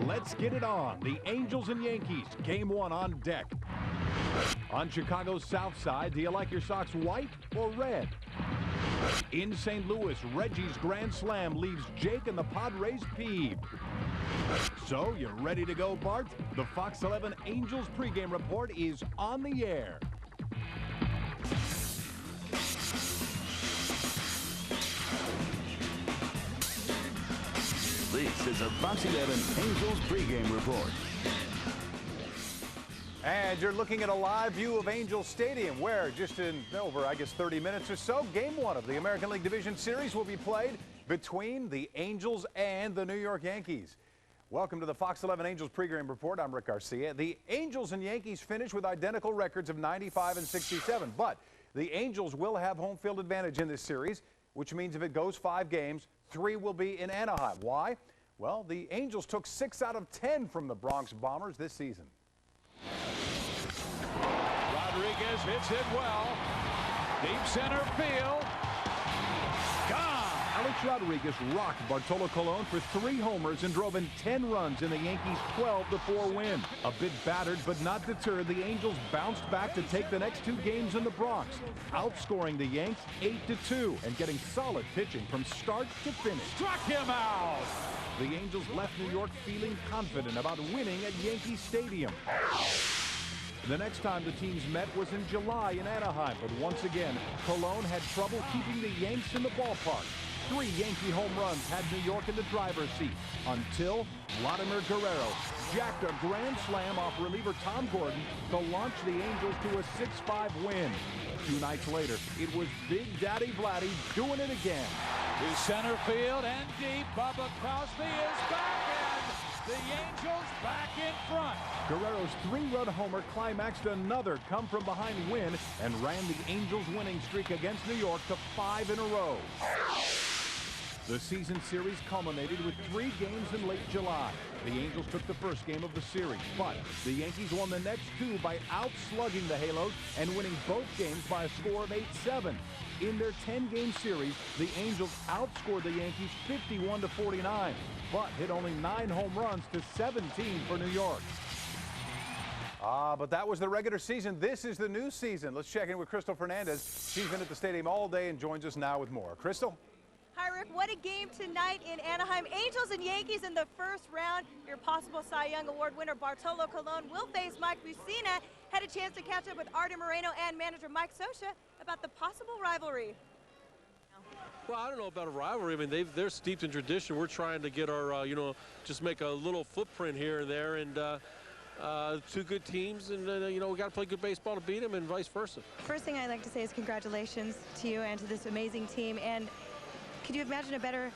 Let's get it on. The Angels and Yankees, Game 1 on deck. On Chicago's south side, do you like your Sox white or red? In St. Louis, Reggie's grand slam leaves Jake and the Padres peeved. So, you ready to go, Bart? The Fox 11 Angels pregame report is on the air. This is a Fox 11 Angels pregame report. And you're looking at a live view of Angels Stadium, where just in over, I guess, 30 minutes or so, Game 1 of the American League Division Series will be played between the Angels and the New York Yankees. Welcome to the Fox 11 Angels pregame report. I'm Rick Garcia. The Angels and Yankees finished with identical records of 95 and 67, but the Angels will have home field advantage in this series, which means if it goes 5 games, 3 will be in Anaheim. Why? Well, the Angels took 6 out of 10 from the Bronx Bombers this season. Rodriguez hits it well. Deep center field. Gone. Alex Rodriguez rocked Bartolo Colon for 3 homers and drove in 10 runs in the Yankees' 12-4 win. A bit battered but not deterred, the Angels bounced back to take the next 2 games in the Bronx, outscoring the Yanks 8-2 and getting solid pitching from start to finish. Struck him out. The Angels left New York feeling confident about winning at Yankee Stadium. The next time the teams met was in July in Anaheim, but once again, Colon had trouble keeping the Yanks in the ballpark. 3 Yankee home runs had New York in the driver's seat until Vladimir Guerrero jacked a grand slam off reliever Tom Gordon to launch the Angels to a 6-5 win. 2 nights later, it was Big Daddy Vladdy doing it again. To center field and deep, Bubba Crosby is back, and the Angels back in front. Guerrero's 3-run homer climaxed another come-from-behind win and ran the Angels' winning streak against New York to 5 in a row. The season series culminated with 3 games in late July. The Angels took the first game of the series, but the Yankees won the next 2 by outslugging the Halos and winning both games by a score of 8-7. In their 10-game series, the Angels outscored the Yankees 51-49, but hit only 9 home runs to 17 for New York. But that was the regular season. This is the new season. Let's check in with Crystal Fernandez. She's been at the stadium all day and joins us now with more. Crystal? Hi, Rick. What a game tonight in Anaheim. Angels and Yankees in the first round. Your possible Cy Young Award winner, Bartolo Colon, will face Mike Mussina. Had a chance to catch up with Artie Moreno and manager Mike Scioscia about the possible rivalry. Well, I don't know about a rivalry. I mean, they're steeped in tradition. We're trying to get our, just make a little footprint here and there. And 2 good teams, and we got to play good baseball to beat them, and vice versa. First thing I'd like to say is congratulations to you and to this amazing team. And could you imagine a better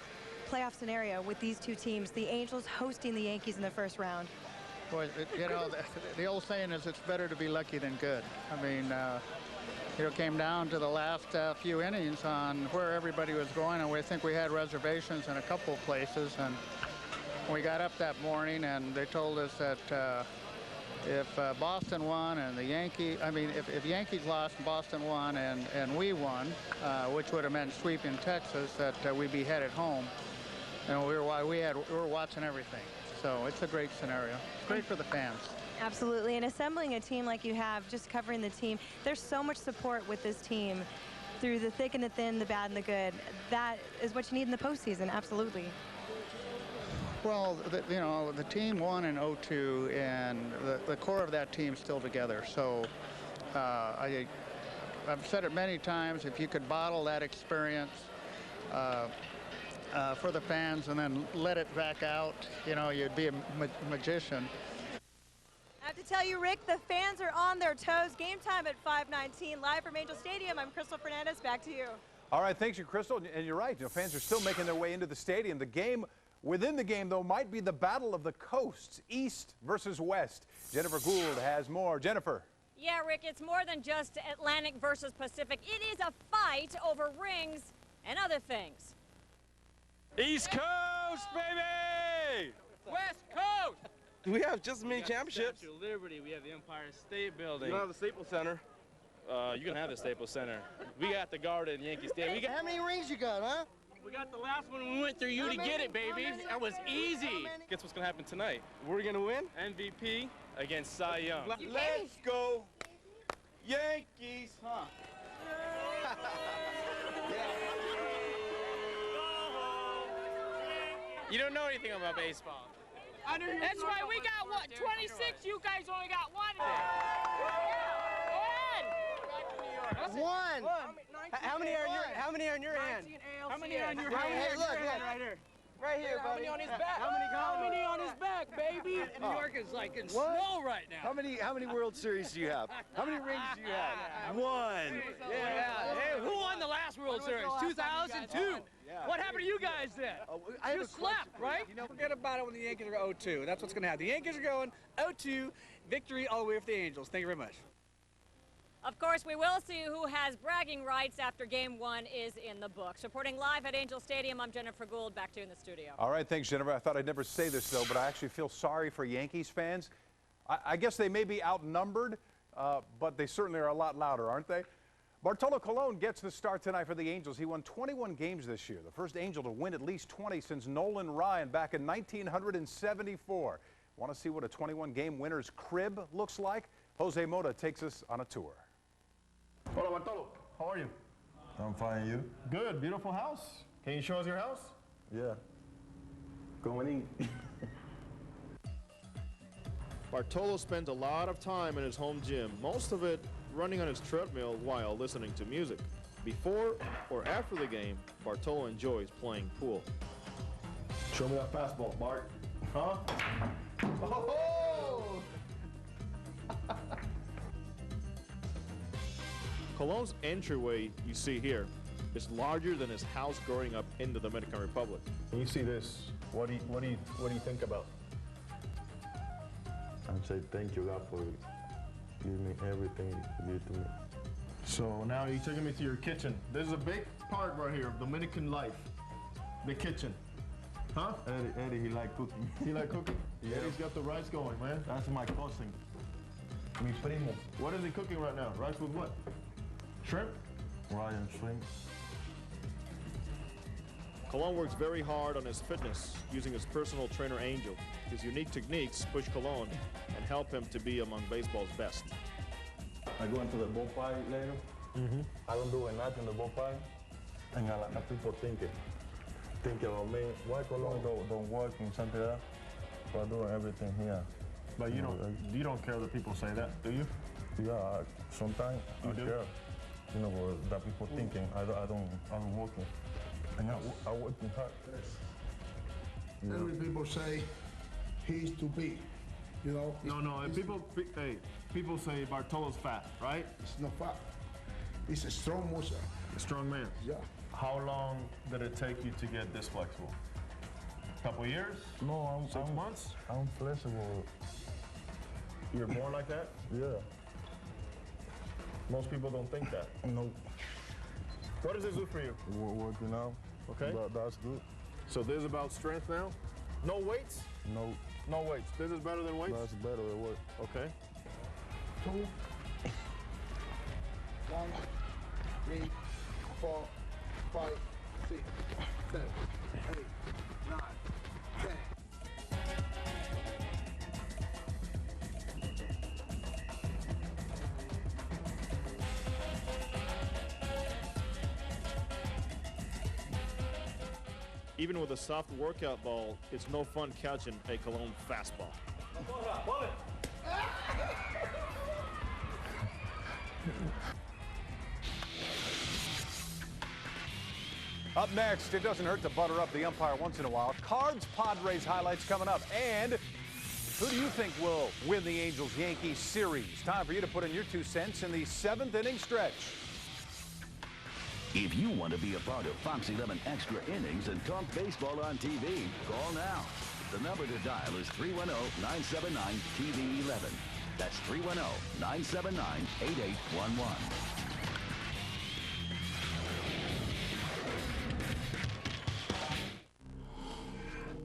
playoff scenario with these 2 teams, the Angels hosting the Yankees in the first round? Boy, the old saying is it's better to be lucky than good. I mean, it came down to the last few innings on where everybody was going, and we think we had reservations in a couple of places. And we got up that morning, and they told us that if Boston won and the Yankees, if Yankees lost and Boston won and we won, which would have meant sweeping Texas, that we'd be headed home. And we were watching everything. So it's a great scenario. It's great for the fans. Absolutely. And assembling a team like you have, just covering the team, there's so much support with this team through the thick and the thin, the bad and the good. That is what you need in the postseason. Absolutely. Well, the team won in 02, and the core of that team's still together. So I've said it many times, if you could bottle that experience for the fans and then let it back out, you'd be a magician. I have to tell you, Rick, the fans are on their toes. Game time at 5:19. Live from Angel Stadium, I'm Crystal Fernandez. Back to you. All right, thanks, Crystal. And you're right, fans are still making their way into the stadium. The game within the game, though, might be the battle of the coasts, East versus West. Jennifer Gould has more. Jennifer. Yeah, Rick, it's more than just Atlantic versus Pacific. It is a fight over rings and other things. East Coast, baby! West Coast! We have just as many championships. Statue of Liberty, we have the Empire State Building. You don't have the Staples Center. You can have the Staples Center. We got the Garden in Yankee Stadium. How many rings you got, huh? We got the last one. We went through you to get it, baby. That was easy. Guess what's gonna happen tonight? We're gonna win MVP against Cy Young. Let's go, Yankees, huh? You don't know anything about baseball. That's why we got what? 26. You guys only got one. Go ahead. One. How many are in your hand? How many are on your Right hand? here, look. Right here. Right here, buddy. How many on his back? How many on his back, baby? New York is like in snow right now. How many World Series do you have? How many rings do you have? One. Yeah. Hey, who won the last World Series? 2002. What happened to you guys then? You slept, right? You know, forget about it when the Yankees are 0-2. That's what's going to happen. The Yankees are going 0-2, victory all the way for the Angels. Thank you very much. Of course, we will see who has bragging rights after Game 1 is in the books. Reporting live at Angel Stadium, I'm Jennifer Gould. Back to you in the studio. All right, thanks, Jennifer. I thought I'd never say this, though, but I actually feel sorry for Yankees fans. I guess they may be outnumbered, but they certainly are a lot louder, aren't they? Bartolo Colon gets the start tonight for the Angels. He won 21 games this year, the first Angel to win at least 20 since Nolan Ryan back in 1974. Want to see what a 21-game winner's crib looks like? Jose Mota takes us on a tour. Hola, Bartolo. How are you? I'm fine, you? Good. Beautiful house. Can you show us your house? Yeah. Going in. Bartolo spends a lot of time in his home gym, most of it running on his treadmill while listening to music. Before or after the game, Bartolo enjoys playing pool. Show me that fastball, Bart. Huh? Oh! Colon's entryway, you see here, is larger than his house growing up in the Dominican Republic. When you see this, what do you think about? I'd say thank you, God, for giving me everything you give to me. So now you're taking me to your kitchen. There's a big part right here of Dominican life. The kitchen. Huh? Eddie, he like cooking. He like cooking? Yeah. Eddie's got the rice going, man. That's my cousin. Mi primo. What is he cooking right now? Rice with what? Shrimp? Ryan shrimp. Colon works very hard on his fitness, using his personal trainer, Angel. His unique techniques push Colon and help him to be among baseball's best. I go into the bullpen later. I don't do nothing in the bullpen. And a lot of people think about me. Why Colon don't work in something else? So I'm doing everything here. But you don't care that people say that, do you? Yeah, sometimes I care. You know, that people thinking I'm working. And I working hard. Every people say he's too big, you know. No. People say Bartolo's fat, right? It's not fat. He's a strong muscle. A strong man. Yeah. How long did it take you to get this flexible? Couple years? No, 6 months? I'm flexible. You're born like that? Yeah. Most people don't think that. No. What does this do for you? Working out. Okay. That's good. So this is about strength now? No weights? No. No weights. This is better than weights? That's better than weight. Okay. 2, 1, 3, 4, 5, 6, 7, 8, 9, 10. Even with a soft workout ball, it's no fun catching a Colon fastball. Up next, it doesn't hurt to butter up the umpire once in a while. Cards Padres highlights coming up. And who do you think will win the Angels-Yankees series? Time for you to put in your 2 cents in the 7th inning stretch. If you want to be a part of Fox 11 Extra Innings and talk baseball on TV, call now. The number to dial is 310-979-TV11. That's 310-979-8811.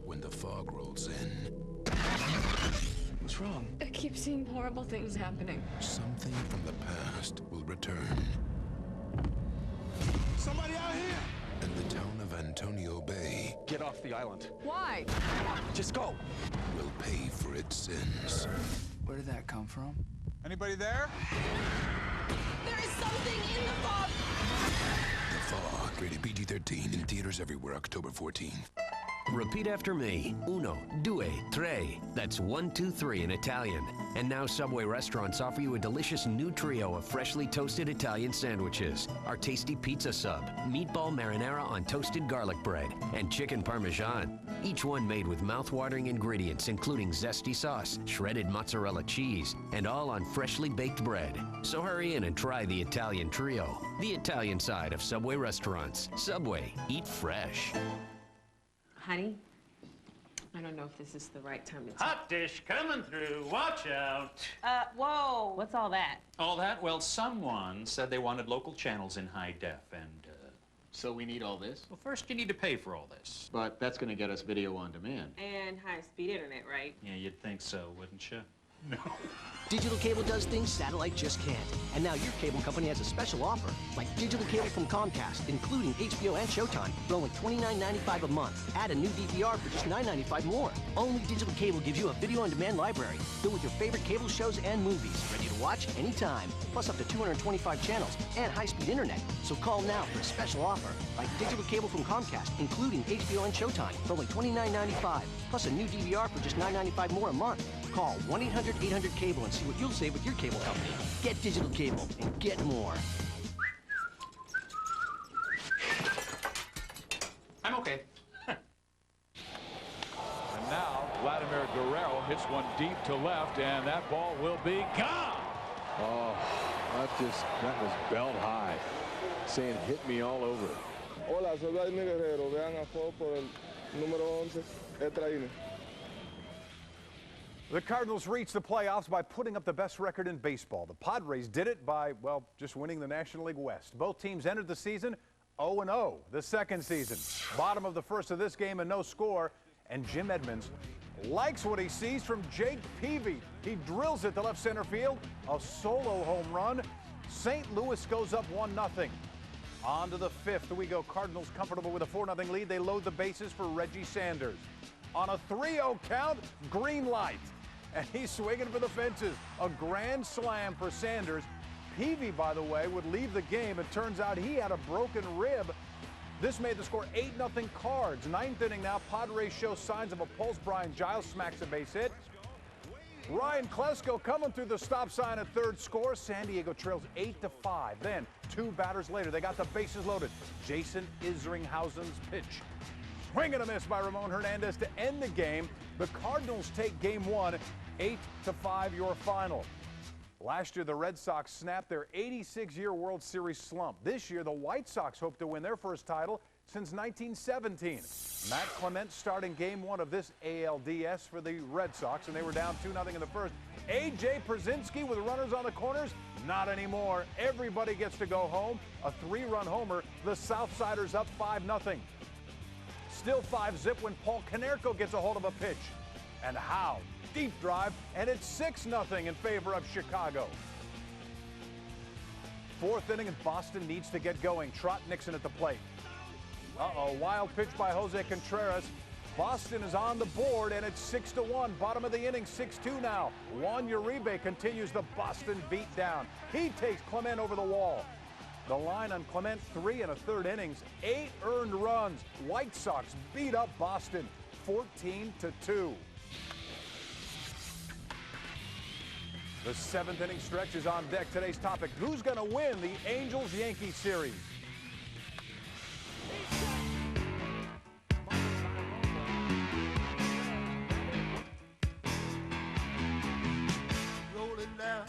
When the fog rolls in. What's wrong? I keep seeing horrible things happening. Something from the past will return. Somebody out here! And the town of Antonio Bay Get off the island. Why? Just go. will pay for its sins. Where did that come from? Anybody there? There is something in the fog. The Fog, rated PG-13, in theaters everywhere, October 14th. Repeat after me. Uno, due, tre. That's 1, 2, 3 in Italian. And now Subway restaurants offer you a delicious new trio of freshly toasted Italian sandwiches. Our tasty pizza sub, meatball marinara on toasted garlic bread, and chicken parmesan. Each one made with mouth-watering ingredients, including zesty sauce, shredded mozzarella cheese, and all on freshly baked bread. So hurry in and try the Italian trio. The Italian side of Subway restaurants. Subway, eat fresh. Honey, I don't know if this is the right time to talk. Hot dish coming through. Watch out. Whoa. What's all that? All that? Well, someone said they wanted local channels in high def, and, So we need all this? well, first you need to pay for all this. But that's going to get us video on demand. And high-speed internet, right? Yeah, you'd think so, wouldn't you? No. Digital cable does things satellite just can't. And now your cable company has a special offer, like digital cable from Comcast, including HBO and Showtime, for only $29.95 a month. Add a new DVR for just $9.95 more. Only digital cable gives you a video-on-demand library, filled with your favorite cable shows and movies, ready to watch anytime. Plus up to 225 channels and high-speed internet. So call now for a special offer, like digital cable from Comcast, including HBO and Showtime, for only $29.95. Plus a new DVR for just $9.95 more a month. Call 1-800-800-CABLE and see what you'll save with your cable company. Get digital cable and get more. I'm okay. And now Vladimir Guerrero hits one deep to left, and that ball will be gone. Oh, that was belt high, saying hit me all over. Hola, soy Vladimir Guerrero. Vean a juego por el número 11, Efraín. The Cardinals reached the playoffs by putting up the best record in baseball. The Padres did it by, well, just winning the National League West. Both teams entered the season 0-0, the second season. Bottom of the first of this game and no score. And Jim Edmonds likes what he sees from Jake Peavy. He drills it to left center field, a solo home run. St. Louis goes up 1-0. On to the fifth we go. Cardinals comfortable with a 4-0 lead. They load the bases for Reggie Sanders. On a 3-0 count, green light. And he's swinging for the fences. A grand slam for Sanders. Peavy, by the way, would leave the game. It turns out he had a broken rib. This made the score 8-0 Cards. Ninth inning now. Padres show signs of a pulse. Brian Giles smacks a base hit. Ryan Klesko coming through the stop sign at third score. San Diego trails 8-5. Then, two batters later, they got the bases loaded. Jason Isringhausen's pitch. Swing and a miss by Ramon Hernandez to end the game. The Cardinals take game one, 8-5 your final. Last year, the Red Sox snapped their 86-year World Series slump. This year, the White Sox hope to win their first title since 1917. Matt Clement starting game one of this ALDS for the Red Sox, and they were down 2-0 in the first. A.J. Przinsky with runners on the corners? Not anymore. Everybody gets to go home. A 3-run homer. The Southsiders up 5-0. Still 5-zip when Paul Konerko gets a hold of a pitch. And how? Deep drive, and it's 6-0 in favor of Chicago. Fourth inning, and Boston needs to get going. Trot Nixon at the plate. Wild pitch by Jose Contreras. Boston is on the board, and it's 6-1. Bottom of the inning, 6-2 now. Juan Uribe continues the Boston beat down. He takes Clement over the wall. The line on Clement, 3 1/3 innings, 8 earned runs. White Sox beat up Boston 14-2. The seventh inning stretch is on deck. Today's topic, who's going to win the Angels-Yankees series? Rolling down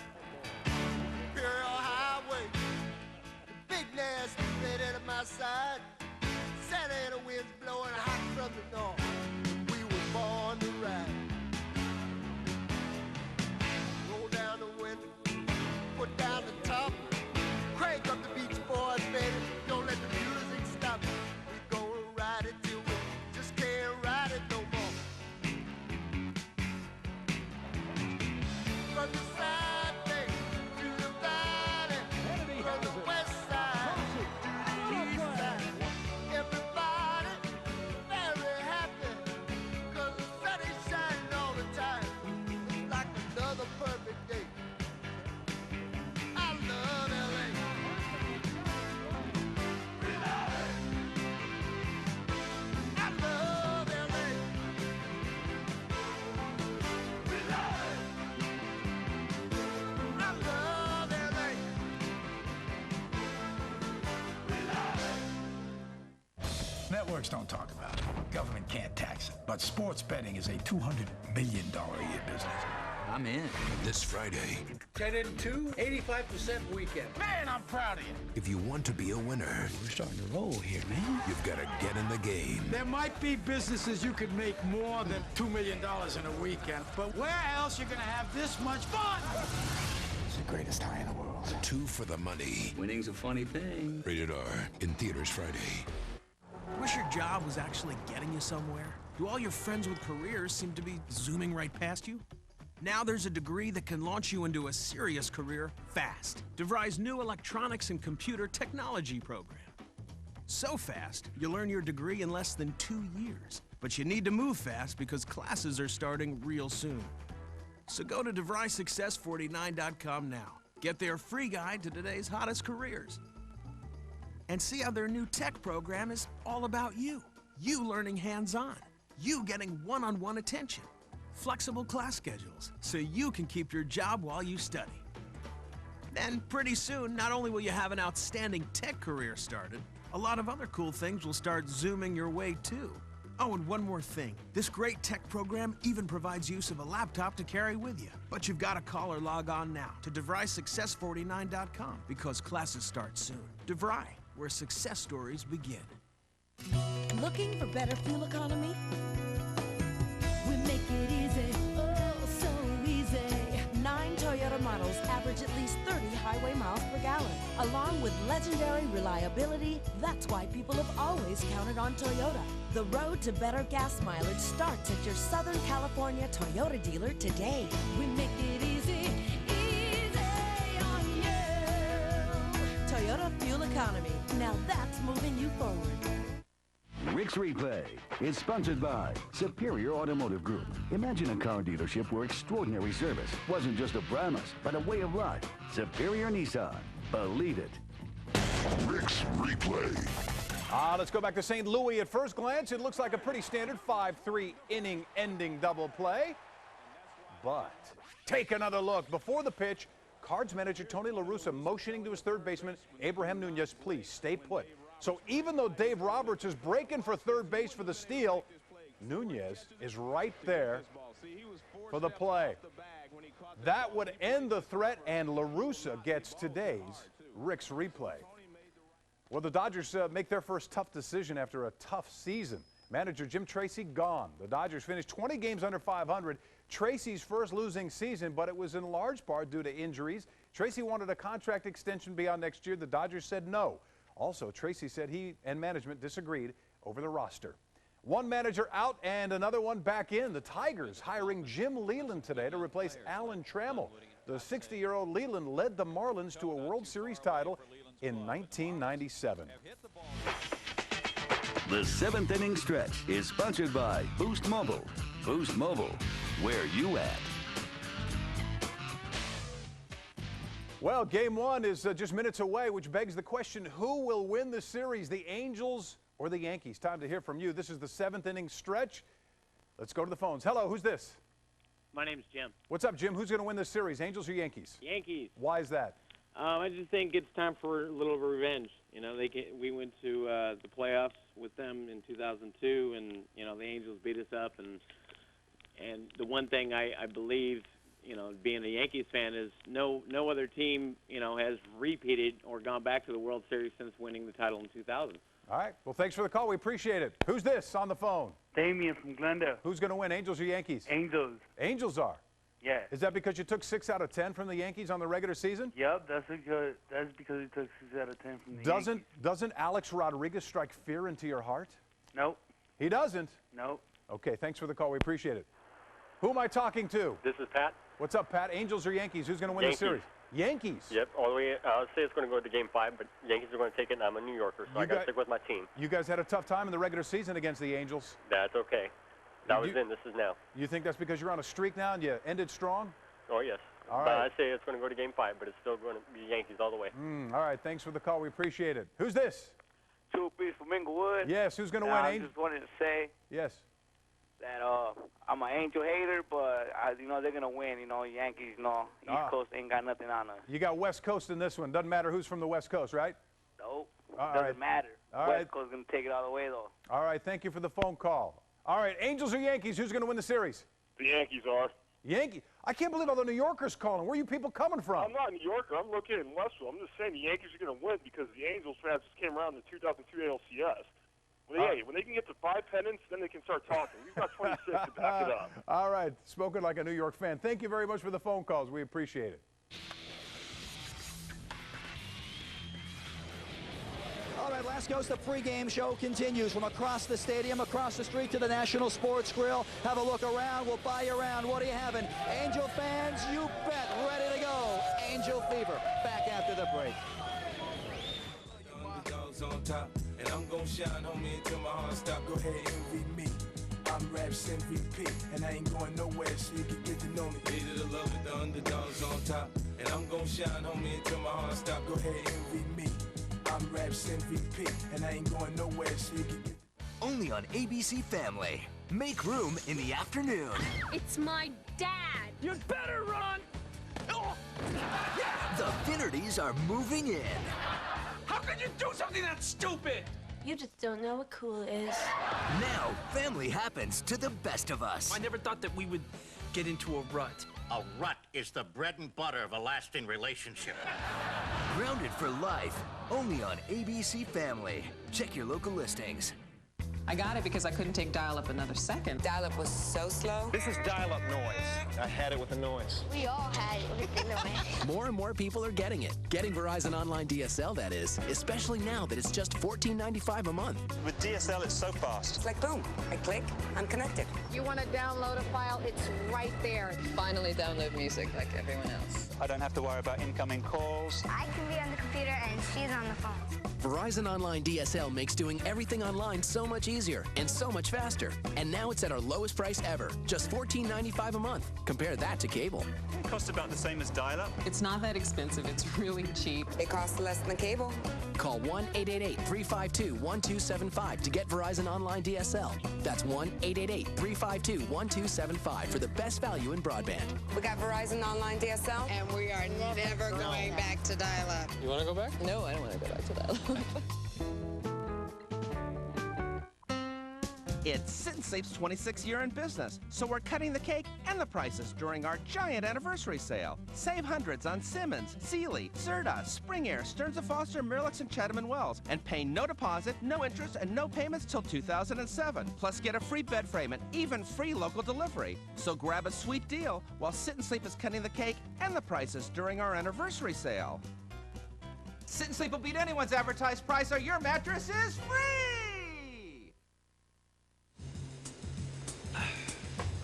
Imperial Highway, the big nasty red at my side. Santa Ana winds blowing hot from the north. We were born to ride. Roll down the window, put down the top, crank up the Beach Boys, baby. Don't let the music stop. We gonna ride it till we just can't ride it no more. From the side bay to the valley, from the west side to the east side, everybody networks don't talk about it. Government can't tax it. But sports betting is a $200 million a year business. I'm in. This Friday, 10 and 2, 85% weekend. Man, I'm proud of you. If you want to be a winner, We're starting to roll here, man. you've got to get in the game. There might be businesses you could make more than $2 million in a weekend, but where else you gonna have this much fun? It's the greatest high in the world. 2 for the money. Winning's a funny thing. Rated R. In theaters Friday. Wish your job was actually getting you somewhere? Do all your friends with careers seem to be zooming right past you? Now there's a degree that can launch you into a serious career fast. DeVry's new electronics and computer technology program. So fast, you learn your degree in less than 2 years. But you need to move fast because classes are starting real soon. So go to DeVrySuccess49.com now. Get their free guide to today's hottest careers. And see how their new tech program is all about you. You learning hands-on. You getting one-on-one attention. Flexible class schedules, so you can keep your job while you study. Then pretty soon, not only will you have an outstanding tech career started, a lot of other cool things will start zooming your way too. Oh, and one more thing. This great tech program even provides use of a laptop to carry with you. But you've got to call or log on now to DeVrySuccess49.com because classes start soon. DeVry, where success stories begin. Looking for better fuel economy? We make it easy, oh so easy. 9 Toyota models average at least 30 highway miles per gallon. Along with legendary reliability, that's why people have always counted on Toyota. The road to better gas mileage starts at your Southern California Toyota dealer today. We make it easy, easy on you. Toyota fuel economy, now that's moving you forward. Rick's Replay is sponsored by Superior Automotive Group. Imagine a car dealership where extraordinary service wasn't just a promise, but a way of life. Superior Nissan. Believe it. Rick's Replay. Let's go back to St. Louis. At first glance, it looks like a pretty standard 5-3 inning-ending double play. But take another look. Before the pitch, Cards manager Tony La Russa motioning to his third baseman, Abraham Nunez, please stay put. So even though Dave Roberts is breaking for third base for the steal, Nunez is right there for the play. That would end the threat, and La Russa gets today's Rick's Replay. Well, the Dodgers make their first tough decision after a tough season. Manager Jim Tracy gone. The Dodgers finished 20 games under 500. Tracy's first losing season, but it was in large part due to injuries. Tracy wanted a contract extension beyond next year. The Dodgers said no. Also, Tracy said he and management disagreed over the roster. One manager out and another one back in. The Tigers hiring Jim Leland today to replace Alan Trammell. The 60-year-old Leland led the Marlins to a World Series title in 1997. The 7th inning stretch is sponsored by Boost Mobile. Boost Mobile, where you at? Well, game one is just minutes away, which begs the question, who will win the series, the Angels or the Yankees? Time to hear from you. This is the 7th inning stretch. Let's go to the phones. Hello, who's this? My name's Jim. What's up, Jim? Who's going to win this series, Angels or Yankees? Yankees. Why is that? I just think it's time for a little revenge. You know, we went to the playoffs with them in 2002, and you know the Angels beat us up. And the one thing I believe, you know, being a Yankees fan, is no other team, you know, has repeated or gone back to the World Series since winning the title in 2000. All right. Well, thanks for the call. We appreciate it. Who's this on the phone? Damien from Glendale. Who's going to win, Angels or Yankees? Angels. Angels are? Yeah. Is that because you took 6 out of 10 from the Yankees on the regular season? Yep, that's because he took 6 out of 10 from the Yankees. Doesn't Alex Rodriguez strike fear into your heart? Nope. He doesn't? Nope. Okay, thanks for the call. We appreciate it. Who am I talking to? This is Pat. What's up, Pat? Angels or Yankees? Who's going to win the series? Yankees. Yep, all the way. I'll say it's going to go to Game 5, but Yankees are going to take it, and I'm a New Yorker, so I got to stick with my team. You guys had a tough time in the regular season against the Angels. That's okay. That was then. This is now. You think that's because you're on a streak now and you ended strong? Oh, yes. All right. But I say it's going to go to Game 5, but it's still going to be Yankees all the way. All right, thanks for the call. We appreciate it. Who's this? 2-piece from Inglewood. Yes, who's going to win? I just wanted to say yes. that I'm an Angel hater, but you know they're going to win. You know, Yankees, you know, East Coast ain't got nothing on us. You got West Coast in this one. Doesn't matter who's from the West Coast, right? Nope. All Doesn't right. matter. All West right. Coast going to take it all the way, though. All right, thank you for the phone call. All right, Angels or Yankees, who's going to win the series? The Yankees are. Yankees? I can't believe all the New Yorkers calling. Where are you people coming from? I'm not a New Yorker. I'm located in Westville. I'm just saying the Yankees are going to win because the Angels fans just came around in the 2002 ALCS. When they can get to 5 pennants, then they can start talking. We've got 26 to back it up. All right, spoken like a New York fan. Thank you very much for the phone calls. We appreciate it. All right, Last Coast, the pregame show continues from across the stadium, across the street to the National Sports Grill. Have a look around. We'll buy you around. What are you having? Angel fans, you bet. Ready to go. Angel Fever. Back after the break. On top, and I'm gonna shine, homie, until my heart stop. Go ahead, envy me. I'm Raps MVP, and I ain't going nowhere, so you can get to know me. Leader the love with the underdogs on top, and I'm gonna shine, homie, until my heart stop. Go ahead, envy me. I'm Raps MVP, and I ain't going nowhere, so you can get Only on ABC Family. Make room in the afternoon. It's my dad. You'd better run. Oh. The Finnertys are moving in. How could you do something that stupid? You just don't know what cool is. Now, family happens to the best of us. I never thought that we would get into a rut. A rut is the bread and butter of a lasting relationship. Grounded for life, only on ABC Family. Check your local listings. I got it because I couldn't take dial-up another second. Dial-up was so slow. This is dial-up noise. I had it with the noise. We all had it with the noise. More and more people are getting it. Getting Verizon Online DSL, that is. Especially now that it's just $14.95 a month. With DSL, it's so fast. It's like boom. I click, I'm connected. You want to download a file, it's right there. Finally download music like everyone else. I don't have to worry about incoming calls. I can be on the computer and she's on the phone. Verizon Online DSL makes doing everything online so much easier and so much faster. And now it's at our lowest price ever, just $14.95 a month. Compare that to cable. It costs about the same as dial-up. It's not that expensive. It's really cheap. It costs less than cable. Call 1-888-352-1275 to get Verizon Online DSL. That's 1-888-352-1275 for the best value in broadband. We got Verizon Online DSL. And we are never going back to dial-up. You want to go back? No, I don't want to go back to dial-up. It's Sit 'n Sleep's 26th year in business, so we're cutting the cake and the prices during our giant anniversary sale. Save hundreds on Simmons, Sealy, Serta, Spring Air, Stearns & Foster, Miralax, and Chatham & Wells, and pay no deposit, no interest, and no payments till 2007. Plus, get a free bed frame and even free local delivery. So grab a sweet deal while Sit 'n Sleep is cutting the cake and the prices during our anniversary sale. Sit 'n Sleep will beat anyone's advertised price, or your mattress is free!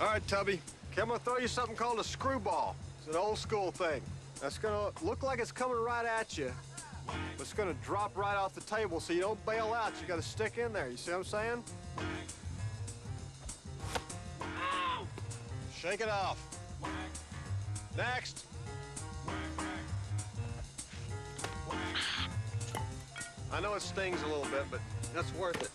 All right, Tubby. I'm gonna throw you something called a screwball. It's an old school thing. That's gonna look like it's coming right at you, but it's gonna drop right off the table so you don't bail out. You gotta stick in there. You see what I'm saying? Ow! Shake it off. Next. I know it stings a little bit, but that's worth it.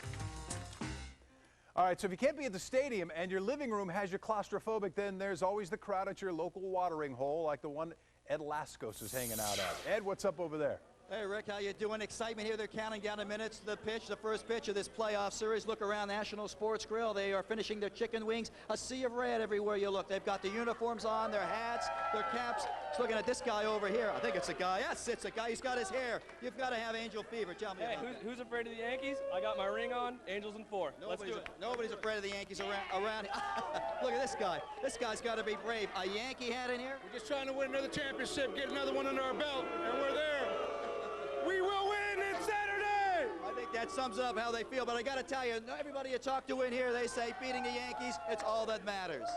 All right, so if you can't be at the stadium and your living room has you claustrophobic, then there's always the crowd at your local watering hole, like the one Ed Laskos is hanging out at. Ed, what's up over there? Hey, Rick, how you doing? Excitement here. They're counting down the minutes to the pitch, the first pitch of this playoff series. Look around National Sports Grill. They are finishing their chicken wings. A sea of red everywhere you look. They've got the uniforms on, their hats, their caps. Just looking at this guy over here. I think it's a guy. Yes, it's a guy. He's got his hair. You've got to have Angel Fever. Tell me about that. Who's afraid of the Yankees? I got my ring on. Angels in 4. Let's do it. Nobody's afraid of the Yankees around. Look at this guy. This guy's got to be brave. A Yankee hat in here? We're just trying to win another championship, get another one under our belt, and we're there. We will win it Saturday! I think that sums up how they feel, but I got to tell you, everybody you talk to in here, they say beating the Yankees, it's all that matters.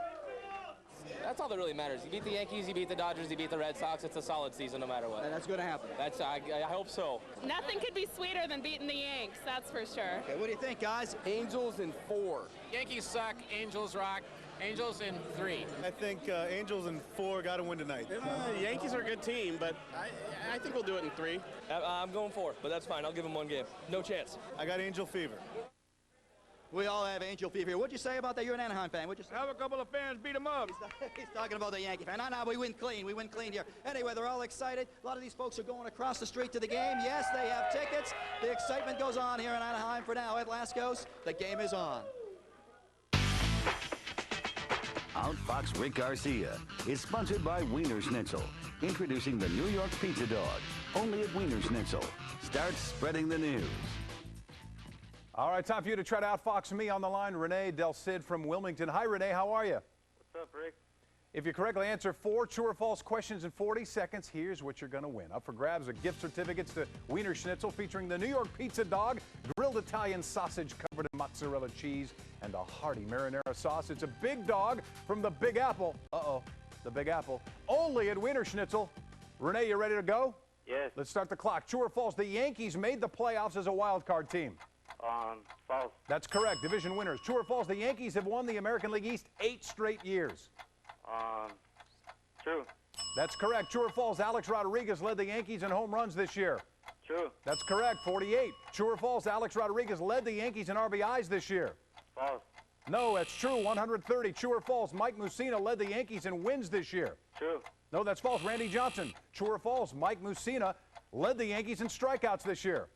That's all that really matters. You beat the Yankees, you beat the Dodgers, you beat the Red Sox. It's a solid season no matter what. And that's going to happen. I hope so. Nothing could be sweeter than beating the Yanks, that's for sure. Okay, what do you think, guys? Angels in 4. Yankees suck, Angels rock. Angels in 3. I think Angels in 4 got to win tonight. The Yankees are a good team, but I think we'll do it in 3. I'm going 4, but that's fine. I'll give them one game. No chance. I got Angel Fever. We all have Angel fever here. What'd you say about that? You're an Anaheim fan. What'd you say? Have a couple of fans beat him up. He's talking about the Yankee fan. No, we win clean. We win clean here. Anyway, they're all excited. A lot of these folks are going across the street to the game. Yes, they have tickets. The excitement goes on here in Anaheim for now. At Lascos, the game is on. Outfox Rick Garcia is sponsored by Wiener Schnitzel. Introducing the New York Pizza Dog. Only at Wiener Schnitzel. Start spreading the news. All right, time for you to try to outfox me on the line. Renee Del Cid from Wilmington. Hi, Renee. How are you? What's up, Rick? If you correctly answer 4 true or false questions in 40 seconds, here's what you're going to win. Up for grabs are gift certificates to Wiener Schnitzel featuring the New York Pizza Dog, grilled Italian sausage covered in mozzarella cheese, and a hearty marinara sauce. It's a big dog from the Big Apple. Uh-oh, the Big Apple. Only at Wiener Schnitzel. Renee, you ready to go? Yes. Let's start the clock. True or false, the Yankees made the playoffs as a wild card team? False. That's correct. Division winners. True or false, the Yankees have won the American League East 8 straight years? True. That's correct. True or false, Alex Rodriguez led the Yankees in home runs this year? True. That's correct. 48. True or false, Alex Rodriguez led the Yankees in RBIs this year? False. No, that's true. 130. True or false, Mike Mussina led the Yankees in wins this year? True. No, that's false. Randy Johnson. True or false, Mike Mussina led the Yankees in strikeouts this year?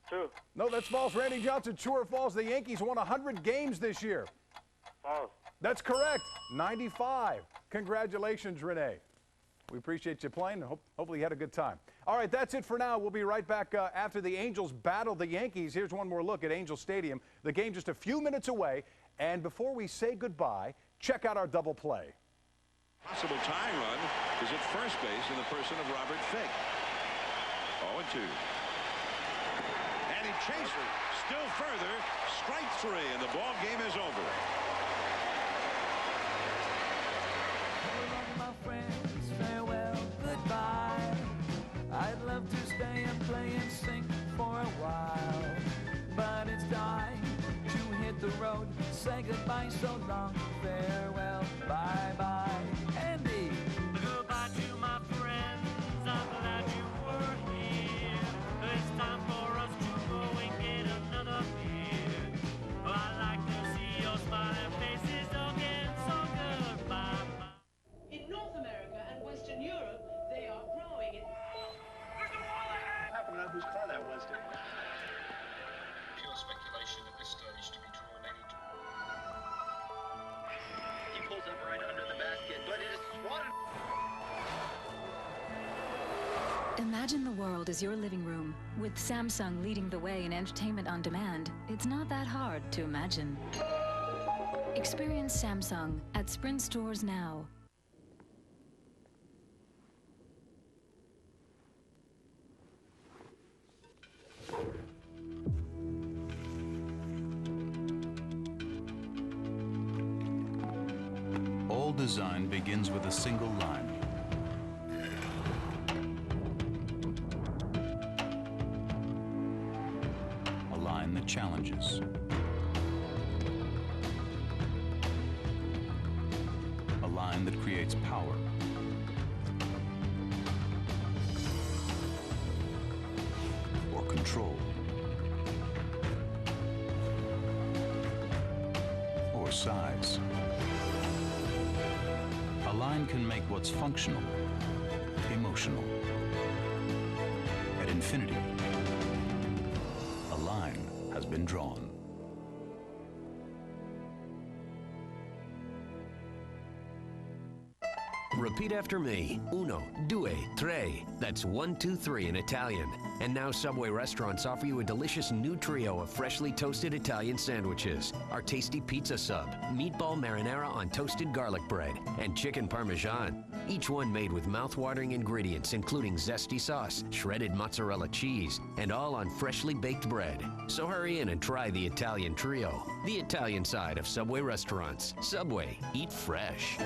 True. No, that's false. Randy Johnson. True or false, the Yankees won 100 games this year? False. That's correct. 95. Congratulations, Renee. We appreciate you playing. Hopefully you had a good time. All right, that's it for now. We'll be right back after the Angels battle the Yankees. Here's one more look at Angel Stadium. The game just a few minutes away. And before we say goodbye, check out our double play. Possible tying run is at first base in the person of Robert Fick. 0-2. And he chases still further. Strike 3, and the ball game is over. My friends, farewell, goodbye. I'd love to stay and play and sing for a while, but it's time to hit the road. Say goodbye, so long, farewell, bye-bye. Andy! Goodbye to my friends, I'm glad you were here. It's time for us to go and get another beer. I like to see your smiling faces again, so goodbye. In North America and Western Europe, they are growing it. I happen to know whose car that was. Pure speculation at this stage to be drawn any. He pulls up right under the basket, but it is swatted. Imagine the world as your living room. With Samsung leading the way in entertainment on demand, it's not that hard to imagine. Experience Samsung at Sprint stores now. All design begins with a single line. A line that challenges. A line that creates power. Or control. Or size. A line can make what's functional, emotional. At Infinity, a line has been drawn. Repeat after me. Uno, due, tre. That's 1, 2, 3 in Italian. And now Subway restaurants offer you a delicious new trio of freshly toasted Italian sandwiches. Our tasty pizza sub, meatball marinara on toasted garlic bread, and chicken parmesan. Each one made with mouth-watering ingredients including zesty sauce, shredded mozzarella cheese, and all on freshly baked bread. So hurry in and try the Italian trio. The Italian side of Subway restaurants. Subway, eat fresh.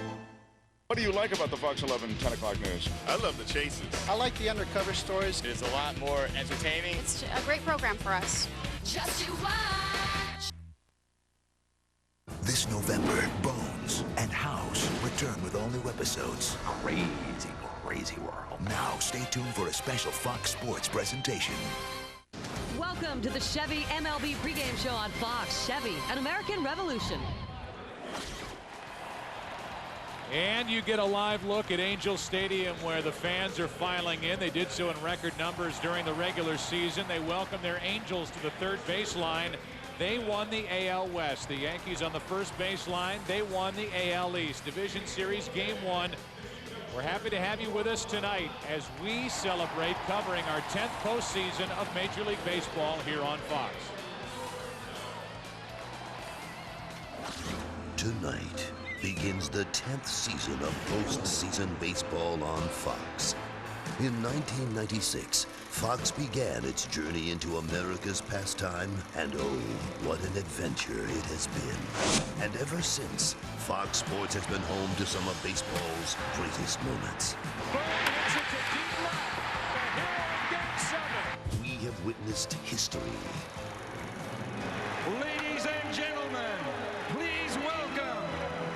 What do you like about the Fox 11 10 o'clock news? I love the chases. I like the undercover stories. It's a lot more entertaining. It's a great program for us. Just to watch. This November, Bones and House return with all new episodes. Crazy, crazy world. Now, stay tuned for a special Fox Sports presentation. Welcome Welcome to the Chevy MLB pregame show on Fox. Chevy, an American revolution. And you get a live look at Angel Stadium where the fans are filing in. They did so in record numbers during the regular season. They welcome their Angels to the third baseline. They won the AL West. The Yankees on the first baseline. They won the AL East. Division Series Game 1. We're happy to have you with us tonight as we celebrate covering our 10th postseason of Major League Baseball here on Fox. Tonight begins the 10th season of postseason baseball on Fox. In 1996, Fox began its journey into America's pastime, and oh, what an adventure it has been. And ever since, Fox Sports has been home to some of baseball's greatest moments. We have witnessed history. Ladies and gentlemen, please welcome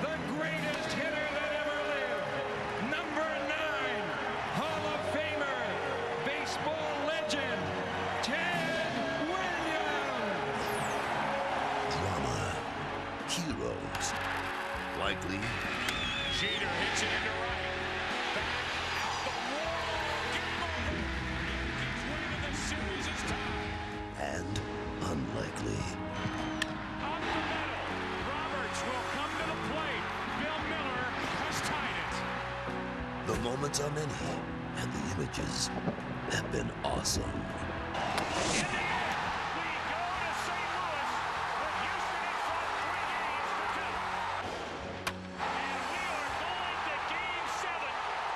the greatest hitter that ever lived, number 9, Hall of Famer, baseball legend, Ted Williams. Drama, heroes, likely. Jeter hits it into right. Back out the wall. Game over. Yankees winning the series is tied. And unlikely. Up the middle. Roberts will come to the plate. Bill Miller has tied it. The moments are many, and the images have been awesome. In the end, we go to St. Louis with Houston in front 3 games to 2. And we are going to Game 7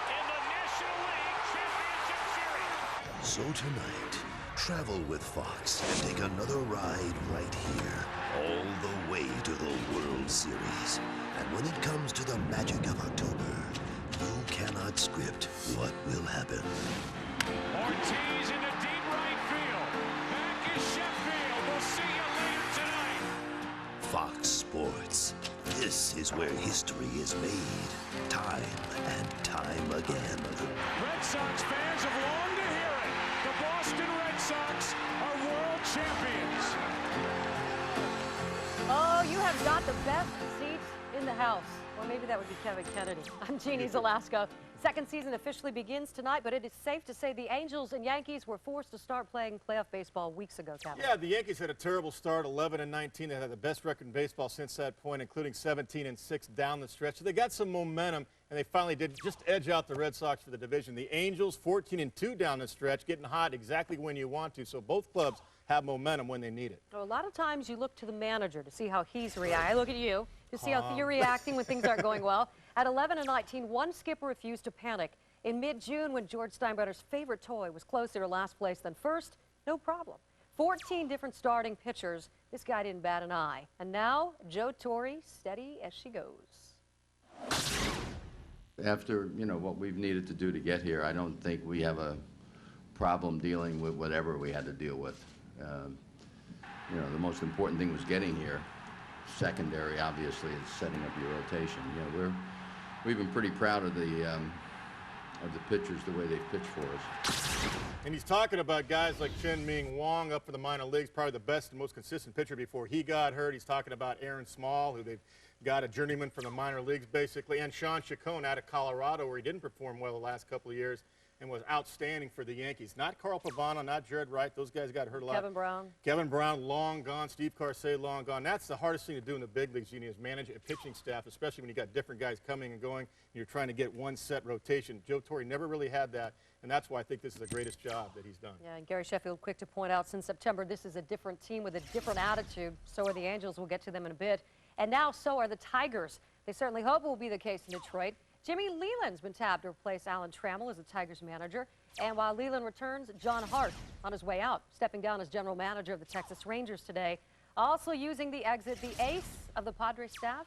in the National League Championship Series. So tonight, travel with Fox and take another ride right here, all the way to the World Series. And when it comes to the magic of October, you cannot script what will happen. Ortiz into deep right field. Back is Sheffield. We'll see you later tonight. Fox Sports. This is where history is made, time and time again. Red Sox fans have longed to hear it. The Boston Red Sox are world champions. Oh, you have got the best seat in the house. Or maybe that would be Kevin Kennedy. I'm Jeannie Zalasko. Second season officially begins tonight, but it is safe to say the Angels and Yankees were forced to start playing playoff baseball weeks ago, Kevin. Yeah, the Yankees had a terrible start, 11-19. They had the best record in baseball since that point, including 17-6 down the stretch. So they got some momentum, and they finally did just edge out the Red Sox for the division. The Angels, 14-2 down the stretch, getting hot exactly when you want to. So both clubs have momentum when they need it. So a lot of times you look to the manager to see how he's reacting. I look at you to see how you're reacting when things aren't going well. At 11-19, one skipper refused to panic. In mid-June, when George Steinbrenner's favorite toy was closer to last place than first, no problem. 14 different starting pitchers. This guy didn't bat an eye. And now, Joe Torre, steady as she goes. After, what we've needed to do to get here, I don't think we have a problem dealing with whatever we had to deal with. The most important thing was getting here. Secondary, obviously, is setting up your rotation. We've been pretty proud of the pitchers, the way they've pitched for us. And he's talking about guys like Chen-Ming Wong up for the minor leagues, probably the best and most consistent pitcher before he got hurt. He's talking about Aaron Small, who they've got a journeyman from the minor leagues, basically, and Sean Chacon out of Colorado, where he didn't perform well the last couple of years and was outstanding for the Yankees. Not Carl Pavano, not Jared Wright. Those guys got hurt a lot. Kevin Brown, long gone. Steve Carcey, long gone. That's the hardest thing to do in the big leagues, is manage a pitching staff, especially when you got different guys coming and going, and you're trying to get one set rotation. Joe Torre never really had that, and that's why I think this is the greatest job that he's done. Yeah, and Gary Sheffield quick to point out, since September, this is a different team with a different attitude. So are the Angels. We'll get to them in a bit. And now so are the Tigers. They certainly hope it will be the case in Detroit. Jimmy Leland's been tapped to replace Alan Trammell as the Tigers manager. And while Leland returns, John Hart on his way out, stepping down as general manager of the Texas Rangers today. Also using the exit, the ace of the Padres staff,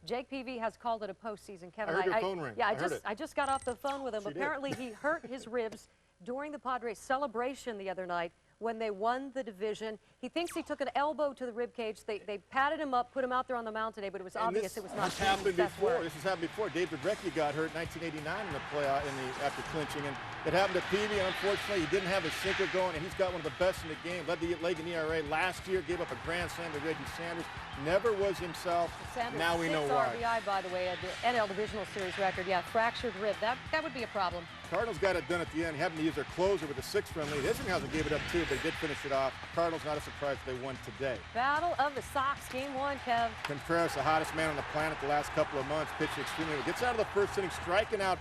Jake Peavy, has called it a postseason. Kevin, I heard your phone ring. Yeah, I just got off the phone with him. Apparently he hurt his ribs during the Padres celebration the other night when they won the division. He thinks he took an elbow to the ribcage. They patted him up, put him out there on the mound today, but it was obvious it was not This happened his best before. work. This has happened before. David Recchi got hurt in 1989 in the playoff after clinching, and it happened to Peavy. And unfortunately, he didn't have his sinker going, and he's got one of the best in the game. Led the league in ERA last year. Gave up a grand slam to Reggie Sanders. Never was himself. Sanders, now we know why. 6 RBI, by the way, at the NL Divisional Series record. Yeah, fractured rib. That would be a problem. Cardinals got it done at the end. He happened to use their closer with a 6-run lead. Isringhausen gave it up too, but they did finish it off. Cardinals, not a surprise, they won today. Battle of the Sox, game 1, Kev. Contreras, the hottest man on the planet the last couple of months, pitching extremely well. Gets out of the first inning, striking out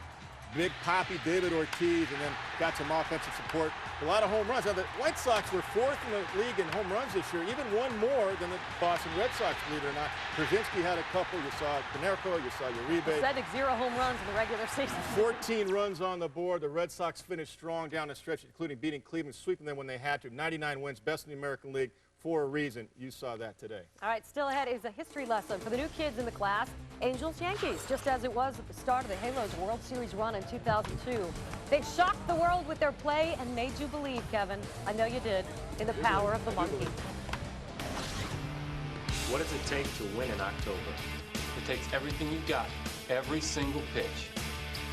big poppy David Ortiz, and then got some offensive support. A lot of home runs. Now, the White Sox were 4th in the league in home runs this year, even one more than the Boston Red Sox, believe it or not. Krasinski had a couple. You saw Canerco, you saw Uribe. Cedric 0 home runs in the regular season. 14 runs on the board. The Red Sox finished strong down the stretch, including beating Cleveland, sweeping them when they had to. 99 wins, best in the American League for a reason. You saw that today. All right, still ahead is a history lesson for the new kids in the class. Angels-Yankees, just as it was at the start of the Halos World Series run in 2002. They shocked the world with their play and made you believe, Kevin, I know you did, in the power of the monkey. What does it take to win in October? It takes everything you got, every single pitch.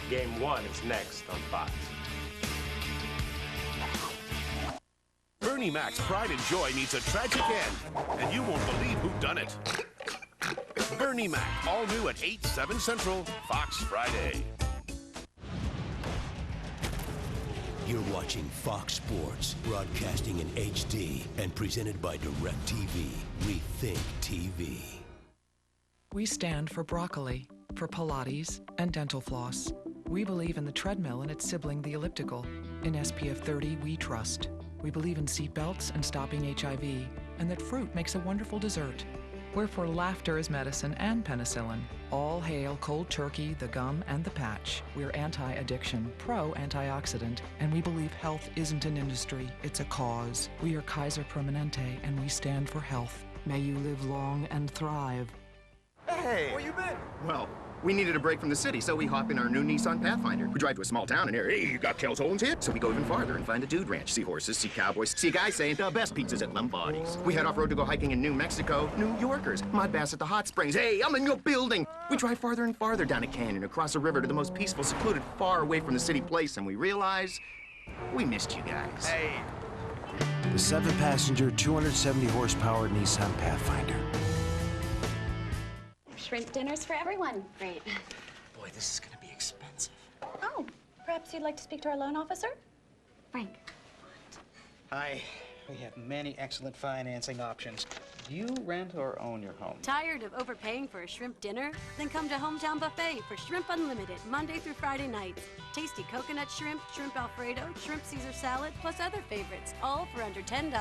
Game 1 is next on Fox. Bernie Mac's pride and joy needs a tragic end, and you won't believe who done it. Bernie Mac, all new at 8, 7 Central, Fox Friday. You're watching Fox Sports, broadcasting in HD and presented by DirecTV. Rethink TV. We stand for broccoli, for Pilates, and dental floss. We believe in the treadmill and its sibling, the elliptical. In SPF 30, we trust. We believe in seat belts and stopping HIV, and that fruit makes a wonderful dessert. We're for laughter as medicine and penicillin. All hail cold turkey, the gum, and the patch. We're anti-addiction, pro-antioxidant, and we believe health isn't an industry, it's a cause. We are Kaiser Permanente, and we stand for health. May you live long and thrive. Hey! Where you been? Well, we needed a break from the city, so we hop in our new Nissan Pathfinder. We drive to a small town and hear, hey, you got Kel's Holin's hit? So we go even farther and find a dude ranch, see horses, see cowboys, see guys saying the best pizzas at Lombardi's. We head off-road to go hiking in New Mexico, New Yorkers, mud baths at the hot springs. Hey, I'm in your building! We drive farther and farther down a canyon, across a river to the most peaceful, secluded, far away from the city place, and we realize we missed you guys. Hey. The 7-passenger, 270-horsepower Nissan Pathfinder. Shrimp dinners for everyone. Great. Boy, this is going to be expensive. Oh, perhaps you'd like to speak to our loan officer? Frank. Hi. We have many excellent financing options. Do you rent or own your home? Tired of overpaying for a shrimp dinner? Then come to Hometown Buffet for Shrimp Unlimited, Monday through Friday nights. Tasty coconut shrimp, shrimp Alfredo, shrimp Caesar salad, plus other favorites, all for under $10.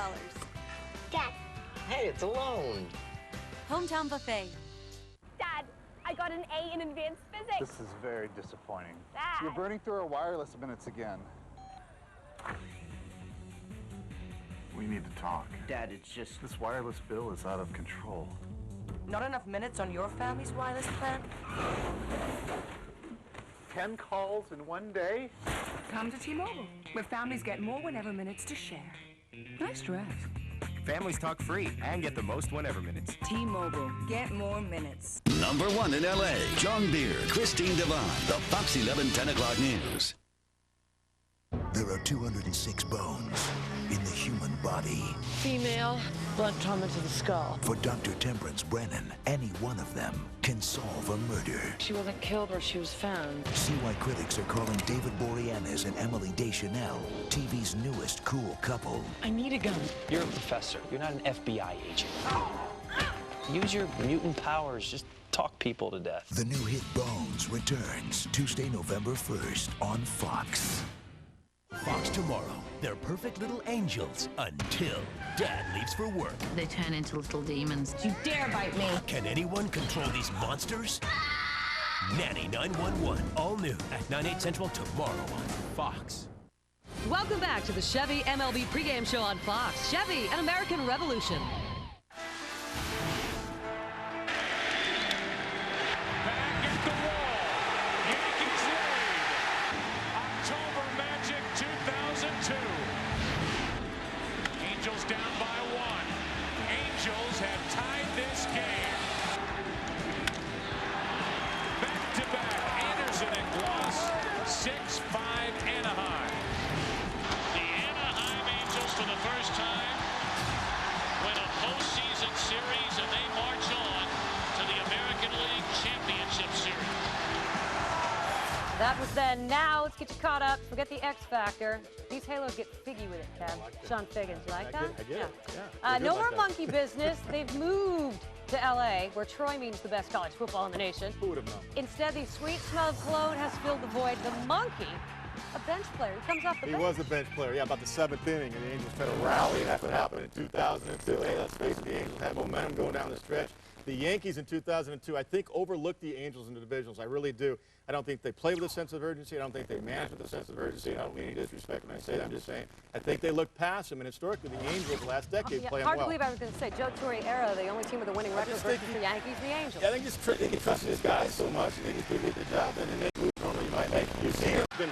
Dad. Hey, it's a loan. Hometown Buffet. Dad, I got an A in advanced physics. This is very disappointing. Dad. You're burning through our wireless minutes again. We need to talk. Dad, it's just... This wireless bill is out of control. Not enough minutes on your family's wireless plan? 10 calls in one day? Come to T-Mobile, where families get more whenever minutes to share. Nice dress. Families talk free and get the most whenever minutes. T-Mobile, get more minutes. Number 1 in L.A., John Beard, Christine Devon, the Fox 11 10 o'clock news. There are 206 bones in the human body. Female, blunt trauma to the skull. For Dr. Temperance Brennan, any one of them can solve a murder. She wasn't killed where she was found. See why critics are calling David Boreanaz and Emily Deschanel TV's newest cool couple. I need a gun. You're a professor. You're not an FBI agent. Use your mutant powers. Just talk people to death. The new hit Bones returns Tuesday, November 1st on Fox. Fox tomorrow. They're perfect little angels until Dad leaves for work. They turn into little demons. You dare bite me. Can anyone control these monsters? Nanny 911, all new at 9/8 Central tomorrow on Fox. Welcome back to the Chevy MLB pregame show on Fox. Chevy, an American Revolution. Back at the wall. Yankees lead. October Magic 2002. That was then. Now let's get you caught up. Forget the X Factor. These Halos get figgy with it, Kev. Sean Figgins, you like that? I get it. Yeah. No more monkey business. They've moved to LA, where Troy means the best college football in the nation. Who would have known? Instead, the sweet smell of cologne has filled the void. The monkey, a bench player, he comes off the bench. He was a bench player, yeah, about the 7th inning, and the Angels tried to rally, and that's what happened in 2002. Hey, let's face it, the Angels had momentum going down the stretch. The Yankees in 2002, I think, overlooked the Angels in the divisionals. I really do. I don't think they played with a sense of urgency. I don't think they managed with a sense of urgency. I don't mean any disrespect when I say that. I'm just saying I think they looked past them, and historically, the Angels last decade playing well. Hard to believe I was going to say Joe Torre era, the only team with a winning record versus the Yankees, the Angels. Yeah, I think they can trust this guy so much, and they can do the job, and then they move on. You might make it. You've seen it. Been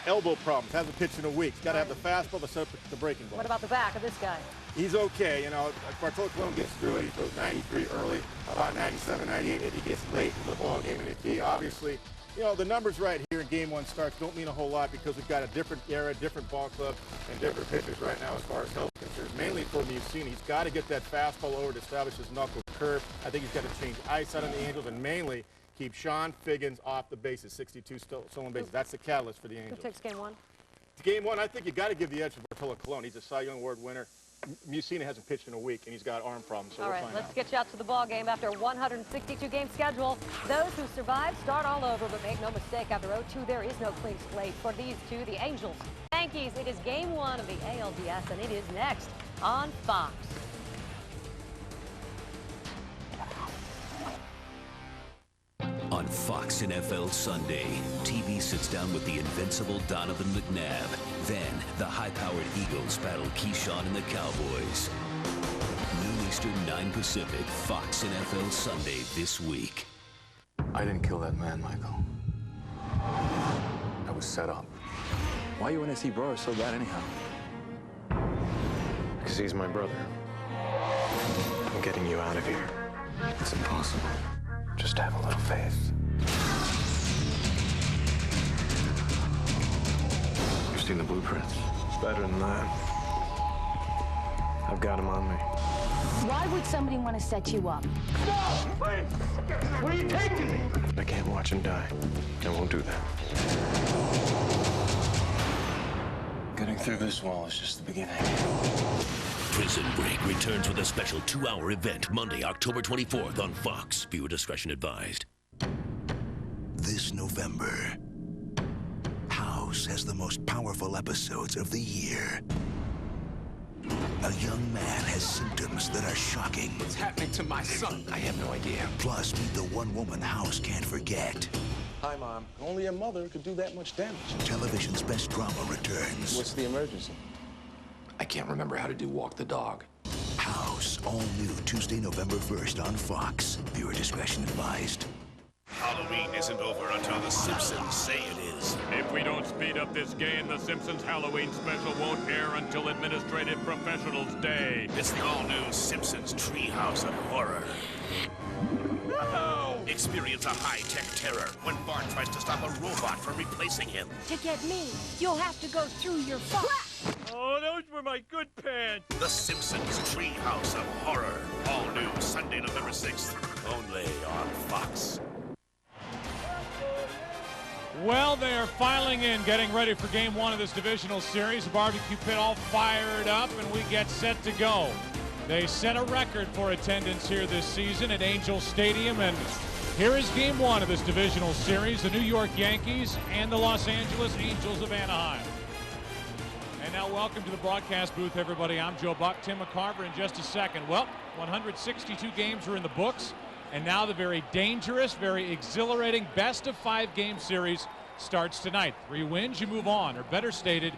elbow problems. Hasn't pitched in a week. He's got to have the fastball to set up the breaking ball. What about the back of this guy? He's okay. You know, Bartolo Colon gets through it. He throws 93 early, about 97, 98, and he gets late in the ball game in the key. Obviously, you know, the numbers right here in Game 1 starts don't mean a whole lot because we've got a different era, different ball club, and different pitchers right now as far as health is concerned. Mainly for Mussina. He's got to get that fastball over to establish his knuckle curve. I think he's got to change eyesight on the Angels and mainly keep Sean Figgins off the bases, 62 stolen bases. That's the catalyst for the Angels. Who takes Game 1? Game 1, I think you got to give the edge to Bartolo Colon. He's a Cy Young Award winner. Mussina hasn't pitched in a week, and he's got arm problems, so all right, let's get you out to the ball game after a 162-game schedule. Those who survive start all over, but make no mistake, after 0-2, there is no clean slate for these two, the Angels. Yankees, it is Game 1 of the ALDS, and it is next on Fox. On Fox NFL Sunday, TV sits down with the invincible Donovan McNabb. Then, the high-powered Eagles battle Keyshawn and the Cowboys. Noon Eastern, 9 Pacific, Fox NFL Sunday this week. I didn't kill that man, Michael. I was set up. Why you want to see Burrow so bad anyhow? Because he's my brother. I'm getting you out of here. It's impossible. Just have a little faith. You've seen the blueprints? Better than that. I've got him on me. Why would somebody want to set you up? No! Wait! Where are you taking me? I can't watch him die. I won't do that. Getting through this wall is just the beginning. Prison Break returns with a special 2-hour event Monday, October 24th on Fox. Viewer discretion advised. This November, House has the most powerful episodes of the year. A young man has symptoms that are shocking. What's happening to my son? I have no idea. Plus, meet the one woman House can't forget. Hi, Mom. Only a mother could do that much damage. Television's best drama returns. What's the emergency? I can't remember how to do Walk the Dog. House, all new Tuesday, November 1st on Fox. Viewer discretion advised. Halloween isn't over until the Simpsons say it is. If we don't speed up this game, the Simpsons Halloween special won't air until Administrative Professionals Day. It's the all-new Simpsons Treehouse of Horror. No! Experience a high-tech terror when Bart tries to stop a robot from replacing him. To get me, you'll have to go through your Fox. Oh, those were my good pants. The Simpsons Treehouse of Horror. All new Sunday, November 6th. Only on Fox. Well, they are filing in, getting ready for Game 1 of this divisional series. The barbecue pit all fired up, and we get set to go. They set a record for attendance here this season at Angel Stadium, and here is Game 1 of this divisional series, the New York Yankees and the Los Angeles Angels of Anaheim. And now welcome to the broadcast booth, everybody. I'm Joe Buck, Tim McCarver in just a second. Well, 162 games are in the books, and now the very dangerous, very exhilarating best-of-5 game series starts tonight. 3 wins, you move on, or better stated,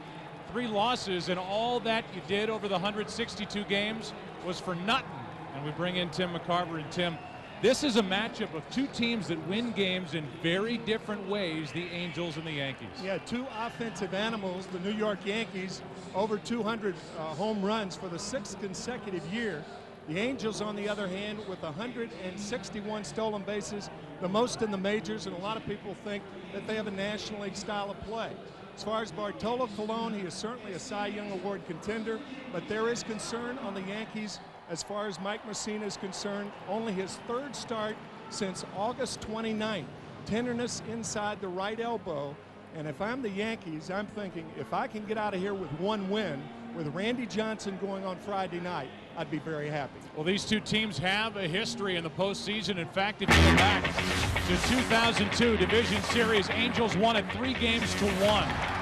3 losses, and all that you did over the 162 games was for nothing. And we bring in Tim McCarver. And Tim, this is a matchup of 2 teams that win games in very different ways, the Angels and the Yankees. Yeah, 2 offensive animals, the New York Yankees, over 200 home runs for the 6th consecutive year. The Angels, on the other hand, with 161 stolen bases, the most in the majors, and a lot of people think that they have a National League style of play. As far as Bartolo Colon, he is certainly a Cy Young Award contender, but there is concern on the Yankees as far as Mike Mussina is concerned. Only his 3rd start since August 29th. tenderness inside the right elbow. And if I'm the Yankees, I'm thinking if I can get out of here with one win, with Randy Johnson going on Friday night, I'd be very happy. Well, these two teams have a history in the postseason. In fact, if you go back to 2002 Division Series, Angels won it 3-1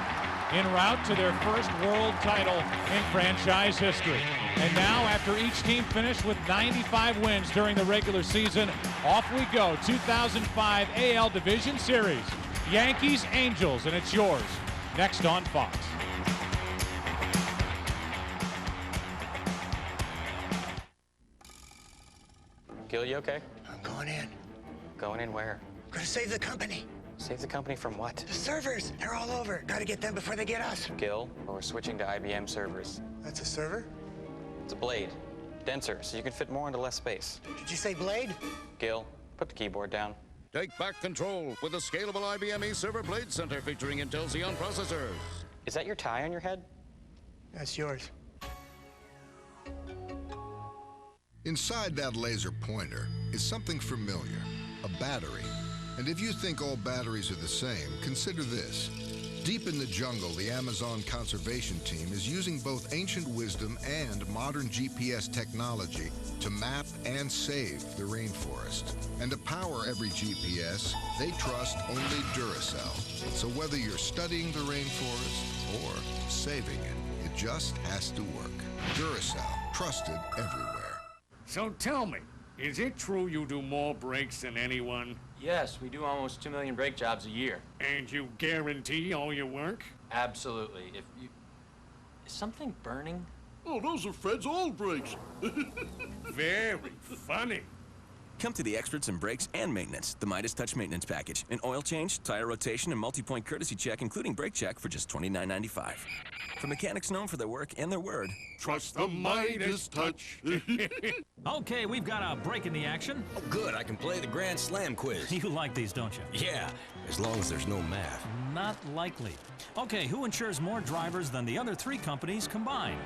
en route to their first world title in franchise history. And now, after each team finished with 95 wins during the regular season, off we go. 2005 AL Division Series. Yankees, Angels, and it's yours next on Fox. Gil, you okay? I'm going in. Going in where? Gonna save the company. Save the company from what? The servers, they're all over. Gotta get them before they get us. Gil, we're switching to IBM servers. That's a server? It's a blade. Denser, so you can fit more into less space. Did you say blade? Gil, put the keyboard down. Take back control with the scalable IBM eServer Blade Center featuring Intel Xeon processors. Is that your tie on your head? That's yours. Inside that laser pointer is something familiar, a battery. And if you think all batteries are the same, consider this. Deep in the jungle, the Amazon Conservation Team is using both ancient wisdom and modern GPS technology to map and save the rainforest. And to power every GPS, they trust only Duracell. So whether you're studying the rainforest or saving it, it just has to work. Duracell, trusted everywhere. So tell me, is it true you do more breaks than anyone? Yes, we do almost 2 million brake jobs a year. And you guarantee all your work? Absolutely. Is something burning? Oh, those are Fred's old brakes. Very funny. Come to the experts in brakes and maintenance, the Midas Touch Maintenance Package. An oil change, tire rotation, and multi-point courtesy check, including brake check, for just $29.95. For mechanics known for their work and their word. Trust the Midas Touch. Okay, we've got a break in the action. Oh, good. I can play the Grand Slam quiz. You like these, don't you? Yeah, as long as there's no math. Not likely. Okay, who insures more drivers than the other 3 companies combined?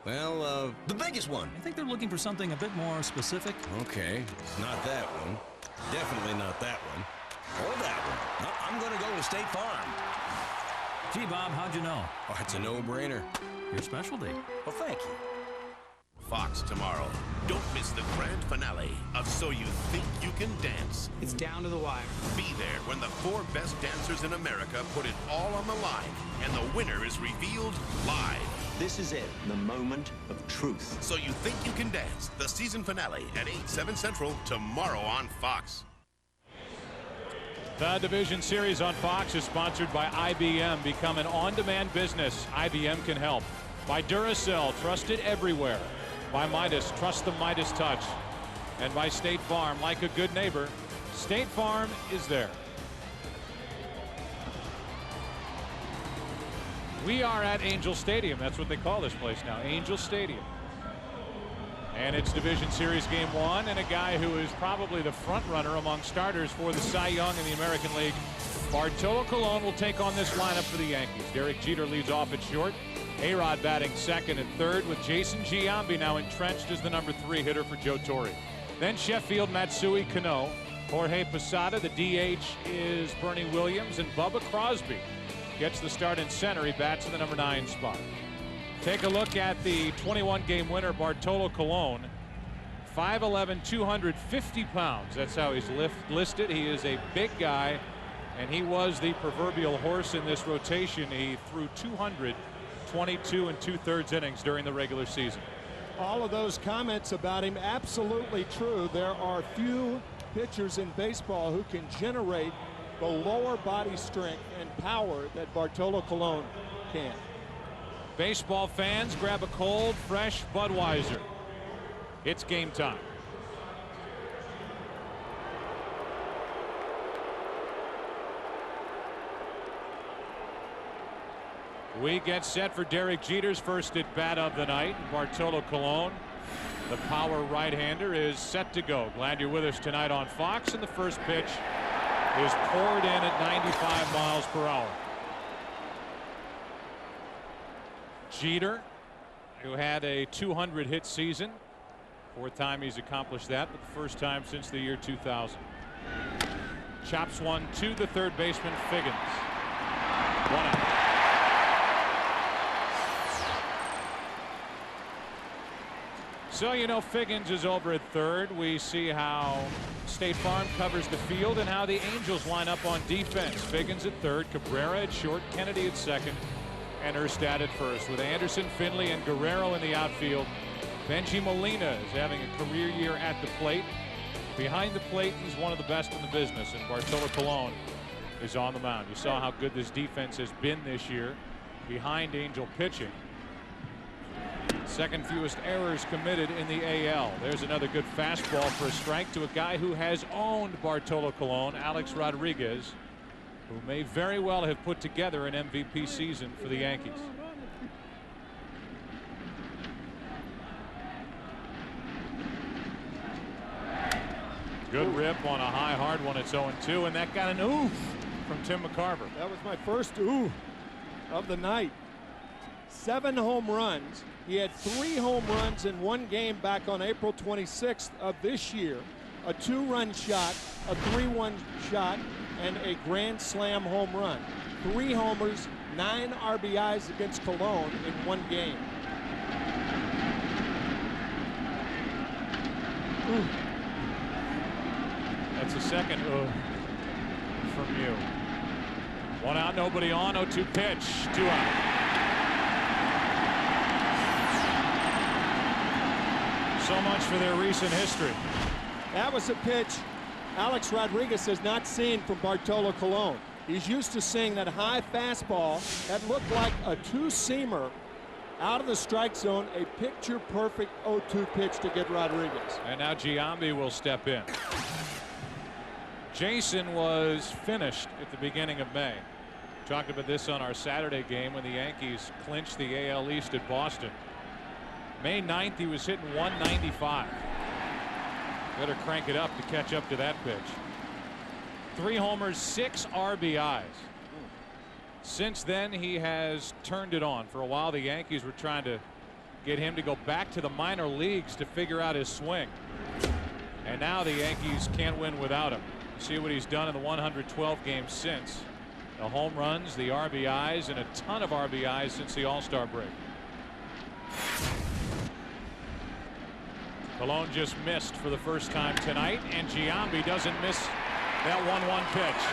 Well, the biggest one. I think they're looking for something a bit more specific. Okay, not that one. Definitely not that one. Or that one. No, I'm gonna go with State Farm. Gee, Bob, how'd you know? Oh, it's a no-brainer. Your specialty. Well, thank you. Fox tomorrow. Don't miss the grand finale of So You Think You Can Dance. It's down to the wire. Be there when the 4 best dancers in America put it all on the line, and the winner is revealed live. This is it, the moment of truth. So You Think You Can Dance, the season finale at 8, 7 Central tomorrow on Fox. The Division Series on Fox is sponsored by IBM. Become an on-demand business. IBM can help. By Duracell, trusted everywhere. By Midas, trust the Midas Touch. And by State Farm, like a good neighbor, State Farm is there. We are at Angel Stadium. That's what they call this place now, Angel Stadium. And it's Division Series Game 1, and a guy who is probably the front runner among starters for the Cy Young in the American League. Bartolo Colon will take on this lineup for the Yankees. Derek Jeter leads off at short. A-Rod batting second and third, with Jason Giambi now entrenched as the number 3 hitter for Joe Torre. Then Sheffield, Matsui, Cano. Jorge Posada, the DH is Bernie Williams, and Bubba Crosby gets the start in center. He bats in the number 9 spot. Take a look at the 21-game winner, Bartolo Colon. 5'11", 250 pounds. That's how he's listed. He is a big guy, and he was the proverbial horse in this rotation. He threw 222 2/3 innings during the regular season. All of those comments about him, absolutely true. There are few pitchers in baseball who can generate the lower body strength and power that Bartolo Colon can. Baseball fans, grab a cold, fresh Budweiser. It's game time. We get set for Derek Jeter's first at bat of the night. Bartolo Colon, the power right-hander, is set to go. Glad you're with us tonight on Fox, and the first pitch is poured in at 95 miles per hour. Jeter, who had a 200-hit season. 4th time he's accomplished that, but the first time since the year 2000. Chops one to the third baseman, Figgins. 1 out. So you know Figgins is over at third. We see how State Farm covers the field and how the Angels line up on defense. Figgins at third, Cabrera at short, Kennedy at second, and Erstad at first. With Anderson, Finley, and Guerrero in the outfield, Benji Molina is having a career year at the plate. Behind the plate, he's one of the best in the business, and Bartolo Colon is on the mound. You saw how good this defense has been this year behind Angel pitching. Second fewest errors committed in the AL. There's another good fastball for a strike to a guy who has owned Bartolo Colon, Alex Rodriguez, who may very well have put together an MVP season for the Yankees. Good rip on a high, hard one. It's 0-2, and that got an oof from Tim McCarver. That was my first ooh of the night. 7 home runs. He had 3 home runs in one game back on April 26th of this year. A 2-run shot, a 3-1 shot, and a grand slam home run. 3 homers, 9 RBIs against Colon in one game. Ooh. That's a second ooh from you. 1 out, nobody on, 0-2 pitch, 2 out. So much for their recent history. That was a pitch Alex Rodriguez has not seen from Bartolo Colon. He's used to seeing that high fastball that looked like a 2-seamer out of the strike zone, a picture-perfect 0-2 pitch to get Rodriguez. And now Giambi will step in. Jason was finished at the beginning of May. Talked about this on our Saturday game when the Yankees clinched the AL East at Boston. May 9th, he was hitting 195. Better crank it up to catch up to that pitch. 3 homers, 6 RBIs. Since then, he has turned it on. For a while, the Yankees were trying to get him to go back to the minor leagues to figure out his swing. And now the Yankees can't win without him. See what he's done in the 112 games since. The home runs, the RBIs, and a ton of RBIs since the All-Star break. Colon just missed for the first time tonight, and Giambi doesn't miss that 1-1 pitch.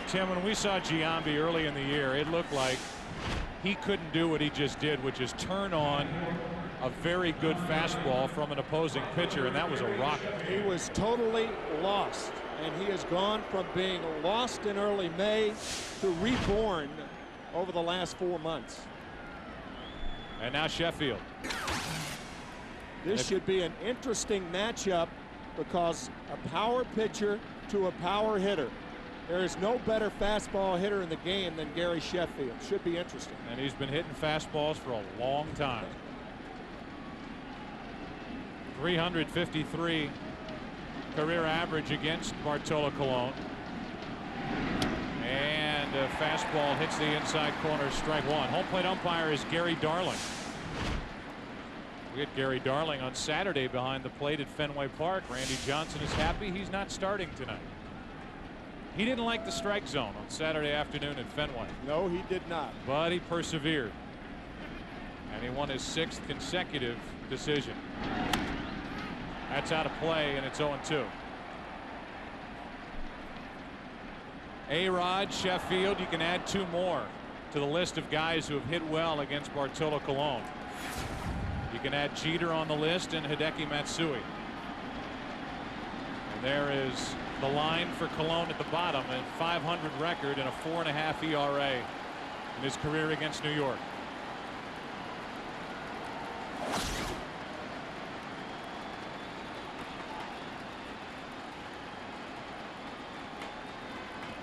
Tim, when we saw Giambi early in the year, it looked like he couldn't do what he just did, which is turn on a very good fastball from an opposing pitcher, and that was a rocket. He was totally lost, and he has gone from being lost in early May to reborn over the last 4 months. And now Sheffield. This should be an interesting matchup because a power pitcher to a power hitter. There is no better fastball hitter in the game than Gary Sheffield. Should be interesting. And he's been hitting fastballs for a long time. 353 career average against Bartolo Colon. And a fastball hits the inside corner, strike 1. Home plate umpire is Gary Darling. We had Gary Darling on Saturday behind the plate at Fenway Park. Randy Johnson is happy he's not starting tonight. He didn't like the strike zone on Saturday afternoon at Fenway. No, he did not. But he persevered. And he won his 6th consecutive decision. That's out of play, and it's 0-2. A-Rod, Sheffield, you can add 2 more to the list of guys who have hit well against Bartolo Colon. You can add Jeter on the list and Hideki Matsui. And there is the line for Colon at the bottom, a .500 record and a 4.5 ERA in his career against New York.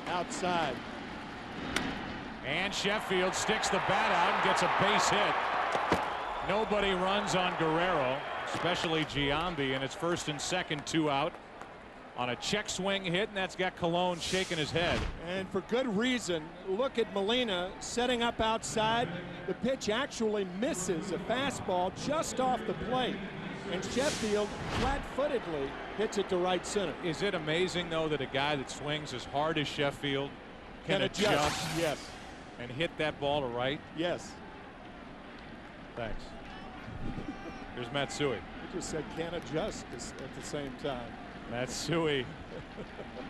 Outside. And Sheffield sticks the bat out and gets a base hit. Nobody runs on Guerrero, especially Giambi, and it's 1st and 2nd, 2 out on a check swing hit, and that's got Colon shaking his head. And for good reason. Look at Molina setting up outside. The pitch actually misses a fastball just off the plate. And Sheffield flat-footedly hits it to right center. Is it amazing, though, that a guy that swings as hard as Sheffield can adjust? Yes. And hit that ball to right? Yes. Thanks. Here's Matsui. You just said can't adjust at the same time. Matsui,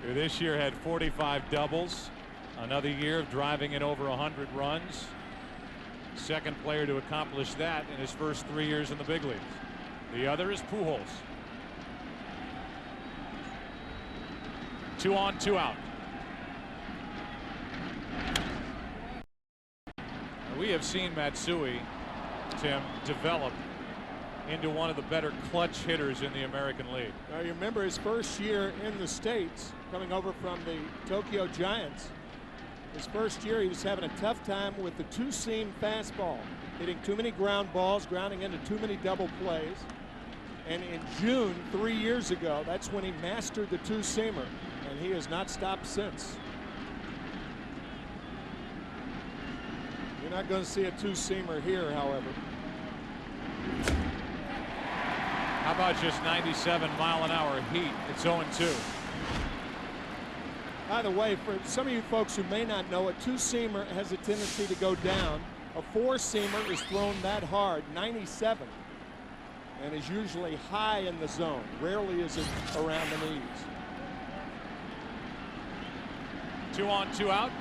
who this year had 45 doubles. Another year of driving in over 100 runs. Second player to accomplish that in his first 3 years in the big leagues. The other is Pujols. 2 on, 2 out. We have seen Matsui, Tim, develop into one of the better clutch hitters in the American League. Now you remember his first year in the States, coming over from the Tokyo Giants. His first year, he was having a tough time with the two-seam fastball, hitting too many ground balls, grounding into too many double plays. And in June, 3 years ago, that's when he mastered the two-seamer, and he has not stopped since. You're not going to see a two-seamer here, however. How about just 97-mile-an-hour heat? It's 0-2. By the way, for some of you folks who may not know, a two-seamer has a tendency to go down. A four-seamer is thrown that hard, 97, and is usually high in the zone. Rarely is it around the knees. 2 on, 2 out.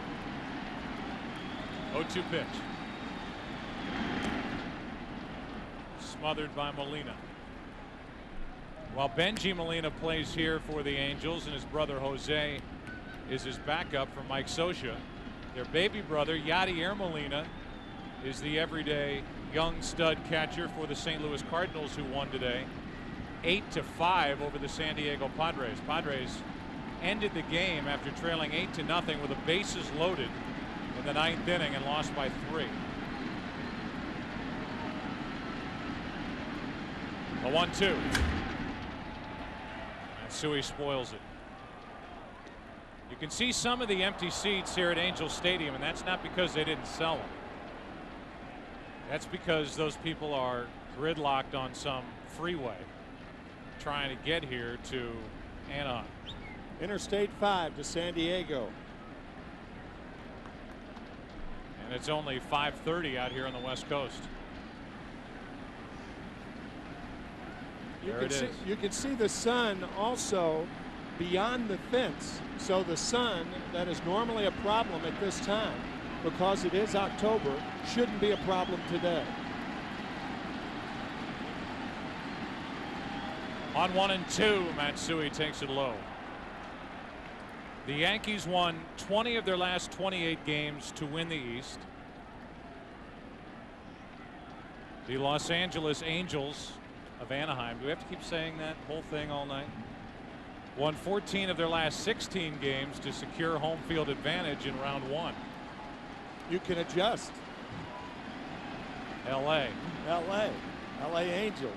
0-2 pitch. Smothered by Molina. While Benji Molina plays here for the Angels and his brother Jose is his backup for Mike Scioscia, their baby brother Yadier Molina is the everyday young stud catcher for the St. Louis Cardinals, who won today 8-5 over the San Diego Padres. Padres ended the game after trailing 8-0 with the bases loaded in the 9th inning and lost by 3. A 1-2. Matsui spoils it. You can see some of the empty seats here at Angel Stadium, and that's not because they didn't sell them. That's because those people are gridlocked on some freeway trying to get here to Anaheim. Interstate 5 to San Diego. And it's only 5:30 out here on the West Coast. You can see the sun also beyond the fence. So the sun, that is normally a problem at this time, because it is October, shouldn't be a problem today. On 1-2, Matsui takes it low. The Yankees won 20 of their last 28 games to win the East. The Los Angeles Angels of Anaheim, do we have to keep saying that whole thing all night? Won 14 of their last 16 games to secure home field advantage in round 1. You can adjust. LA Angels.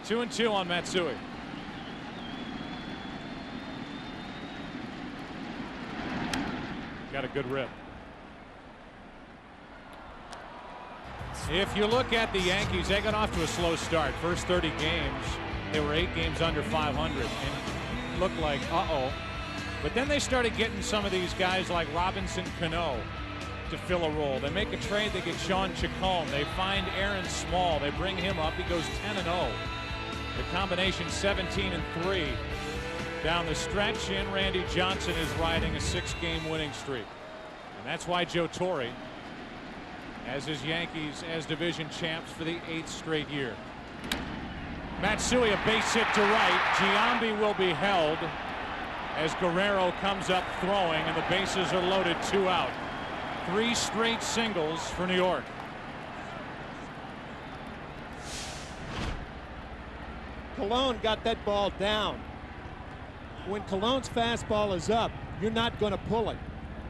2-2 on Matsui. Got a good rip. If you look at the Yankees, they got off to a slow start. First 30 games, they were 8 games under 500 and looked like uh-oh. But then they started getting some of these guys like Robinson Cano to fill a role. They make a trade, they get Sean Chacon. They find Aaron Small. They bring him up. He goes 10-0. The combination 17-3 down the stretch, and Randy Johnson is riding a 6-game winning streak. And that's why Joe Torre has his Yankees as division champs for the 8th straight year. Matsui, a base hit to right. Giambi will be held as Guerrero comes up throwing, and the bases are loaded, 2 out. 3 straight singles for New York. Colon got that ball down. When Colon's fastball is up, you're not going to pull it.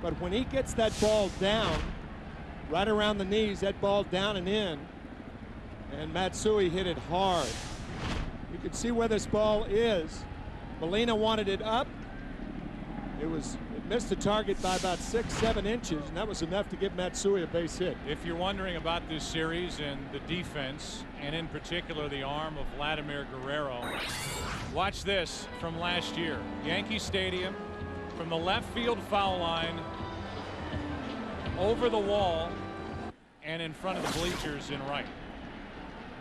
But when he gets that ball down, right around the knees, that ball down and in, and Matsui hit it hard. You can see where this ball is. Molina wanted it up. It missed the target by about 6-7 inches, and that was enough to give Matsui a base hit. If you're wondering about this series and the defense, and in particular the arm of Vladimir Guerrero, watch this from last year. Yankee Stadium, from the left field foul line, over the wall, and in front of the bleachers in right.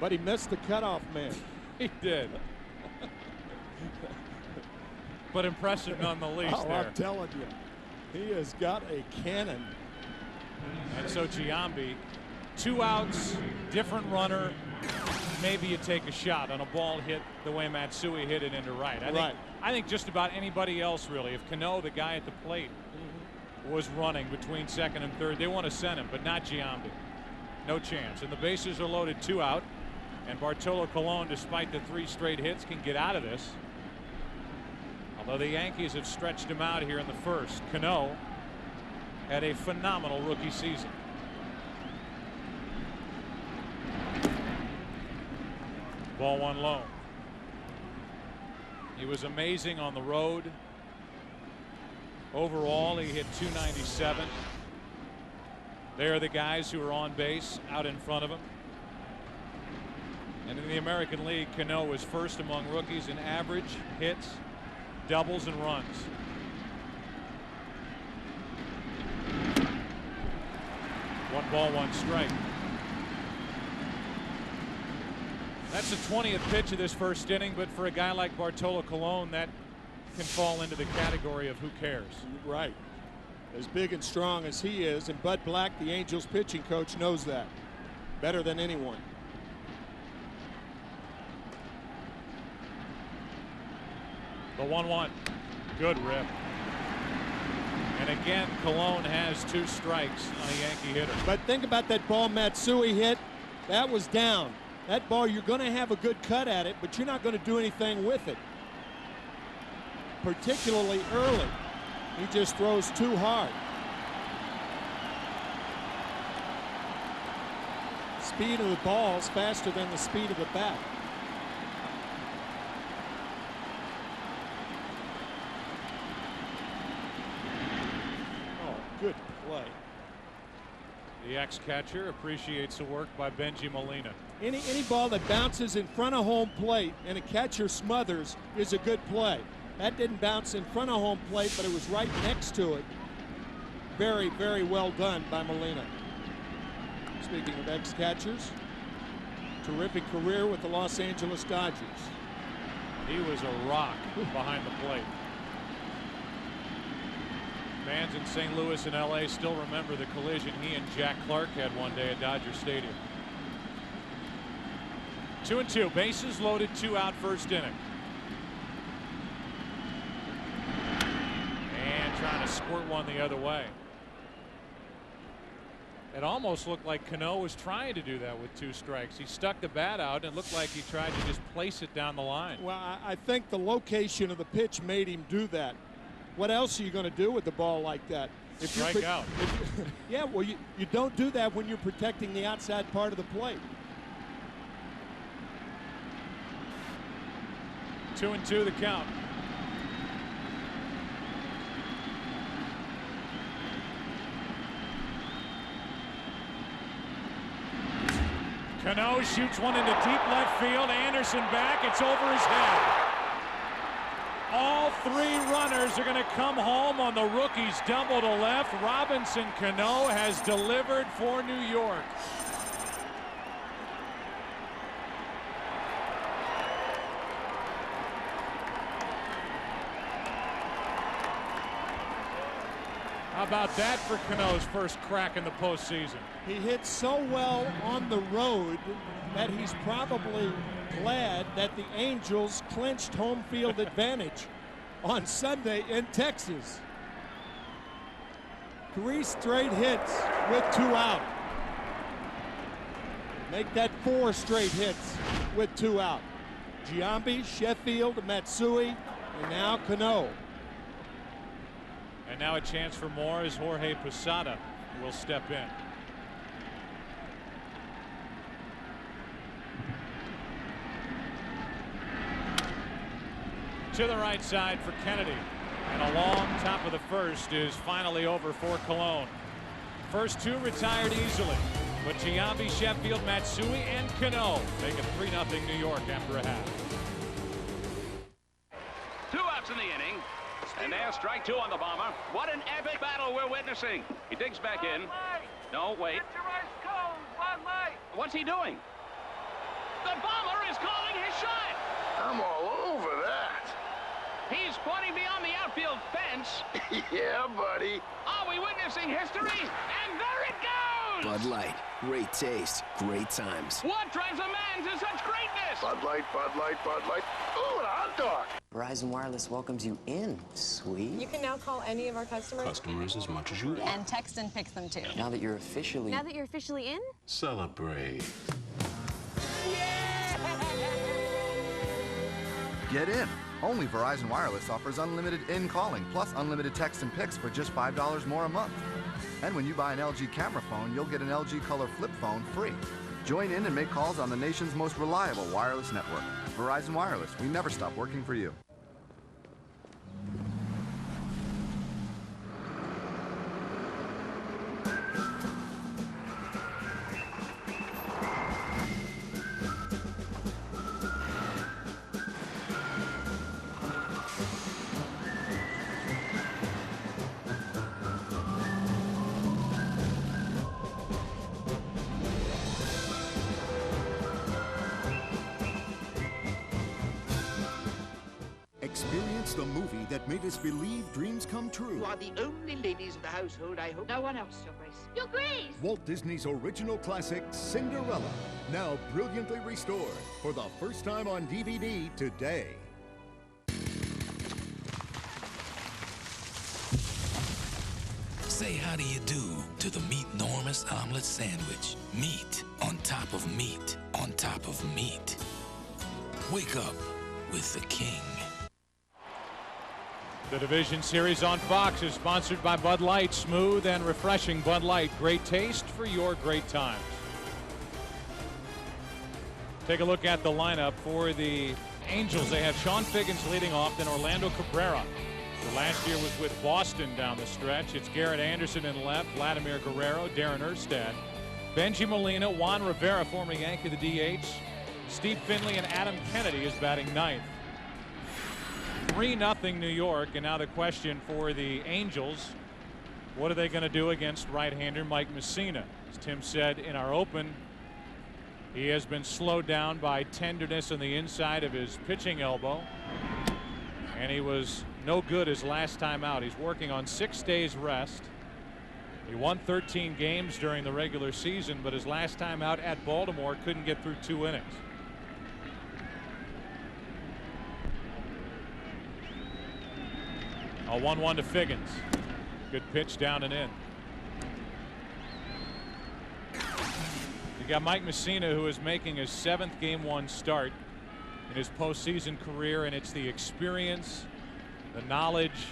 But he missed the cutoff man. He did. But impressive none the least. Oh, there. I'm telling you, he has got a cannon. And so Giambi, 2 outs, different runner. Maybe you take a shot on a ball hit the way Matsui hit it into right. I think just about anybody else really. If Cano, the guy at the plate, was running between second and third, they want to send him, but not Giambi. No chance. And the bases are loaded, 2 out. And Bartolo Colon, despite the 3 straight hits, can get out of this. Although the Yankees have stretched him out here in the first. Cano had a phenomenal rookie season. Ball 1 low. He was amazing on the road. Overall, he hit .297. They are the guys who are on base out in front of him. And in the American League, Cano was first among rookies in average hits, doubles, and runs. One ball, 1 strike. That's the 20th pitch of this first inning, but for a guy like Bartolo Colon, that can fall into the category of who cares. Right. As big and strong as he is, and Bud Black, the Angels pitching coach, knows that better than anyone. The 1-1. Good rip. And again, Colon has 2 strikes on a Yankee hitter. But think about that ball Matsui hit. That was down. That ball, you're going to have a good cut at it, but you're not going to do anything with it, particularly early. He just throws too hard. Speed of the ball is faster than the speed of the bat. Oh, good play. The ex-catcher appreciates the work by Benji Molina. Any ball that bounces in front of home plate and a catcher smothers is a good play. That didn't bounce in front of home plate, but it was right next to it. Very, very well done by Molina. Speaking of ex-catchers, terrific career with the Los Angeles Dodgers. He was a rock behind the plate. Fans in St. Louis and LA still remember the collision he and Jack Clark had one day at Dodger Stadium. 2-2, bases loaded, 2 out, first inning. And trying to squirt one the other way. It almost looked like Cano was trying to do that with 2 strikes. He stuck the bat out and it looked like he tried to just place it down the line. Well, I think the location of the pitch made him do that. What else are you going to do with the ball like that? If strike out. Yeah, well, you don't do that when you're protecting the outside part of the plate. 2-2 the count. Cano shoots one into deep left field. Anderson back. It's over his head. All 3 runners are going to come home on the rookie's double to left. Robinson Cano has delivered for New York. How about that for Cano's first crack in the postseason? He hit so well on the road that he's probably glad that the Angels clinched home field advantage on Sunday in Texas. 3 straight hits with 2 out. Make that 4 straight hits with 2 out. Giambi, Sheffield, Matsui, and now Cano. And now a chance for more as Jorge Posada will step in. To the right side for Kennedy. And a long top of the first is finally over for Colon. First two retired easily, but Giambi, Sheffield, Matsui, and Cano make it 3-0 New York after a half. 2 outs in the inning. And there's strike 2 on the bomber. What an epic battle we're witnessing. He digs back in. No, wait. What's he doing? The bomber is calling his shot. I'm all over that. He's pointing beyond the outfield fence. Yeah, buddy. Are we witnessing history? And there it goes! Bud Light. Great taste. Great times. What drives a man to such greatness? Bud Light, Bud Light, Bud Light. Ooh, and a hot dog. Verizon Wireless welcomes you in, sweet. You can now call any of our customers. Customers as much as you want. And text and pick them too. Now that you're officially... Now that you're officially in? Celebrate. Get in. Only Verizon Wireless offers unlimited in-calling plus unlimited text and pics for just $5 more a month. And when you buy an LG camera phone, you'll get an LG Color flip phone free. Join in and make calls on the nation's most reliable wireless network. Verizon Wireless. We never stop working for you. Experience the movie that made us believe dreams come true. You are the only ladies in the household, I hope. No one else, Your Grace. Your Grace! Walt Disney's original classic, Cinderella, now brilliantly restored for the first time on DVD today. Say how do you do to the meat-normous omelet sandwich. Meat on top of meat on top of meat. Wake up with the king. The division series on Fox is sponsored by Bud Light. Smooth and refreshing Bud Light. Great taste for your great times. Take a look at the lineup for the Angels. They have Sean Figgins leading off, then Orlando Cabrera, who last year was with Boston down the stretch. It's Garrett Anderson in left, Vladimir Guerrero, Darren Erstad, Benji Molina, Juan Rivera, former Yankee, the DH, Steve Finley, and Adam Kennedy is batting ninth. 3-0 New York, and now the question for the Angels, what are they going to do against right-hander Mike Mussina? As Tim said in our open, he has been slowed down by tenderness on the inside of his pitching elbow, and he was no good his last time out. He's working on 6 days rest. He won 13 games during the regular season, but his last time out at Baltimore couldn't get through 2 innings. A 1-1 to Figgins. Good pitch down and in. You got Mike Mussina, who is making his 7th Game 1 start in his postseason career, and it's the experience, the knowledge,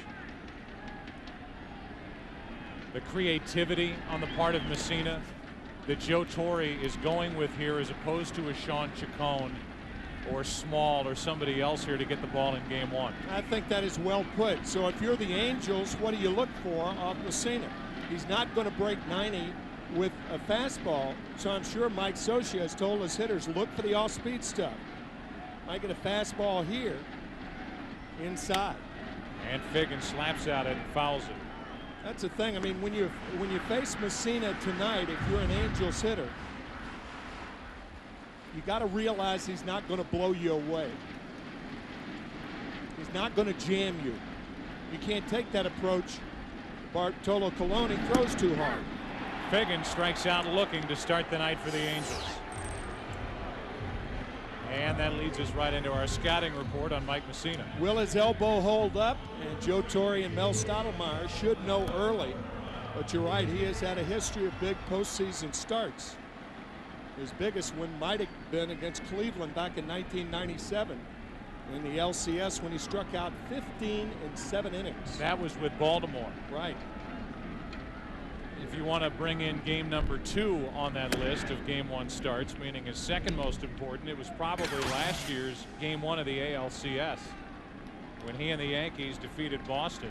the creativity on the part of Mussina that Joe Torre is going with here, as opposed to a Sean Chacon or Small or somebody else here to get the ball in Game 1. I think that is well put. So if you're the Angels, what do you look for off Mussina? He's not going to break 90 with a fastball, so I'm sure Mike Scioscia has told his hitters, look for the off-speed stuff. Might get a fastball here inside. And Figgins slaps at it and fouls it. That's the thing. I mean, when you face Mussina tonight, if you're an Angels hitter, you got to realize he's not going to blow you away. He's not going to jam you. You can't take that approach. Bartolo Colon, he throws too hard. Figgins strikes out looking to start the night for the Angels. And that leads us right into our scouting report on Mike Mussina. Will his elbow hold up? And Joe Torre and Mel Stottlemyre should know early. But you're right, he has had a history of big postseason starts. His biggest one might have been against Cleveland back in 1997 in the LCS when he struck out 15 in 7 innings. That was with Baltimore. Right. If you want to bring in game number 2 on that list of Game 1 starts, meaning his second most important, it was probably last year's Game 1 of the ALCS, when he and the Yankees defeated Boston.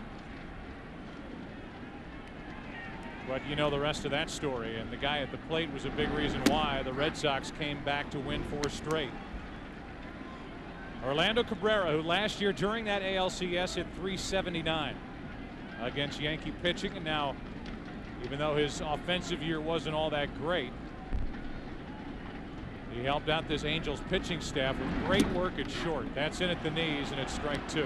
But you know the rest of that story, and the guy at the plate was a big reason why the Red Sox came back to win 4 straight. Orlando Cabrera, who last year during that ALCS hit .379 against Yankee pitching, and now even though his offensive year wasn't all that great, he helped out this Angels pitching staff with great work at short. That's in at the knees, and it's strike 2.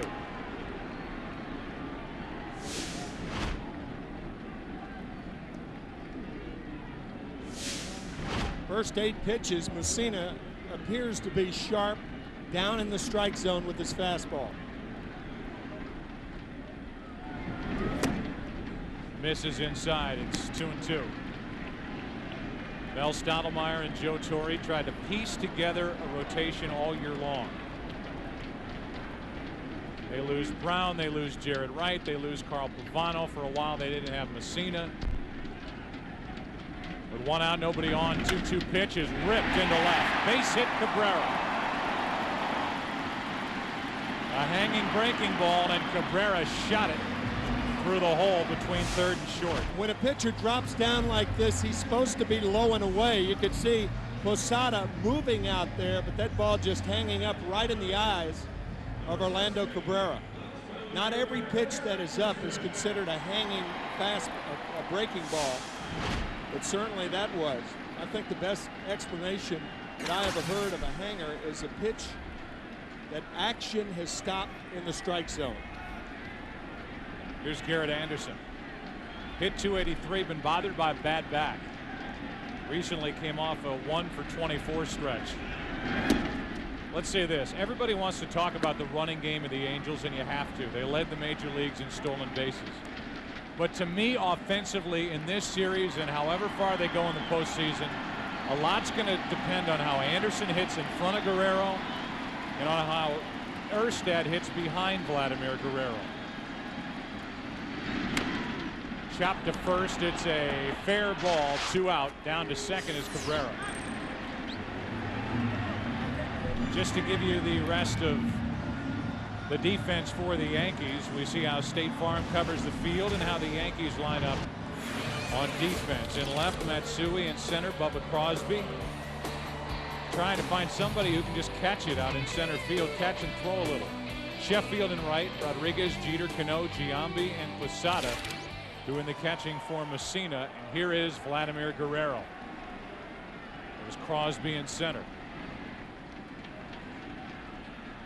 First 8 pitches, Mussina appears to be sharp down in the strike zone with his fastball. Misses inside. It's 2-2. Mel Stottlemyre and Joe Torre tried to piece together a rotation all year long. They lose Brown, they lose Jared Wright, they lose Carl Pavano. For a while they didn't have Mussina. With 1 out, nobody on, 2-2 pitch is ripped into left. Base hit Cabrera. A hanging breaking ball, and Cabrera shot it through the hole between third and short. When a pitcher drops down like this, he's supposed to be low and away. You could see Posada moving out there, but that ball just hanging up right in the eyes of Orlando Cabrera. Not every pitch that is up is considered a hanging a breaking ball, but certainly that was. I think the best explanation that I ever heard of a hanger is a pitch that action has stopped in the strike zone. Here's Garrett Anderson. Hit .283, been bothered by a bad back. Recently came off a 1-for-24 stretch. Let's say this. Everybody wants to talk about the running game of the Angels, and you have to. They led the major leagues in stolen bases. But to me, offensively, in this series and however far they go in the postseason, a lot's going to depend on how Anderson hits in front of Guerrero and on how Erstad hits behind Vladimir Guerrero. Chopped to first. It's a fair ball. 2 out. Down to second is Cabrera. Just to give you the rest of the defense for the Yankees, we see how State Farm covers the field and how the Yankees line up on defense. In left, Matsui. In center, Bubba Crosby. Trying to find somebody who can just catch it out in center field, catch and throw a little. Sheffield in right, Rodriguez, Jeter, Cano, Giambi, and Posada doing the catching for Mussina. And here is Vladimir Guerrero. There's Crosby in center.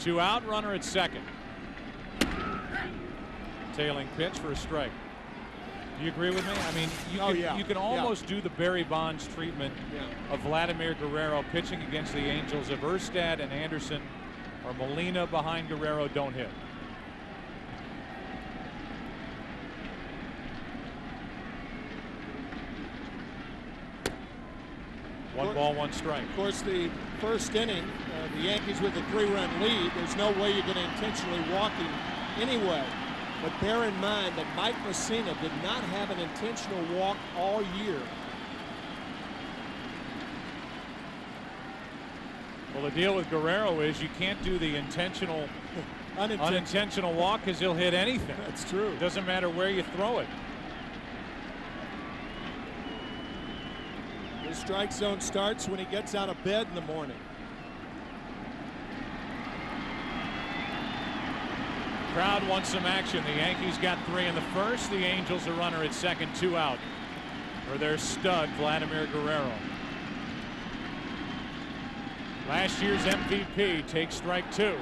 2 out, runner at second. Tailing pitch for a strike. Do you agree with me? I mean, you can almost do the Barry Bonds treatment of Vladimir Guerrero pitching against the Angels if Erstad and Anderson or Molina behind Guerrero don't hit. One ball, 1 strike. Of course, the first inning, the Yankees with a 3-run lead. There's no way you're going to intentionally walk him anyway. But bear in mind that Mike Mussina did not have an intentional walk all year. Well, the deal with Guerrero is you can't do the intentional unintentional walk because he'll hit anything. That's true. It doesn't matter where you throw it. The strike zone starts when he gets out of bed in the morning. Crowd wants some action. The Yankees got 3 in the first. The Angels a runner at second, 2 out for their stud Vladimir Guerrero. Last year's MVP takes strike 2.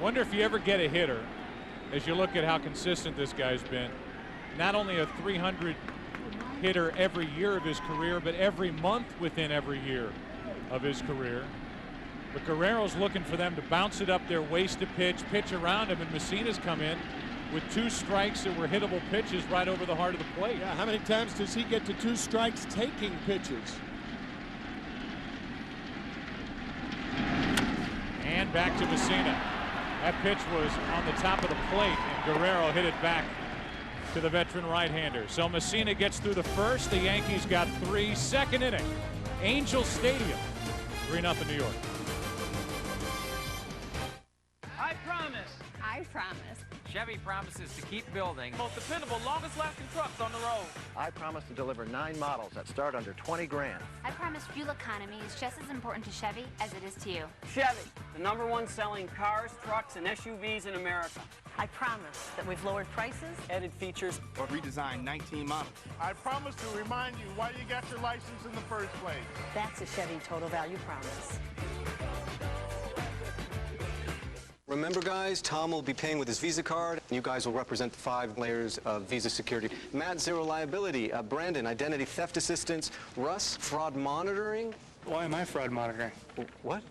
Wonder if you ever get a hitter, as you look at how consistent this guy's been. Not only a 300 hitter every year of his career, but every month within every year of his career. But Guerrero's looking for them to bounce it up there, waste a pitch around him, and Mussina's come in with 2 strikes that were hittable pitches right over the heart of the plate. Yeah, how many times does he get to 2 strikes taking pitches? And back to Mussina. That pitch was on the top of the plate, and Guerrero hit it back to the veteran right-hander. So Mussina gets through the first. The Yankees got 3. Second inning, Angel Stadium, 3-0 New York. promise. I promise. Chevy promises to keep building most dependable, longest-lasting trucks on the road. I promise to deliver 9 models that start under 20 grand. I promise fuel economy is just as important to Chevy as it is to you. Chevy, the #1 selling cars, trucks, and SUVs in America. I promise that we've lowered prices, Added features, Or redesigned 19 models. I promise to remind you why you got your license in the first place. that's a Chevy total value promise. Remember, guys, Tom will be paying with his Visa card. You guys will represent the 5 layers of Visa security. Matt, zero liability. Brandon, identity theft assistance. Russ, fraud monitoring. Why am I fraud monitoring? What?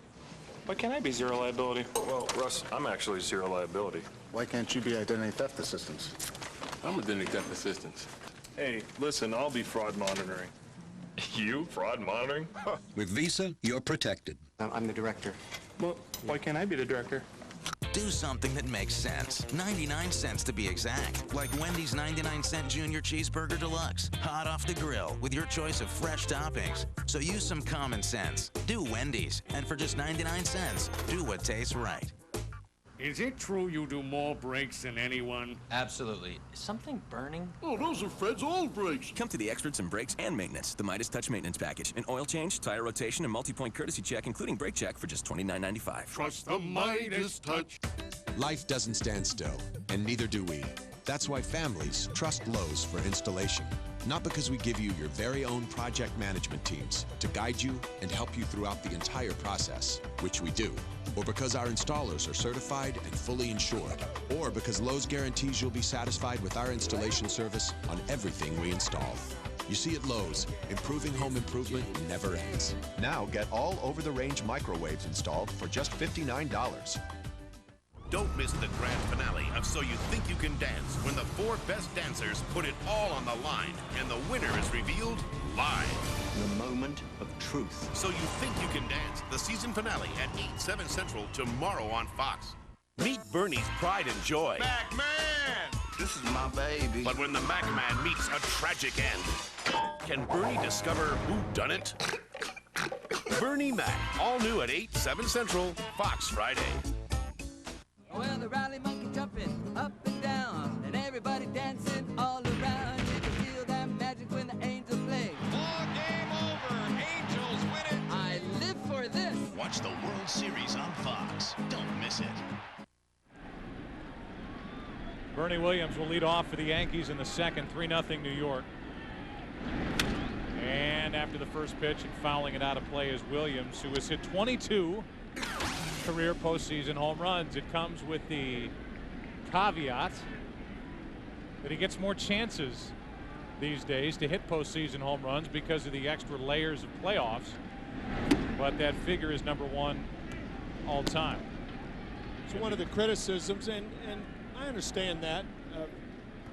Why can't I be zero liability? Well, Russ, I'm actually zero liability. Why can't you be identity theft assistance? I'm identity theft assistance. Hey, listen, I'll be fraud monitoring. You? Fraud monitoring? With Visa, you're protected. I'm the director. Well, why can't I be the director? Do something that makes sense. 99 cents to be exact. Like Wendy's 99-cent Junior Cheeseburger Deluxe. Hot off the grill with your choice of fresh toppings. So use some common sense. Do Wendy's. And for just 99 cents, do what tastes right. Is it true you do more brakes than anyone? Absolutely. Is something burning? Oh, those are Fred's old brakes. Come to the experts in brakes and maintenance, the Midas Touch Maintenance Package. An oil change, tire rotation, and multi-point courtesy check, including brake check, for just $29.95. Trust the Midas Touch. Life doesn't stand still, and neither do we. That's why families trust Lowe's for installation. Not because we give you your very own project management teams to guide you and help you throughout the entire process, which we do, or because our installers are certified and fully insured, or because Lowe's guarantees you'll be satisfied with our installation service on everything we install. You see, at Lowe's, improving home improvement never ends. Now get all over-the-range microwaves installed for just $59. Don't miss the grand finale of So You Think You Can Dance, when the 4 best dancers put it all on the line and the winner is revealed live. The moment of truth. So You Think You Can Dance, the season finale at 8, 7 Central tomorrow on Fox. Meet Bernie's pride and joy. Mac-Man! This is my baby. But when the Mac-Man meets a tragic end, can Bernie discover who done it? Bernie Mac, all new at 8, 7 Central, Fox Friday. Well, the rally monkey jumping up and down, and everybody dancing all around. You can feel that magic when the angels play. Ball game over. Angels win it. I live for this. Watch the World Series on Fox. Don't miss it. Bernie Williams will lead off for the Yankees in the second. 3-0 New York. And after the first pitch and fouling it out of play is Williams, who has hit 22 career postseason home runs. It comes with the caveat that he gets more chances these days to hit postseason home runs because of the extra layers of playoffs. But that figure is #1 all time. It's one of the criticisms, and I understand that.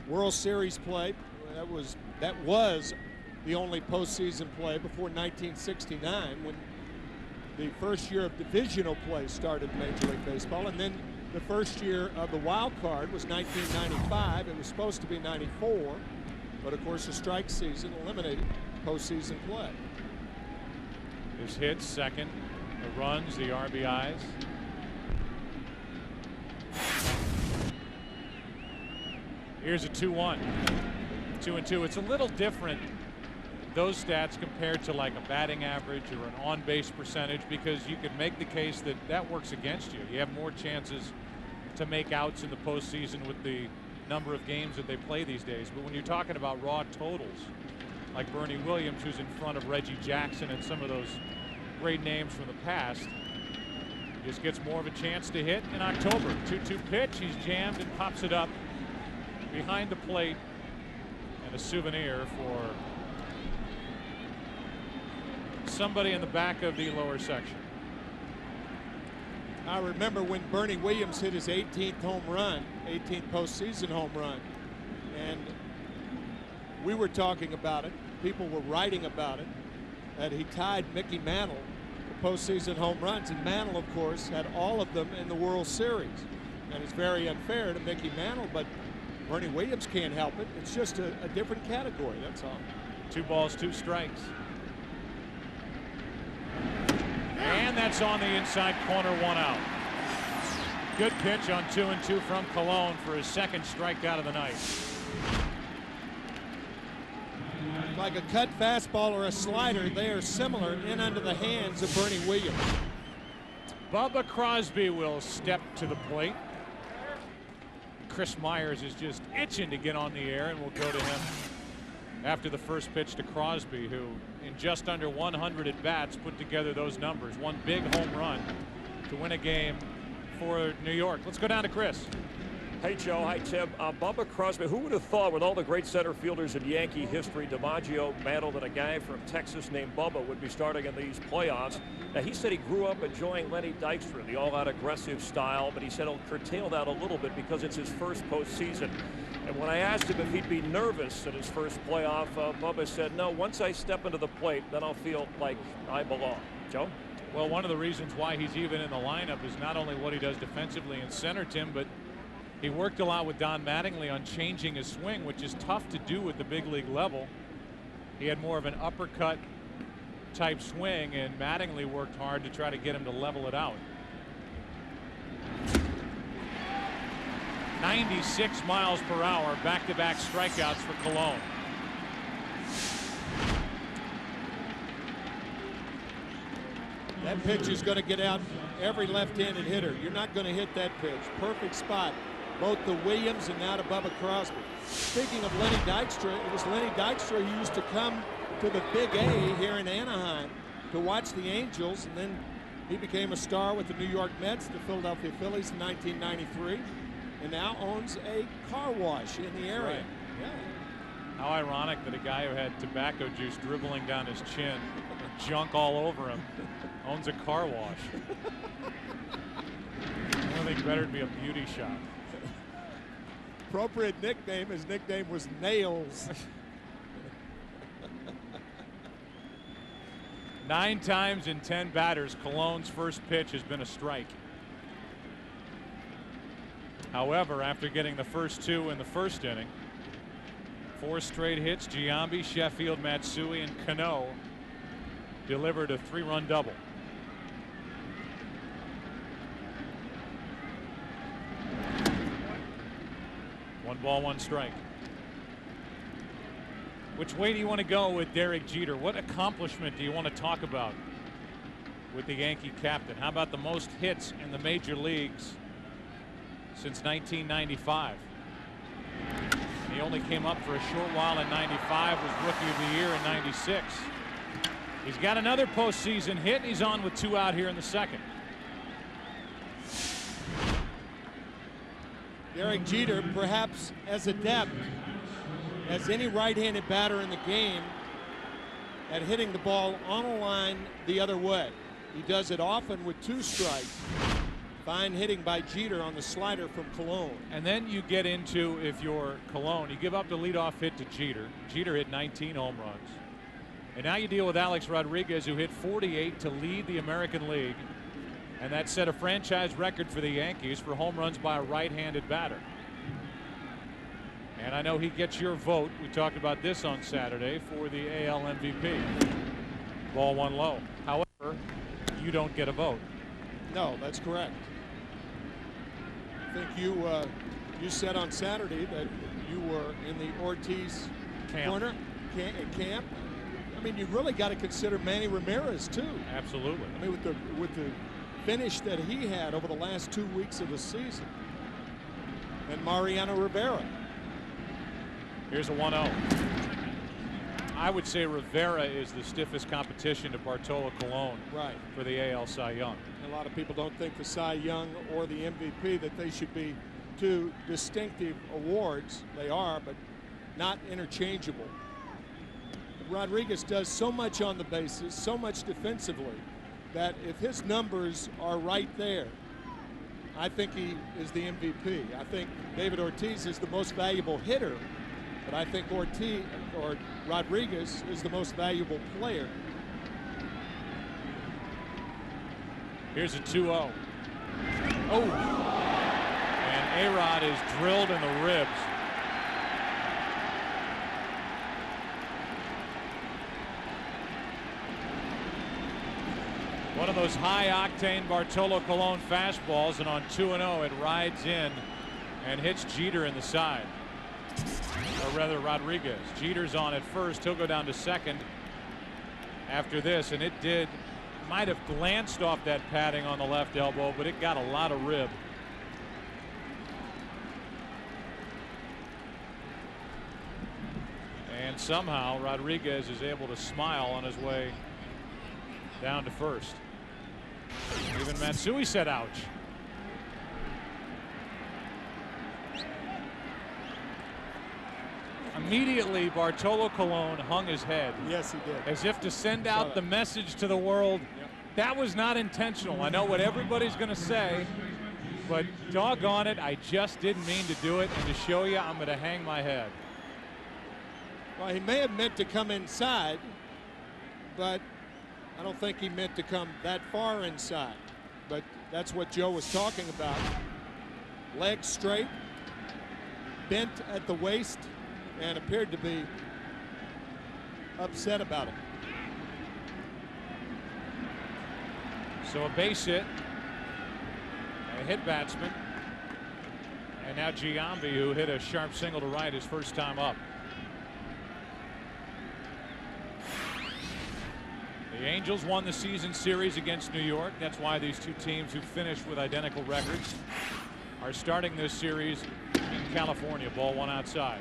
World Series play, that was the only postseason play before 1969, when the first year of divisional play started in Major League Baseball, and then the first year of the wild card was 1995. It was supposed to be 94, but of course the strike season eliminated postseason play. His hits, second, the runs, the RBIs. Here's a 2-1. 2-2. It's a little different, those stats, compared to like a batting average or an on-base percentage, because you could make the case that that works against you. You have more chances to make outs in the postseason with the number of games that they play these days. But when you're talking about raw totals, like Bernie Williams, who's in front of Reggie Jackson and some of those great names from the past, just gets more of a chance to hit in October. 2-2 pitch. He's jammed and pops it up behind the plate, and a souvenir for somebody in the back of the lower section. I remember when Bernie Williams hit his 18th home run, 18th postseason home run, and we were talking about it. People were writing about it, that he tied Mickey Mantle for postseason home runs, and Mantle, of course, had all of them in the World Series. And it's very unfair to Mickey Mantle, but Bernie Williams can't help it. It's just a different category, that's all. 2 balls, 2 strikes. And that's on the inside corner, 1 out. Good pitch on 2-2 from Colon for his second strikeout of the night. Like a cut fastball or a slider, they are similar in under the hands of Bernie Williams. Bubba Crosby will step to the plate. Chris Myers is just itching to get on the air, and we'll go to him after the first pitch to Crosby, who in just under 100 at-bats put together those numbers. One big home run to win a game for New York. Let's go down to Chris. Hey, Joe. Hi, Tim. Bubba Crosby, who would have thought with all the great center fielders in Yankee history, DiMaggio, Mantle, that a guy from Texas named Bubba would be starting in these playoffs? Now, he said he grew up enjoying Lenny Dykstra, the all-out aggressive style, but he said he'll curtail that a little bit because it's his first postseason. And when I asked him if he'd be nervous in his first playoff, Bubba said, no, once I step into the plate, then I'll feel like I belong. Joe? Well, one of the reasons why he's even in the lineup is not only what he does defensively in center, Tim, but he worked a lot with Don Mattingly on changing his swing, which is tough to do at the big league level. He had more of an uppercut type swing, and Mattingly worked hard to try to get him to level it out. 96 miles per hour, back-to-back strikeouts for Colon. That pitch is going to get out every left-handed hitter. You're not going to hit that pitch. Perfect spot. Both to Williams and now to Bubba Crosby. Speaking of Lenny Dykstra, it was Lenny Dykstra who used to come to the Big A here in Anaheim to watch the Angels, and then he became a star with the New York Mets, the Philadelphia Phillies in 1993, and now owns a car wash in the area. Right. Yeah. How ironic that a guy who had tobacco juice dribbling down his chin, junk all over him, owns a car wash. I think better to be a beauty shop. Appropriate nickname. His nickname was Nails. 9 times in 10 batters, Colon's first pitch has been a strike. However, after getting the first 2 in the first inning, 4 straight hits, Giambi, Sheffield, Matsui, and Cano delivered a 3-run double. One ball, one strike. Which way do you want to go with Derek Jeter? What accomplishment do you want to talk about with the Yankee captain? How about the most hits in the major leagues since 1995? He only came up for a short while in 95, was Rookie of the Year in 96. He's got another postseason hit, and he's on with 2 out here in the second. Derek Jeter, perhaps as adept as any right-handed batter in the game at hitting the ball on a line the other way. He does it often with 2 strikes. Fine hitting by Jeter on the slider from Colon. And then you get into, if you're Colon, you give up the leadoff hit to Jeter. Jeter hit 19 home runs. And now you deal with Alex Rodriguez, who hit 48 to lead the American League. And that set a franchise record for the Yankees for home runs by a right-handed batter. And I know he gets your vote. We talked about this on Saturday for the AL MVP. Ball 1 low. However, you don't get a vote. No, that's correct. I think you said on Saturday that you were in the Ortiz corner camp. I mean, you really got to consider Manny Ramirez too. Absolutely. I mean, with the finish that he had over the last 2 weeks of the season, and Mariano Rivera. Here's a 1-0. I would say Rivera is the stiffest competition to Bartolo Colon for the AL Cy Young. A lot of people don't think the Cy Young or the MVP that they should be 2 distinctive awards. They are, but not interchangeable. Rodriguez does so much on the bases, so much defensively, that if his numbers are right there, I think he is the MVP. I think David Ortiz is the most valuable hitter, but I think Rodriguez is the most valuable player. Here's a 2-0. Oh! And A-Rod is drilled in the ribs. One of those high-octane Bartolo Colon fastballs, and on 2-0 it rides in and hits Jeter in the side. Or rather Rodriguez. Jeter's on at first. He'll go down to second after this, and it might have glanced off that padding on the left elbow, but it got a lot of rib. And somehow Rodriguez is able to smile on his way down to first. Even Matsui said ouch. Immediately Bartolo Colon hung his head. Yes, he did. As if to send out the message to the world. Yep. That was not intentional. I know what everybody's going to say, but doggone it, I just didn't mean to do it, and to show you I'm going to hang my head. Well, he may have meant to come inside, but I don't think he meant to come that far inside. But that's what Joe was talking about. Legs straight, bent at the waist, and appeared to be upset about it. So a base hit, a hit batsman, and now Giambi, who hit a sharp single to right his first time up. The Angels won the season series against New York. That's why these two teams who finished with identical records are starting this series in California. Ball one outside.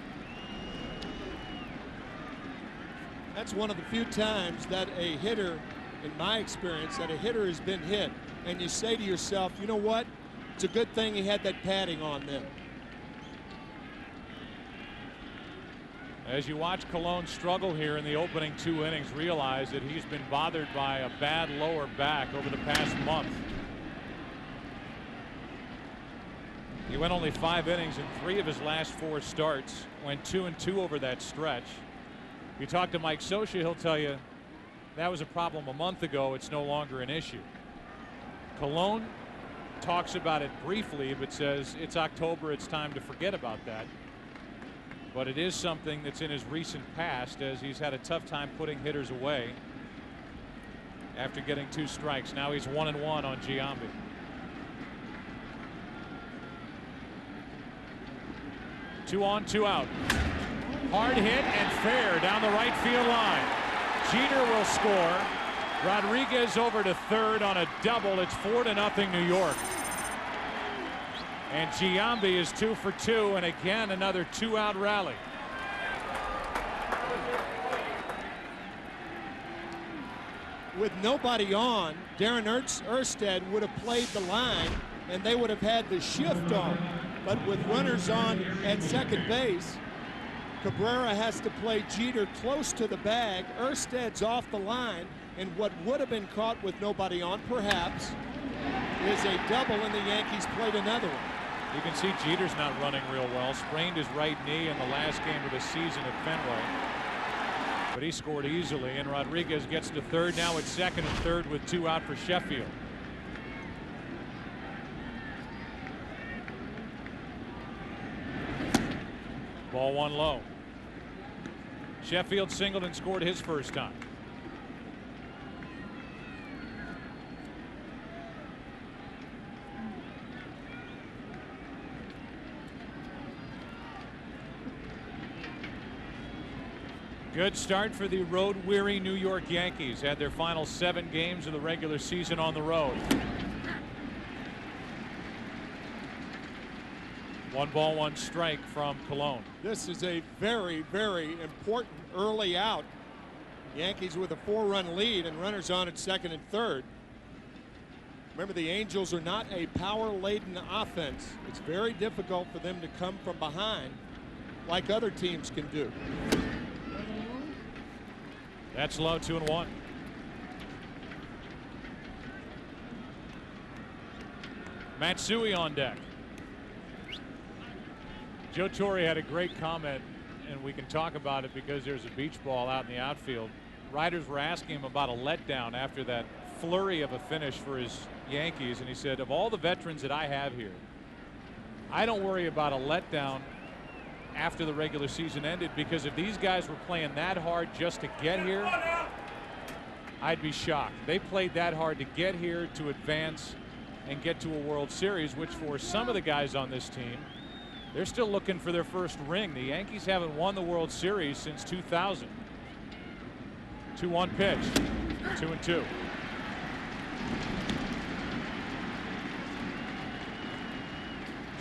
That's one of the few times that a hitter, in my experience, that a hitter has been hit, and you say to yourself, you know what? It's a good thing he had that padding on then. As you watch Colon struggle here in the opening 2 innings, realize that he's been bothered by a bad lower back over the past month. He went only 5 innings in 3 of his last 4 starts, went 2-2 over that stretch. If you talk to Mike Scioscia, he'll tell you that was a problem a month ago. It's no longer an issue. Colon talks about it briefly, but says it's October, it's time to forget about that. But it is something that's in his recent past, as he's had a tough time putting hitters away after getting 2 strikes. Now he's 1-1 on Giambi. Two on, 2 out. Hard hit and fair down the right field line. Jeter will score. Rodriguez over to third on a double. It's 4-0 New York. And Giambi is 2 for 2, and again another 2-out rally. With nobody on, Darren Erstad would have played the line, and they would have had the shift on. But with runners on at second base, Cabrera has to play Jeter close to the bag. Erstad's off the line, and what would have been caught with nobody on, perhaps, is a double, and the Yankees played another one. You can see Jeter's not running real well. Sprained his right knee in the last game of the season at Fenway. But he scored easily, and Rodriguez gets to third. Now it's second and third with 2 out for Sheffield. Ball 1 low. Sheffield singled and scored his first time. Good start for the road-weary New York Yankees. Had their final 7 games of the regular season on the road. 1 ball, 1 strike from Colon. This is a very, very important early out. Yankees with a 4-run lead and runners on at second and third. Remember, the Angels are not a power-laden offense. It's very difficult for them to come from behind like other teams can do. That's low, 2-1. Matsui on deck. Joe Torre had a great comment, and we can talk about it because there's a beach ball out in the outfield. Writers were asking him about a letdown after that flurry of a finish for his Yankees, and he said, of all the veterans that I have here, I don't worry about a letdown after the regular season ended, because if these guys were playing that hard just to get here, I'd be shocked. They played that hard to get here, to advance and get to a World Series, which for some of the guys on this team, they're still looking for their first ring. The Yankees haven't won the World Series since 2000. 2-1 pitch. 2-2.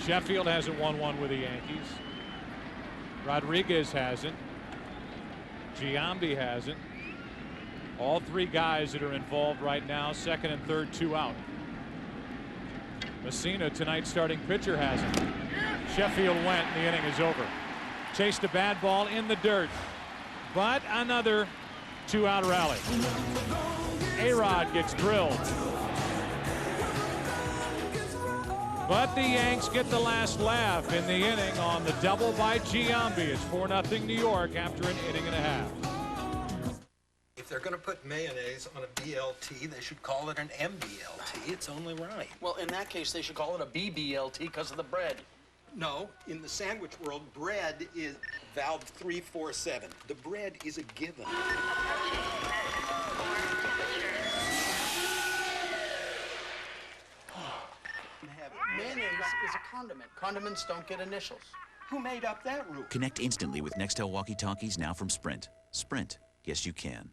Sheffield hasn't won one with the Yankees. Rodriguez hasn't. Giambi hasn't. All three guys that are involved right now, second and third, 2 out. Mussina, tonight's starting pitcher, hasn't. Sheffield went, and the inning is over. Chased a bad ball in the dirt, but another 2-out rally. A-Rod gets drilled. But the Yanks get the last laugh in the inning on the double by Giambi. It's 4-0 New York after an inning and a half. If they're going to put mayonnaise on a BLT, they should call it an MBLT. It's only right. Well, in that case, they should call it a BBLT because of the bread. No, in the sandwich world, bread is valve 347. The bread is a given. Mayonnaise is a condiment. Condiments don't get initials. Who made up that rule? Connect instantly with Nextel walkie-talkies now from Sprint. Sprint. Yes, you can.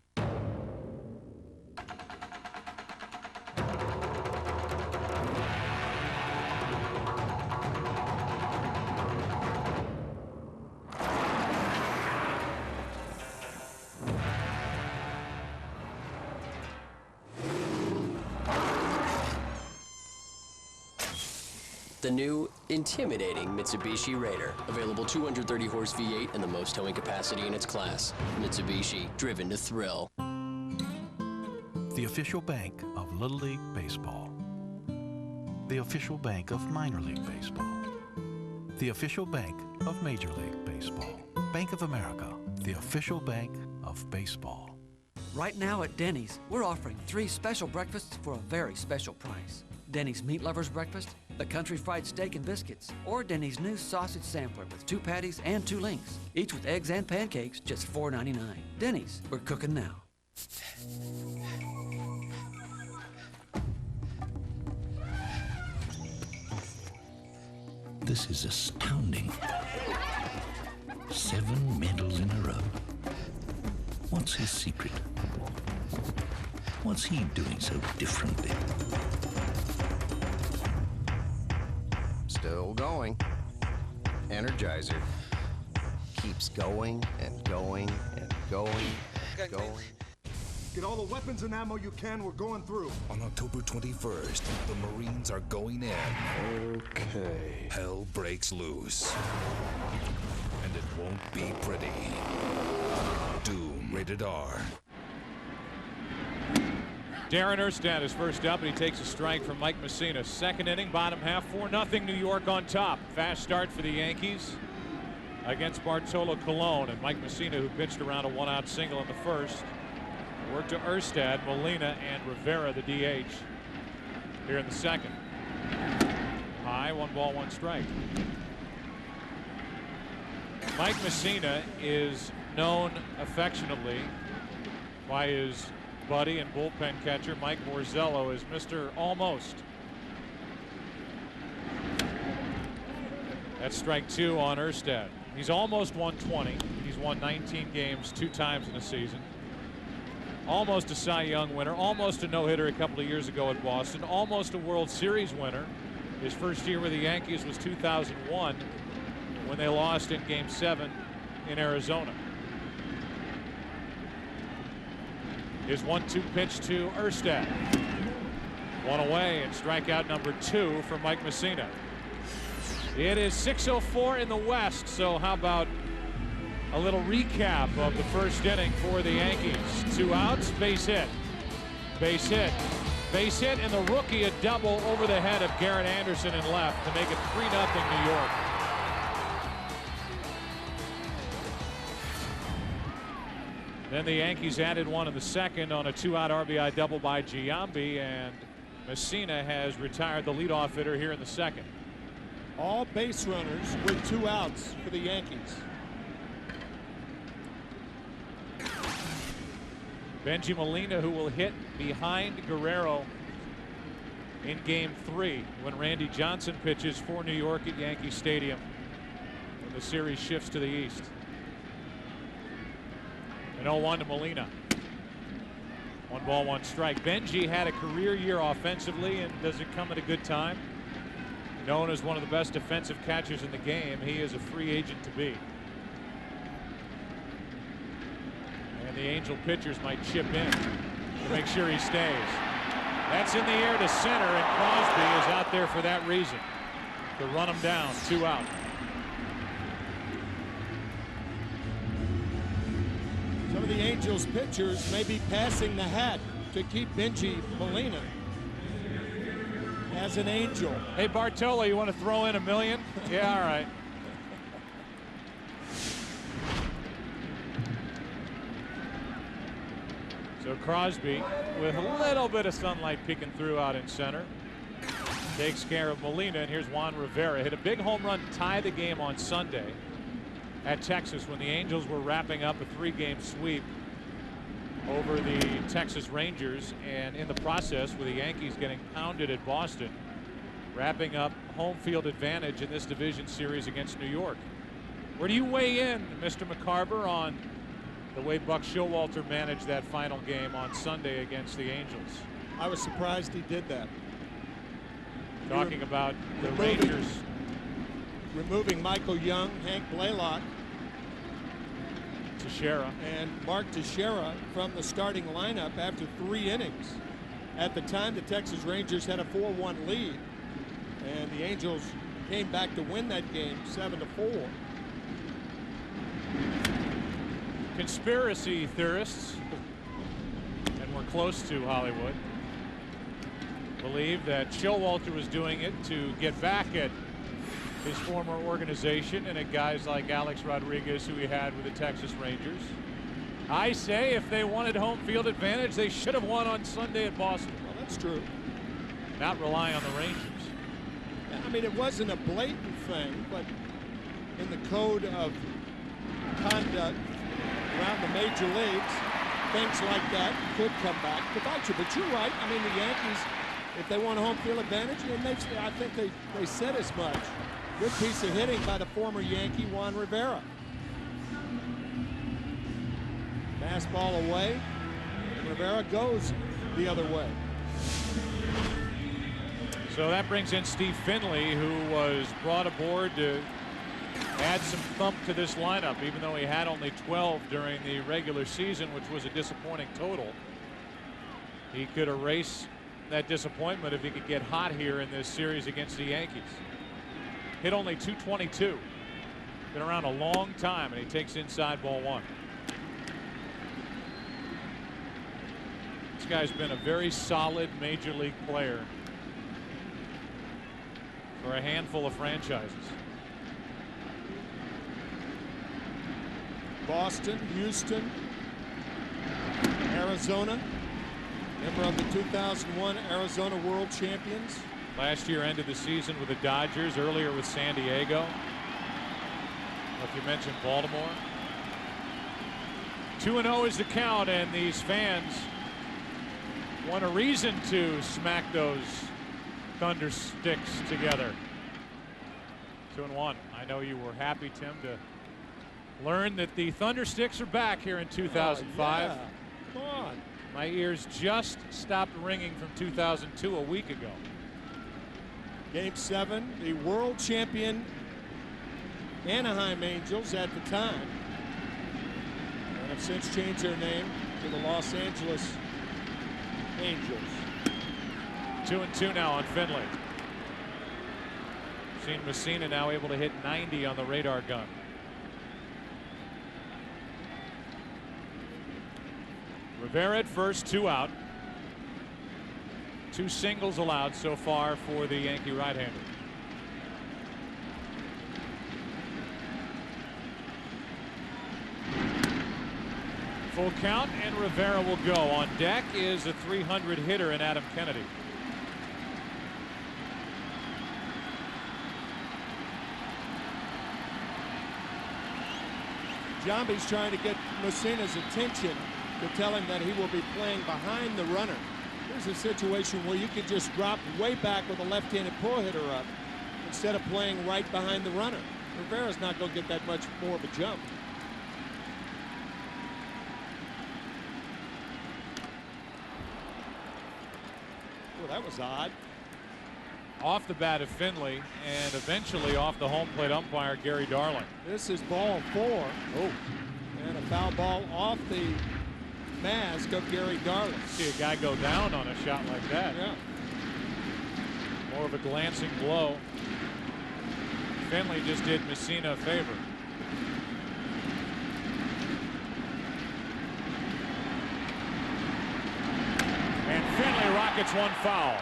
The new, intimidating Mitsubishi Raider. Available 230 horse V8 and the most towing capacity in its class. Mitsubishi, driven to thrill. The official bank of Little League Baseball. The official bank of Minor League Baseball. The official bank of Major League Baseball. Bank of America, the official bank of baseball. Right now at Denny's, we're offering 3 special breakfasts for a very special price. Denny's Meat Lovers Breakfast, the Country Fried Steak and Biscuits, or Denny's new Sausage Sampler with 2 patties and 2 links, each with eggs and pancakes, just $4.99. Denny's, we're cooking now. This is astounding. 7 medals in a row. What's his secret? What's he doing so differently? Still going. Energizer. Keeps going and going and going and going. Get all the weapons and ammo you can. We're going through. On October 21st, the Marines are going in. Okay. Hell breaks loose. And it won't be pretty. Doom, rated R. Darren Erstad is first up, and he takes a strike from Mike Mussina. Second inning, bottom half, 4-0 New York on top. Fast start for the Yankees against Bartolo Colon, and Mike Mussina, who pitched around a 1-out single in the first. Worked to Erstad, Molina, and Rivera, the DH, here in the second. High, 1 ball, 1 strike. Mike Mussina is known affectionately by his buddy and bullpen catcher Mike Borzello as Mr. Almost. That's strike 2 on Erstad. He's almost won 20. He's won 19 games 2 times in a season. Almost a Cy Young winner, almost a no-hitter a couple of years ago at Boston, almost a World Series winner. His first year with the Yankees was 2001 when they lost in Game 7 in Arizona. His 1-2 pitch to Erstad. 1 away, and strikeout number 2 for Mike Mussina. It is 6:04 in the West, so how about a little recap of the first inning for the Yankees. 2 outs, base hit. Base hit. Base hit, and the rookie a double over the head of Garrett Anderson in left to make it 3-0 New York. Then the Yankees added 1 in the second on a 2-out RBI double by Giambi, and Mussina has retired the leadoff hitter here in the second. All base runners with 2 outs for the Yankees. Bengie Molina, who will hit behind Guerrero in Game 3 when Randy Johnson pitches for New York at Yankee Stadium when the series shifts to the east. An 0-1 to Molina. 1 ball, 1 strike. Bengie had a career year offensively, and does it come at a good time? Known as one of the best defensive catchers in the game, he is a free agent to be. And the Angel pitchers might chip in to make sure he stays. That's in the air to center, and Crosby is out there for that reason, to run him down. 2 out. Some of the Angels pitchers may be passing the hat to keep Bengie Molina as an Angel. Hey, Bartolo, you want to throw in $1 million? Yeah, all right. So Crosby, with a little bit of sunlight peeking through out in center, takes care of Molina, and here's Juan Rivera. Hit a big home run to tie the game on Sunday at Texas when the Angels were wrapping up a 3-game sweep over the Texas Rangers, and in the process, with the Yankees getting pounded at Boston, wrapping up home field advantage in this division series against New York. Where do you weigh in, Mr. McCarver, on the way Buck Showalter managed that final game on Sunday against the Angels? I was surprised he did that. Talking about the Rangers removing Michael Young, Hank Blaylock, Teixeira, and Mark Teixeira from the starting lineup after 3 innings. At the time, the Texas Rangers had a 4-1 lead, and the Angels came back to win that game 7-4. Conspiracy theorists, and we're close to Hollywood, believe that Showalter was doing it to get back at his former organization and at guys like Alex Rodriguez, who he had with the Texas Rangers. I say if they wanted home field advantage, they should have won on Sunday at Boston. Well, that's true. Not rely on the Rangers. I mean, it wasn't a blatant thing, but in the code of conduct around the major leagues, things like that could come back to bite you. But you're right. I mean, the Yankees, if they want home field advantage, and I think they said as much. Good piece of hitting by the former Yankee Juan Rivera. Fastball away, and Rivera goes the other way. So that brings in Steve Finley, who was brought aboard to add some thump to this lineup, even though he had only 12 during the regular season, which was a disappointing total. He could erase that disappointment if he could get hot here in this series against the Yankees. Hit only .222. Been around a long time, and he takes inside ball 1. This guy's been a very solid major league player for a handful of franchises. Boston, Houston, Arizona, member of the 2001 Arizona World Champions. Last year ended the season with the Dodgers, earlier with San Diego. If you mentioned Baltimore. 2-0 is the count, and these fans want a reason to smack those thunder sticks together. 2-1. I know you were happy, Tim, to learn that the thunder sticks are back here in 2005. Yeah. Come on. My ears just stopped ringing from 2002 a week ago. Game 7, the world champion Anaheim Angels at the time, and have since changed their name to the Los Angeles Angels. 2-2 now on Finley. Seen Mussina now able to hit 90 on the radar gun. Rivera at first, 2 out. 2 singles allowed so far for the Yankee right-hander. Full count, and Rivera will go. On deck is a .300 hitter in Adam Kennedy. Jambi's trying to get Mussina's attention to tell him that he will be playing behind the runner. Here's a situation where you could just drop way back with a left-handed pull hitter up instead of playing right behind the runner. Rivera's not going to get that much more of a jump. Well, that was odd. Off the bat of Finley and eventually off the home plate umpire Gary Darling. This is ball 4. Oh, and a foul ball off the mask of Gary Darling. See a guy go down on a shot like that. Yeah. More of a glancing blow. Finley just did Mussina a favor. And Finley rockets one foul.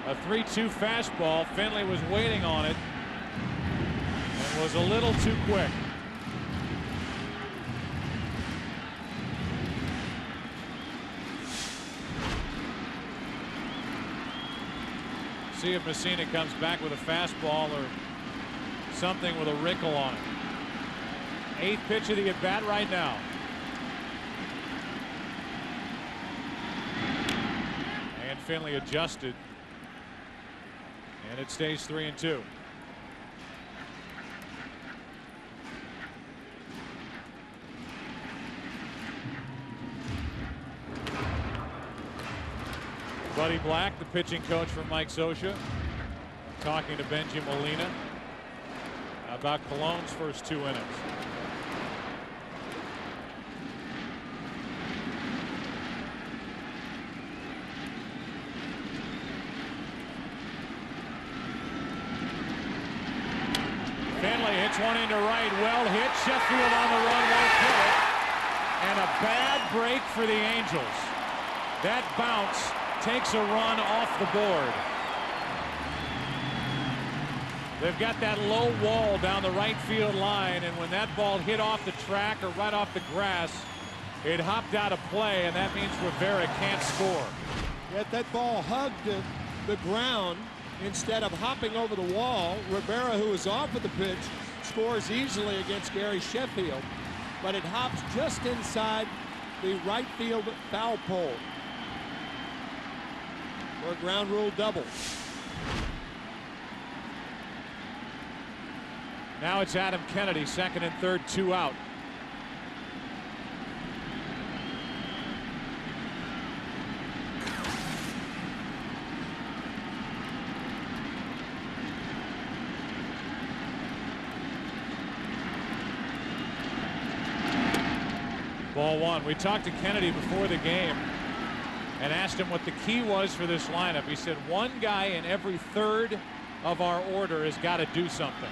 A 3-2 fastball. Finley was waiting on it and was a little too quick. See if Mussina comes back with a fastball or something with a wrinkle on it. 8th pitch of the at bat right now. And Finley adjusted. And it stays 3-2. Buddy Black, the pitching coach for Mike Scioscia, talking to Benji Molina about Colon's first 2 innings. Finley hits one into right, well hit. Sheffield on the run, won't hit it. And a bad break for the Angels. That bounce takes a run off the board. They've got that low wall down the right field line, and when that ball hit off the track or right off the grass, it hopped out of play, and that means Rivera can't score. Yet that ball hugged the ground instead of hopping over the wall. Rivera, who is off of the pitch, scores easily against Gary Sheffield, but it hops just inside the right field foul pole for a ground rule double. Now it's Adam Kennedy, 2nd and 3rd, 2 out. Ball 1. We talked to Kennedy before the game and asked him what the key was for this lineup. He said one guy in every third of our order has got to do something.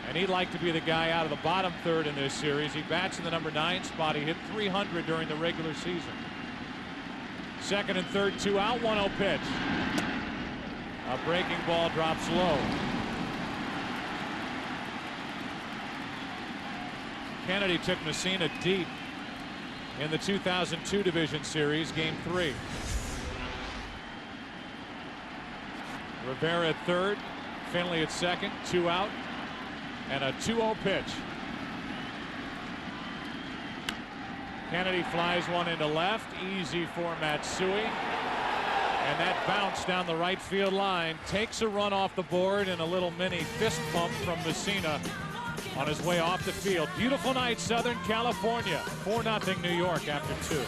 And he'd like to be the guy out of the bottom third in this series. He bats in the number 9 spot. He hit .300 during the regular season. 2nd and 3rd, 2 out, 1-0 pitch. A breaking ball drops low. Kennedy took Mussina deep in the 2002 Division Series, Game 3. Rivera at 3rd, Finley at 2nd, 2 out, and a 2-0 pitch. Kennedy flies one into left, easy for Matsui, and that bounce down the right field line takes a run off the board, and a little mini fist bump from Mussina on his way off the field. Beautiful night, Southern California. 4-0 New York after 2.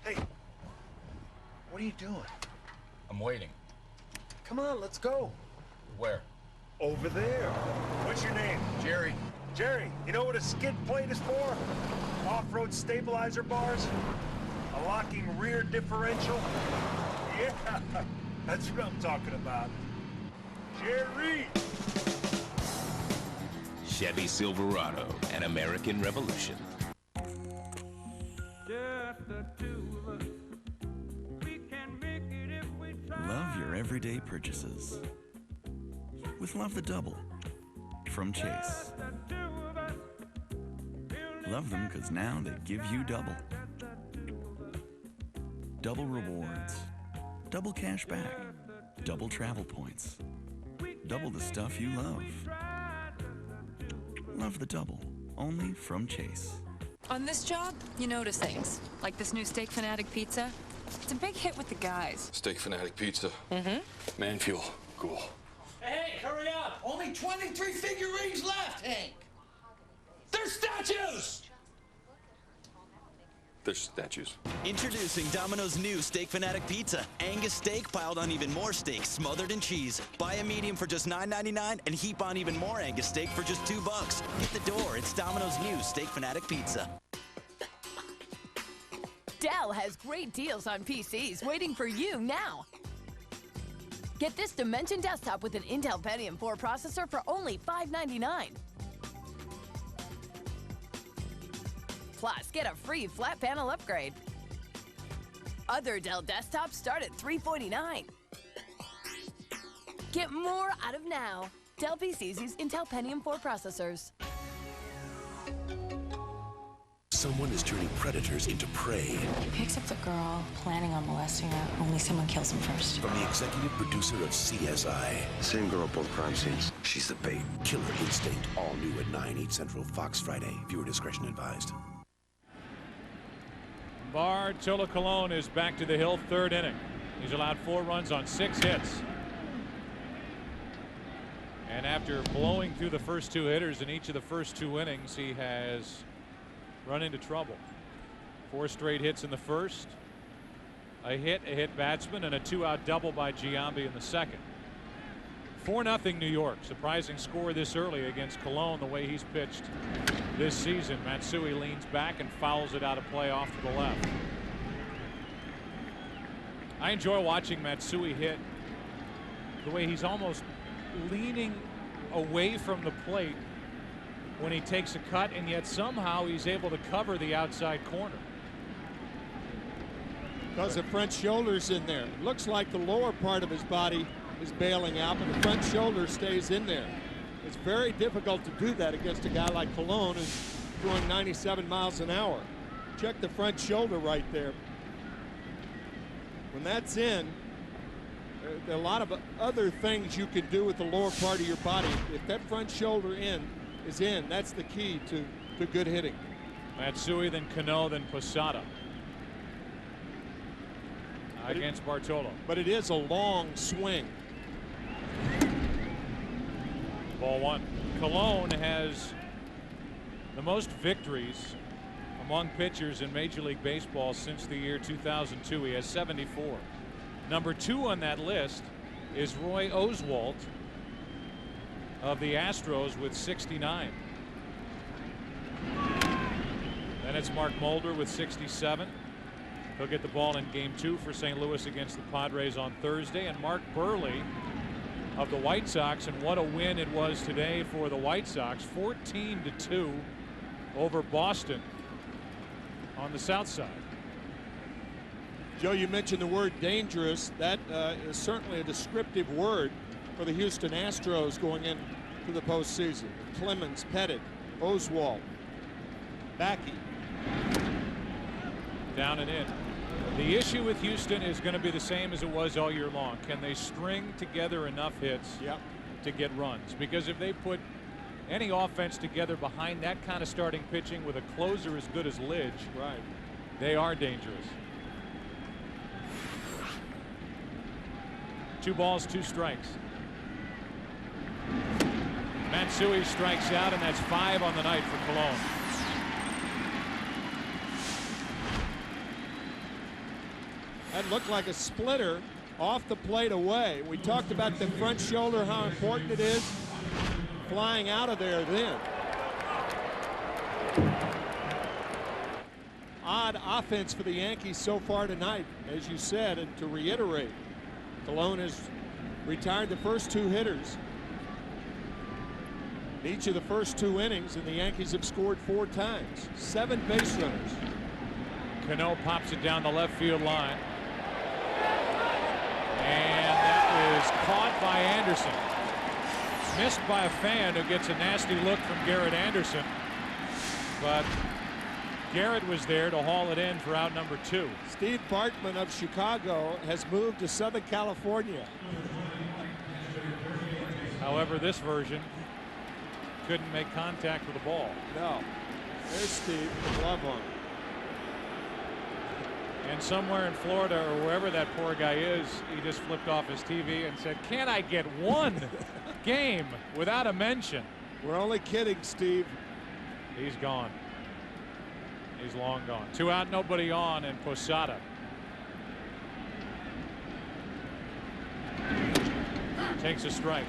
Hey, what are you doing? I'm waiting. Come on, let's go. Where? Over there. What's your name? Jerry. Jerry, you know what a skid plate is for? Off-road stabilizer bars? A locking rear differential? Yeah, that's what I'm talking about. Jerry! Chevy Silverado, an American Revolution. Love your everyday purchases with Love the Double from Chase. Love them because now they give you double. Double rewards, double cash back, double travel points, double the stuff you love. Love the double, only from Chase. On this job, you notice things, like this new Steak Fanatic pizza. It's a big hit with the guys. Steak Fanatic pizza. Mm-hmm. Man fuel. Cool. Hey, hurry up! Only 23 figurines left, Hank! They're statues! There's statues. Introducing Domino's new Steak Fanatic Pizza. Angus steak piled on even more steak, smothered in cheese. Buy a medium for just $9.99 and heap on even more Angus steak for just $2. Hit the door. It's Domino's new Steak Fanatic Pizza. Dell has great deals on PCs waiting for you now. Get this Dimension desktop with an Intel Pentium 4 processor for only $599. Plus, get a free flat panel upgrade. Other Dell desktops start at $349. Get more out of now. Dell PCs use Intel Pentium 4 processors. Someone is turning predators into prey. He picks up the girl, planning on molesting her. Only someone kills him first. From the executive producer of CSI. Same girl at both crime scenes. She's the bait. Killer Instinct. All new at 9/8 Central, Fox Friday. Viewer discretion advised. Bartolo Colon is back to the hill, third inning. He's allowed 4 runs on 6 hits. And after blowing through the first 2 hitters in each of the first 2 innings, he has run into trouble. 4 straight hits in the first, a hit batsman, and a 2-out double by Giambi in the second. 4-0 New York. Surprising score this early against Colon the way he's pitched this season. Matsui leans back and fouls it out of play off to the left. I enjoy watching Matsui hit, the way he's almost leaning away from the plate when he takes a cut, and yet somehow he's able to cover the outside corner. Because the front shoulder's in there. Looks like the lower part of his body is bailing out, but the front shoulder stays in there. It's very difficult to do that against a guy like Colon who's throwing 97 miles an hour. Check the front shoulder right there. When that's in, there are a lot of other things you can do with the lower part of your body. If that front shoulder is in, that's the key to good hitting. Matsui, then Cano, then Posada against Bartolo. But it is a long swing. Ball 1. Colon has the most victories among pitchers in Major League Baseball since the year 2002. He has 74. Number 2 on that list is Roy Oswalt of the Astros with 69. Then it's Mark Mulder with 67. He'll get the ball in game 2 for St. Louis against the Padres on Thursday. And Mark Burley of the White Sox, and what a win it was today for the White Sox, 14-2 over Boston on the south side. Joe, you mentioned the word dangerous. That is certainly a descriptive word for the Houston Astros going into the postseason. Clemens, Pettit, Oswalt, Backey. Down and in. The issue with Houston is going to be the same as it was all year long. Can they string together enough hits to get runs? Because if they put any offense together behind that kind of starting pitching with a closer as good as Lidge, they are dangerous. 2 balls, 2 strikes. Matsui strikes out, and that's 5 on the night for Colon. That looked like a splitter off the plate away. We talked about the front shoulder, how important it is. Flying out of there then. Odd offense for the Yankees so far tonight, as you said, and to reiterate, Colon has retired the first 2 hitters in each of the first 2 innings, and the Yankees have scored 4 times. 7 base runners. Cano pops it down the left field line. And that was caught by Anderson. Missed by a fan who gets a nasty look from Garrett Anderson. But Garrett was there to haul it in for out number 2. Steve Bartman of Chicago has moved to Southern California. However, this version couldn't make contact with the ball. No. There's Steve, the glove on. And somewhere in Florida or wherever that poor guy is, he just flipped off his TV and said, "Can't I get one game without a mention?" We're only kidding, Steve. He's gone. He's long gone. 2 out, nobody on, and Posada. Takes a strike.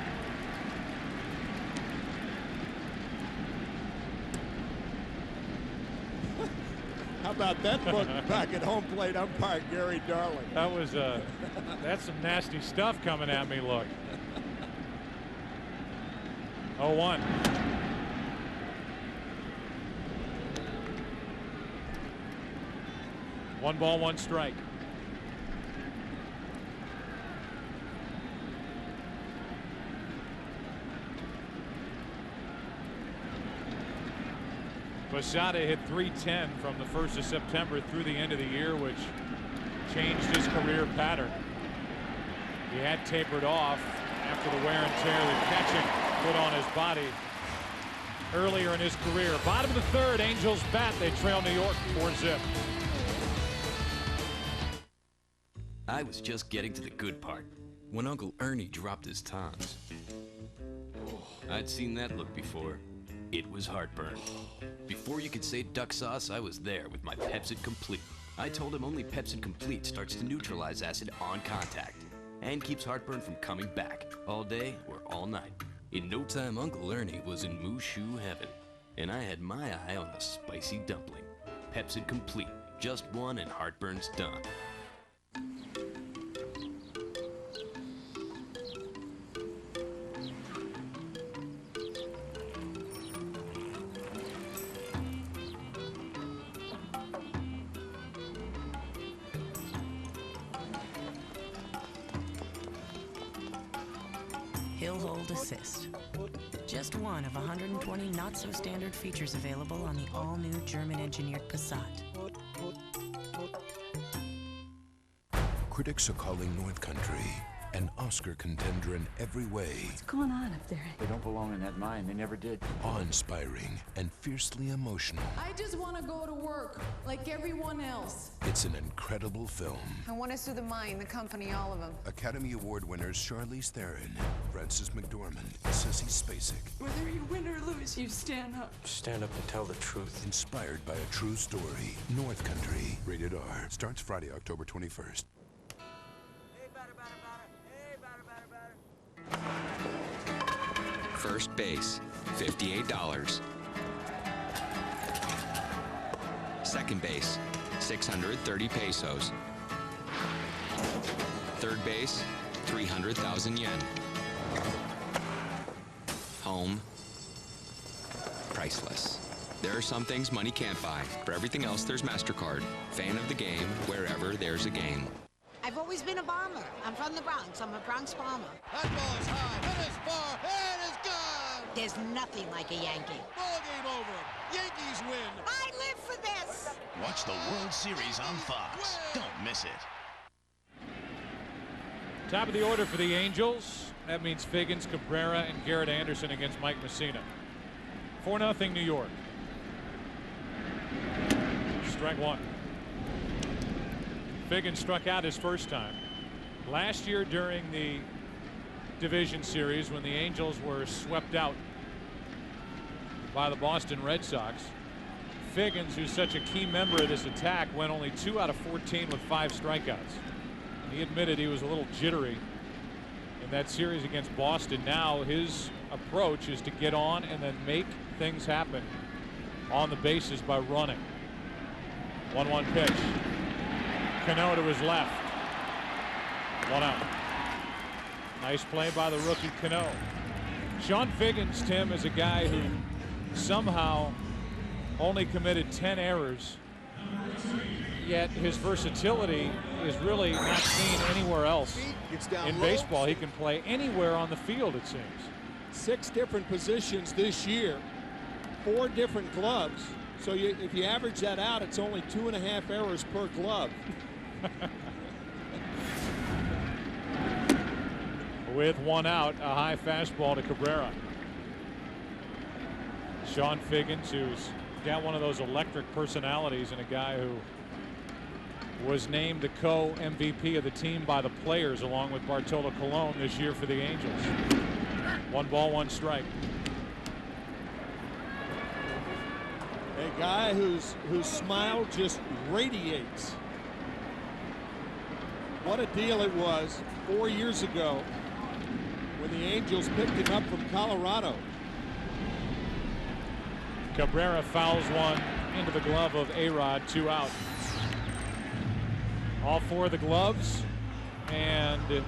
How about that look back at home plate umpire Gary Darling? That was that's some nasty stuff coming at me. Look. 0-1. One ball, one strike. Posada hit .310 from the 1st of September through the end of the year, which changed his career pattern. He had tapered off after the wear and tear that catching put on his body earlier in his career. Bottom of the third, Angels bat. They trail New York 4-zip. I was just getting to the good part when Uncle Ernie dropped his tons. I'd seen that look before. It was heartburn. Before you could say duck sauce, I was there with my Pepsid Complete. I told him only Pepsid Complete starts to neutralize acid on contact and keeps heartburn from coming back all day or all night. In no time, Uncle Ernie was in Mushu heaven, and I had my eye on a spicy dumpling. Pepsid Complete, just one and heartburn's done. Hill Hold Assist. Just one of 120 not-so-standard features available on the all-new German-engineered Passat. Critics are calling North Country an Oscar contender in every way. What's going on up there? They don't belong in that mine. They never did. Awe-inspiring and fiercely emotional. I just want to go to work like everyone else. It's an incredible film. I want to sue the mine, the company, all of them. Academy Award winners Charlize Theron, Frances McDormand, Sissy Spacek. Whether you win or lose, you stand up. Stand up and tell the truth. Inspired by a true story. North Country. Rated R. Starts Friday, October 21st. First base, $58. Second base, 630 pesos. Third base, 300,000 yen. Home, priceless. There are some things money can't buy. For everything else, there's MasterCard. Fan of the game, wherever there's a game. I've always been a bomber. I'm from the Bronx. I'm a Bronx bomber. That ball's high. It is far. It is gone. There's nothing like a Yankee. Ball game over. Yankees win. I live for this. Watch the World Series on Fox. Don't miss it. Top of the order for the Angels. That means Figgins, Cabrera, and Garrett Anderson against Mike Mussina. 4-0 New York. Strike one. Figgins struck out his first time. Last year during the division series when the Angels were swept out by the Boston Red Sox, Figgins, who's such a key member of this attack, went only 2 out of 14 with 5 strikeouts. And he admitted he was a little jittery in that series against Boston. Now his approach is to get on and then make things happen on the bases by running. 1-1 pitch. Cano to his left. 1 out. Nice play by the rookie Cano. Sean Figgins, Tim, is a guy who somehow only committed 10 errors, yet his versatility is really not seen anywhere else in baseball. He can play anywhere on the field, it seems. 6 different positions this year, 4 different gloves. So if you average that out, it's only 2.5 errors per glove. With one out, a high fastball to Cabrera. Sean Figgins, who's got one of those electric personalities and a guy who was named the co-MVP of the team by the players along with Bartolo Colon this year for the Angels. 1 ball, 1 strike. A guy whose smile just radiates. What a deal it was 4 years ago when the Angels picked him up from Colorado. Cabrera fouls one into the glove of A-Rod, 2 out. All 4 of the gloves, and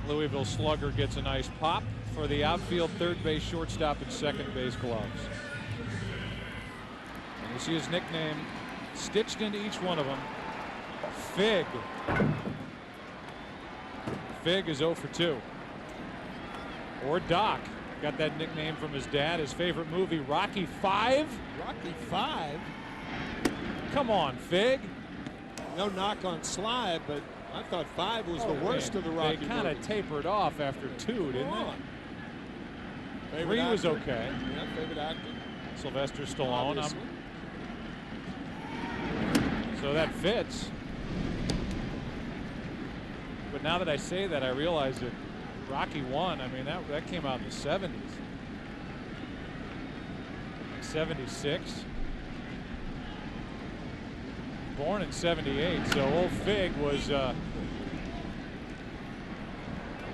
Louisville Slugger gets a nice pop for the outfield, third base, shortstop, and second base gloves. And you see his nickname stitched into each one of them, Fig. Fig is 0 for 2. Or Doc. Got that nickname from his dad. His favorite movie, Rocky 5. Rocky 5? Come on, Fig. No knock on Sly, but I thought 5 was the worst of the Rocky They kind of tapered off after 2, didn't they? 3 was okay. Yeah, favorite actor. Sylvester Stallone. So that fits. But now that I say that, I realize that Rocky 1, I mean, that came out in the 70s. 76. Born in 78, so old Fig was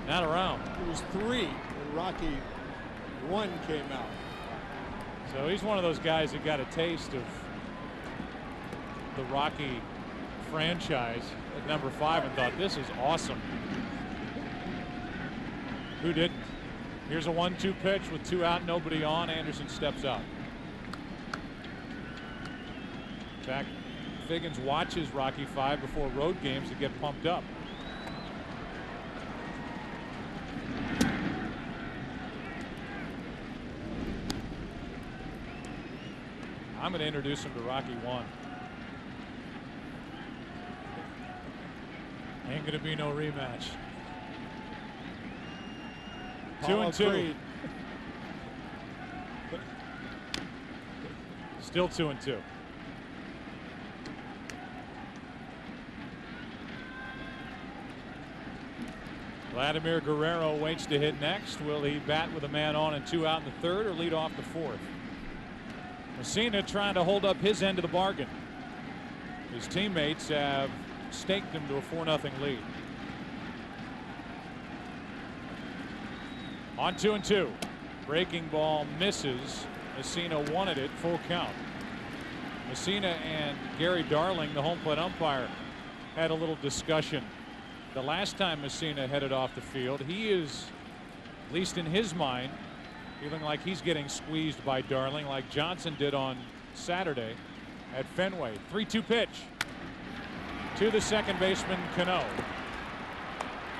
not around. It was 3 when Rocky 1 came out. So he's one of those guys that got a taste of the Rocky franchise at number 5 and thought, this is awesome. Who didn't? Here's a 1-2 pitch with 2 out, nobody on. Anderson steps out. In fact, Figgins watches Rocky 5 before road games to get pumped up. I'm going to introduce him to Rocky 1. Ain't going to be no rematch. 2-2. Still 2-2. Vladimir Guerrero waits to hit next. Will he bat with a man on and 2 out in the 3rd or lead off the 4th? Mussina trying to hold up his end of the bargain. His teammates have staked him to a 4-0 lead. On 2-2. Breaking ball misses. Mussina wanted it, full count. Mussina and Gary Darling, the home plate umpire, had a little discussion. The last time Mussina headed off the field, he is, at least in his mind, feeling like he's getting squeezed by Darling like Johnson did on Saturday at Fenway. 3-2 pitch to the second baseman, Cano.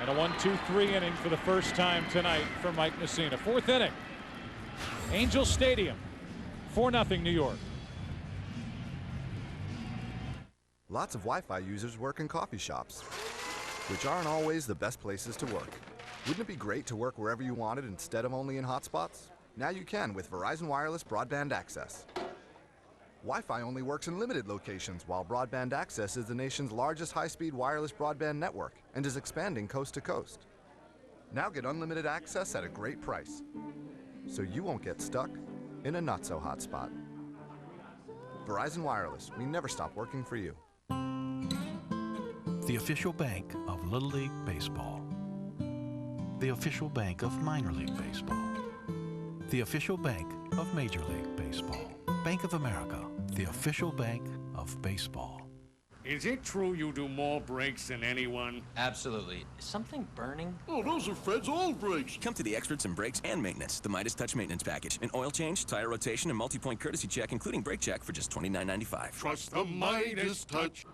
And a 1-2-3 inning for the first time tonight for Mike Mussina. 4th inning. Angel Stadium. 4-0 New York. Lots of Wi-Fi users work in coffee shops, which aren't always the best places to work. Wouldn't it be great to work wherever you wanted instead of only in hotspots? Now you can with Verizon Wireless Broadband Access. Wi-Fi only works in limited locations, while Broadband Access is the nation's largest high-speed wireless broadband network and is expanding coast to coast. Now get unlimited access at a great price, so you won't get stuck in a not-so-hot spot. Verizon Wireless, we never stop working for you. The official bank of Little League Baseball. The official bank of Minor League Baseball. The official bank of Major League Baseball. Bank of America, the official bank of baseball. Is it true you do more brakes than anyone? Absolutely. Is something burning? Oh, those are Fred's old brakes. Come to the experts in brakes and maintenance. The Midas Touch Maintenance Package. An oil change, tire rotation, and multi-point courtesy check, including brake check, for just $29.95. Trust the Midas Touch.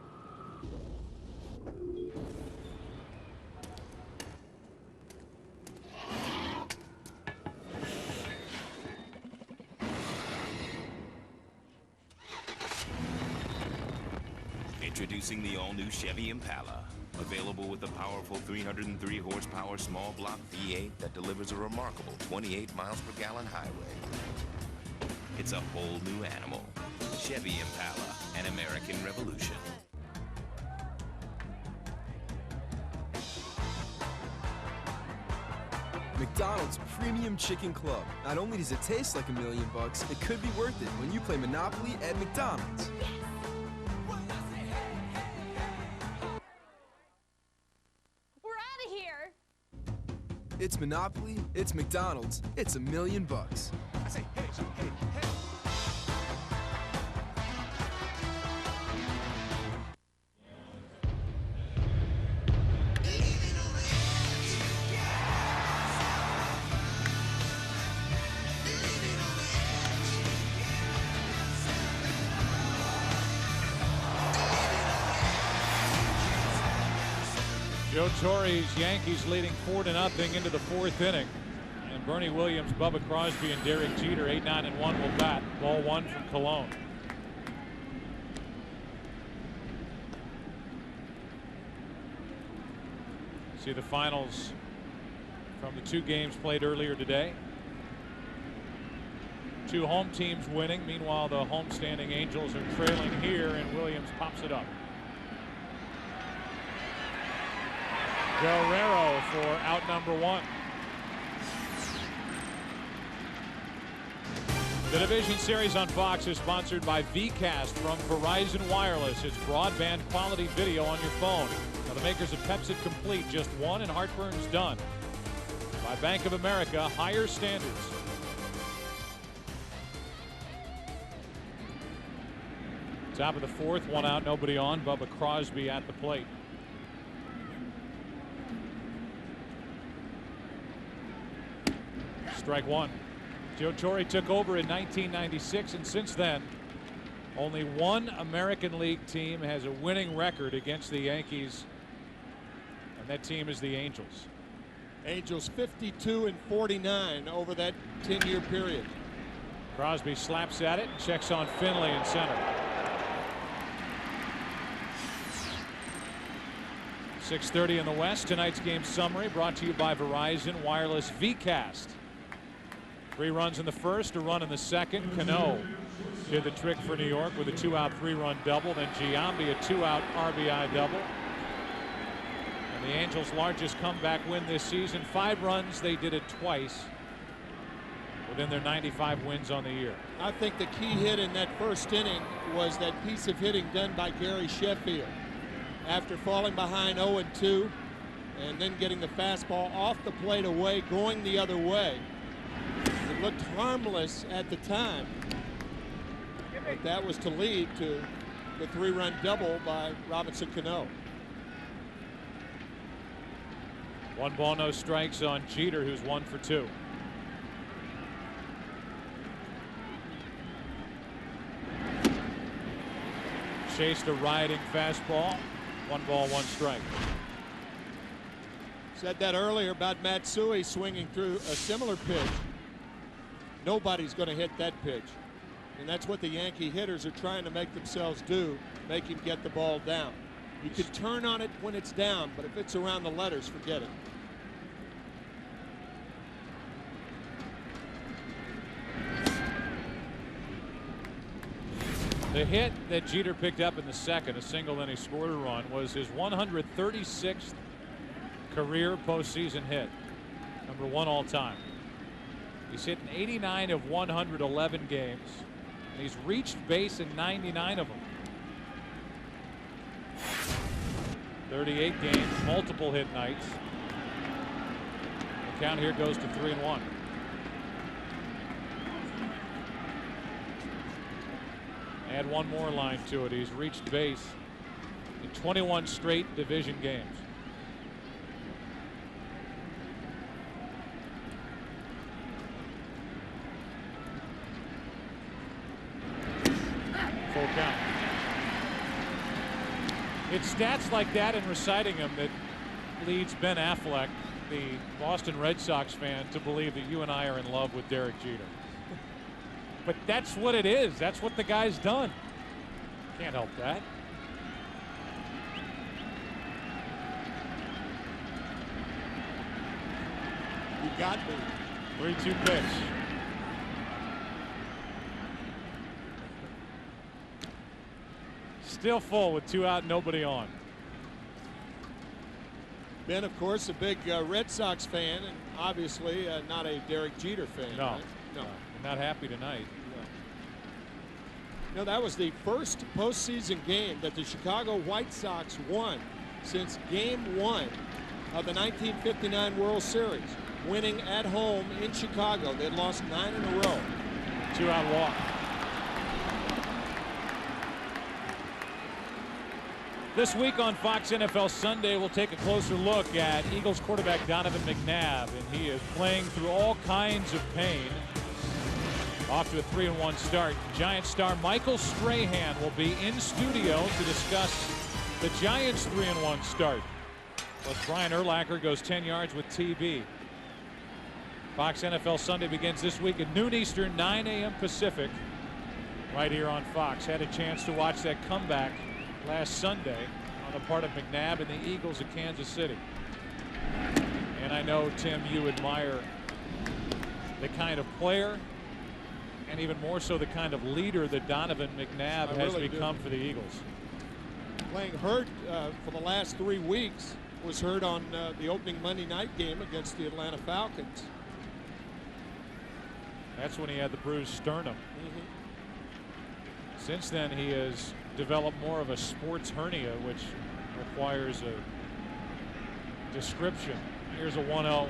Introducing the all-new Chevy Impala. Available with a powerful 303 horsepower small block V8 that delivers a remarkable 28 miles per gallon highway. It's a whole new animal. Chevy Impala, an American revolution. McDonald's Premium Chicken Club. Not only does it taste like $1 million, it could be worth it when you play Monopoly at McDonald's. We're out of here. It's Monopoly, it's McDonald's, it's $1 million. I say, hey, hey, hey. Joe Torre's Yankees leading 4-0 into the 4th inning. And Bernie Williams, Bubba Crosby, and Derek Jeter, 8-9 and 1 will bat. Ball 1 from Colon. See the finals from the 2 games played earlier today. 2 home teams winning. Meanwhile, the homestanding Angels are trailing here, and Williams pops it up. Guerrero for out number 1. The division series on Fox is sponsored by VCast from Verizon Wireless. It's broadband quality video on your phone. Now the makers of Pepsi Complete, just one and heartburn's done. By Bank of America, higher standards. Top of the 4th, 1 out, nobody on. Bubba Crosby at the plate. Strike 1. Joe Torre took over in 1996, and since then, only one American League team has a winning record against the Yankees, and that team is the Angels. Angels 52-49 over that 10-year period. Crosby slaps at it and checks on Finley in center. 6:30 in the West. Tonight's game summary brought to you by Verizon Wireless VCast. 3 runs in the first, a run in the second. Cano did the trick for New York with a 2-out 3-run double. Then Giambi a 2-out RBI double. And the Angels' largest comeback win this season. 5 runs. They did it twice within their 95 wins on the year. I think the key hit in that first inning was that piece of hitting done by Gary Sheffield. After falling behind 0-2 and then getting the fastball off the plate away, going the other way. It looked harmless at the time, but that was to lead to the 3-run double by Robinson Cano. 1 ball, no strikes on Jeter, who's 1 for 2. Chased a riding fastball. 1 ball, 1 strike. Said that earlier about Matsui swinging through a similar pitch. Nobody's going to hit that pitch. And that's what the Yankee hitters are trying to make themselves do, make him get the ball down. You can turn on it when it's down, but if it's around the letters, forget it. The hit that Jeter picked up in the second, a single, then he scored a run, was his 136th career postseason hit. Number 1 all time. He's hit in 89 of 111 games, and he's reached base in 99 of them. 38 games, multiple hit nights. The count here goes to 3-1. Add 1 more line to it. He's reached base in 21 straight division games. Full count. It's stats like that and reciting them that leads Ben Affleck, the Boston Red Sox fan, to believe that you and I are in love with Derek Jeter. But that's what it is. That's what the guy's done. Can't help that. You got me. 3-2 pitch. Still full with 2 out, nobody on. Ben, of course, a big Red Sox fan, and obviously not a Derek Jeter fan. No, right? No. Not happy tonight. No, that was the first postseason game that the Chicago White Sox won since Game 1 of the 1959 World Series, winning at home in Chicago. They'd lost 9 in a row. 2-out walk. This week on Fox NFL Sunday, we'll take a closer look at Eagles quarterback Donovan McNabb, and he is playing through all kinds of pain. Off to a 3-1 start. Giant star Michael Strahan will be in studio to discuss the Giants' 3-1 start. Plus Brian Urlacher goes 10 yards with TB. Fox NFL Sunday begins this week at noon Eastern, 9 a.m. Pacific, right here on Fox. Had a chance to watch that comeback last Sunday on the part of McNabb and the Eagles of Kansas City. And I know, Tim, you admire the kind of player and even more so the kind of leader that Donovan McNabb has become for the Eagles. Playing hurt for the last 3 weeks. Was hurt on the opening Monday night game against the Atlanta Falcons. That's when he had the bruised sternum. Since then, he has developed more of a sports hernia, which requires a description. Here's a 1-0.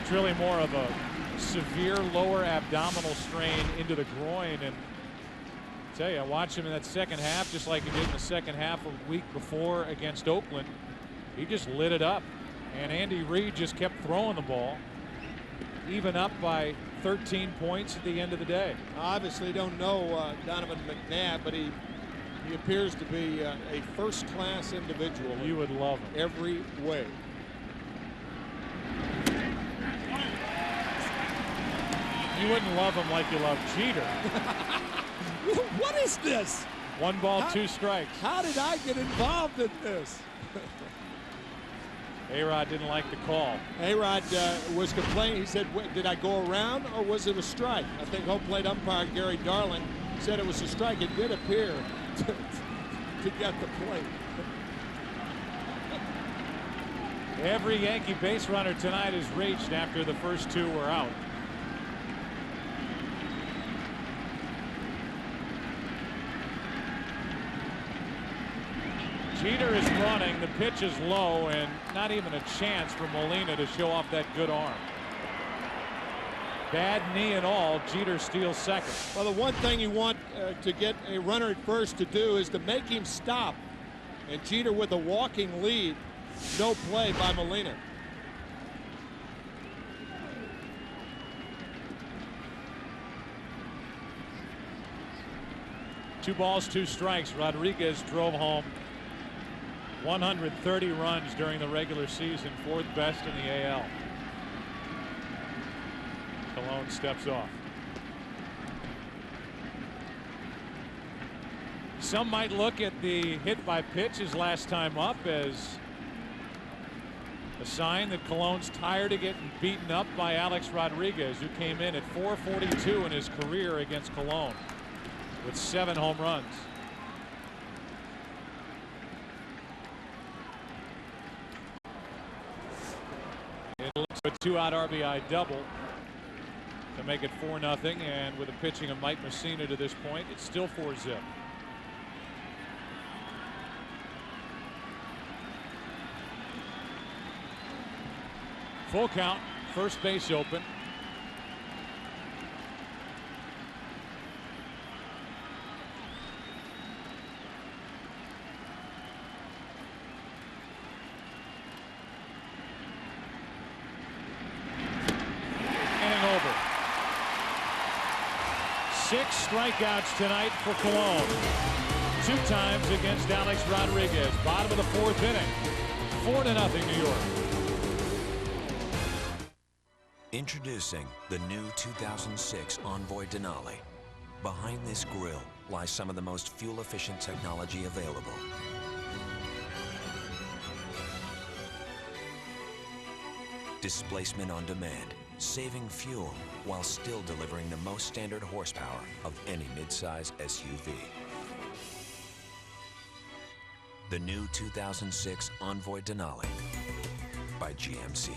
It's really more of a severe lower abdominal strain into the groin, and I tell you, I watched him in that second half, just like he did in the second half of the week before against Oakland. He just lit it up, and Andy Reid just kept throwing the ball, even up by 13 points at the end of the day. Obviously don't know Donovan McNabb, but he appears to be a first-class individual. You would love him every way. You wouldn't love him like you love Jeter. What is this? 1 ball, 2 strikes. How did I get involved in this? A-Rod didn't like the call. A-Rod was complaining. He said, did I go around or was it a strike? I think home plate umpire Gary Darling said it was a strike. It did appear to get the plate. Every Yankee base runner tonight has reached after the first 2 were out. Jeter is running. The pitch is low, and not even a chance for Molina to show off that good arm. Bad knee and all. Jeter steals second. Well, the one thing you want to get a runner at first to do is to make him stop. And Jeter with a walking lead. No play by Molina. Two balls, 2 strikes. Rodriguez drove home 130 runs during the regular season, 4th best in the AL. Colon steps off. Some might look at the hit by pitch his last time up as a sign that Colon's tired of getting beaten up by Alex Rodriguez, who came in at .442 in his career against Colon with 7 home runs. It looks a 2-out RBI double to make it 4-0, and with the pitching of Mike Mussina to this point, it's still 4-zip. Full count, first base open. Inning over. 6 strikeouts tonight for Colon. 2 times against Alex Rodriguez. Bottom of the 4th inning. 4-0 New York. Introducing the new 2006 Envoy Denali. Behind this grille lies some of the most fuel-efficient technology available. Displacement on demand, saving fuel while still delivering the most standard horsepower of any midsize SUV. The new 2006 Envoy Denali by GMC.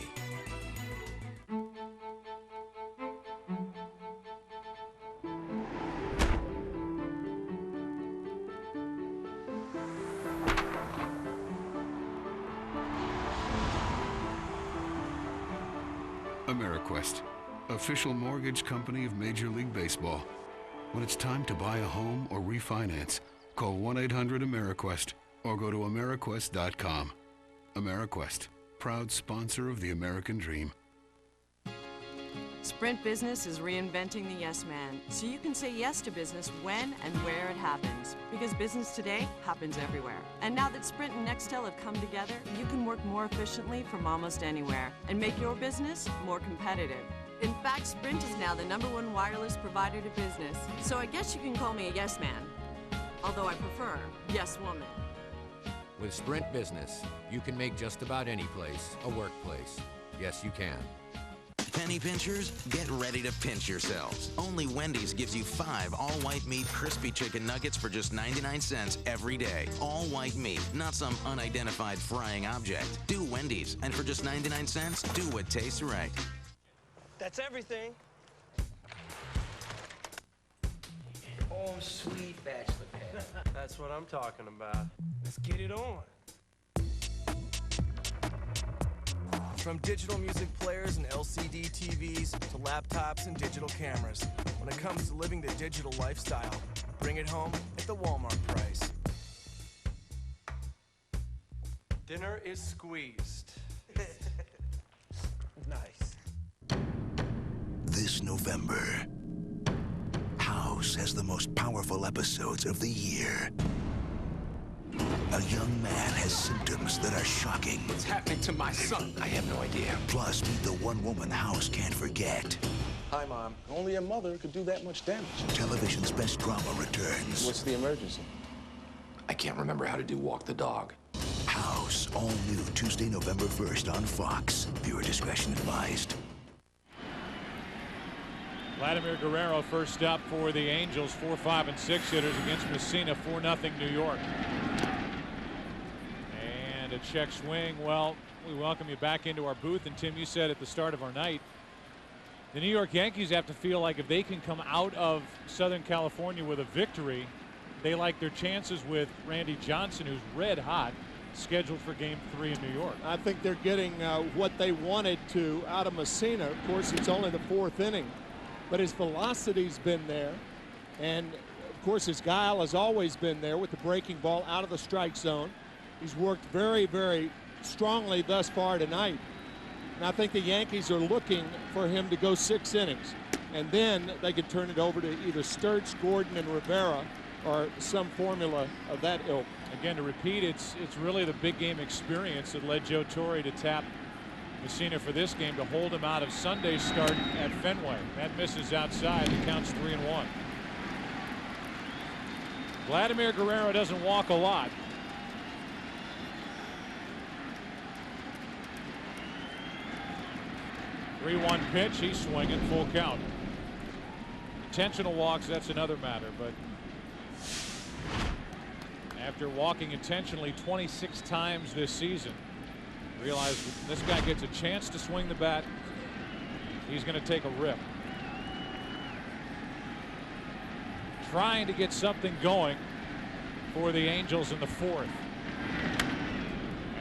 AmeriQuest, official mortgage company of Major League Baseball. When it's time to buy a home or refinance, call 1-800-AmeriQuest or go to AmeriQuest.com. AmeriQuest, proud sponsor of the American dream. Sprint Business is reinventing the yes man, so you can say yes to business when and where it happens. Because business today happens everywhere. And now that Sprint and Nextel have come together, you can work more efficiently from almost anywhere and make your business more competitive. In fact, Sprint is now the #1 wireless provider to business, so I guess you can call me a yes man. Although I prefer yes woman. With Sprint Business, you can make just about any place a workplace. Yes, you can. Penny pinchers, get ready to pinch yourselves. Only Wendy's gives you 5 all-white meat crispy chicken nuggets for just 99 cents every day. All white meat, not some unidentified frying object. Do Wendy's, and for just 99 cents, do what tastes right. That's everything. Oh, sweet bachelor pad. That's what I'm talking about. Let's get it on. From digital music players and LCD TVs to laptops and digital cameras, when it comes to living the digital lifestyle, bring it home at the Walmart price. Dinner is squeezed. Nice. This November, House has the most powerful episodes of the year. A young man has symptoms that are shocking. What's happening to my son? I have no idea. Plus, meet the one woman House can't forget. Hi, Mom. Only a mother could do that much damage. Television's best drama returns. What's the emergency? I can't remember how to do Walk the Dog. House, all new Tuesday, November 1st on Fox. Viewer discretion advised. Vladimir Guerrero first up for the Angels, 4, 5, and 6 hitters against Mussina, 4-0 New York. And a check swing. Well, we welcome you back into our booth. And Tim, you said at the start of our night, the New York Yankees have to feel like if they can come out of Southern California with a victory, they like their chances with Randy Johnson, who's red hot, scheduled for Game 3 in New York. I think they're getting what they wanted to out of Mussina. Of course, it's only the 4th inning. But his velocity's been there, and of course his guile has always been there with the breaking ball out of the strike zone. He's worked very, very strongly thus far tonight. And I think the Yankees are looking for him to go 6 innings, and then they could turn it over to either Sturts, Gordon, and Rivera, or some formula of that ilk. Again, to repeat, it's really the big game experience that led Joe Torre to tap Mussina for this game to hold him out of Sunday's start at Fenway. That misses outside. The count's 3-1. Vladimir Guerrero doesn't walk a lot. The 3-1 pitch. He's swinging, full count. Intentional walks, that's another matter. But after walking intentionally 26 times this season, realize when this guy gets a chance to swing the bat, he's going to take a rip. Trying to get something going for the Angels in the 4th.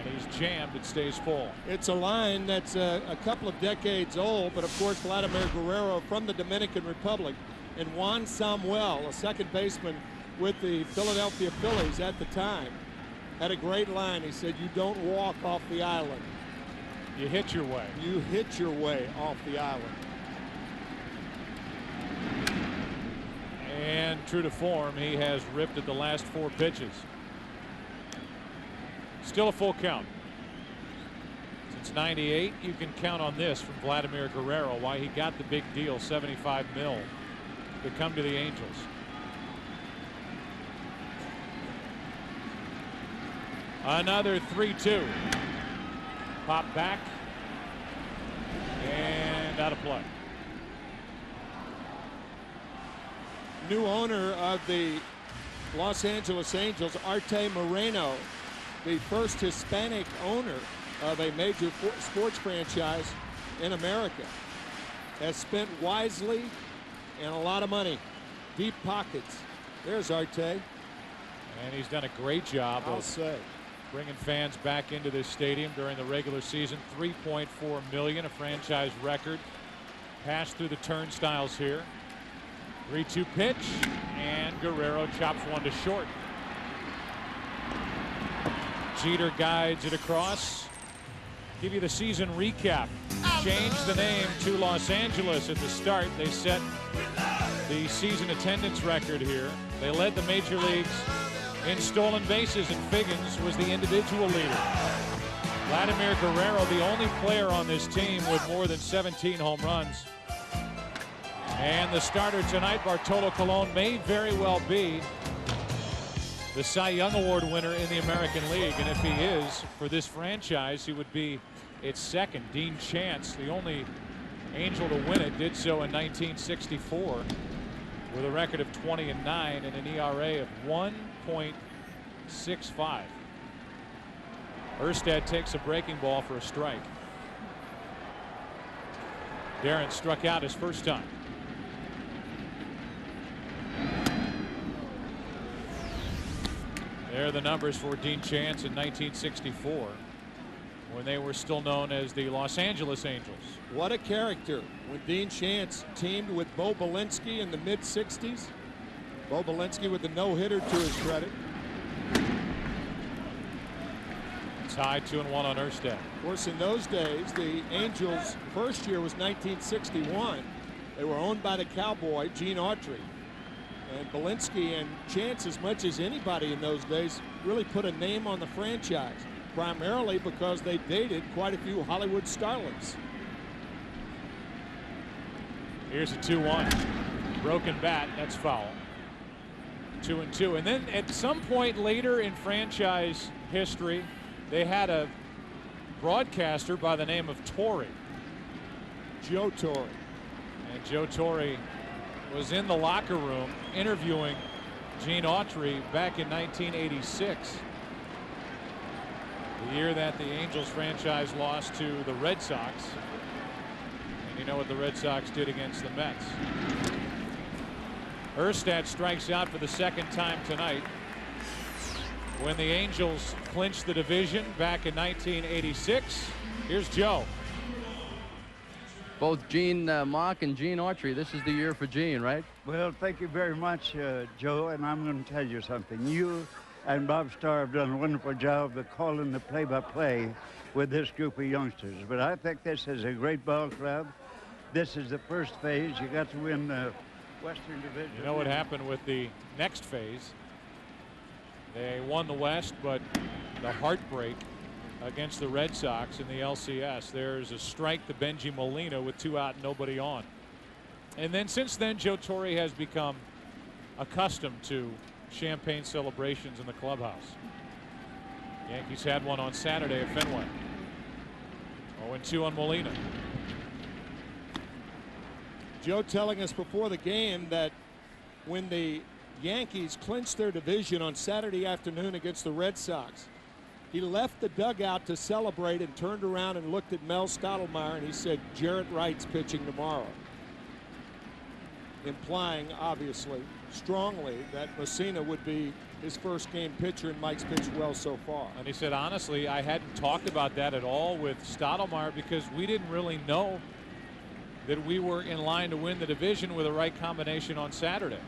And he's jammed. It stays full. It's a line that's a couple of decades old, but of course Vladimir Guerrero from the Dominican Republic, and Juan Samuel, a second baseman with the Philadelphia Phillies at the time, had a great line. He said, "You don't walk off the island. You hit your way. You hit your way off the island." And true to form, he has ripped at the last 4 pitches. Still a full count. Since '98, you can count on this from Vladimir Guerrero, why he got the big deal, $75 million, to come to the Angels. Another 3-2. Pop back. out of play. New owner of the Los Angeles Angels, Arte Moreno, the first Hispanic owner of a major sports franchise in America, has spent wisely and a lot of money. Deep pockets. There's Arte. And he's done a great job I'll say. Bringing fans back into this stadium during the regular season. 3.4 million, a franchise record. Passed through the turnstiles here. 3-2 pitch, and Guerrero chops one to short. Jeter guides it across. Give you the season recap. Changed the name to Los Angeles at the start. They set the season attendance record here. They led the major leagues in stolen bases, and Figgins was the individual leader. Vladimir Guerrero, the only player on this team with more than 17 home runs. And the starter tonight, Bartolo Colon, may very well be the Cy Young Award winner in the American League. And if he is, for this franchise, he would be its second. Dean Chance, the only Angel to win it, did so in 1964 with a record of 20-9 and an ERA of 1.65. Erstad takes a breaking ball for a strike. Darren struck out his first time. There are the numbers for Dean Chance in 1964 when they were still known as the Los Angeles Angels. What a character when Dean Chance teamed with Bo Belinsky in the mid-60s. Bo Belinsky with the no-hitter to his credit. It's high 2-1 on Erstad. Of course, in those days, the Angels' first year was 1961. They were owned by the cowboy, Gene Autry. And Belinsky and Chance, as much as anybody in those days, really put a name on the franchise, primarily because they dated quite a few Hollywood starlets. Here's a 2-1. Broken bat, that's foul. 2-2. And then at some point later in franchise history, they had a broadcaster by the name of Torre. Joe Torre. And Joe Torre was in the locker room interviewing Gene Autry back in 1986. The year that the Angels franchise lost to the Red Sox. And you know what the Red Sox did against the Mets. Erstad strikes out for the second time tonight. When the Angels clinched the division back in 1986. Here's Joe. Both Gene Mock and Gene Autry, this is the year for Gene, right? Well, thank you very much, Joe, and I'm going to tell you something. You and Bob Starr have done a wonderful job of calling the play-by-play with this group of youngsters. But I think this is a great ball club. This is the first phase. You got to win the Western Division. You know what happened with the next phase? They won the West, but the heartbreak against the Red Sox in the LCS. There's a strike to Benji Molina with 2 out and nobody on. And then since then, Joe Torre has become accustomed to champagne celebrations in the clubhouse. Yankees had one on Saturday at Fenway. 0-2 on Molina. Joe telling us before the game that when the Yankees clinched their division on Saturday afternoon against the Red Sox, he left the dugout to celebrate and turned around and looked at Mel Stottlemyre and he said, Jarrett Wright's pitching tomorrow. Implying, obviously, strongly that Mussina would be his first game pitcher and Mike's pitched well so far. And he said, honestly, I hadn't talked about that at all with Stottlemyre because we didn't really know that we were in line to win the division with the right combination on Saturday.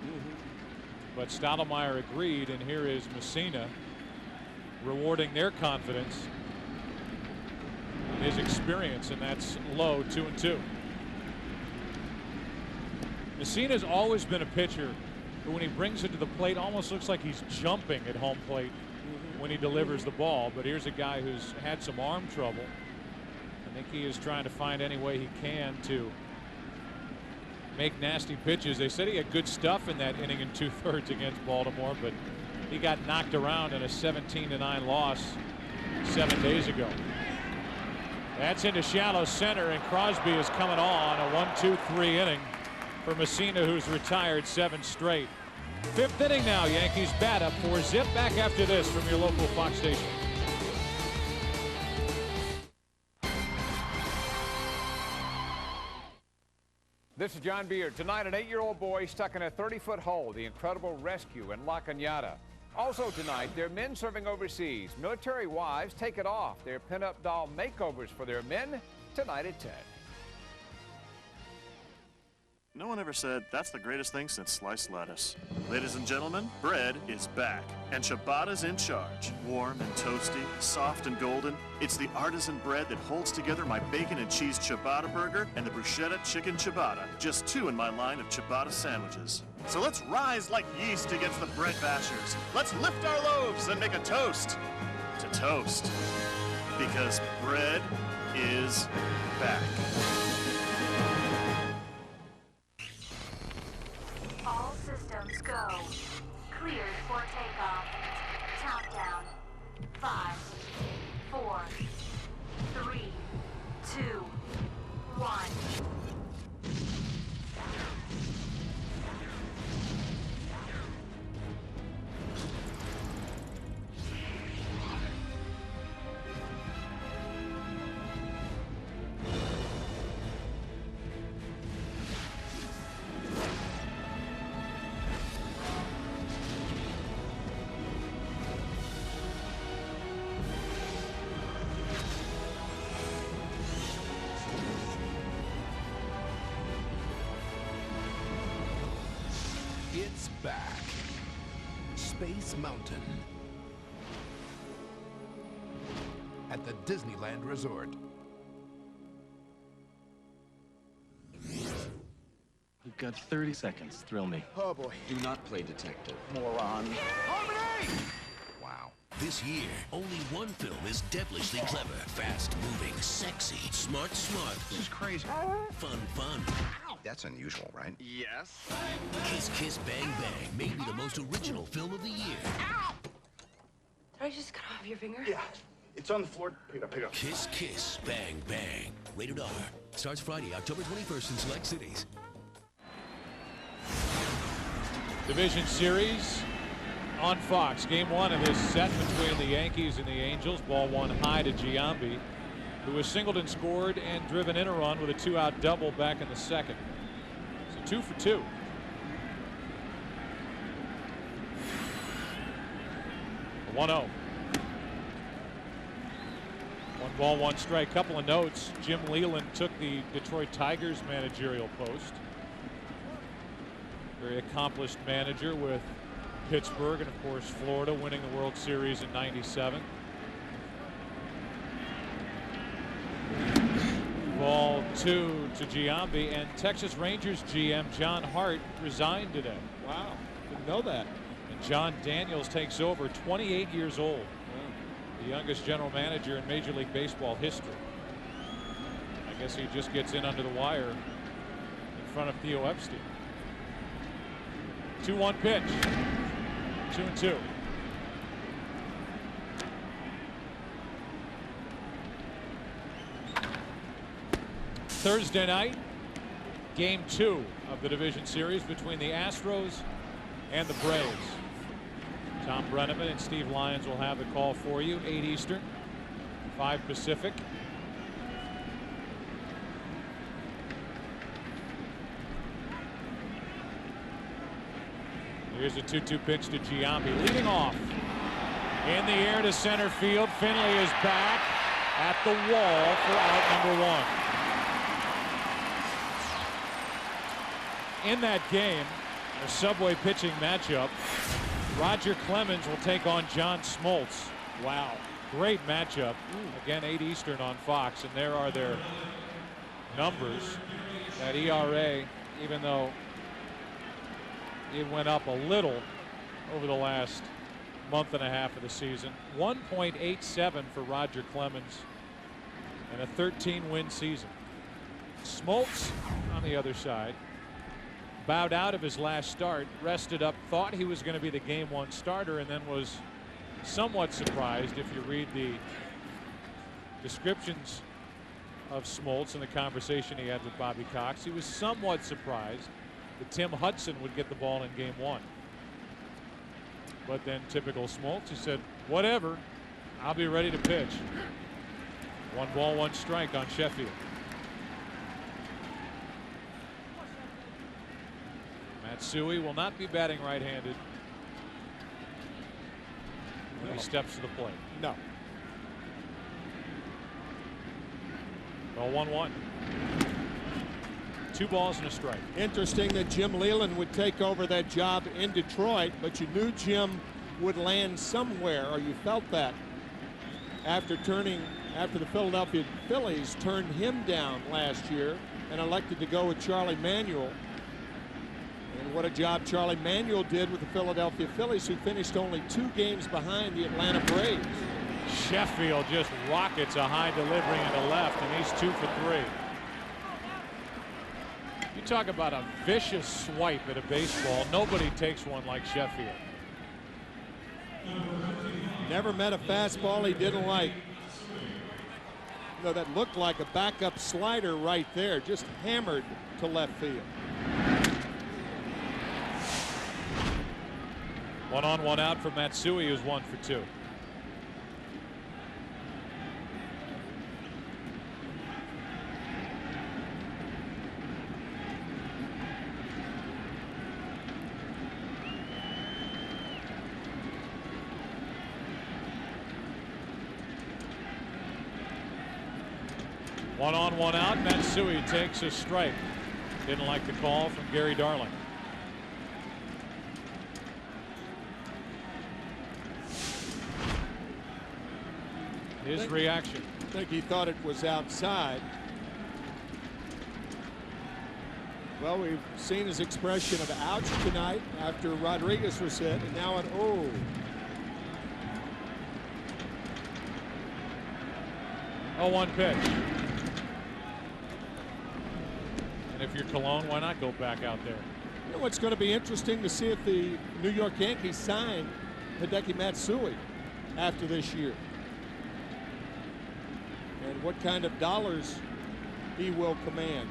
But Stottlemyre agreed, and here is Mussina rewarding their confidence in his experience, and that's low. 2-2. Mussina's always been a pitcher who, when he brings it to the plate, almost looks like he's jumping at home plate when he delivers the ball. But here's a guy who's had some arm trouble. I think he is trying to find any way he can to make nasty pitches. They said he had good stuff in that inning and 2/3 against Baltimore, but he got knocked around in a 17-9 loss 7 days ago. That's into shallow center, and Crosby is coming on. A 1-2-3 inning for Mussina, who's retired 7 straight. 5th inning now. Yankees bat up 4-zip. Back after this from your local Fox station. This is John Beard. Tonight, an 8-year-old boy stuck in a 30-foot hole. The incredible rescue in La Cañada. Also tonight, there are men serving overseas. Military wives take it off. Their pin-up doll makeovers for their men tonight at 10. No one ever said that's the greatest thing since sliced lettuce. Ladies and gentlemen, bread is back, and ciabatta's in charge. Warm and toasty, soft and golden, it's the artisan bread that holds together my bacon and cheese ciabatta burger and the bruschetta chicken ciabatta, just 2 in my line of ciabatta sandwiches. So let's rise like yeast against the bread bashers. Let's lift our loaves and make a toast to toast, because bread is back. All systems go. Cleared for takeoff. Countdown. 5, 4, 3, 2, 1. It's back. Space Mountain. At the Disneyland Resort. You've got 30 seconds. Thrill me. Oh boy. Do not play detective. Moron. Wow. This year, only one film is devilishly clever, fast-moving, sexy, smart. This is crazy. Fun. That's unusual, right? Yes. Kiss, Bang, Bang may be the most original film of the year. Ow! Did I just cut off your finger? Yeah. It's on the floor. Pick it up. Kiss, Bang, Bang. Rated R. Starts Friday, October 21st in select cities. Division series on Fox. Game 1 of this set between the Yankees and the Angels. Ball 1 high to Giambi, who was singled and scored and driven in a run with a 2-out double back in the second. So 2 for 2. A 1-0. 1 ball, 1 strike. Couple of notes. Jim Leland took the Detroit Tigers managerial post. Very accomplished manager with Pittsburgh and, of course, Florida, winning the World Series in '97. Ball 2 to Giambi, and Texas Rangers GM John Hart resigned today. Wow, didn't know that. And John Daniels takes over, 28 years old. The youngest general manager in Major League Baseball history. I guess he just gets in under the wire in front of Theo Epstein. 2-1 pitch. 2-2. Thursday night, game 2 of the division series between the Astros and the Braves. Tom Brenneman and Steve Lyons will have the call for you. 8 Eastern, 5 Pacific. Here's a 2-2 pitch to Giambi, leading off in the air to center field. Finley is back at the wall for out number 1. In that game, a Subway pitching matchup, Roger Clemens will take on John Smoltz. Wow, great matchup. Again, 8 Eastern on Fox, and there are their numbers. That ERA, even though it went up a little over the last month and a half of the season, 1.87 for Roger Clemens in a 13-win season. Smoltz on the other side bowed out of his last start, rested up, thought he was going to be the game 1 starter, and then was somewhat surprised if you read the descriptions of Smoltz in the conversation he had with Bobby Cox. He was somewhat surprised that Tim Hudson would get the ball in game 1. But then typical Smoltz, he said, whatever, I'll be ready to pitch. 1 ball, 1 strike on Sheffield. Matsui will not be batting right-handed when he steps to the plate. No. Well, 1-1. 2 balls and a strike. Interesting that Jim Leyland would take over that job in Detroit, but you knew Jim would land somewhere, or you felt that after the Philadelphia Phillies turned him down last year and elected to go with Charlie Manuel. And what a job Charlie Manuel did with the Philadelphia Phillies, who finished only 2 games behind the Atlanta Braves. Sheffield just rockets a high delivery into left, and he's 2 for 3. You talk about a vicious swipe at a baseball. Nobody takes one like Sheffield. Never met a fastball he didn't like. You know, that looked like a backup slider right there, just hammered to left field. 1 on, 1 out for Matsui, who's 1 for 2. One on, 1 out. Matsui takes a strike. Didn't like the call from Gary Darling. His reaction. I think he thought it was outside. Well, we've seen his expression of ouch tonight after Rodriguez was hit, and now an oh. Oh, 1 pitch. And if you're Colon, why not go back out there? You know what's going to be interesting to see if the New York Yankees sign Hideki Matsui after this year, and what kind of dollars he will command.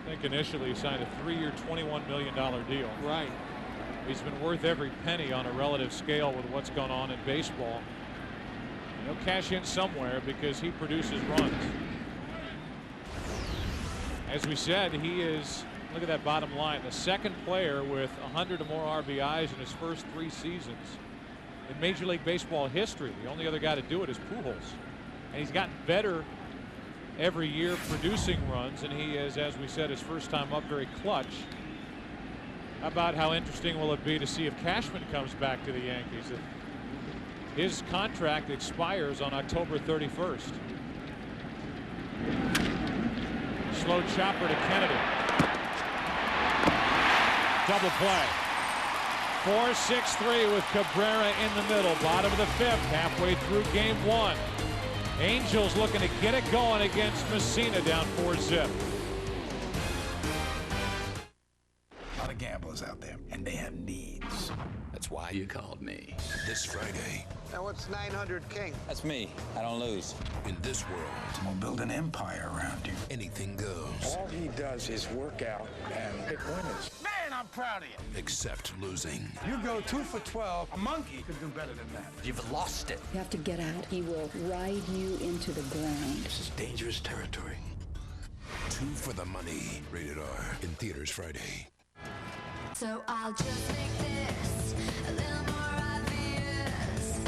I think initially he signed a 3-year, $21 million deal. Right. He's been worth every penny on a relative scale with what's gone on in baseball. He'll cash in somewhere because he produces runs. As we said, he is, look at that bottom line, the 2nd player with 100 or more RBIs in his first 3 seasons in Major League Baseball history. The only other guy to do it is Pujols. And he's gotten better every year producing runs, and he is, as we said, his first time up, very clutch. How about how interesting will it be to see if Cashman comes back to the Yankees? His contract expires on October 31st. Slow chopper to Kennedy. Double play. 4-6-3 with Cabrera in the middle. Bottom of the 5th, halfway through game 1. Angels looking to get it going against Mussina, down 4-zip. A lot of gamblers out there, and they have needs. That's why you called me. This Friday. Now what's 900 king? That's me. I don't lose. In this world, We'll build an empire around you. anything goes. All he does is work out and pick winners. Man, I'm proud of you. Except losing. You go 2 for 12. A monkey could do better than that. You've lost it. You have to get out. He will ride you into the ground. This is dangerous territory. 2 for the money. Rated R. In theaters Friday. So I'll just make this a little more obvious.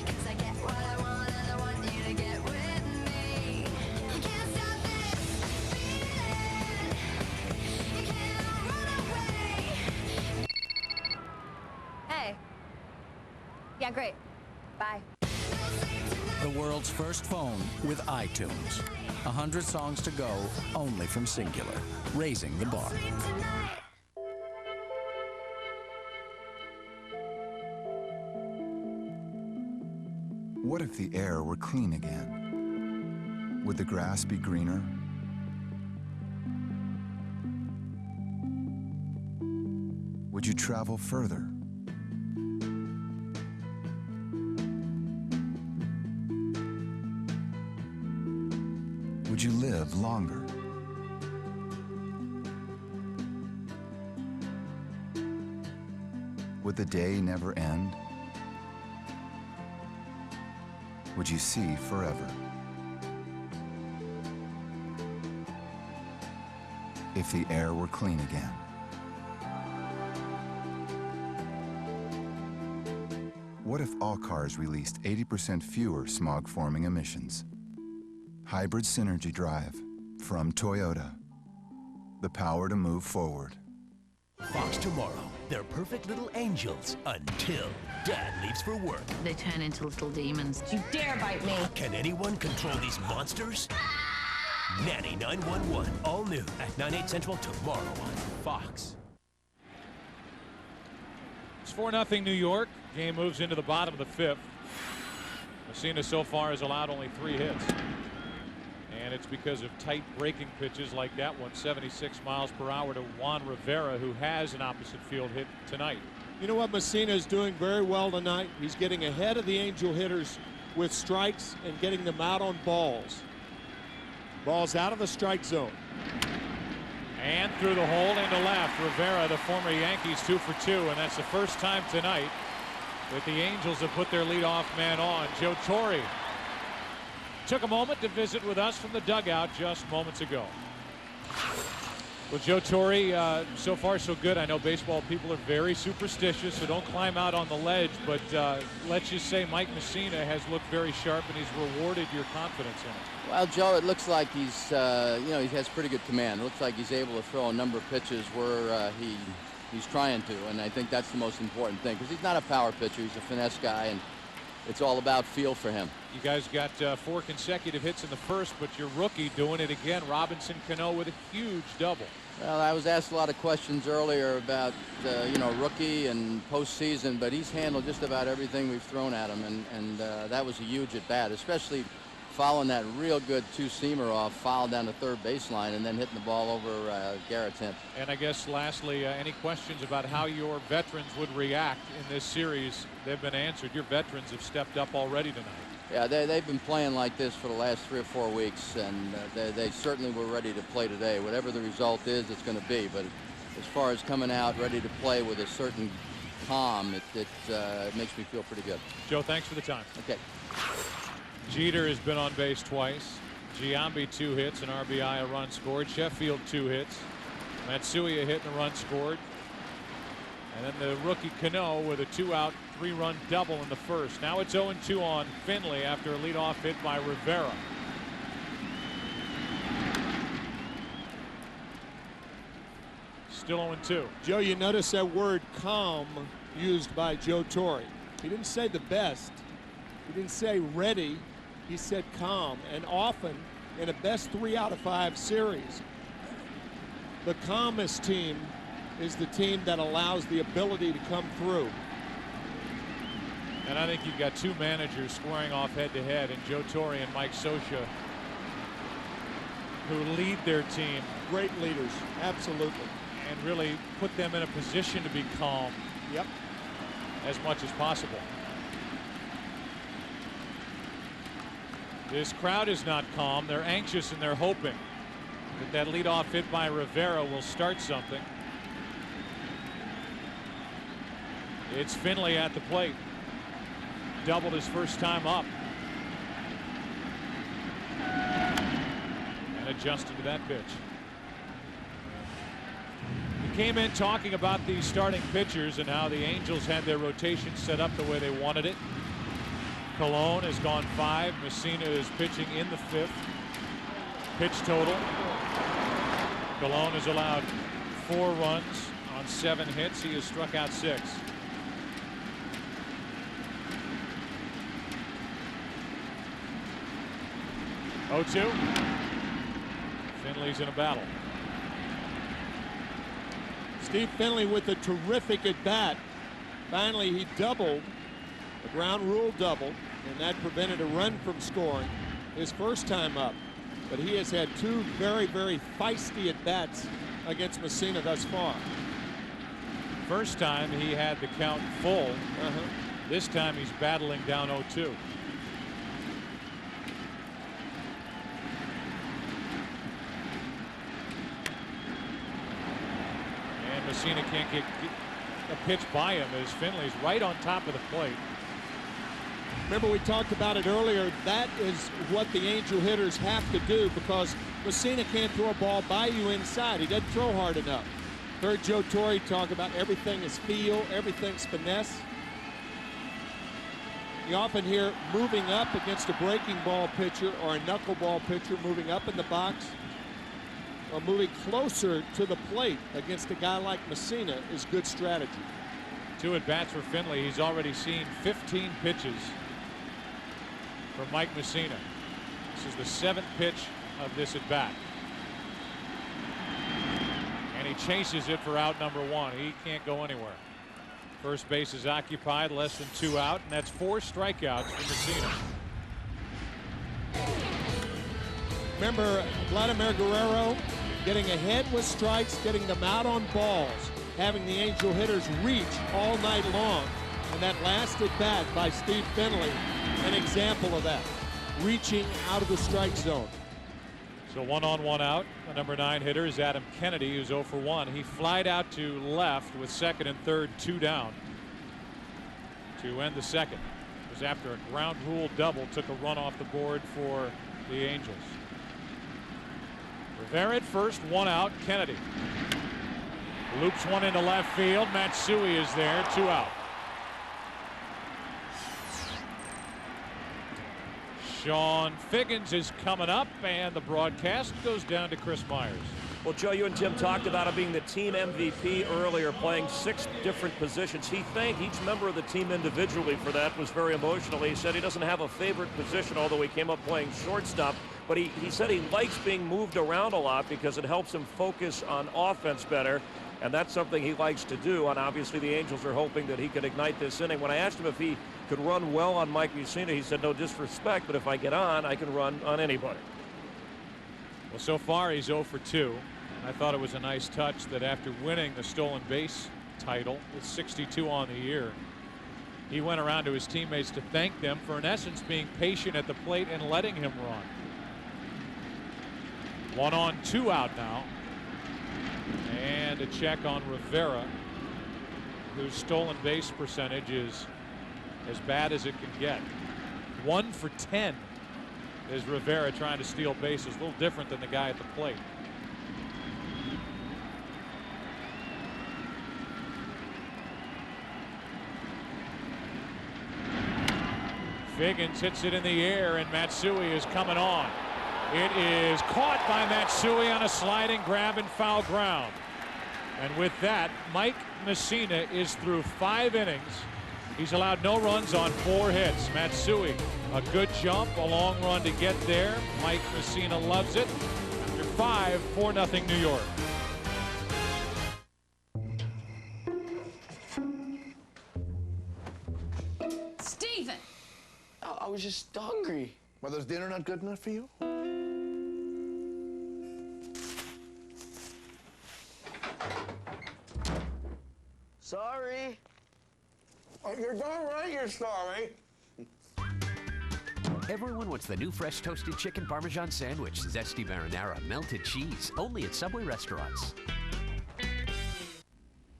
'Cause I get what I want and I want you to get with me. You can't stop this feeling. You can't run away. Hey. Yeah, great. Bye. The world's first phone with iTunes. 100 songs to go, only from Singular. Raising the bar. What if the air were clean again? Would the grass be greener? Would you travel further? Would Would you live longer? Would the day never end? Would you see forever? If the air were clean again? What if all cars released 80% fewer smog-forming emissions? Hybrid Synergy Drive from Toyota. The power to move forward. Fox tomorrow. They're perfect little angels until Dad leaves for work. They turn into little demons. You dare bite me! Can anyone control these monsters? Nanny 911, all new at 9/8 Central tomorrow on Fox. It's 4-0 New York. Game moves into the bottom of the fifth. Mussina so far has allowed only 3 hits. And it's because of tight breaking pitches like that one, 76 miles per hour to Juan Rivera, who has an opposite field hit tonight. You know what Mussina is doing very well tonight? He's getting ahead of the Angel hitters with strikes and getting them out on balls. Balls out of the strike zone. And through the hole into left. Rivera, the former Yankees, 2 for 2, and that's the first time tonight that the Angels have put their leadoff man on. Joe Torre took a moment to visit with us from the dugout just moments ago. Well, Joe Torre, so far so good. I know baseball people are very superstitious, so don't climb out on the ledge, but let's just say Mike Mussina has looked very sharp, and he's rewarded your confidence in him. Well, Joe, it looks like he's, he has pretty good command. It looks like he's able to throw a number of pitches where he's trying to, and I think that's the most important thing, because he's not a power pitcher. He's a finesse guy, and it's all about feel for him. You guys got 4 consecutive hits in the first, but your rookie doing it again. Robinson Cano with a huge double. Well, I was asked a lot of questions earlier about, rookie and postseason, but he's handled just about everything we've thrown at him, and that was a huge at bat, especially following that real good 2-seamer off, foul down the third baseline, and then hitting the ball over Garrett's head. And I guess lastly, any questions about how your veterans would react in this series? They've been answered. Your veterans have stepped up already tonight. Yeah, they've been playing like this for the last 3 or 4 weeks, and they certainly were ready to play today. Whatever the result is, it's going to be. But as far as coming out ready to play with a certain calm, it makes me feel pretty good. Joe, thanks for the time. Okay. Jeter has been on base twice. Giambi 2 hits, an RBI, a run scored. Sheffield 2 hits. Matsui a hit and a run scored. And then the rookie Cano with a 2-out, 3-run double in the first. Now it's 0-2 on Finley after a leadoff hit by Rivera. Still 0-2. Joe, you notice that word calm used by Joe Torre. He didn't say the best. He didn't say ready. He said calm. And often in a best 3 out of 5 series, the calmest team is the team that allows the ability to come through. And I think you've got 2 managers squaring off head-to-head, and Joe Torre and Mike Scioscia, who lead their team. Great leaders, absolutely. And really put them in a position to be calm. Yep. As much as possible. This crowd is not calm. They're anxious, and they're hoping that leadoff hit by Rivera will start something. It's Finley at the plate. Doubled his first time up. And adjusted to that pitch. He came in talking about these starting pitchers and how the Angels had their rotation set up the way they wanted it. Colon has gone 5. Mussina is pitching in the 5th. Pitch total. Colon has allowed 4 runs on 7 hits. He has struck out 6. Oh-2. Finley's in a battle. Steve Finley with a terrific at bat. Finally, he doubled, a ground rule double, and that prevented a run from scoring his first time up. But he has had 2 very, very feisty at bats against Mussina thus far. First time he had the count full. This time he's battling down 0-2. Mussina can't get a pitch by him as Finley's right on top of the plate. Remember, we talked about it earlier. That is what the Angel hitters have to do, because Mussina can't throw a ball by you inside. He doesn't throw hard enough. Heard Joe Torre talk about everything is feel, everything's finesse. You often hear moving up against a breaking ball pitcher or a knuckleball pitcher, moving up in the box or moving closer to the plate against a guy like Mussina is good strategy. 2 at-bats for Finley. He's already seen 15 pitches from Mike Mussina. This is the 7th pitch of this at-bat. And he chases it for out number 1. He can't go anywhere. First base is occupied, less than 2 out, and that's 4 strikeouts for Mussina. Remember, Vladimir Guerrero getting ahead with strikes, getting them out on balls, having the Angel hitters reach all night long. And that last at bat by Steve Finley, an example of that, reaching out of the strike zone. So 1 on 1 out. The number 9 hitter is Adam Kennedy, who's 0 for 1. He flied out to left with 2nd and 3rd, 2 down to end the 2nd. It was after a ground rule double took a run off the board for the Angels. Rivera at first, 1 out. Kennedy loops one into left field. Matsui is there, 2 out. Sean Figgins is coming up, and the broadcast goes down to Chris Myers. Well, Joe, you and Tim talked about him being the team MVP earlier, playing 6 different positions. He thanked each member of the team individually for that. Was very emotional. He said he doesn't have a favorite position, although he came up playing shortstop. But he said he likes being moved around a lot because it helps him focus on offense better. And that's something he likes to do. And obviously the Angels are hoping that he can ignite this inning. When I asked him if he could run well on Mike Mussina, he said, no disrespect, but if I get on, I can run on anybody. Well, so far he's 0 for 2. I thought it was a nice touch that after winning the stolen base title with 62 on the year, he went around to his teammates to thank them for, in essence, being patient at the plate and letting him run. 1 on 2 out now. And a check on Rivera, whose stolen base percentage is as bad as it can get. 1 for 10 is Rivera trying to steal bases. A little different than the guy at the plate. Figgins hits it in the air, and Matsui is coming on. It is caught by Matsui on a sliding grab and foul ground. And with that, Mike Mussina is through 5 innings. He's allowed no runs on 4 hits. Matsui, a good jump, a long run to get there. Mike Mussina loves it. After 5, 4-0 New York. Steven! I was just hungry. Well, is dinner not good enough for you? Sorry. Oh, you're darn right you're sorry. Everyone wants the new fresh toasted chicken Parmesan sandwich, zesty marinara, melted cheese, only at Subway restaurants.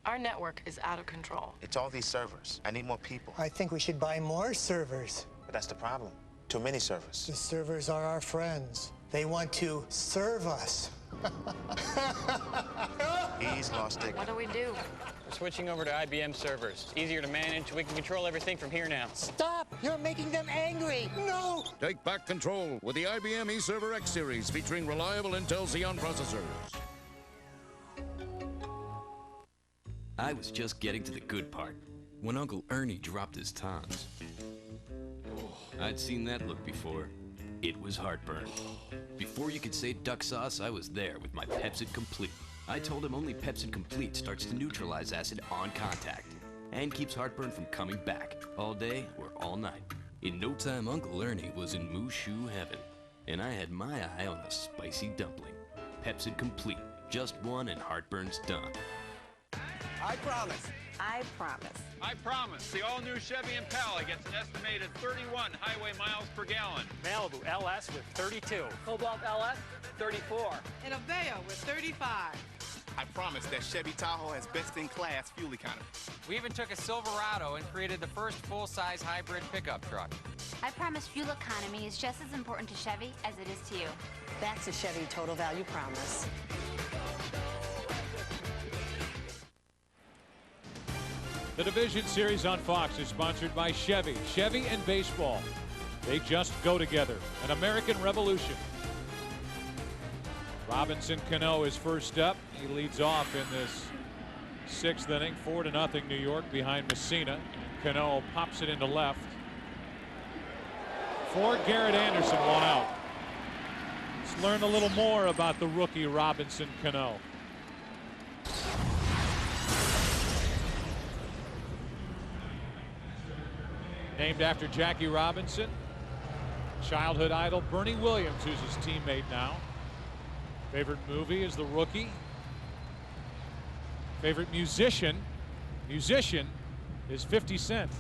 Our network is out of control. It's all these servers. I need more people. I think we should buy more servers. But that's the problem. Too many servers. The servers are our friends. They want to serve us. He's lost it. What do we do? We're switching over to IBM servers. It's easier to manage. We can control everything from here now. Stop! You're making them angry! No! Take back control with the IBM eServer X series featuring reliable Intel Xeon processors. I was just getting to the good part when Uncle Ernie dropped his tons. I'd seen that look before. It was heartburn. Before you could say duck sauce, I was there with my Pepsid Complete. I told him only Pepsid Complete starts to neutralize acid on contact and keeps heartburn from coming back all day or all night. In no time, Uncle Ernie was in Mushu heaven, and I had my eye on a spicy dumpling. Pepsid Complete, just one and heartburn's done. I promise. I promise. I promise. The all-new Chevy Impala gets an estimated 31 highway miles per gallon. Malibu LS with 32. Cobalt LS, 34. And a Aveo with 35. I promise that Chevy Tahoe has best-in-class fuel economy. We even took a Silverado and created the first full-size hybrid pickup truck. I promise fuel economy is just as important to Chevy as it is to you. That's a Chevy Total Value Promise. The Division Series on Fox is sponsored by Chevy. Chevy and baseball. They just go together. An American revolution. Robinson Cano is first up. He leads off in this 6th inning. 4-0 New York behind Mussina. Cano pops it into left. For Garrett Anderson, 1 out. Let's learn a little more about the rookie Robinson Cano. Named after Jackie Robinson. Childhood idol Bernie Williams, who's his teammate now. Favorite movie is The Rookie. Favorite musician is 50 Cent.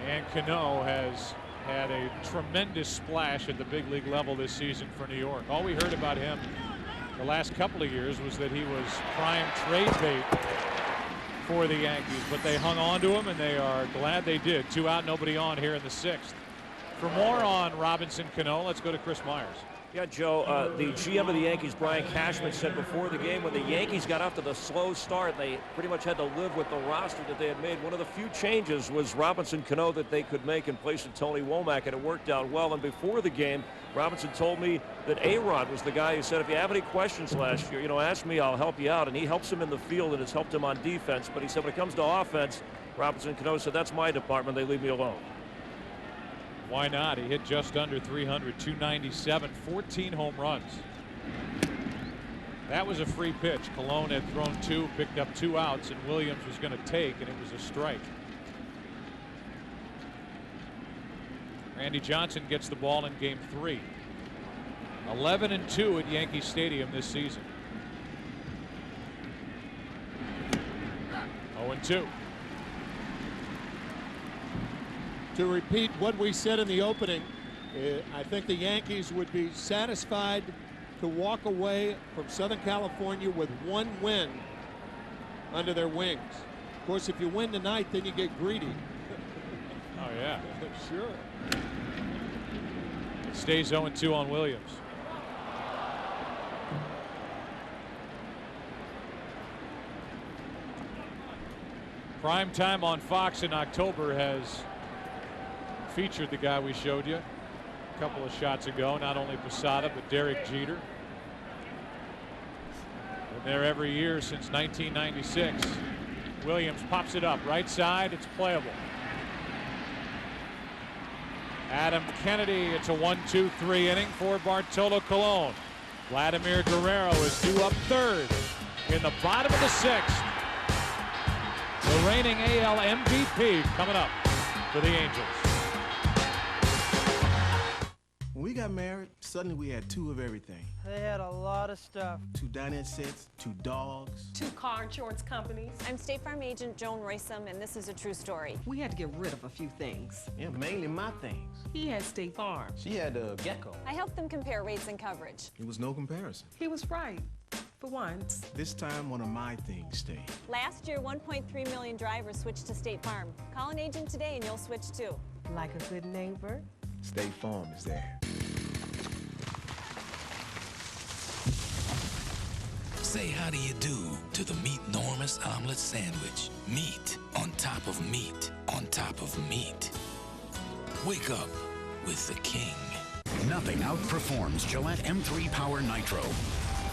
And Cano has had a tremendous splash at the big league level this season for New York. All we heard about him the last couple of years was that he was prime trade bait for the Yankees, but they hung on to him, and they are glad they did. 2 out, nobody on here in the 6th. For more on Robinson Cano, let's go to Chris Myers. Yeah, Joe, the GM of the Yankees, Brian Cashman, said before the game when the Yankees got off to the slow start, they pretty much had to live with the roster that they had made. One of the few changes was Robinson Cano that they could make in place of Tony Womack, and it worked out well. And before the game, Robinson told me that A-Rod was the guy who said, if you have any questions last year, ask me, I'll help you out. And he helps him in the field and has helped him on defense. But he said when it comes to offense, Robinson Cano said, that's my department. They leave me alone. Why not? He hit just under 300, 297, 14 home runs. That was a free pitch. Colon had thrown 2, picked up 2 outs, and Williams was going to take, and it was a strike. Randy Johnson gets the ball in game 3. 11-2 at Yankee Stadium this season. 0-2. To repeat what we said in the opening, I think the Yankees would be satisfied to walk away from Southern California with 1 win under their wings. Of course, if you win tonight, then you get greedy. Oh, yeah. Sure. It stays 0-2 on Williams. Prime time on Fox in October has featured the guy we showed you a couple of shots ago, not only Posada but Derek Jeter. Been there every year since 1996. Williams pops it up right side. It's playable. Adam Kennedy. It's a 1-2-3 inning for Bartolo Colon. Vladimir Guerrero is due up 3rd in the bottom of the 6th. The reigning AL MVP coming up for the Angels. When we got married, suddenly we had 2 of everything. They had a lot of stuff. 2 dinette sets, 2 dogs. 2 car insurance companies. I'm State Farm agent Joan Roysam, and this is a true story. We had to get rid of a few things. Yeah, mainly my things. He had State Farm. She had a gecko. I helped them compare rates and coverage. It was no comparison. He was right. For once. This time, one of my things stayed. Last year, 1.3 million drivers switched to State Farm. Call an agent today and you'll switch too. Like a good neighbor. State Farm is there. Say how do you do to the Meat Enormous Omelet Sandwich. Meat on top of meat on top of meat. Wake up with the king. Nothing outperforms Gillette M3 Power Nitro.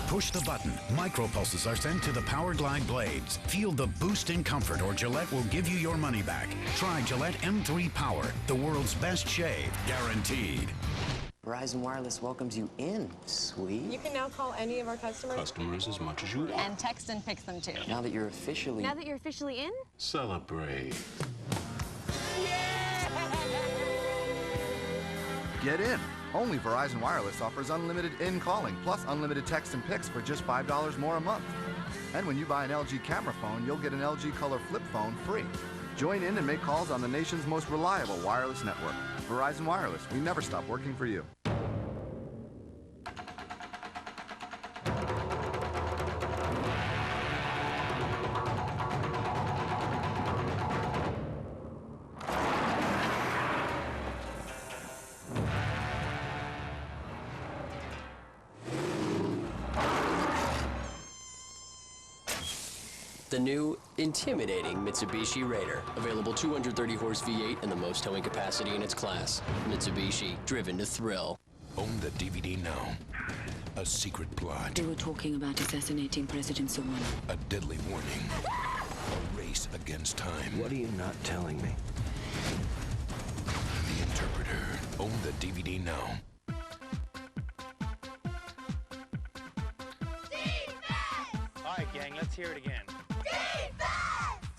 Push the button. Micropulses are sent to the Power Glide blades. Feel the boost in comfort or Gillette will give you your money back. Try Gillette M3 Power, the world's best shave, guaranteed. Verizon Wireless welcomes you in, sweet. You can now call any of our customers. Customers as much as you want. And text and pick them too. Now that you're officially... Now that you're officially in? Celebrate. Get in. Only Verizon Wireless offers unlimited in-calling plus unlimited text and pics for just $5 more a month. And when you buy an LG camera phone, you'll get an LG Color flip phone free. Join in and make calls on the nation's most reliable wireless network. Verizon Wireless, we never stop working for you. The new, intimidating Mitsubishi Raider. Available 230-horse V8 and the most towing capacity in its class. Mitsubishi, driven to thrill. Own the DVD now. A secret plot. They were talking about assassinating President Someone. A deadly warning. A race against time. What are you not telling me? The Interpreter. Own the DVD now. All right, gang, let's hear it again.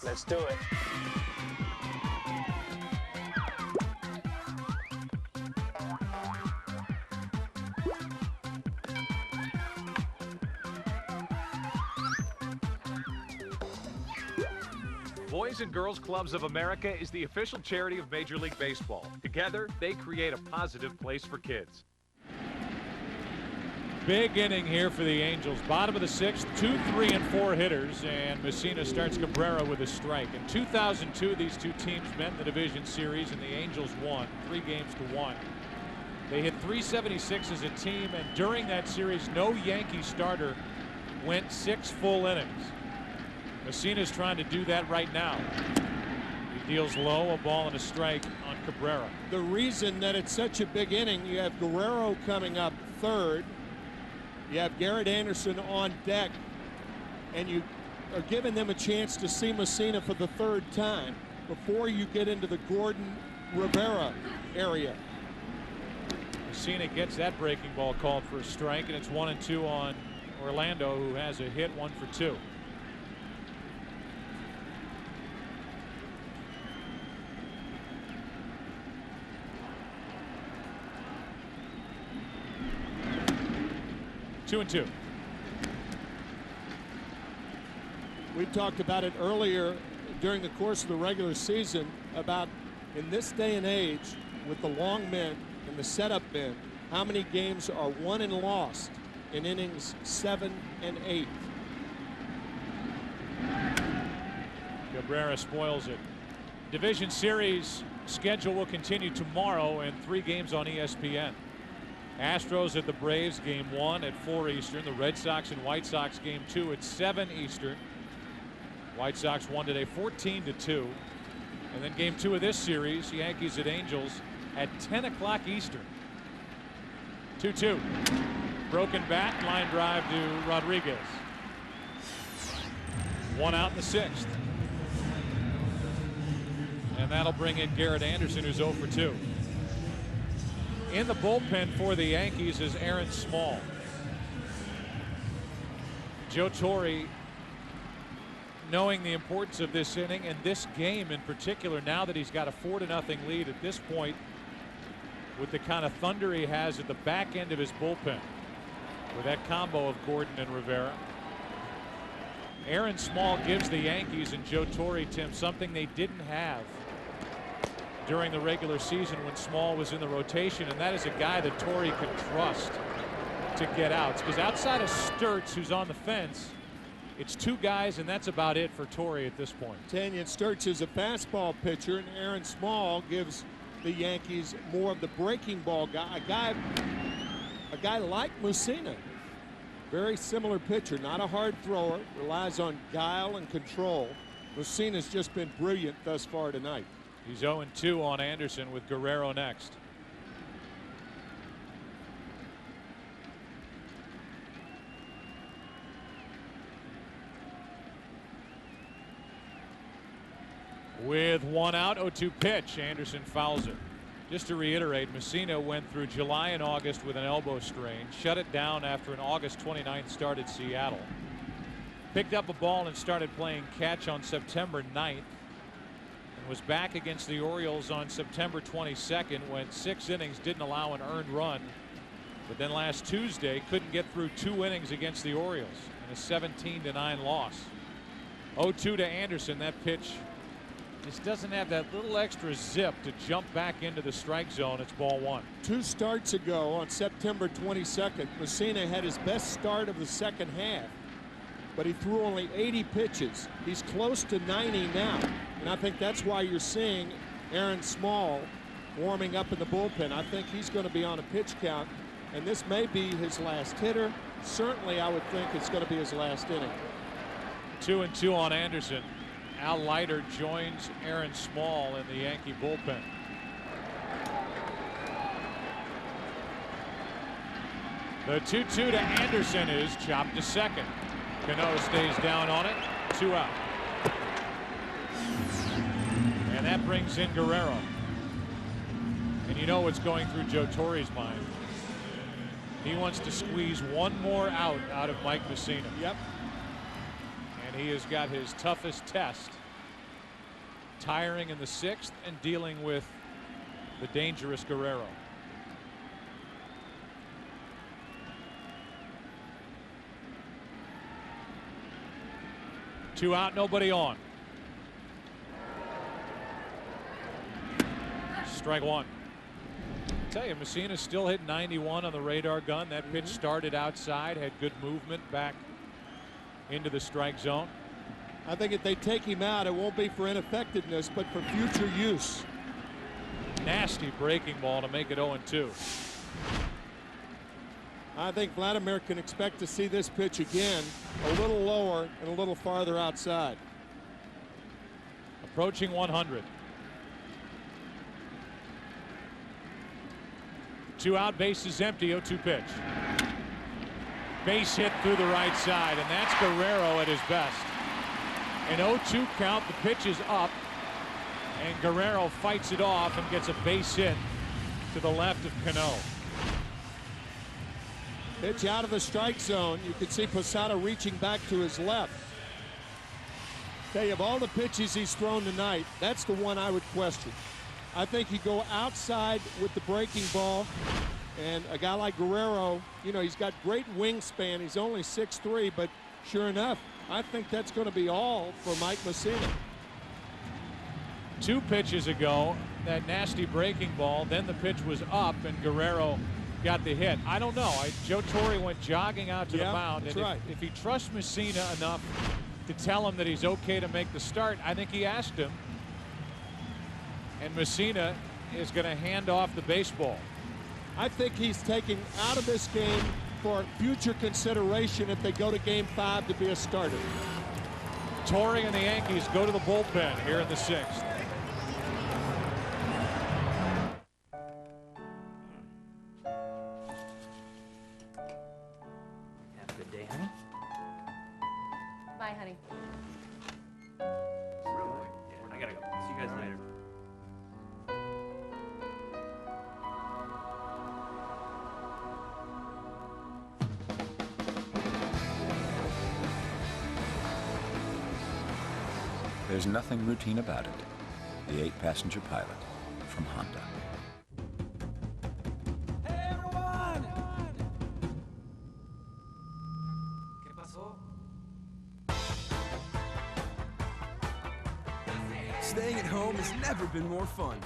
Let's do it. Boys and Girls Clubs of America is the official charity of Major League Baseball. Together, they create a positive place for kids. Big inning here for the Angels. Bottom of the sixth, 2, 3, and 4 hitters, and Mussina starts Cabrera with a strike. In 2002, these two teams met in the division series, and the Angels won 3-1. They hit .376 as a team, and during that series, no Yankee starter went 6 full innings. Mussina's trying to do that right now. He deals low, a ball and a strike on Cabrera. The reason that it's such a big inning, you have Guerrero coming up third. You have Garrett Anderson on deck, and you are giving them a chance to see Mussina for the 3rd time before you get into the Gordon Rivera area. Mussina gets that breaking ball called for a strike, and it's 1-2 on Orlando, who has a hit, 1 for 2. Two and 2. We talked about it earlier during the course of the regular season about in this day and age with the long men and the setup men, how many games are won and lost in innings 7 and 8. Cabrera spoils it. Division series schedule will continue tomorrow, and 3 games on ESPN. Astros at the Braves, game 1 at 4 Eastern. The Red Sox and White Sox, game 2 at 7 Eastern. White Sox won today 14-2. And then game 2 of this series, Yankees at Angels at 10 o'clock Eastern. 2-2. Broken bat, line drive to Rodriguez. 1 out in the 6th. And that'll bring in Garrett Anderson, who's 0 for 2. In the bullpen for the Yankees is Aaron Small. Joe Torre, knowing the importance of this inning and this game in particular, now that he's got a 4-0 lead at this point, with the kind of thunder he has at the back end of his bullpen, with that combo of Gordon and Rivera. Aaron Small gives the Yankees and Joe Torre, Tim, something they didn't have during the regular season when Small was in the rotation, and that is a guy that Torre can trust to get outs, because outside of Sturtz, who's on the fence, it's 2 guys, and that's about it for Torre at this point. Tanyan Sturtz is a fastball pitcher, and Aaron Small gives the Yankees more of the breaking ball guy, a guy like Mussina. Very similar pitcher, not a hard thrower, relies on guile and control. Mussina's just been brilliant thus far tonight. He's 0-2 on Anderson, with Guerrero next. With 1 out, 0-2 pitch. Anderson fouls it. Just to reiterate, Mussina went through July and August with an elbow strain, shut it down after an August 29th start at Seattle. Picked up a ball and started playing catch on September 9th. Was back against the Orioles on September 22nd, when 6 innings didn't allow an earned run, but then last Tuesday couldn't get through 2 innings against the Orioles in a 17-9 loss. 0-2 to Anderson. That pitch just doesn't have that little extra zip to jump back into the strike zone. It's ball 1. 2 starts ago on September 22nd, Mussina had his best start of the second half, but he threw only 80 pitches. He's close to 90 now. And I think that's why you're seeing Aaron Small warming up in the bullpen. I think he's going to be on a pitch count, and this may be his last hitter. Certainly, I would think it's going to be his last inning. 2-2 on Anderson. Al Leiter joins Aaron Small in the Yankee bullpen. The 2-2 to Anderson is chopped to second. Cano stays down on it. 2 out. And that brings in Guerrero. And you know what's going through Joe Torre's mind. He wants to squeeze one more out of Mike Mussina. Yep. And he has got his toughest test. Tiring in the 6th and dealing with the dangerous Guerrero. Two out, nobody on. Strike one. Tell you, Mussina still hit 91 on the radar gun. That pitch started outside, had good movement back into the strike zone. I think if they take him out, it won't be for ineffectiveness, but for future use. Nasty breaking ball to make it 0-2. I think Vladimir can expect to see this pitch again, a little lower and a little farther outside. Approaching 100. 2 out, base is empty, 0-2 pitch. Base hit through the right side, and that's Guerrero at his best. An 0-2 count, the pitch is up, and Guerrero fights it off and gets a base hit to the left of Cano. Pitch out of the strike zone. You can see Posada reaching back to his left. Tell you, of all the pitches he's thrown tonight, that's the one I would question. I think he'd go outside with the breaking ball. And a guy like Guerrero, you know, he's got great wingspan. He's only 6'3", but sure enough, I think that's going to be all for Mike Mussina. 2 pitches ago, that nasty breaking ball, then the pitch was up and Guerrero got the hit. I don't know. Joe Torre went jogging out to the mound. That's and right. If he trusts Mussina enough to tell him that he's okay to make the start, I think he asked him. And Mussina is going to hand off the baseball. I think he's taking out of this game for future consideration if they go to Game 5 to be a starter. Torre and the Yankees go to the bullpen here in the 6th. Have a good day, honey. Bye, honey. I gotta go. See you guys later. There's nothing routine about it. The 8-passenger pilot from Honda. Hey, everyone! ¿Qué pasó? Staying at home has never been more fun.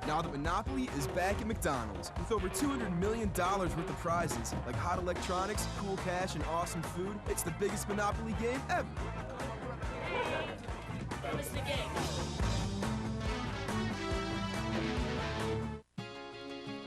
Now that Monopoly is back at McDonald's with over $200 million worth of prizes, like hot electronics, cool cash, and awesome food. It's the biggest Monopoly game ever.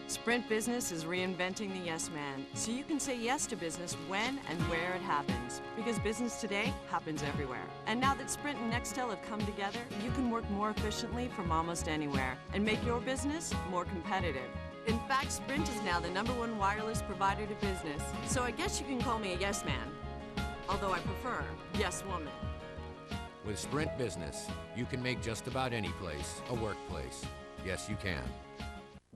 Sprint Business is reinventing the yes man, so you can say yes to business when and where it happens. Because business today happens everywhere. And now that Sprint and Nextel have come together, you can work more efficiently from almost anywhere and make your business more competitive. In fact, Sprint is now the #1 wireless provider to business, so I guess you can call me a yes man. Although I prefer yes woman. With Sprint Business, you can make just about any place a workplace. Yes, you can.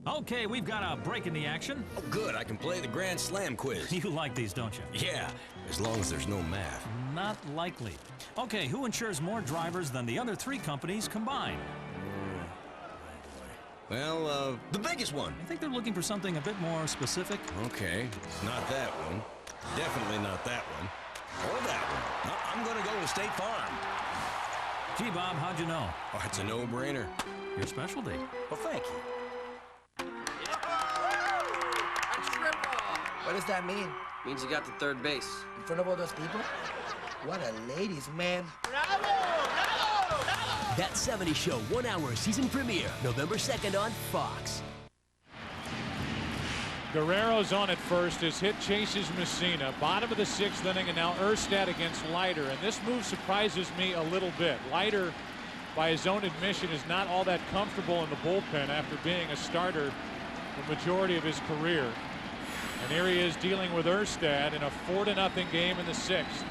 Okay, we've got a break in the action. Oh, good. I can play the Grand Slam quiz. You like these, don't you? Yeah, as long as there's no math. Not likely. Okay, who insures more drivers than the other 3 companies combined? Well, the biggest one. I think they're looking for something a bit more specific. Okay, not that one. Definitely not that one. Or that one. I'm going to go with State Farm. Gee, Bob, how'd you know? Oh, it's a no-brainer. Your specialty. Well, thank you. What does that mean? Means you got to third base. In front of all those people? What a ladies, man. That 70 Show 1-hour season premiere, November 2nd on Fox. Guerrero's on at first. His hit chases Mussina. Bottom of the 6th inning, and now Erstad against Leiter. And this move surprises me a little bit. Leiter, by his own admission, is not all that comfortable in the bullpen after being a starter the majority of his career. And here he is dealing with Erstad in a 4-0 game in the 6th.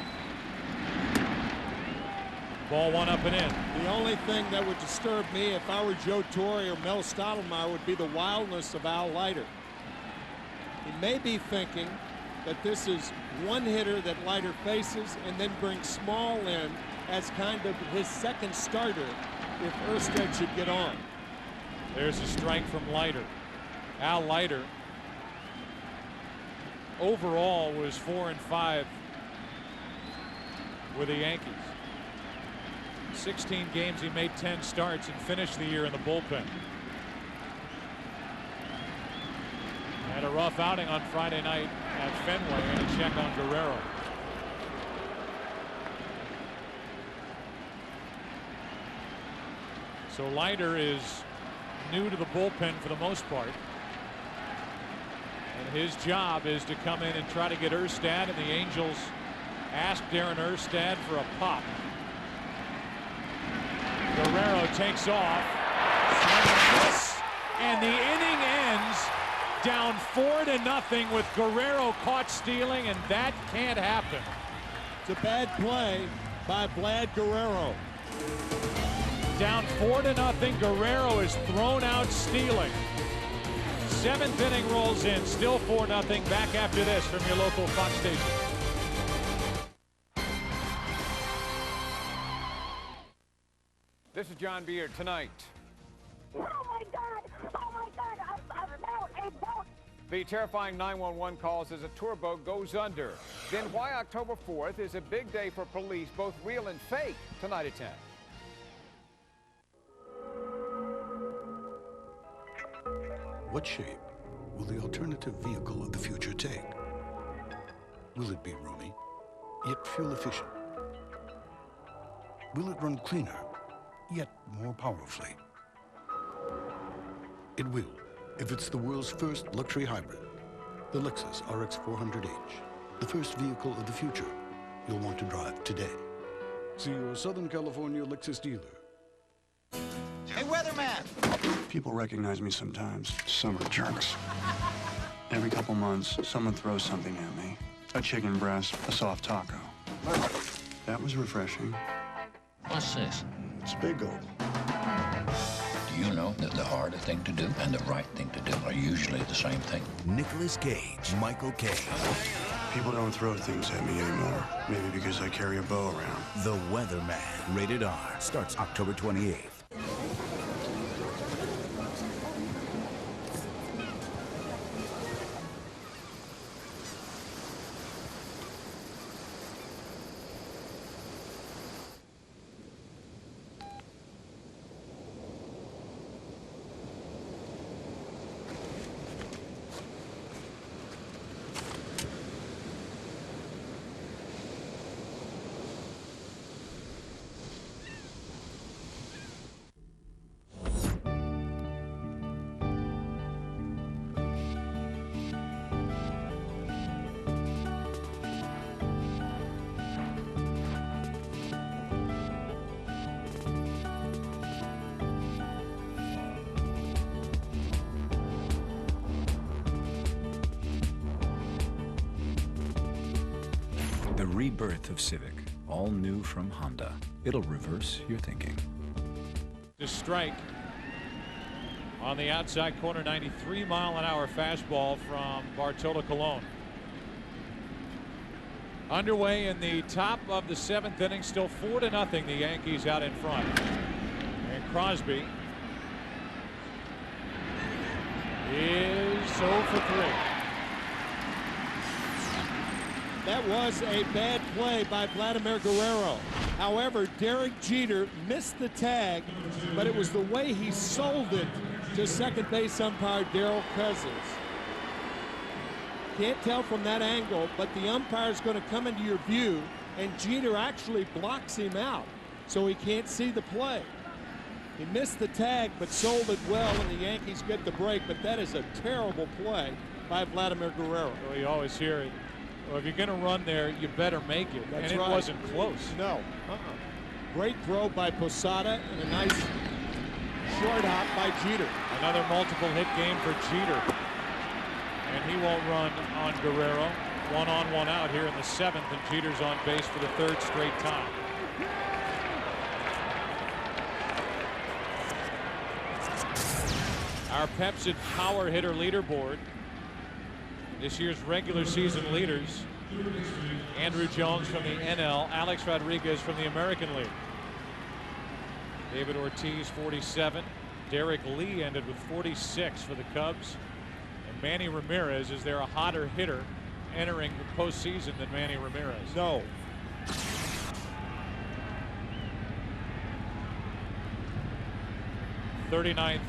Ball 1 up and in. The only thing that would disturb me if I were Joe Torre or Mel Stottlemyre would be the wildness of Al Leiter. He may be thinking that this is one hitter that Leiter faces and then brings Small in as kind of his second starter if Erstad should get on. There's a strike from Leiter. Al Leiter overall was 4-5 with the Yankees. 16 games, he made 10 starts and finished the year in the bullpen. Had a rough outing on Friday night at Fenway, and a check on Guerrero. So Leiter is new to the bullpen for the most part. And his job is to come in and try to get Erstad, and the Angels ask Darren Erstad for a pop. Guerrero takes off. And the inning ends down 4-0 with Guerrero caught stealing, and that can't happen. It's a bad play by Vlad Guerrero. Down 4-0, Guerrero is thrown out stealing. 7th inning rolls in, still 4-0. Back after this from your local Fox station. This is John Beard tonight. Oh my God! Oh my God! I'm out! A boat! The terrifying 911 calls as a tour boat goes under. Then why October 4th is a big day for police, both real and fake, tonight at 10. What shape will the alternative vehicle of the future take? Will it be roomy, yet fuel efficient? Will it run cleaner, yet more powerfully? It will, if it's the world's first luxury hybrid, the Lexus RX 400h, the first vehicle of the future you'll want to drive today. See your Southern California Lexus dealer. Hey, weatherman! People recognize me sometimes. Some are jerks. Every couple months, someone throws something at me. A chicken breast, a soft taco. That was refreshing. What's this? Spiegel. Do you know that the harder thing to do and the right thing to do are usually the same thing? Nicolas Cage, Michael Caine. People don't throw things at me anymore. Maybe because I carry a bow around. The Weatherman, rated R, starts October 28th. The rebirth of Civic, all new from Honda. It'll reverse your thinking. The strike on the outside corner, 93-mile-an-hour fastball from Bartolo Colon. Underway in the top of the 7th inning, still 4-0. The Yankees out in front. And Crosby is 0 for 3. That was a bad play by Vladimir Guerrero. However, Derek Jeter missed the tag, but it was the way he sold it to second base umpire Darrell Cousins. Can't tell from that angle, but the umpire is going to come into your view, and Jeter actually blocks him out, so he can't see the play. He missed the tag, but sold it well, and the Yankees get the break, but that is a terrible play by Vladimir Guerrero. Well, you always hear it. Well, if you're going to run there, you better make it. That's and it right. wasn't close. No. Great throw by Posada and a nice short hop by Jeter. Another multiple hit game for Jeter. And he won't run on Guerrero. 1 on, 1 out here in the 7th, and Jeter's on base for the 3rd straight time. Our Pepsi Power Hitter leaderboard. This year's regular season leaders: Andrew Jones from the NL, Alex Rodriguez from the American League. David Ortiz 47. Derek Lee ended with 46 for the Cubs. And Manny Ramirez, is there a hotter hitter entering the postseason than Manny Ramirez? No. '39th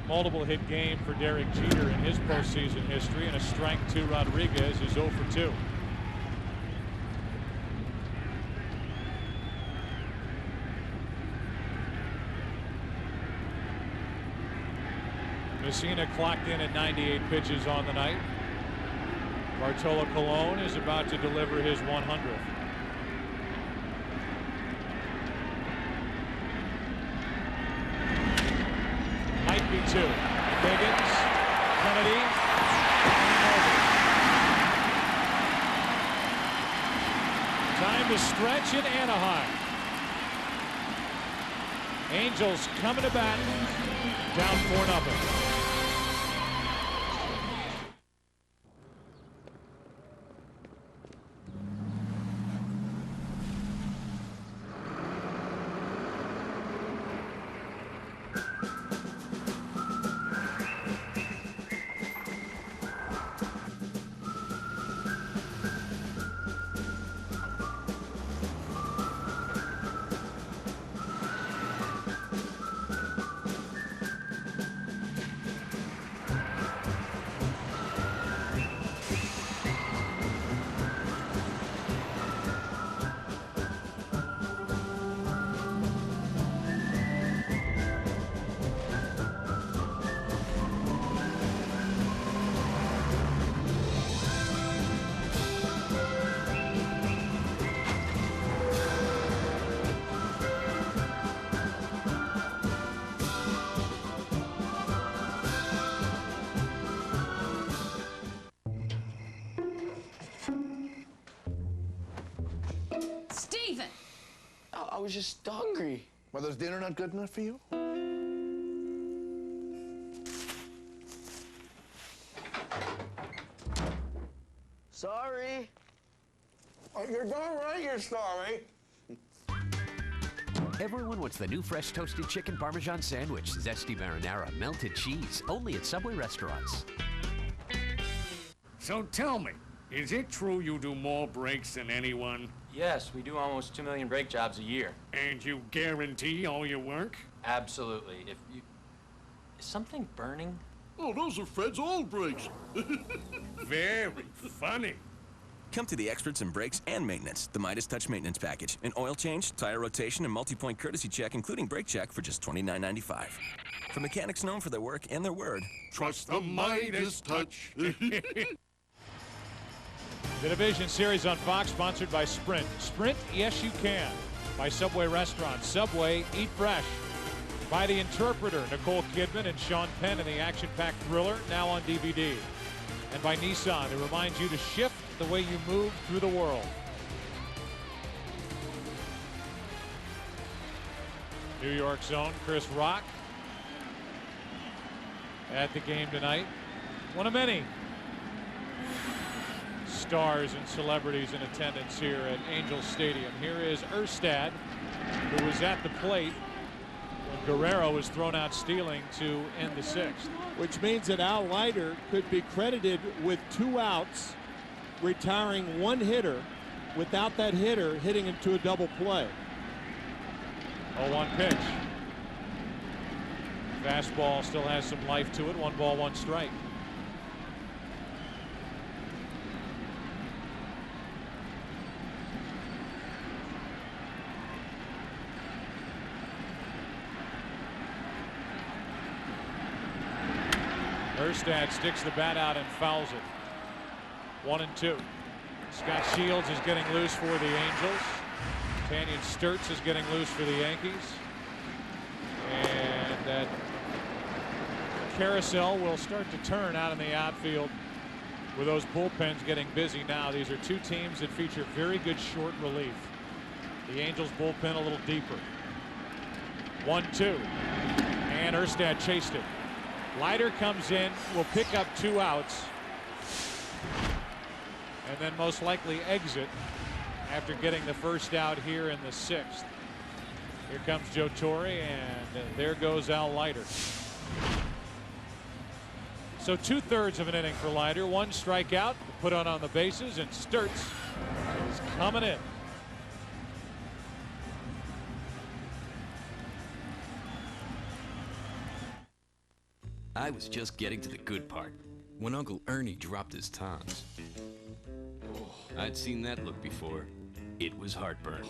multiple hit game for Derek Jeter in his postseason history, and a strike to Rodriguez, who's 0 for 2. Mussina clocked in at 98 pitches on the night. Bartolo Colon is about to deliver his 100th. Might be 2. Higgins, Kennedy, time to stretch in Anaheim. Angels coming to bat, down 4-0. I was just hungry. Was dinner not good enough for you? Sorry. Oh, you're darn right you're sorry. Everyone wants the new fresh toasted chicken Parmesan sandwich, zesty marinara, melted cheese, only at Subway restaurants. So tell me, is it true you do more breaks than anyone? Yes, we do almost 2 million brake jobs a year. And you guarantee all your work? Absolutely. If you... Is something burning? Oh, those are Fred's old brakes. Very funny. Come to the experts in brakes and maintenance, the Midas Touch Maintenance Package. An oil change, tire rotation, and multi-point courtesy check, including brake check, for just $29.95. For mechanics known for their work and their word, trust the Midas Touch. The Division Series on Fox, sponsored by Sprint. Sprint, yes you can. By Subway Restaurants. Subway, eat fresh. By The Interpreter, Nicole Kidman and Sean Penn in the action-packed thriller, now on DVD. And by Nissan, it reminds you to shift the way you move through the world. New York's own Chris Rock at the game tonight. One of many stars and celebrities in attendance here at Angel Stadium. Here is Erstad, who was at the plate when Guerrero was thrown out stealing to end the 6th. Which means that Al Leiter could be credited with 2 outs, retiring 1 hitter without that hitter hitting into a double play. 0-1 pitch. Fastball still has some life to it. 1 ball, 1 strike. Erstad sticks the bat out and fouls it. 1-2. Scott Shields is getting loose for the Angels. Tanyan Sturtz is getting loose for the Yankees. And that carousel will start to turn out in the outfield with those bullpens getting busy now. These are two teams that feature very good short relief. The Angels bullpen a little deeper. 1-2. And Erstad chased it. Leiter comes in, will pick up 2 outs, and then most likely exit after getting the first out here in the 6th. Here comes Joe Torre, and there goes Al Leiter. So 2/3 of an inning for Leiter. 1 strikeout, put on the bases, and Sturtz is coming in. I was just getting to the good part when Uncle Ernie dropped his tons. I'd seen that look before. It was heartburn.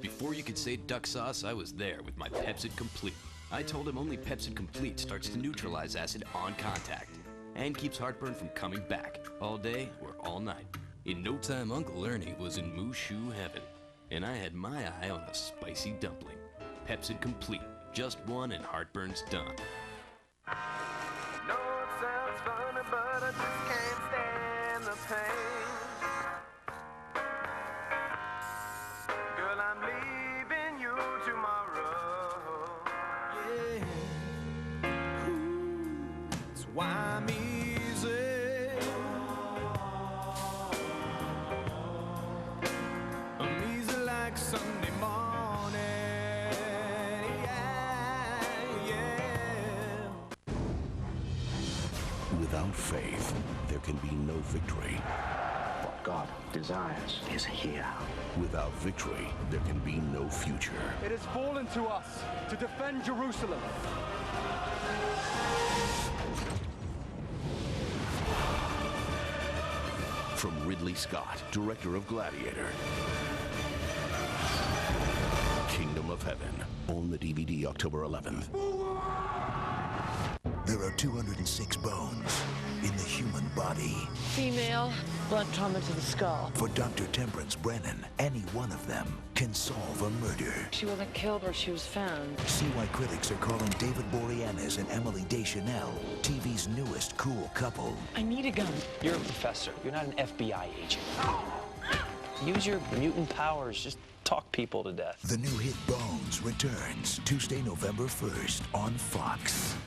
Before you could say duck sauce, I was there with my Pepsid Complete. I told him only Pepsid Complete starts to neutralize acid on contact and keeps heartburn from coming back all day or all night. In no time, Uncle Ernie was in Mushu heaven, and I had my eye on a spicy dumpling. Pepsid Complete, just one and heartburn's done. No, it sounds funny, but I just can't stand the pain. Girl, I'm leaving you tomorrow. Yeah. Ooh, that's why I'm easy. I'm easy like Sunday morning. Without faith, there can be no victory. What God desires is here. Without victory, there can be no future. It has fallen to us to defend Jerusalem. From Ridley Scott, director of Gladiator. Kingdom of Heaven, on the DVD October 11th. There are 206 bones in the human body. Female, blunt trauma to the skull. For Dr. Temperance Brennan, any one of them can solve a murder. She wasn't killed where she was found. See why critics are calling David Boreanaz and Emily Deschanel TV's newest cool couple. I need a gun. You're a professor. You're not an FBI agent. Use your mutant powers. Just talk people to death. The new hit Bones returns Tuesday, November 1st on Fox.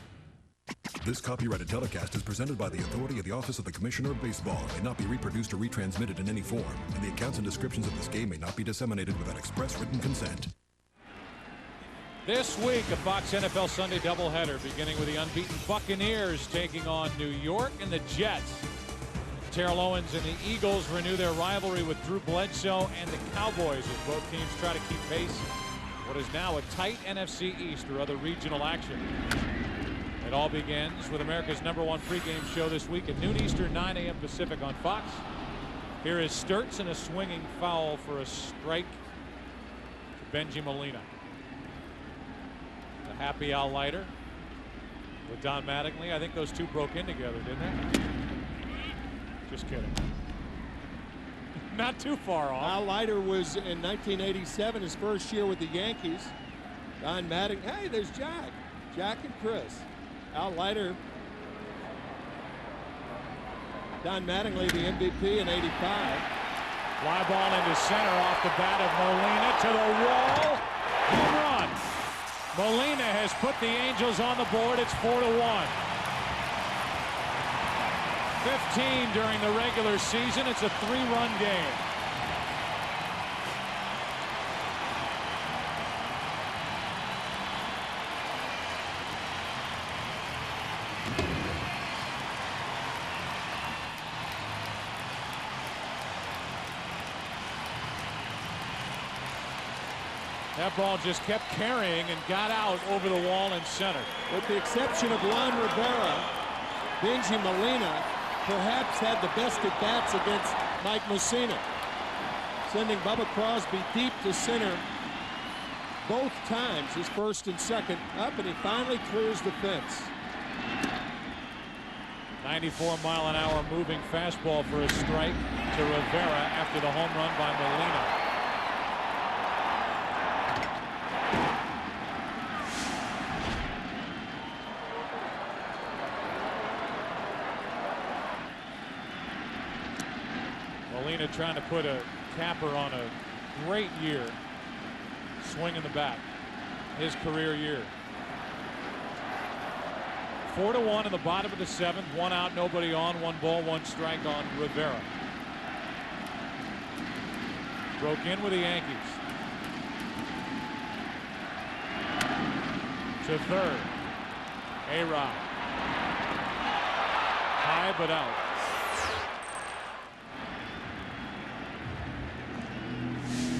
This copyrighted telecast is presented by the authority of the Office of the Commissioner of Baseball and may not be reproduced or retransmitted in any form, and the accounts and descriptions of this game may not be disseminated without express written consent. This week, a Fox NFL Sunday doubleheader, beginning with the unbeaten Buccaneers taking on New York and the Jets. Terrell Owens and the Eagles renew their rivalry with Drew Bledsoe and the Cowboys as both teams try to keep pace. What is now a tight NFC East or other regional action. It all begins with America's #1 pregame show this week at noon Eastern, 9 a.m. Pacific on Fox. Here is Sturtz and a swinging foul for a strike to Benji Molina. The happy Al Leiter with Don Mattingly. I think those two broke in together, didn't they? Just kidding. Not too far off. Al Leiter was in 1987, his first year with the Yankees. Don Mattingly. Hey, there's Jack. Jack and Chris. Al Leiter. Don Mattingly, the MVP in '85. Fly ball into center off the bat of Molina to the wall. Home run. Molina has put the Angels on the board. It's 4-1. 15 during the regular season. It's a 3-run game. That ball just kept carrying and got out over the wall in center. With the exception of Juan Rivera, Benji Molina perhaps had the best at bats against Mike Mussina, sending Bubba Crosby deep to center both times, his first and second up, and he finally clears the fence. 94-mile-an-hour moving fastball for a strike to Rivera after the home run by Molina. Molina trying to put a capper on a great year. Swinging the bat. His career year. 4-1 in the bottom of the 7th. 1 out, nobody on. 1 ball, 1 strike on Rivera. Broke in with the Yankees. To third. A-Rod. High but out.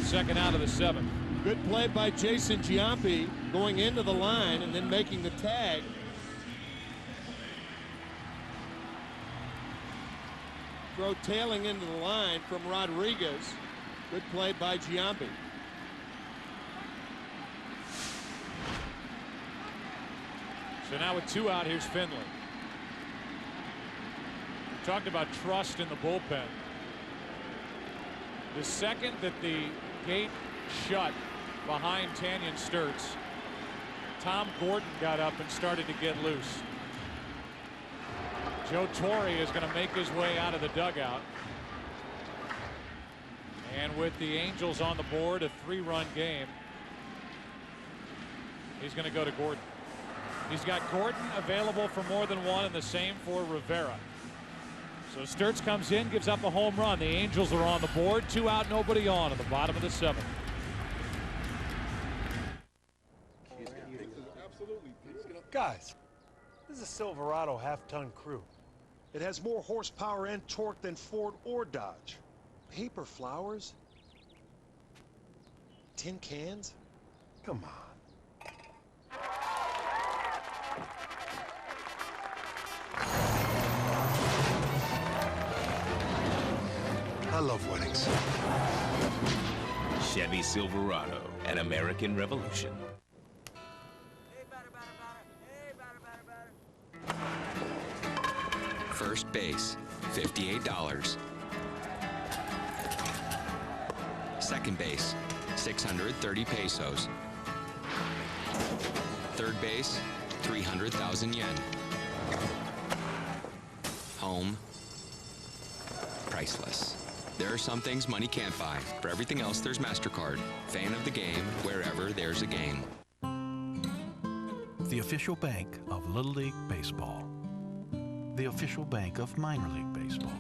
Second out of the 7th. Good play by Jason Giambi going into the line and then making the tag. Throw tailing into the line from Rodriguez. Good play by Giambi. So now with 2 out, here's Finley. We talked about trust in the bullpen. The second that the gate shut behind Tanyan Sturtz, Tom Gordon got up and started to get loose. Joe Torre is going to make his way out of the dugout. And with the Angels on the board, a 3-run game, he's going to go to Gordon. He's got Gordon available for more than 1, and the same for Rivera. So Sturtz comes in, gives up a home run. The Angels are on the board. 2 out, nobody on in the bottom of the 7th. Guys, this is a Silverado half-ton crew. It has more horsepower and torque than Ford or Dodge. Paper flowers? Tin cans? Come on. I love weddings. Chevy Silverado, an American Revolution. First base, $58. Second base, 630 pesos. Third base, 300,000 yen. Home, priceless. There are some things money can't buy. For everything else, there's MasterCard. Fan of the game, wherever there's a game. The official bank of Little League Baseball. The official bank of Minor League Baseball.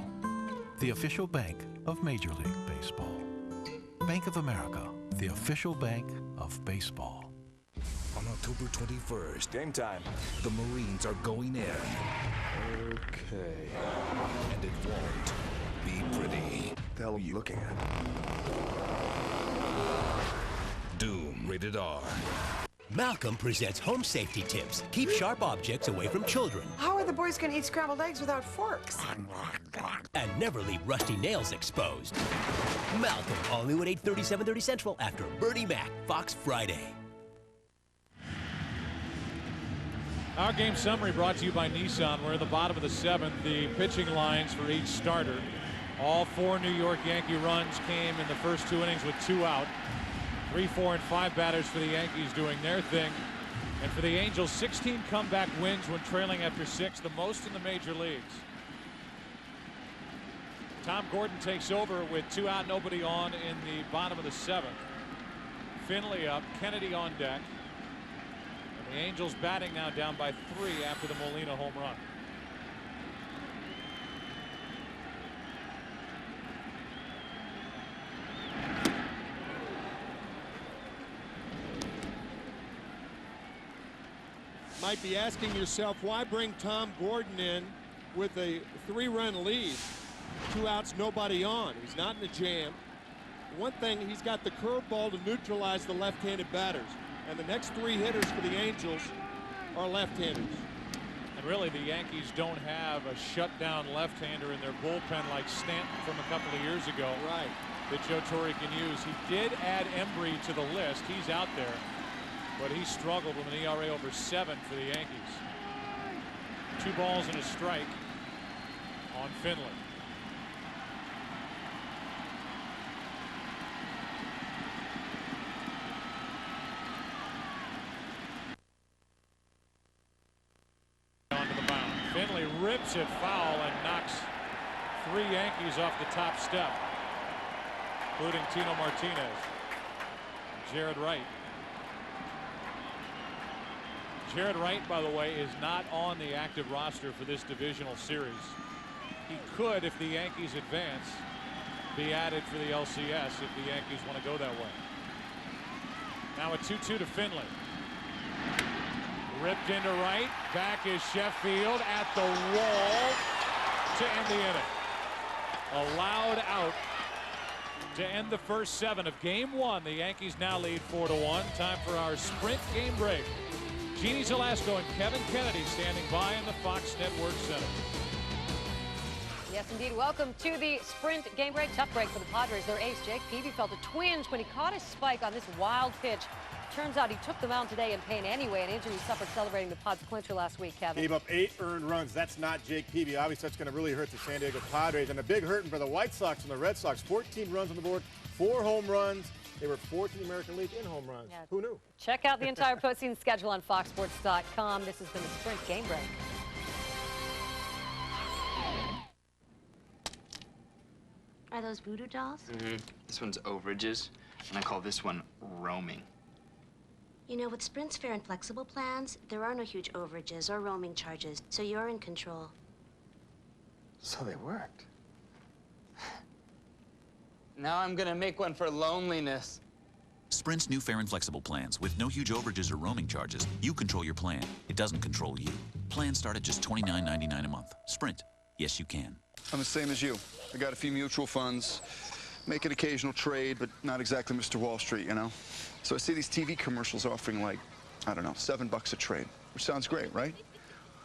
The official bank of Major League Baseball. Bank of America, the official bank of baseball. On October 21st, game time, the Marines are going in. Okay. And it won't be pretty. What the hell are you looking at? Doom, rated R. Malcolm presents home safety tips. Keep sharp objects away from children. How are the boys going to eat scrambled eggs without forks? And never leave rusty nails exposed. Malcolm, all new at 8:30, 7:30 Central after Bernie Mac, Fox Friday. Our game summary brought to you by Nissan. We're in the bottom of the 7th. The pitching lines for each starter. All 4 New York Yankee runs came in the first 2 innings with 2 out. 3, 4, and 5 batters for the Yankees doing their thing. And for the Angels, 16 comeback wins when trailing after 6, the most in the major leagues. Tom Gordon takes over with 2 out, nobody on in the bottom of the 7th. Finley up, Kennedy on deck. And the Angels batting now down by 3 after the Molina home run. Might be asking yourself, why bring Tom Gordon in with a 3-run lead? 2 outs, nobody on. He's not in the jam. One thing, he's got the curveball to neutralize the left-handed batters. And the next 3 hitters for the Angels are left-handers. And really, the Yankees don't have a shutdown left-hander in their bullpen like Stanton from a couple of years ago. Right. That Joe Torre can use. He did add Embry to the list. He's out there. But he struggled with an ERA over 7 for the Yankees. 2 balls and a strike on Finley. Onto the mound. Finley rips it foul and knocks 3 Yankees off the top step, including Tino Martinez and Jared Wright. Jared Wright, by the way, is not on the active roster for this divisional series. He could, if the Yankees advance, be added for the LCS if the Yankees want to go that way. Now a 2-2 to Finley. Ripped into right. Back is Sheffield at the wall to end the inning. Allowed out to end the first 7 of Game 1. The Yankees now lead 4-1. Time for our Sprint game break. Jeannie Zelasco and Kevin Kennedy standing by in the Fox Network Center. Yes, indeed. Welcome to the Sprint game break. Tough break for the Padres. Their ace, Jake Peavy, felt a twinge when he caught his spike on this wild pitch. Turns out he took the mound today in pain anyway. An injury he suffered celebrating the Pods clincher last week, Kevin. Gave up 8 earned runs. That's not Jake Peavy. Obviously, that's going to really hurt the San Diego Padres. And a big hurting for the White Sox and the Red Sox. 14 runs on the board, 4 home runs. They were 4th in the American League in home runs. Yeah. Who knew? Check out the entire postseason schedule on FoxSports.com. This has been the Sprint Game Break. Are those voodoo dolls? Mm-hmm. This one's overages, and I call this one roaming. You know, with Sprint's fair and flexible plans, there are no huge overages or roaming charges, so you're in control. So they worked. Now I'm gonna make one for loneliness. Sprint's new fair and flexible plans with no huge overages or roaming charges. You control your plan. It doesn't control you. Plans start at just $29.99 a month. Sprint. Yes, you can. I'm the same as you. I got a few mutual funds, make an occasional trade, but not exactly Mr. Wall Street, you know? So I see these TV commercials offering like, I don't know, $7 a trade, which sounds great, right?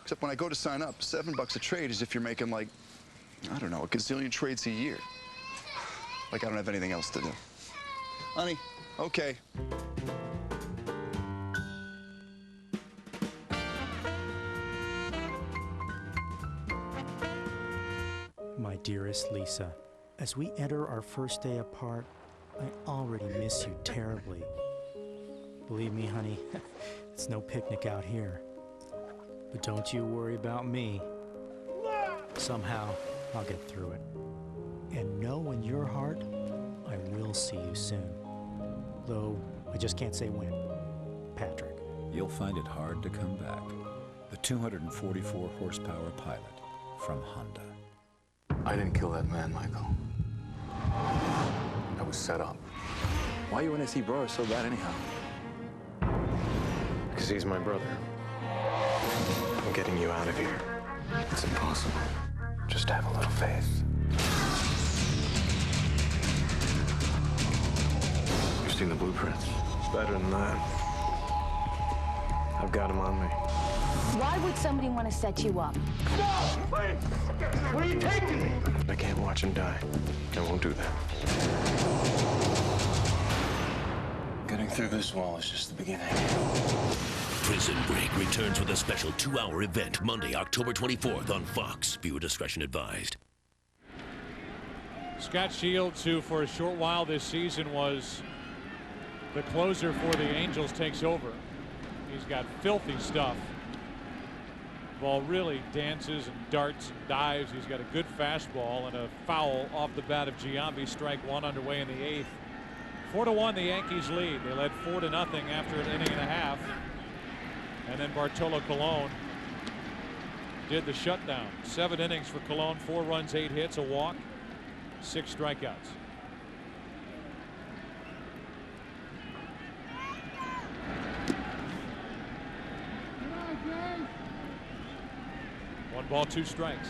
Except when I go to sign up, $7 a trade is if you're making like, I don't know, a gazillion trades a year. Like I don't have anything else to do. Honey, okay. My dearest Lisa, as we enter our first day apart, I already miss you terribly. Believe me, honey, it's no picnic out here. But don't you worry about me. Somehow, I'll get through it. And know in your heart, I will see you soon. Though, I just can't say when. Patrick. You'll find it hard to come back. The 244 horsepower Pilot from Honda. I didn't kill that man, Michael. I was set up. Why you want to see Bro so bad anyhow? Because he's my brother. I'm getting you out of here. It's impossible. Just have a little faith. You've seen the blueprints. It's better than that. I've got them on me. Why would somebody want to set you up? No! Wait! Where are you taking me? I can't watch him die. I won't do that. Getting through this wall is just the beginning. Prison Break returns with a special 2-hour event Monday, October 24th on Fox. Viewer discretion advised. Scott Shields, who for a short while this season was the closer for the Angels, takes over. He's got filthy stuff. Ball really dances and darts and dives. He's got a good fastball and a foul off the bat of Giambi. Strike one underway in the 8th. 4-1 the Yankees lead. They led 4-0 after an inning and a half. And then Bartolo Colon did the shutdown. 7 innings for Colon, 4 runs, 8 hits, a walk, 6 strikeouts. One ball, 2 strikes.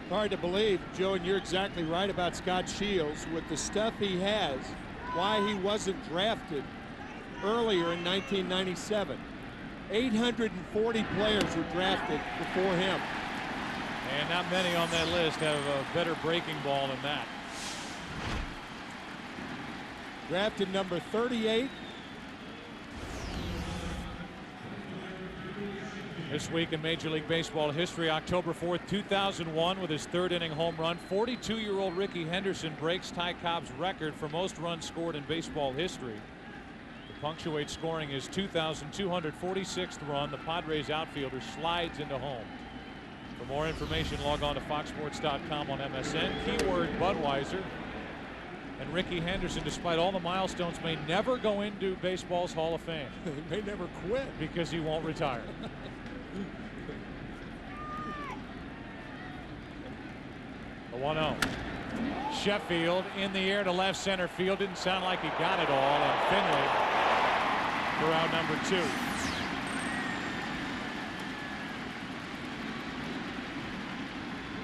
Hard to believe, Joe, and you're exactly right about Scott Shields. With the stuff he has, why he wasn't drafted earlier in 1997. 840 players were drafted before him. And not many on that list have a better breaking ball than that. Drafted number 38. This week in Major League Baseball history, October 4th, 2001, with his third inning home run, 42-year-old Rickey Henderson breaks Ty Cobb's record for most runs scored in baseball history. To punctuate scoring his 2,246th run, the Padres outfielder slides into home. For more information, log on to foxsports.com on MSN, keyword Budweiser. And Rickey Henderson, despite all the milestones, may never go into baseball's Hall of Fame. He may never quit. Because he won't retire. The 1-0. Sheffield in the air to left center field. Didn't sound like he got it all. And Finley for out number 2.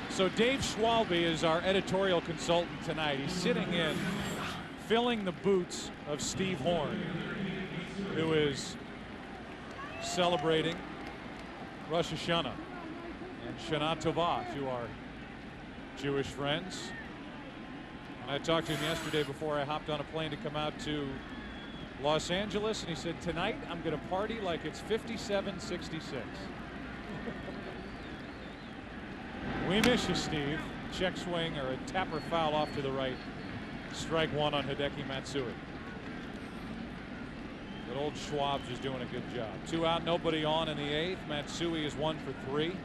So Dave Schwalbe is our editorial consultant tonight. He's sitting in, filling the boots of Steve Horn, who is celebrating Rosh Hashanah and Shana Tova to our Jewish friends. I talked to him yesterday before I hopped on a plane to come out to Los Angeles, and he said, tonight I'm going to party like it's 57-66. We miss you, Steve. Check swing or a tapper foul off to the right. Strike 1 on Hideki Matsui. But old Schwab's is doing a good job. 2 out, nobody on in the 8th. Matsui is 1 for 3.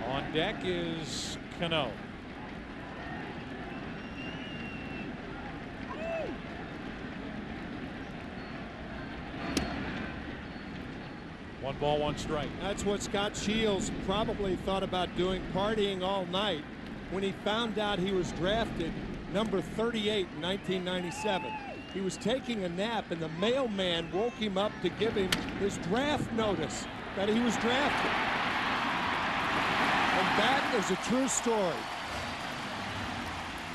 On deck is Cano. One ball, one strike. That's what Scott Shields probably thought about doing, partying all night, when he found out he was drafted number 38 in 1997. He was taking a nap, and the mailman woke him up to give him his draft notice that he was drafted. And that is a true story.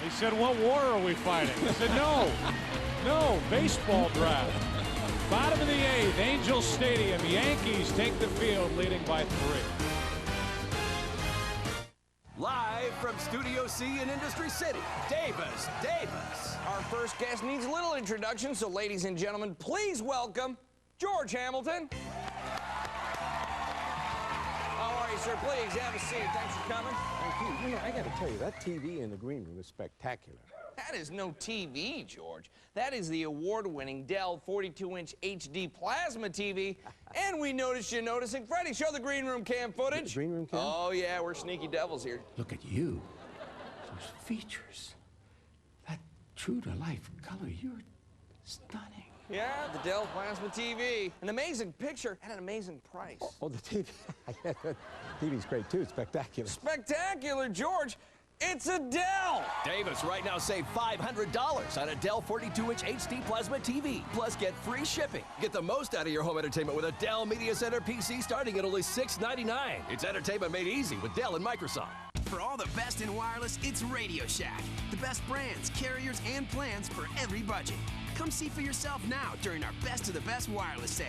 He said, what war are we fighting? He said, no, baseball draft. Bottom of the 8th, Angels Stadium. Yankees take the field, leading by 3. Live from Studio C in Industry City, Davis. Our first guest needs a little introduction, so ladies and gentlemen, please welcome George Hamilton. How are you, sir? Please have a seat. Thanks for coming. Thank you. You know, I got to tell you, that TV in the green room is spectacular. That is no TV, George. That is the award-winning Dell 42-inch HD plasma TV. And we noticed you noticing. Freddie, show the green room cam footage. Green room cam? Oh, yeah, we're sneaky devils here. Look at you. Those features. That true-to-life color. You're stunning. Yeah, the Dell plasma TV. An amazing picture at an amazing price. Oh, the TV. The TV's great, too. It's spectacular. Spectacular, George. It's a Dell! Davis, right now save $500 on a Dell 42-inch HD plasma TV. Plus, get free shipping. Get the most out of your home entertainment with a Dell Media Center PC starting at only $699. It's entertainment made easy with Dell and Microsoft. For all the best in wireless, it's Radio Shack. The best brands, carriers, and plans for every budget. Come see for yourself now during our Best of the Best wireless sale.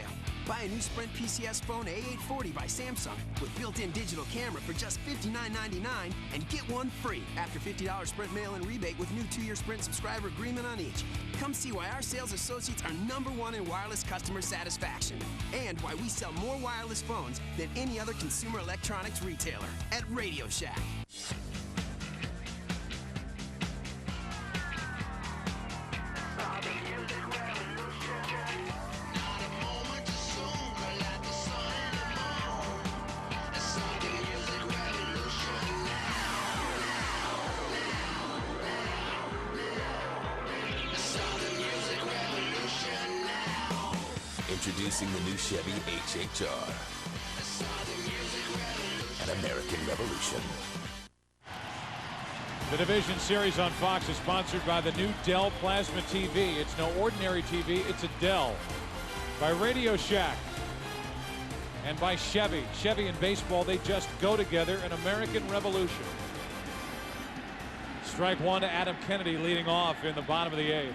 Buy a new Sprint PCS phone A840 by Samsung with built-in digital camera for just $59.99 and get one free after $50 Sprint mail-in rebate with new 2-year Sprint subscriber agreement on each. Come see why our sales associates are #1 in wireless customer satisfaction and why we sell more wireless phones than any other consumer electronics retailer at Radio Shack. Introducing the new Chevy HHR. An American Revolution. The Division Series on Fox is sponsored by the new Dell Plasma TV. It's no ordinary TV, it's a Dell. By Radio Shack. And by Chevy. Chevy and baseball, they just go together. An American Revolution. Strike 1 to Adam Kennedy leading off in the bottom of the 8th.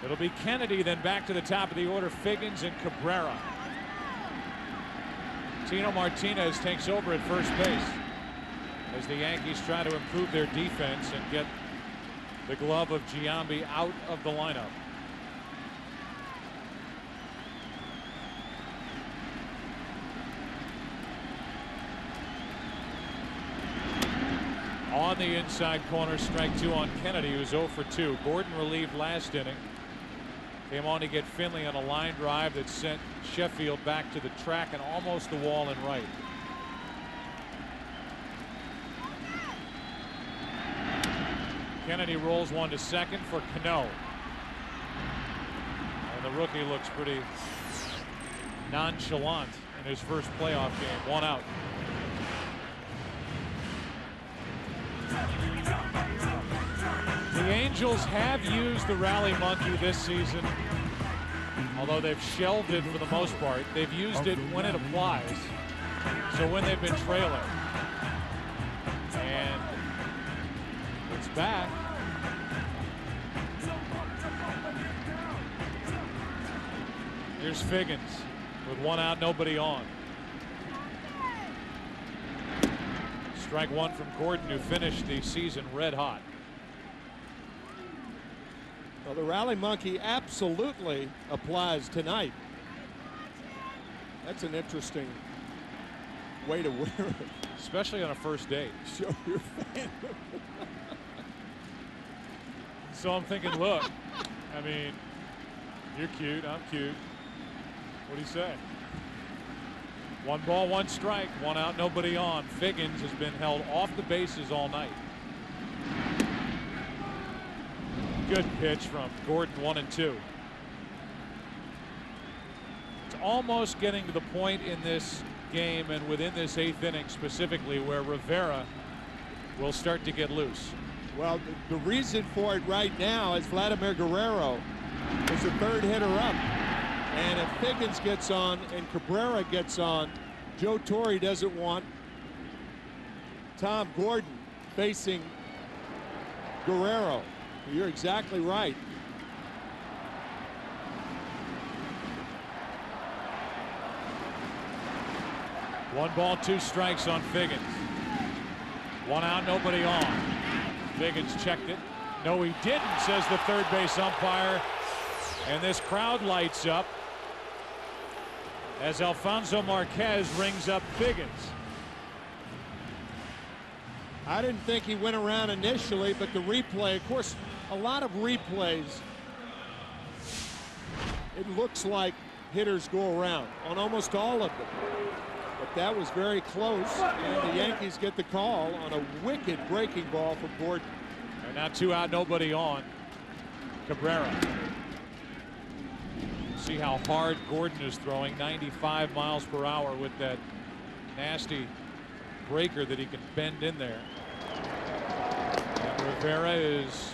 It'll be Kennedy, then back to the top of the order, Figgins and Cabrera. Tino Martinez takes over at first base as the Yankees try to improve their defense and get the glove of Giambi out of the lineup. On the inside corner, strike 2 on Kennedy, who's 0 for 2. Gordon relieved last inning. Came on to get Finley on a line drive that sent Sheffield back to the track and almost the wall in right. Kennedy rolls one to second for Cano. And the rookie looks pretty nonchalant in his first playoff game. 1 out. The Angels have used the rally monkey this season, although they've shelved it for the most part. They've used it when it applies, so when they've been trailing. And it's back. Here's Figgins with 1 out, nobody on. Strike 1 from Gordon, who finished the season red hot. Well, the rally monkey absolutely applies tonight. That's an interesting way to wear it. Especially on a first date. Show your fan. So I'm thinking, look, I mean, you're cute, I'm cute. What do you say? 1 ball, 1 strike, 1 out, nobody on. Figgins has been held off the bases all night. Good pitch from Gordon, 1-2. It's almost getting to the point in this game and within this 8th inning specifically where Rivera will start to get loose. Well, the reason for it right now is Vladimir Guerrero is the 3rd hitter up. And if Figgins gets on and Cabrera gets on, Joe Torre doesn't want Tom Gordon facing Guerrero. You're exactly right. One ball, 2 strikes on Figgins. 1 out, nobody on. Figgins checked it. No, he didn't, says the third base umpire. And this crowd lights up as Alfonso Marquez rings up Figgins. I didn't think he went around initially, but the replay, of course, a lot of replays, it looks like hitters go around on almost all of them. But that was very close, and the Yankees get the call on a wicked breaking ball from Gordon. And now 2 out, nobody on. Cabrera. See how hard Gordon is throwing, 95 miles per hour with that nasty breaker that he can bend in there. And Rivera is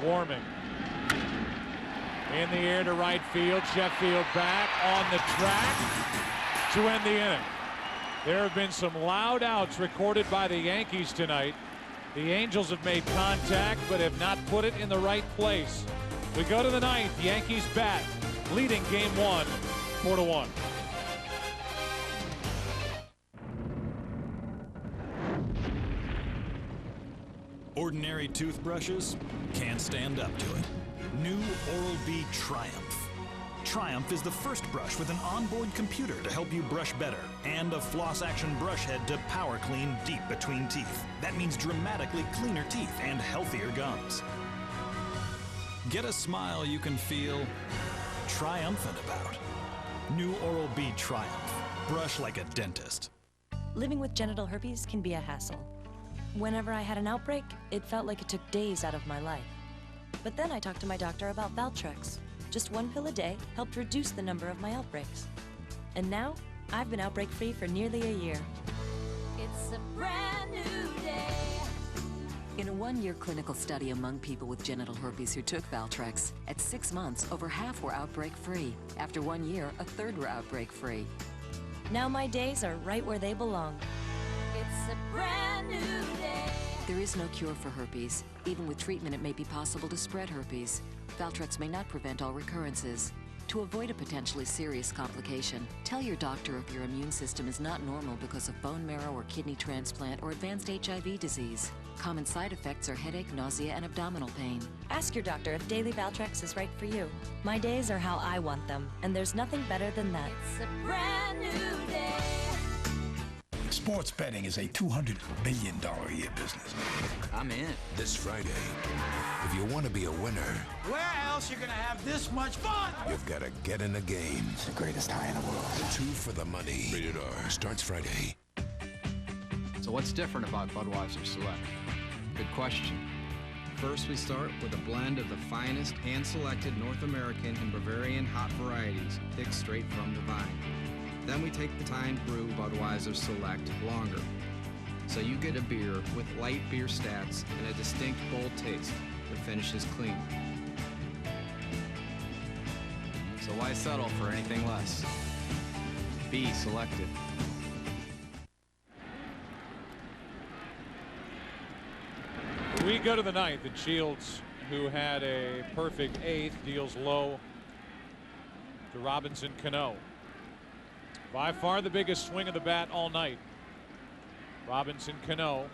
warming. In the air to right field. Sheffield back on the track to end the inning. There have been some loud outs recorded by the Yankees tonight. The Angels have made contact but have not put it in the right place. We go to the 9th. Yankees bat, leading game 1, 4-1. Ordinary toothbrushes can't stand up to it. New Oral-B Triumph. Triumph is the first brush with an onboard computer to help you brush better, and a floss action brush head to power clean deep between teeth. That means dramatically cleaner teeth and healthier gums. Get a smile you can feel triumphant about. New Oral-B Triumph. Brush like a dentist. Living with genital herpes can be a hassle. Whenever I had an outbreak, it felt like it took days out of my life. But then I talked to my doctor about Valtrex. Just 1 pill a day helped reduce the number of my outbreaks. And now, I've been outbreak-free for nearly a year. It's a brand new day. In a 1-year clinical study among people with genital herpes who took Valtrex, at 6 months, over half were outbreak-free. After 1 year, a third were outbreak-free. Now my days are right where they belong. It's a brand new day. There is no cure for herpes. Even with treatment, it may be possible to spread herpes. Valtrex may not prevent all recurrences. To avoid a potentially serious complication, tell your doctor if your immune system is not normal because of bone marrow or kidney transplant or advanced HIV disease. Common side effects are headache, nausea, and abdominal pain. Ask your doctor if daily Valtrex is right for you. My days are how I want them, and there's nothing better than that. It's a brand new day. Sports betting is a $200 billion a year business. I'm in. This Friday, if you want to be a winner, Where else you gonna have this much fun? you've got to get in the game. It's the greatest high in the world. 2 for the money. Rated R. Starts Friday. So what's different about Budweiser Select? Good question. First, we start with a blend of the finest hand-selected North American and Bavarian hop varieties picked straight from the vine. Then we take the time to brew Budweiser Select longer. So you get a beer with light beer stats and a distinct bold taste that finishes clean. So why settle for anything less? Be selected. We go to the ninth, and Shields, who had a perfect 8th, deals low to Robinson Cano. By far the biggest swing of the bat all night. Robinson Cano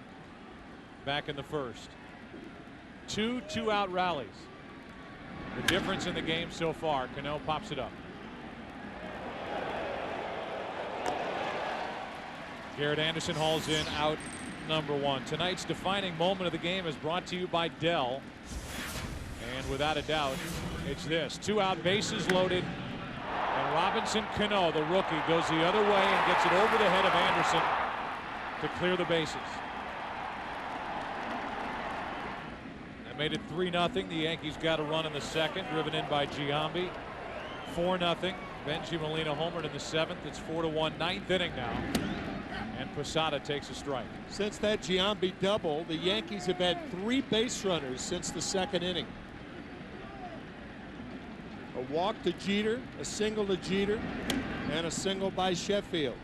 back in the first. 2 2-out rallies. The difference in the game so far. Cano pops it up. Garrett Anderson hauls in out number 1. Tonight's defining moment of the game is brought to you by Dell. And without a doubt, it's this. 2 out, bases loaded. And Robinson Cano, the rookie, goes the other way and gets it over the head of Anderson to clear the bases. That made it 3-0. The Yankees got a run in the second, driven in by Giambi. 4-0. Benji Molina homered in the 7th. It's 4-1, 9th inning now. And Posada takes a strike. Since that Giambi double, the Yankees have had 3 base runners since the 2nd inning. A walk to Jeter, a single to Jeter, and a single by Sheffield.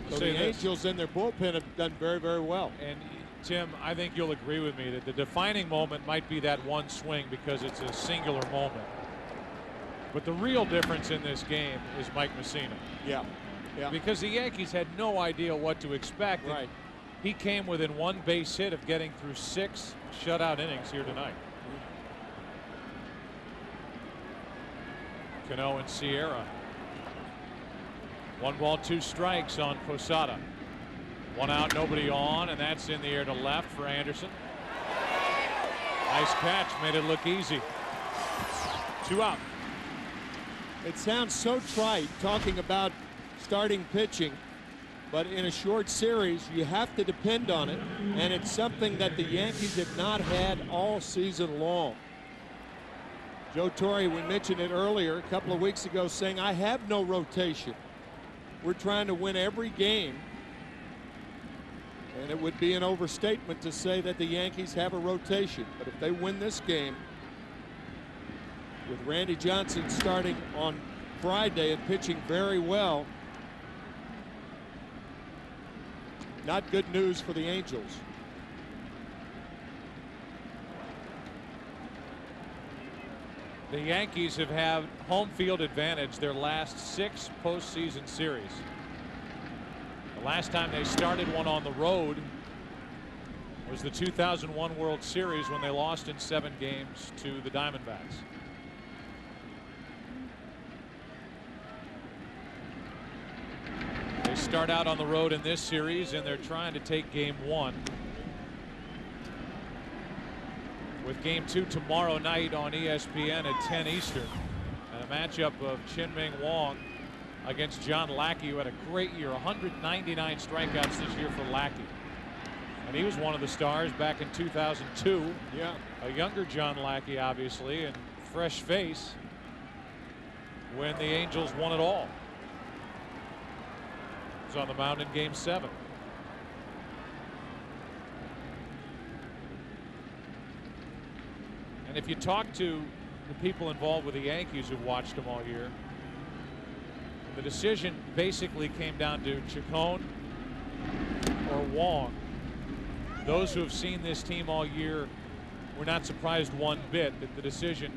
So the Angels in their bullpen have done very, very well. And Tim, I think you'll agree with me that the defining moment might be that one swing because it's a singular moment. But the real difference in this game is Mike Mussina. Yeah. Yeah. Because the Yankees had no idea what to expect. Right. He came within 1 base hit of getting through 6 shutout innings here tonight. Cano and Sierra. 1 ball, 2 strikes on Posada. 1 out, nobody on, and that's in the air to left for Anderson. Nice catch, made it look easy. 2 out. It sounds so trite talking about starting pitching, but in a short series you have to depend on it, and it's something that the Yankees have not had all season long. Joe Torre, we mentioned it earlier a couple of weeks ago, saying I have no rotation. We're trying to win every game, and it would be an overstatement to say that the Yankees have a rotation. But if they win this game with Randy Johnson starting on Friday and pitching very well, not good news for the Angels. The Yankees have had home field advantage their last 6 postseason series. The last time they started one on the road was the 2001 World Series when they lost in 7 games to the Diamondbacks. They start out on the road in this series, and they're trying to take game 1. With game 2 tomorrow night on ESPN at 10 Eastern. And a matchup of Chin-Ming Wong against John Lackey, who had a great year, 199 strikeouts this year for Lackey. And he was one of the stars back in 2002. Yeah. A younger John Lackey, obviously, and fresh face when the Angels won it all. He was on the mound in game 7. And if you talk to the people involved with the Yankees who've watched them all year, the decision basically came down to Chacon or Wong. Those who have seen this team all year were not surprised one bit that the decision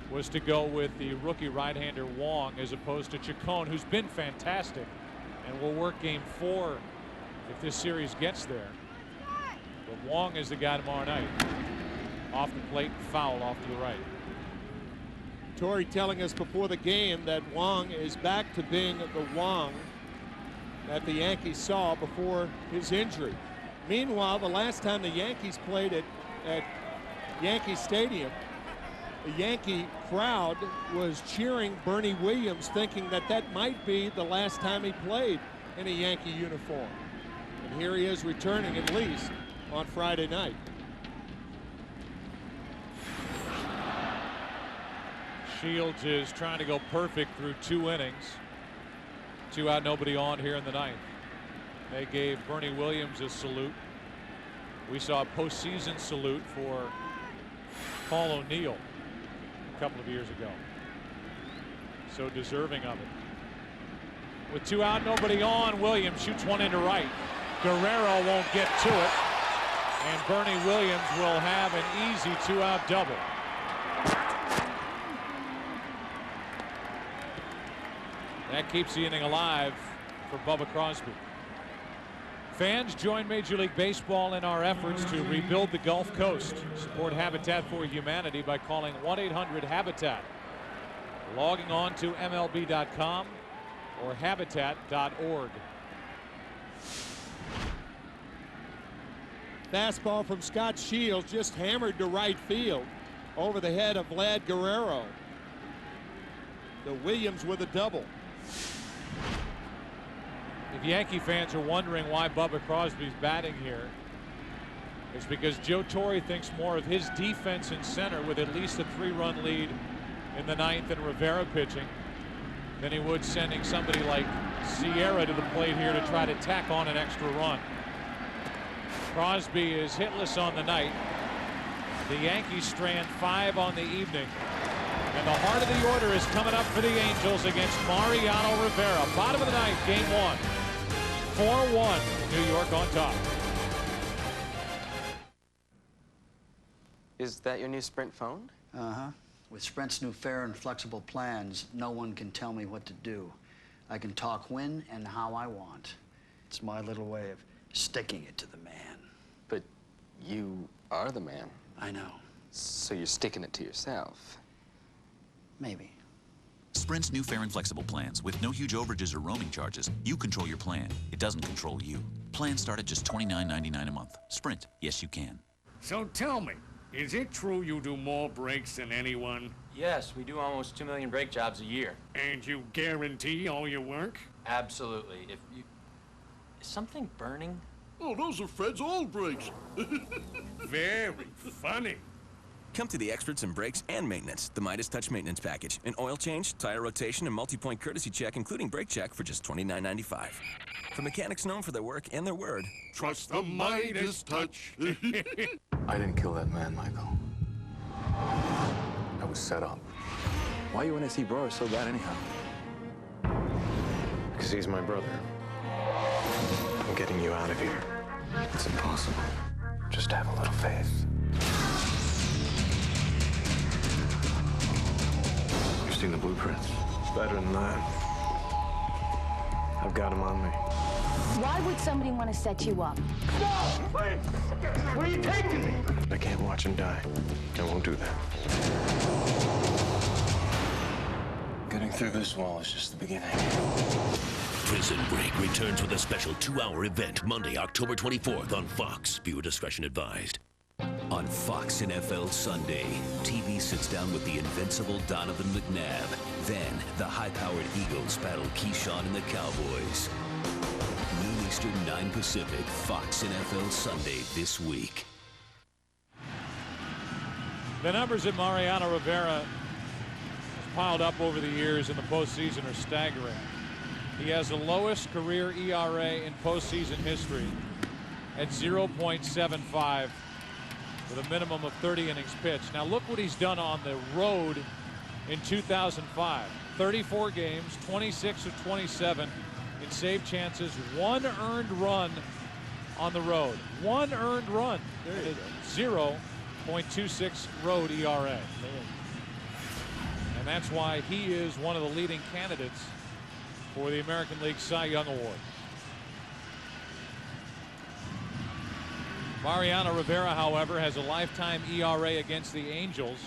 was to go with the rookie right-hander Wong as opposed to Chacon, who's been fantastic and will work game 4 if this series gets there. But Wong is the guy tomorrow night. Off the plate, foul off to the right. Torre telling us before the game that Wong is back to being the Wong that the Yankees saw before his injury. Meanwhile, the last time the Yankees played at Yankee Stadium, the Yankee crowd was cheering Bernie Williams, thinking that that might be the last time he played in a Yankee uniform. And here he is returning at least on Friday night. Shields is trying to go perfect through 2 innings. 2 out, nobody on here in the 9th. They gave Bernie Williams a salute. We saw a postseason salute for Paul O'Neill a couple of years ago. So deserving of it. With 2 out, nobody on, Williams shoots one into right. Guerrero won't get to it. And Bernie Williams will have an easy 2-out double. That keeps the inning alive for Bubba Crosby. Fans, join Major League Baseball in our efforts to rebuild the Gulf Coast. Support Habitat for Humanity by calling 1-800-HABITAT. Logging on to MLB.com or Habitat.org. Fastball from Scott Shields just hammered to right field over the head of Vlad Guerrero. The Williams with a double. If Yankee fans are wondering why Bubba Crosby's batting here, it's because Joe Torre thinks more of his defense in center with at least a 3-run lead in the 9th and Rivera pitching than he would sending somebody like Sierra to the plate here to try to tack on an extra run. Crosby is hitless on the night. The Yankees strand 5 on the evening. And the heart of the order is coming up for the Angels against Mariano Rivera. Bottom of the 9th, game 1. 4-1, New York on top. Is that your new Sprint phone? Uh-huh. With Sprint's new fair and flexible plans, no one can tell me what to do. I can talk when and how I want. It's my little way of sticking it to the man. But you are the man. I know. So you're sticking it to yourself. Maybe. Sprint's new fair and flexible plans with no huge overages or roaming charges. You control your plan. It doesn't control you. Plans start at just $29.99 a month. Sprint, yes you can. So tell me, is it true you do more breaks than anyone? Yes, we do almost 2 million brake jobs a year. And you guarantee all your work? Absolutely. If you... Is something burning? Oh, those are Fred's old brakes. Very funny. Come to the experts in brakes and maintenance, the Midas Touch Maintenance Package. An oil change, tire rotation, and multi-point courtesy check, including brake check, for just $29.95. For mechanics known for their work and their word. Trust the Midas Touch. I didn't kill that man, Michael. I was set up. Why you want to see Bro so bad anyhow? Because he's my brother. I'm getting you out of here. It's impossible. Just have a little faith. You've seen the blueprints. Better than that. I've got them on me. Why would somebody want to set you up? No! Wait! Where are you taking me? I can't watch him die. I won't do that. Getting through this wall is just the beginning. Prison Break returns with a special 2-hour event Monday, October 24th on Fox. Viewer discretion advised. On Fox NFL Sunday, TV sits down with the invincible Donovan McNabb. Then, the high-powered Eagles battle Keyshawn and the Cowboys. Noon Eastern, 9 Pacific, Fox NFL Sunday this week. The numbers that Mariano Rivera has piled up over the years in the postseason are staggering. He has the lowest career ERA in postseason history at 0.75 with a minimum of 30 innings pitched. Now look what he's done on the road in 2005. 34 games, 26 of 27 in save chances, 1 earned run on the road. 1 earned run. There you go. 0.26 road ERA. And that's why he is one of the leading candidates for the American League Cy Young Award. Mariano Rivera, however, has a lifetime ERA against the Angels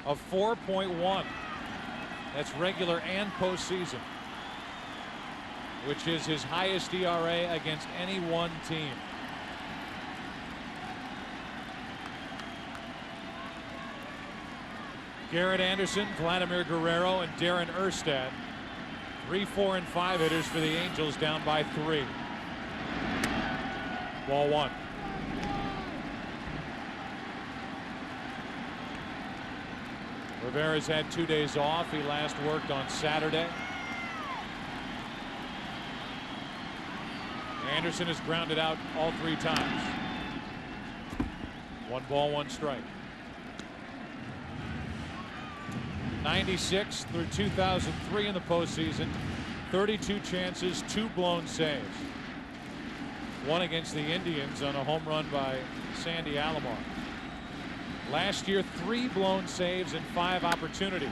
of 4.1. That's regular and postseason. which is his highest ERA against any one team. Garrett Anderson, Vladimir Guerrero, and Darren Erstad. 3, 4, and 5 hitters for the Angels, down by 3. Ball 1. Rivera's had 2 days off. He last worked on Saturday. Anderson has grounded out all 3 times. 1 ball, 1 strike. 96 through 2003 in the postseason. 32 chances, 2 blown saves. 1 against the Indians on a home run by Sandy Alomar. Last year, 3 blown saves and 5 opportunities.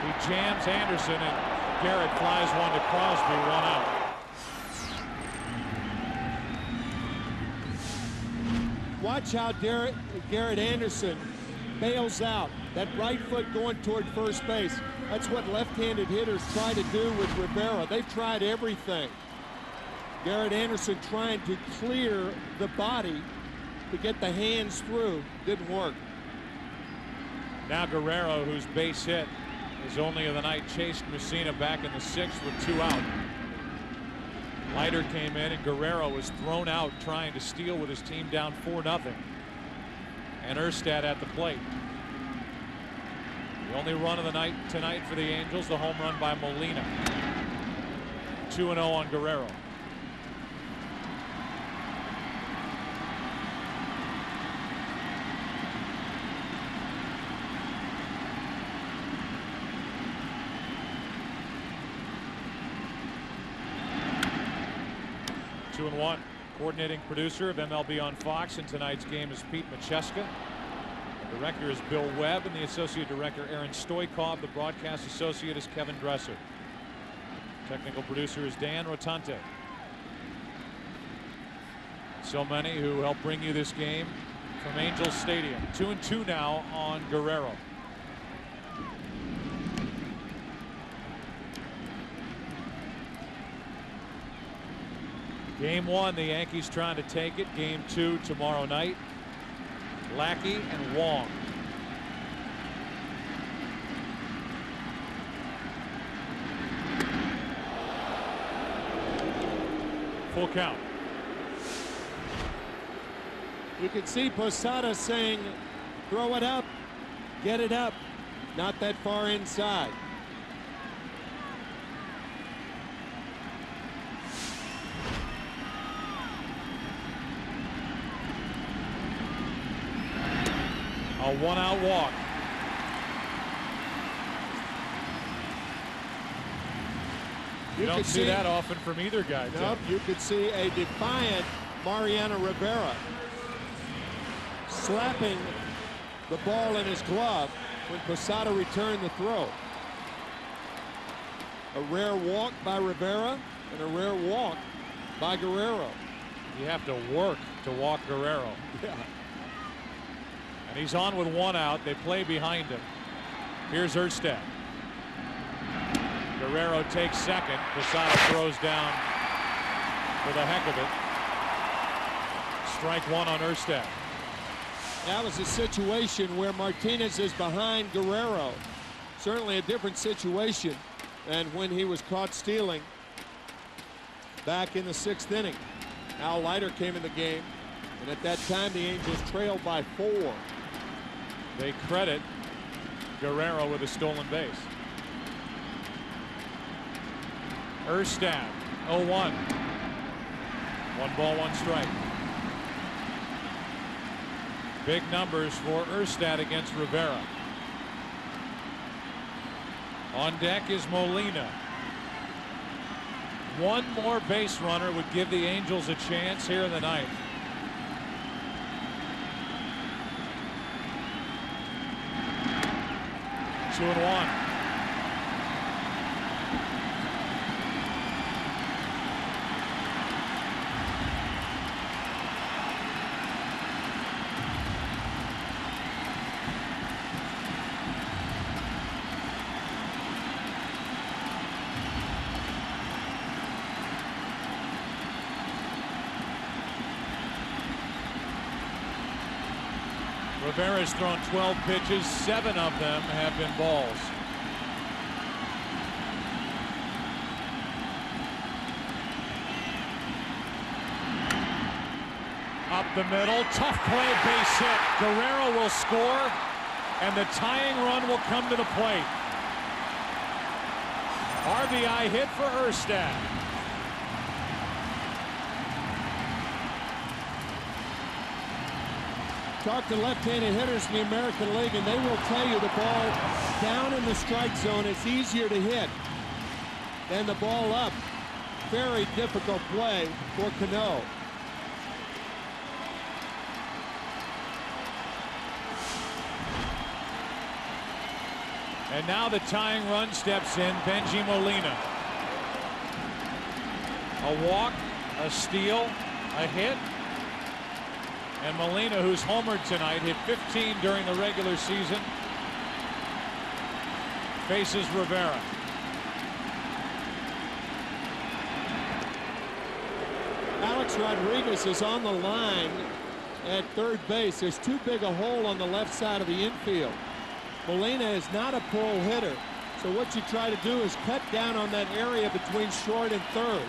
He jams Anderson, and Garrett flies one to Crosby, 1 out. Watch how Garrett Anderson bails out. That right foot going toward first base. That's what left-handed hitters try to do with Rivera. They've tried everything. Garrett Anderson trying to clear the body to get the hands through. Didn't work. Now Guerrero, whose base hit is only of the night, chased Mussina back in the 6th with 2 out. Leiter came in, and Guerrero was thrown out trying to steal with his team down 4-0. And Erstad at the plate. The only run of the night tonight for the Angels, the home run by Molina. 2-0 on Guerrero. Two and 1. Coordinating producer of MLB on Fox, and tonight's game is Pete Macheska. The director is Bill Webb, and the associate director Aaron Stoikov. The broadcast associate is Kevin Dresser. Technical producer is Dan Rotante. So many who help bring you this game from Angels Stadium. 2-2 now on Guerrero. Game 1, the Yankees trying to take it. Game 2 tomorrow night. Lackey and Wong. Full count. You can see Posada saying, throw it up, get it up, not that far inside. A 1-out walk. You don't see that often from either guy. Nope, you could see a defiant Mariano Rivera slapping the ball in his glove when Posada returned the throw. A rare walk by Rivera and a rare walk by Guerrero. You have to work to walk Guerrero. Yeah. And he's on with 1 out. They play behind him. Here's Erstad. Guerrero takes second. Posada throws down for the heck of it. Strike 1 on Erstad. That was a situation where Martinez is behind Guerrero. Certainly a different situation than when he was caught stealing back in the 6th inning. Al Leiter came in the game, and at that time the Angels trailed by 4. They credit Guerrero with a stolen base. Erstad, 0-1. 1 ball, 1 strike. Big numbers for Erstad against Rivera. On deck is Molina. 1 more base runner would give the Angels a chance here in the 9th. Two and 1. Rivera's thrown 12 pitches. 7 of them have been balls. Up the middle, tough play, base hit. Guerrero will score, and the tying run will come to the plate. RBI hit for Erstad. Talk to left-handed hitters in the American League, and they will tell you the ball down in the strike zone is easier to hit than the ball up. Very difficult play for Cano. And now the tying run steps in, Benji Molina. A walk, a steal, a hit. And Molina, who's homered tonight, hit 15 during the regular season, faces Rivera. Alex Rodriguez is on the line at third base. There's too big a hole on the left side of the infield. Molina is not a pull hitter, so what you try to do is cut down on that area between short and third.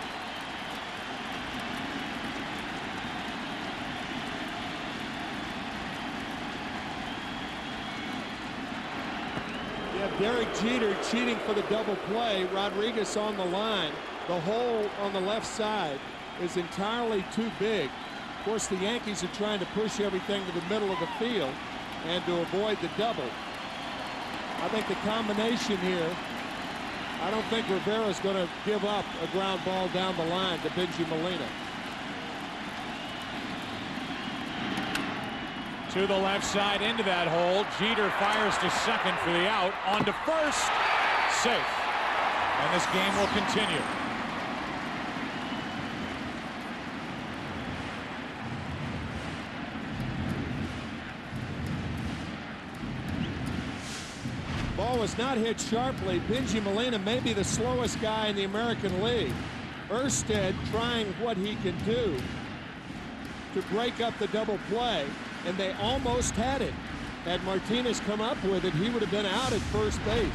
Derek Jeter cheating for the double play. Rodriguez on the line. The hole on the left side is entirely too big. Of course, the Yankees are trying to push everything to the middle of the field and to avoid the double. I think the combination here, I don't think Rivera's going to give up a ground ball down the line to Benji Molina. To the left side into that hole. Jeter fires to second for the out. On to first. Safe. And this game will continue. Ball was not hit sharply. Benji Molina may be the slowest guy in the American League. Erstad trying what he can do to break up the double play. And they almost had it. Had Martinez come up with it, he would have been out at first base.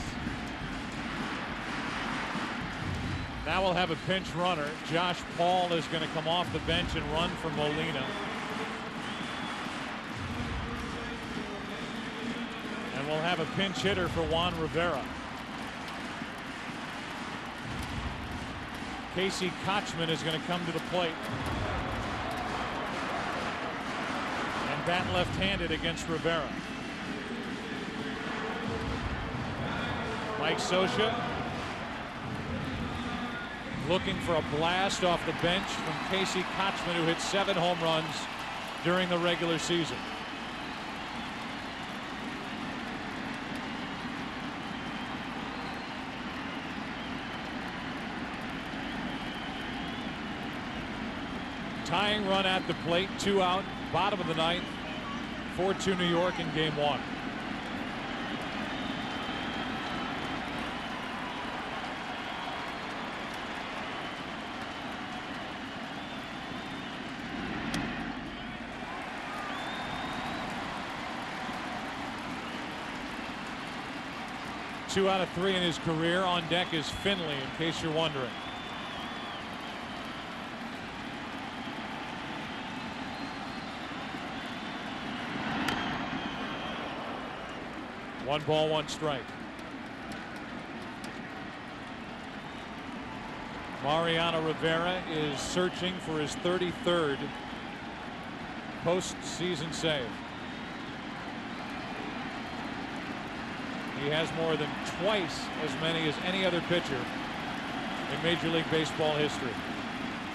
Now we'll have a pinch runner. Josh Paul is going to come off the bench and run for Molina. And we'll have a pinch hitter for Juan Rivera. Casey Kochman is going to come to the plate. Bat left-handed against Rivera. Mike Scioscia looking for a blast off the bench from Casey Kochman, who hit 7 home runs during the regular season. Tying run at the plate, 2 out. Bottom of the 9th, 4-2 New York in game 1. Two out of 3 in his career. On deck is Finley, in case you're wondering. One ball, one strike. Mariano Rivera is searching for his 33rd postseason save. He has more than twice as many as any other pitcher in Major League Baseball history.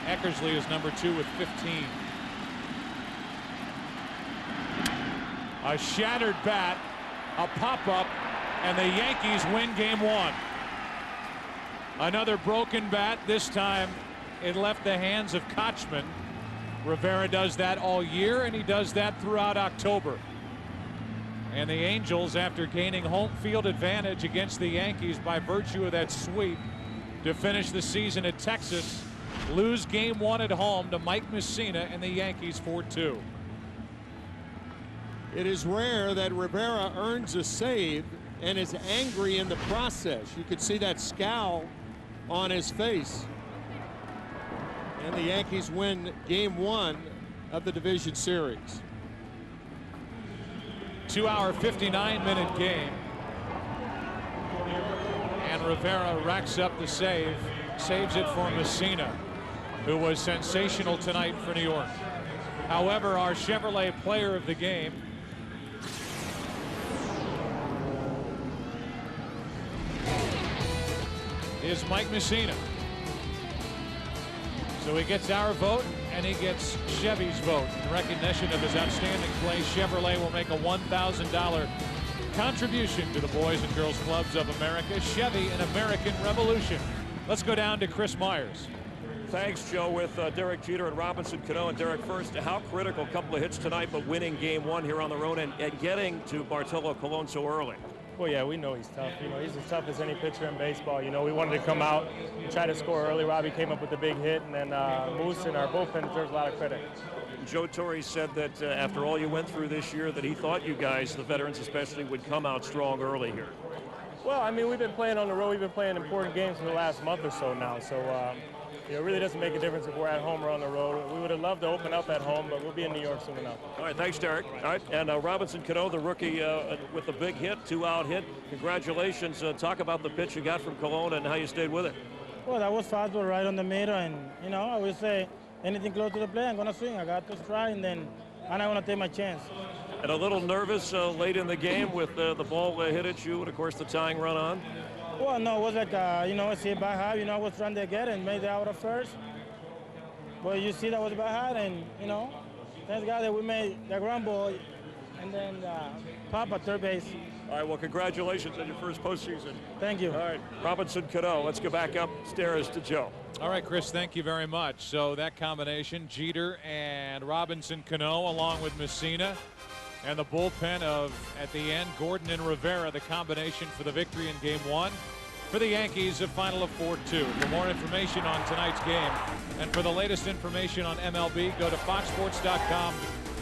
Eckersley is number 2 with 15. A shattered bat. A pop-up, and the Yankees win game 1. Another broken bat. This time it left the hands of Kochman. Rivera does that all year, and he does that throughout October. And the Angels, after gaining home field advantage against the Yankees by virtue of that sweep to finish the season at Texas, lose game 1 at home to Mike Mussina and the Yankees 4-2. It is rare that Rivera earns a save and is angry in the process. You could see that scowl on his face. And the Yankees win Game 1 of the division series. 2-hour, 59-minute game. And Rivera racks up the save. Saves it for Mussina, who was sensational tonight for New York. However, our Chevrolet player of the game is Mike Mussina. So he gets our vote, and he gets Chevy's vote. In recognition of his outstanding play, Chevrolet will make a $1,000 contribution to the Boys and Girls Clubs of America. Chevy, an American revolution. Let's go down to Chris Myers. Thanks, Joe, with Derek Jeter and Robinson Cano. And Derek, first, how critical a couple of hits tonight, but winning Game 1 here on the road and getting to Bartolo Colon so early. Well, yeah, we know he's tough. You know, he's as tough as any pitcher in baseball. You know, we wanted to come out and try to score early. Robbie came up with the big hit, and then Moose and our bullpen deserves a lot of credit. Joe Torre said that after all you went through this year, that he thought you guys, the veterans especially, would come out strong early here. Well, I mean, we've been playing on the road. We've been playing important games for the last month or so now. So, you know, it really doesn't make a difference if we're at home or on the road. We would have loved to open up at home, but we'll be in New York soon enough. All right, thanks, Derek. All right, and Robinson Cano, the rookie with the big hit, 2-out hit. Congratulations. Talk about the pitch you got from Colon and how you stayed with it. Well, that was fastball right on the middle, and, you know, I always say anything close to the plate, I'm going to swing. I got to strike, and then I'm going to take my chance. And a little nervous late in the game with the ball hit at you and, of course, the tying run on? Well, no, it was like, you know, it's hit by high. You know, I was trying to get it and made it out of first. But you see that was by high, and, you know, thank God that we made the ground ball and then pop at third base. All right, well, congratulations on your first postseason. Thank you. All right, Robinson Cano, let's go back upstairs to Joe. All right, Chris, thank you very much. So that combination, Jeter and Robinson Cano, along with Mussina, and the bullpen of, at the end, Gordon and Rivera, the combination for the victory in Game 1. For the Yankees, a final of 4-2. For more information on tonight's game and for the latest information on MLB, go to foxsports.com.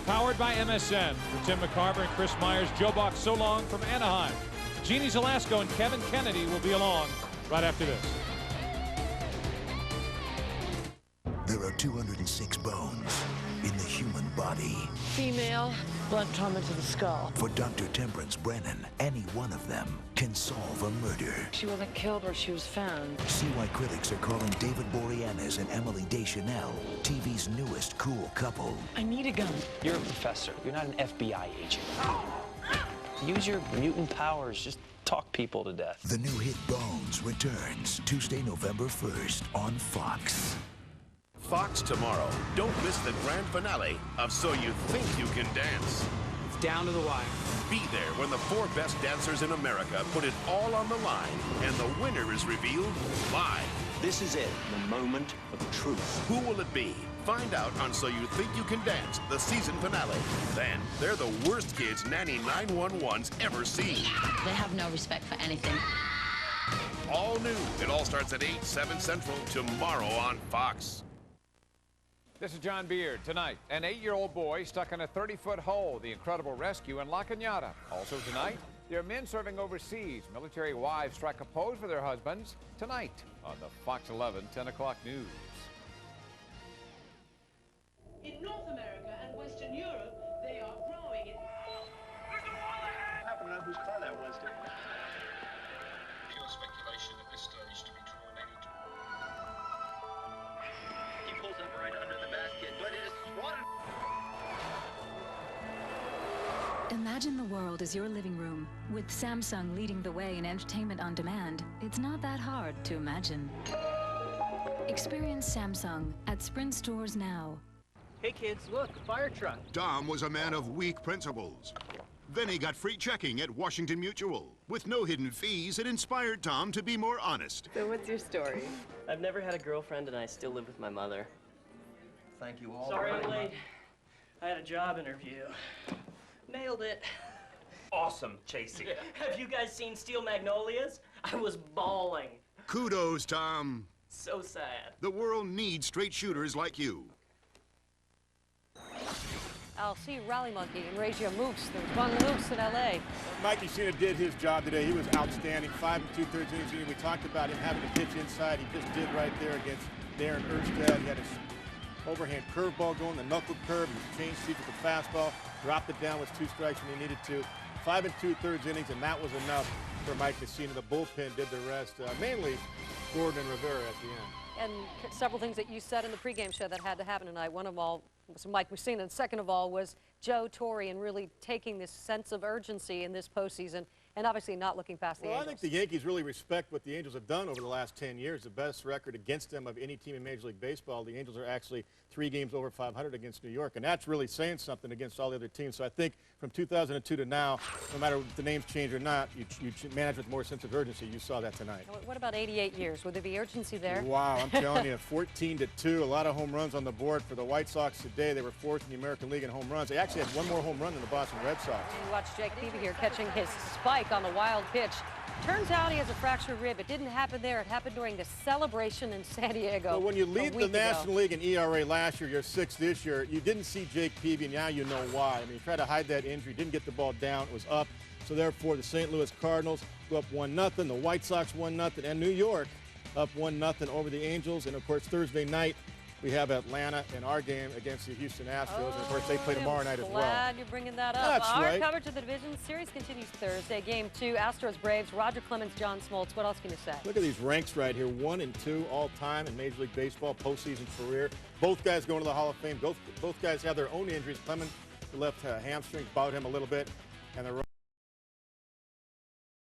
Powered by MSN. For Tim McCarver and Chris Myers, Joe Buck, so long from Anaheim. Jeannie Zelasco and Kevin Kennedy will be along right after this. There are 206 bones in the human body. Female, blunt trauma to the skull. For Dr. Temperance Brennan, any one of them can solve a murder. She wasn't killed where she was found. See why critics are calling David Boreanaz and Emily Deschanel TV's newest cool couple. I need a gun. You're a professor. You're not an FBI agent. Use your mutant powers. Just talk people to death. The new hit Bones returns Tuesday, November 1st on Fox. Fox tomorrow. Don't miss the grand finale of So You Think You Can Dance. It's down to the wire. Be there when the 4 best dancers in America put it all on the line and the winner is revealed live. This is it, the moment of truth. Who will it be? Find out on So You Think You Can Dance, the season finale. Then, they're the worst kids Nanny 911's ever seen. They have no respect for anything. All new. It all starts at 8, 7 Central tomorrow on Fox. This is John Beard. Tonight, an 8-year-old boy stuck in a 30-foot hole. The incredible rescue in La Cañada. Also tonight, there are men serving overseas. Military wives strike a pose for their husbands. Tonight on the Fox 11 10 o'clock news. In North America and Western Europe, they are growing it. I happen to know whose car that was, too. Pure speculation at this stage to be drawn any. He pulls up right under the basket, but it is swatted. Imagine the world as your living room. With Samsung leading the way in entertainment on demand, it's not that hard to imagine. Experience Samsung at Sprint stores now. Hey kids, look, a fire truck. Dom was a man of weak principles. Then he got free checking at Washington Mutual. With no hidden fees, it inspired Tom to be more honest. So what's your story? I've never had a girlfriend and I still live with my mother. Thank you all. Sorry I'm late. I had a job interview. Nailed it. Awesome, Chasey. Have you guys seen Steel Magnolias? I was bawling. Kudos, Tom. So sad. The world needs straight shooters like you. I'll see Rally Monkey and Regio Moose. There's one loose in L.A. Mike Mussina did his job today. He was outstanding. 5 2/3 innings. We talked about him having to pitch inside. He just did right there against Darren Erstad. He had his overhand curveball going, the knuckle curve. He changed seats with the fastball, dropped it down with 2 strikes when he needed to. 5 2/3 innings, and that was enough for Mike Mussina. The bullpen did the rest, mainly Gordon and Rivera at the end. And several things that you said in the pregame show that had to happen tonight. One of all was Mike Mussina, and second of all was Joe Torre, and really taking this sense of urgency in this postseason, and obviously not looking past the Angels. I think the Yankees really respect what the Angels have done over the last 10 years. The best record against them of any team in Major League Baseball. The Angels are actually 3 games over 500 against New York, and that's really saying something against all the other teams. So I think from 2002 to now, no matter if the names change or not, you manage with more sense of urgency. You saw that tonight. What about 88 years? Would there be urgency there? Wow, I'm telling you, 14-2, a lot of home runs on the board for the White Sox today. They were 4th in the American League in home runs. They actually had 1 more home run than the Boston Red Sox. You watch Jake Peavy here catching his spike on the wild pitch. Turns out he has a fractured rib. It didn't happen there. It happened during the celebration in San Diego. Well, when you lead the National League in ERA last year, you're 6th this year, you didn't see Jake Peavy, and now you know why. I mean, he tried to hide that injury, didn't get the ball down, it was up. So therefore, the St. Louis Cardinals go up 1-0, the White Sox 1-0, and New York up 1-0 over the Angels. And of course, Thursday night, we have Atlanta in our game against the Houston Astros. And of course, they play tomorrow night as well. Glad you're bringing that up. That's Our right. coverage of the division series continues Thursday. Game 2, Astros Braves, Roger Clemens, John Smoltz. What else can you say? Look at these ranks right here, 1 and 2 all time in Major League Baseball, postseason career. Both guys going to the Hall of Fame. Both guys have their own injuries. Clemens, the left hamstring, bowed him a little bit, and the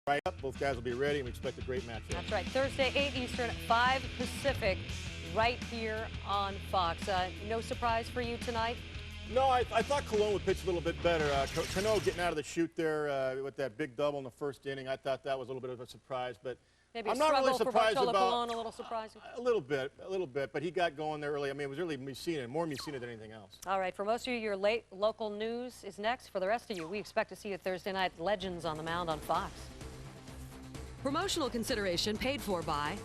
right up. Both guys will be ready, and we expect a great matchup. That's right. Thursday, 8 Eastern, 5 Pacific. Right here on Fox. No surprise for you tonight? No, I thought Colon would pitch a little bit better. Cano getting out of the chute there with that big double in the first inning, I thought that was a little bit of a surprise. But maybe I'm not really surprised for Bartolo about Colon, a little surprising. A little bit. But he got going there early. I mean, it was really Mussina, more Mussina than anything else. All right, for most of you, your late local news is next. For the rest of you, we expect to see you Thursday night. Legends on the mound on Fox. Promotional consideration paid for by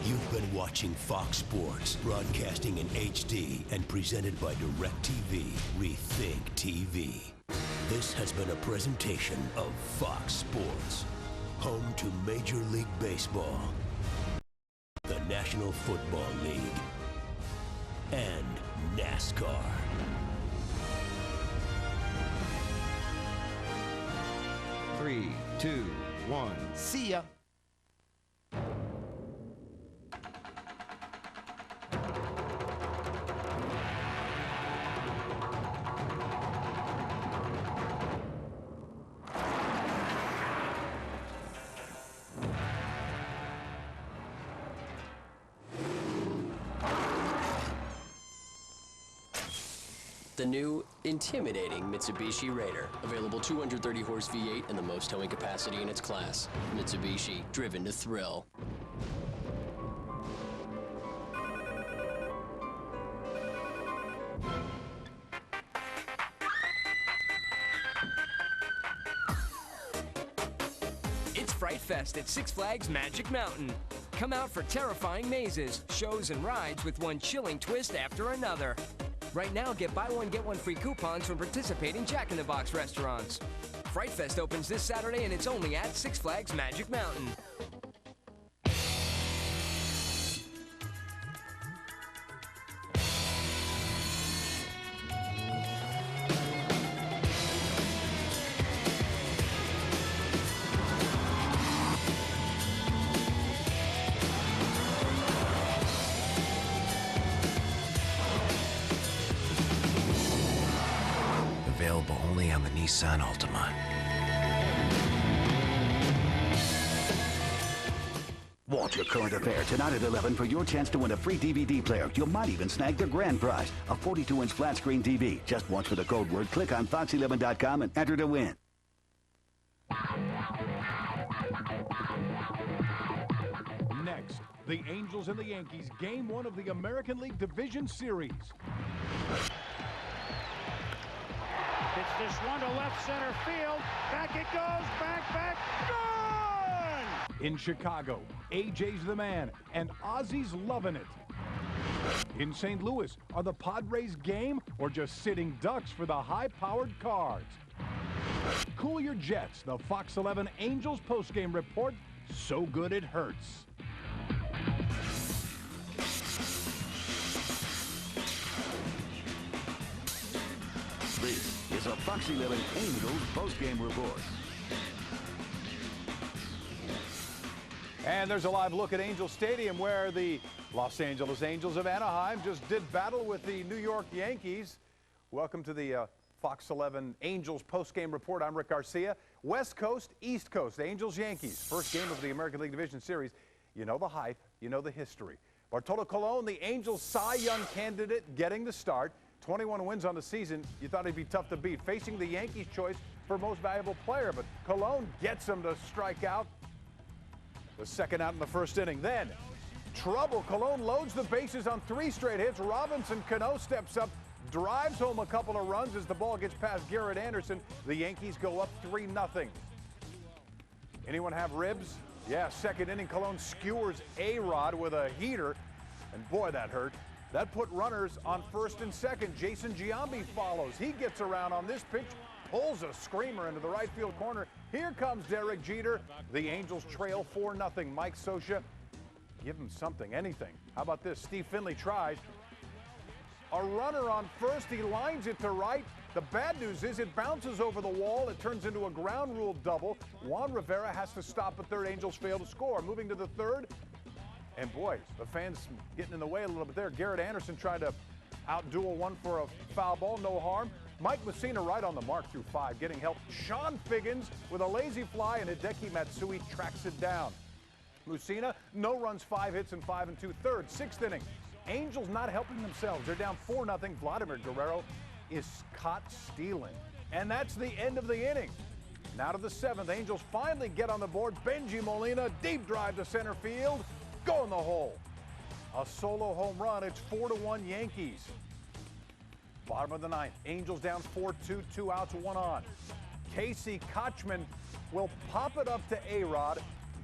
You've been watching Fox Sports, broadcasting in HD and presented by DirecTV, Rethink TV. This has been a presentation of Fox Sports, home to Major League Baseball, the National Football League, and NASCAR. Three, 2, 1. See ya. The new, intimidating Mitsubishi Raider. Available 230-horse V8 and the most towing capacity in its class. Mitsubishi, driven to thrill. It's Fright Fest at Six Flags Magic Mountain. Come out for terrifying mazes, shows, and rides with one chilling twist after another. Right now, get buy one, get one free coupons from participating Jack in the Box restaurants. Fright Fest opens this Saturday, and it's only at Six Flags Magic Mountain. Available only on the Nissan Altima. Watch Your Current Affair tonight at 11 for your chance to win a free DVD player. You might even snag the grand prize, a 42-inch flat screen TV. Just watch for the code word, click on fox11.com and enter to win. Next The Angels and the Yankees, Game 1 of the American League Division Series. It's this one to left center field. Back it goes. Back. Gone! In Chicago, AJ's the man, and Ozzy's loving it. In St. Louis, are the Padres game or just sitting ducks for the high-powered Cards? Cool your jets. The Fox 11 Angels postgame report. So good it hurts. This is a Fox 11 Angels postgame report. And there's a live look at Angel Stadium where the Los Angeles Angels of Anaheim just did battle with the New York Yankees. Welcome to the Fox 11 Angels postgame report. I'm Rick Garcia. West Coast, East Coast, Angels-Yankees. First game of the American League Division Series. You know the hype, you know the history. Bartolo Colon, the Angels' Cy Young candidate, getting the start. 21 wins on the season. You thought he'd be tough to beat. Facing the Yankees' choice for most valuable player, but Colon gets him to strike out. The second out in the first inning. Then, trouble. Colon loads the bases on 3 straight hits. Robinson Cano steps up, drives home a couple of runs as the ball gets past Garrett Anderson. The Yankees go up 3-0. Anyone have ribs? Yeah, second inning, Colon skewers A-Rod with a heater, and boy, that hurt. That put runners on first and second. Jason Giambi follows. He gets around on this pitch, pulls a screamer into the right field corner. Here comes Derek Jeter. The Angels trail 4-0. Mike Scioscia, give him something, anything. How about this? Steve Finley tries. A runner on first. He lines it to right. The bad news is it bounces over the wall. It turns into a ground rule double. Juan Rivera has to stop at third. Angels fail to score. Moving to the third. And boy, the fans getting in the way a little bit there. Garrett Anderson tried to outduel one for a foul ball, no harm. Mike Mussina right on the mark through 5, getting help. Sean Figgins with a lazy fly, and Hideki Matsui tracks it down. Mussina, no runs, 5 hits, and 5 2/3. Sixth inning. Angels not helping themselves. They're down 4-0. Vladimir Guerrero is caught stealing. And that's the end of the inning. Now to the 7th. Angels finally get on the board. Benji Molina, deep drive to center field. Go in the hole. A solo home run. It's 4-1 Yankees. Bottom of the 9th. Angels down 4-2, 2 outs, 1 on. Casey Kochman will pop it up to A-Rod.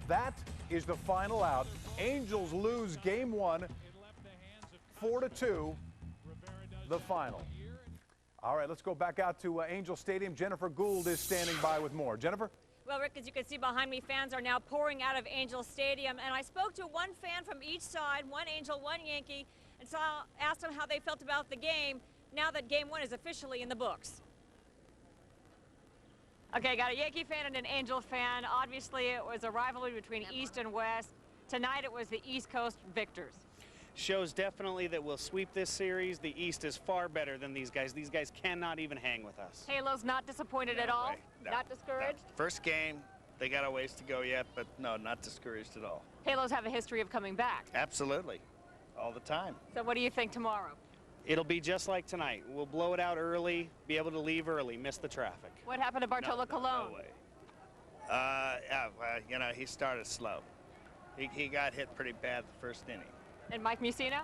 That is the final out. Angels lose game 1, 4-2, the final. All right, let's go back out to Angel Stadium. Jennifer Gould is standing by with more. Jennifer? Well, Rick, as you can see behind me, fans are now pouring out of Angel Stadium, and I spoke to one fan from each side, one Angel, one Yankee, and so I asked them how they felt about the game now that game 1 is officially in the books. Okay, got a Yankee fan and an Angel fan. Obviously, it was a rivalry between East and West. Tonight, it was the East Coast victors. Shows definitely that we'll sweep this series. The East is far better than these guys. These guys cannot even hang with us. Halo's not disappointed at all? No, not discouraged? No. First game, they got a ways to go yet, but no, not discouraged at all. Halos have a history of coming back. Absolutely. All the time. So what do you think tomorrow? It'll be just like tonight. We'll blow it out early, be able to leave early, miss the traffic. What happened to Bartolo Colon? No way. You know, he started slow. He got hit pretty bad the first inning. And Mike Mussina?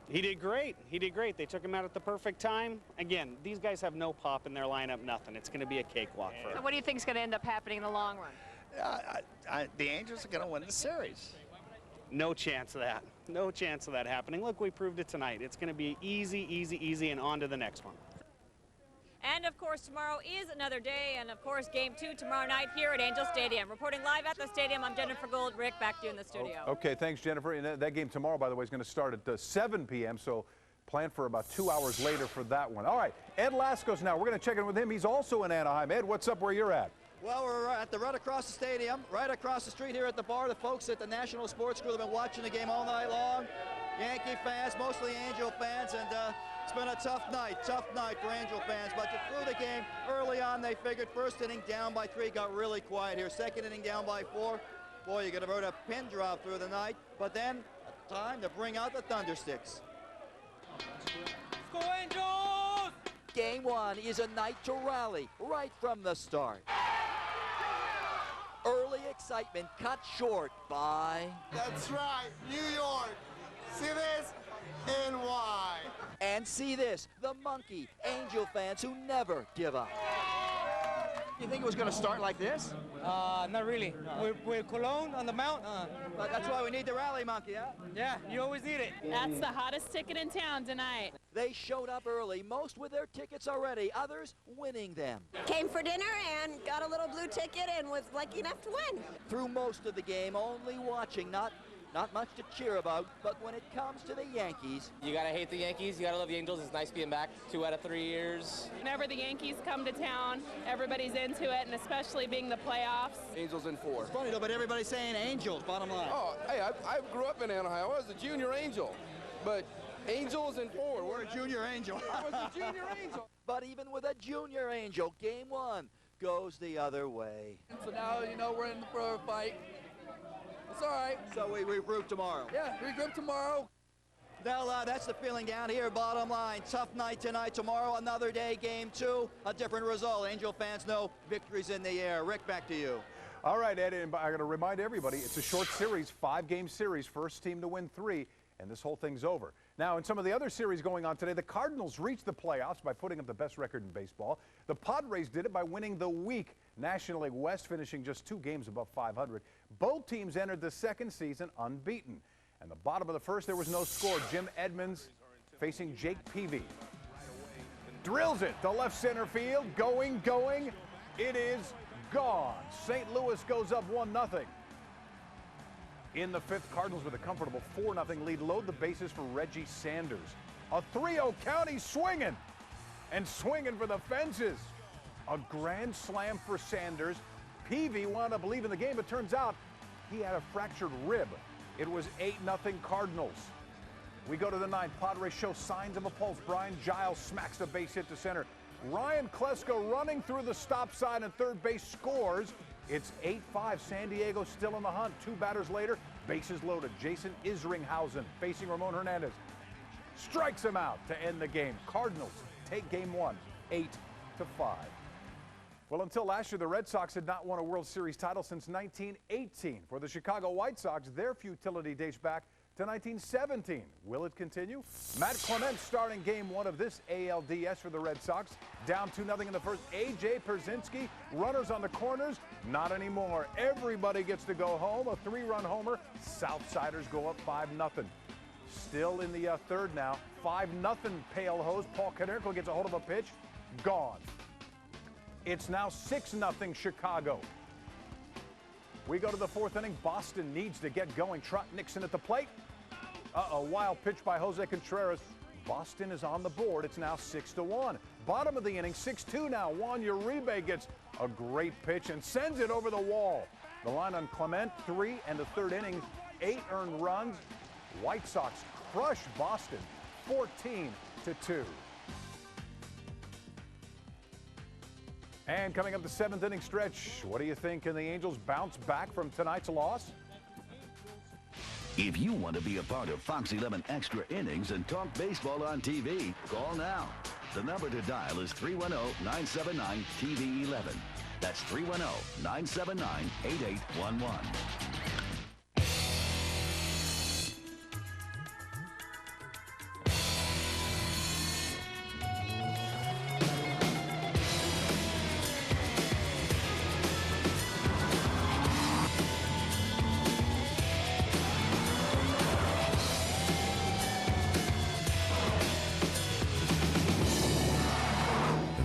He did great. He did great. They took him out at the perfect time. Again, these guys have no pop in their lineup, nothing. It's going to be a cakewalk for them. So what do you think is going to end up happening in the long run? The Angels are going to win the series. No chance of that. No chance of that happening. Look, we proved it tonight. It's going to be easy, easy, easy, and on to the next one. And, of course, tomorrow is another day, and, of course, Game 2 tomorrow night here at Angel Stadium. Reporting live at the stadium, I'm Jennifer Gould. Rick, back to you in the studio. Okay, thanks, Jennifer. And that game tomorrow, by the way, is going to start at 7 p.m., so plan for about 2 hours later for that one. All right, Ed Lascos now. We're going to check in with him. He's also in Anaheim. Ed, what's up where you're at? Well, we're at the right across the stadium, right across the street here at the bar. The folks at the National Sports Group have been watching the game all night long. Yankee fans, mostly Angel fans, and it's been a tough night for Angel fans. But through the game, early on, they figured first inning down by 3, got really quiet here. Second inning down by 4. Boy, you're going to heard a pin drop through the night. But then, time to bring out the Thundersticks. Go Angels! Game 1 is a night to rally right from the start. Early excitement cut short by... That's right, New York. See this? NY. And see this, the monkey, Angel fans who never give up. You think it was going to start like this? Not really. With Colon on the mount. But that's why we need the rally monkey, huh? Yeah, you always need it. That's the hottest ticket in town tonight. They showed up early, most with their tickets already, others winning them. Came for dinner and got a little blue ticket and was lucky enough to win. Through most of the game, only watching, not much to cheer about, but when it comes to the Yankees... You gotta hate the Yankees, you gotta love the Angels. It's nice being back 2 out of 3 years. Whenever the Yankees come to town, everybody's into it, and especially being the playoffs. Angels in 4. It's funny though, but everybody's saying Angels, bottom line. Oh, hey, I grew up in Anaheim. I was a junior Angel, but Angels in 4. We're a junior Angel. I was a junior Angel. But even with a junior Angel, game 1 goes the other way. So now, you know, we're in for a fight. It's all right. So we regroup tomorrow. Yeah, regroup tomorrow. Now, that's the feeling down here, bottom line. Tough night tonight. Tomorrow, another day, game 2, a different result. Angel fans know victory's in the air. Rick, back to you. All right, Ed, and I got to remind everybody, it's a short series, 5-game series, first team to win 3, and this whole thing's over. Now, in some of the other series going on today, the Cardinals reached the playoffs by putting up the best record in baseball. The Padres did it by winning the weak National League West, finishing just 2 games above 500. Both teams entered the second season unbeaten. And the bottom of the first, there was no score. Jim Edmonds facing Jake Peavy. Drills it to left center field. Going. It is gone. St. Louis goes up 1-0. In the 5th, Cardinals with a comfortable 4-0 lead load the bases for Reggie Sanders. A 3-0 count, he's swinging. And swinging for the fences. A grand slam for Sanders. Peavy wound up leaving the game. It turns out he had a fractured rib. It was 8-0 Cardinals. We go to the 9th. Padres show signs of a pulse. Brian Giles smacks a base hit to center. Ryan Klesko running through the stop sign and third base scores. It's 8-5. San Diego still in the hunt. 2 batters later, bases loaded. Jason Isringhausen facing Ramon Hernandez. Strikes him out to end the game. Cardinals take game 1, 8-5. Well, until last year, the Red Sox had not won a World Series title since 1918. For the Chicago White Sox, their futility dates back to 1917. Will it continue? Matt Clement starting game 1 of this ALDS for the Red Sox. Down 2-0 in the first. A.J. Pierzynski, runners on the corners. Not anymore. Everybody gets to go home. A 3-run homer. Southsiders go up 5-0. Still in the 3rd now. 5-0 Pale Hose. Paul Konerko gets a hold of a pitch. Gone. It's now 6-0 Chicago. We go to the 4th inning. Boston needs to get going. Trot Nixon at the plate. Wild pitch by Jose Contreras. Boston is on the board. It's now 6-1. Bottom of the inning, 6-2 now. Juan Uribe gets a great pitch and sends it over the wall. The line on Clement, 3 and the 3rd inning, 8 earned runs. White Sox crush Boston, 14-2. And coming up the 7th inning stretch, what do you think? Can the Angels bounce back from tonight's loss? If you want to be a part of Fox 11 Extra Innings and talk baseball on TV, call now. The number to dial is 310-979-TV11. That's 310-979-8811.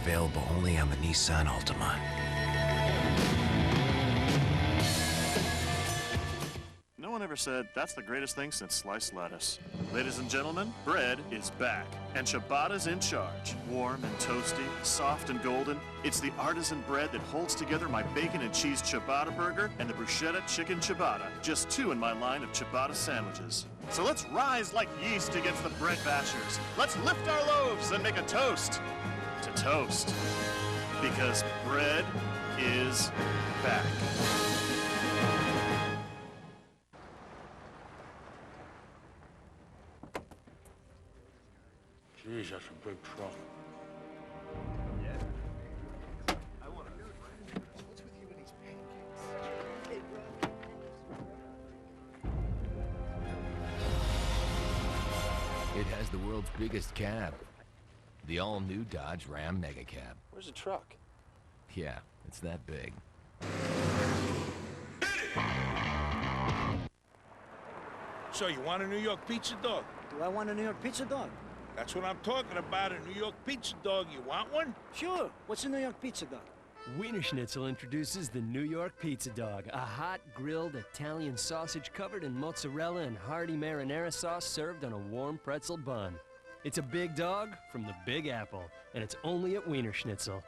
Available only on the Nissan Altima. No one ever said that's the greatest thing since sliced lettuce. Ladies and gentlemen, bread is back, and ciabatta's in charge. Warm and toasty, soft and golden, it's the artisan bread that holds together my bacon and cheese ciabatta burger and the bruschetta chicken ciabatta. Just 2 in my line of ciabatta sandwiches. So let's rise like yeast against the bread bashers. Let's lift our loaves and make a toast to toast. Because bread is back. Jeez, that's a big truck. Yeah. I want to. What's with you and these pancakes? the world's biggest cab. The all-new Dodge Ram Mega Cab. Where's the truck? Yeah, it's that big. So you want a New York pizza dog? Do I want a New York pizza dog? That's what I'm talking about, a New York pizza dog. You want one? Sure. What's a New York pizza dog? Wiener Schnitzel introduces the New York Pizza Dog, a hot, grilled Italian sausage covered in mozzarella and hearty marinara sauce served on a warm pretzel bun. It's a big dog from the Big Apple, and it's only at Wiener Schnitzel.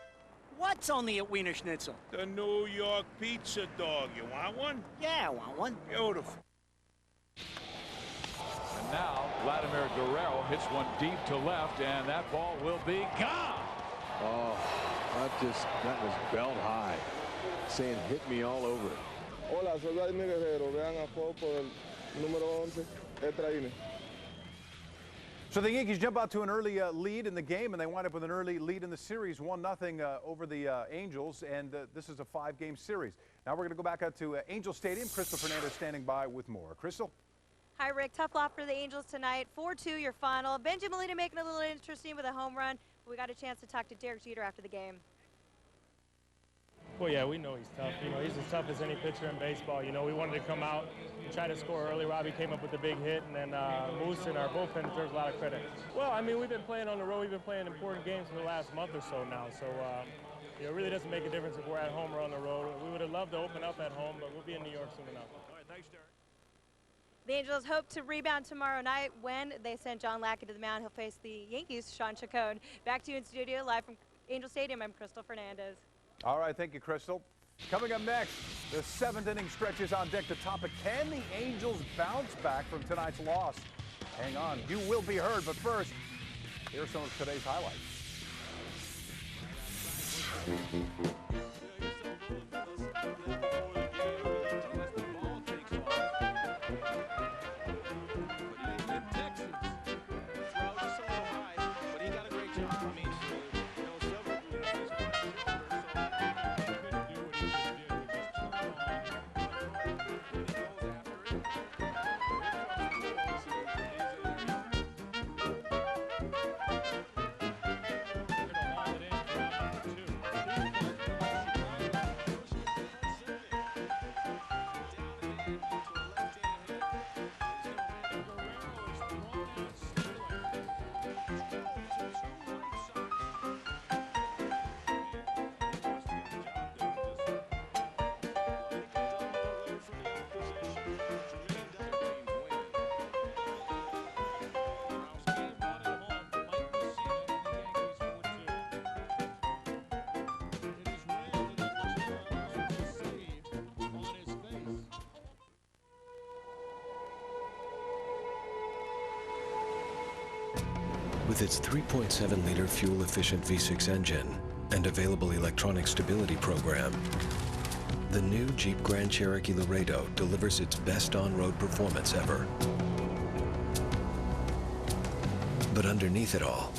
What's only at Wiener Schnitzel? The New York pizza dog. You want one? Yeah, I want one. Beautiful. And now, Vladimir Guerrero hits one deep to left, and that ball will be gone. Oh, that was belt high, saying hit me all over it. Hola, soy Vladimir Guerrero. Vean a juego por el número 11, Efraín. So the Yankees jump out to an early lead in the game, and they wind up with an early lead in the series, 1-0 over the Angels, and this is a 5-game series. Now we're going to go back out to Angel Stadium. Crystal Fernandez standing by with more. Crystal? Hi, Rick. Tough lot for the Angels tonight. 4-2 your final. Benji Molina making it a little interesting with a home run. We got a chance to talk to Derek Jeter after the game. Well, yeah, we know he's tough. You know, he's as tough as any pitcher in baseball. You know, we wanted to come out and try to score early. Robbie came up with a big hit, and then Mussina, our bullpen, deserves a lot of credit. Well, I mean, we've been playing on the road. We've been playing important games for the last month or so now. So, you know, it really doesn't make a difference if we're at home or on the road. We would have loved to open up at home, but we'll be in New York soon enough. All right, thanks, Derek. The Angels hope to rebound tomorrow night when they send John Lackey to the mound. He'll face the Yankees' Sean Chacon. Back to you in studio, live from Angel Stadium. I'm Crystal Fernandez. All right, thank you, Crystal. Coming up next, the 7th inning stretches on deck. The topic, can the Angels bounce back from tonight's loss? Hang on, you will be heard, but first, here are some of today's highlights. With its 3.7-liter fuel-efficient V6 engine and available electronic stability program, the new Jeep Grand Cherokee Laredo delivers its best on-road performance ever. But underneath it all,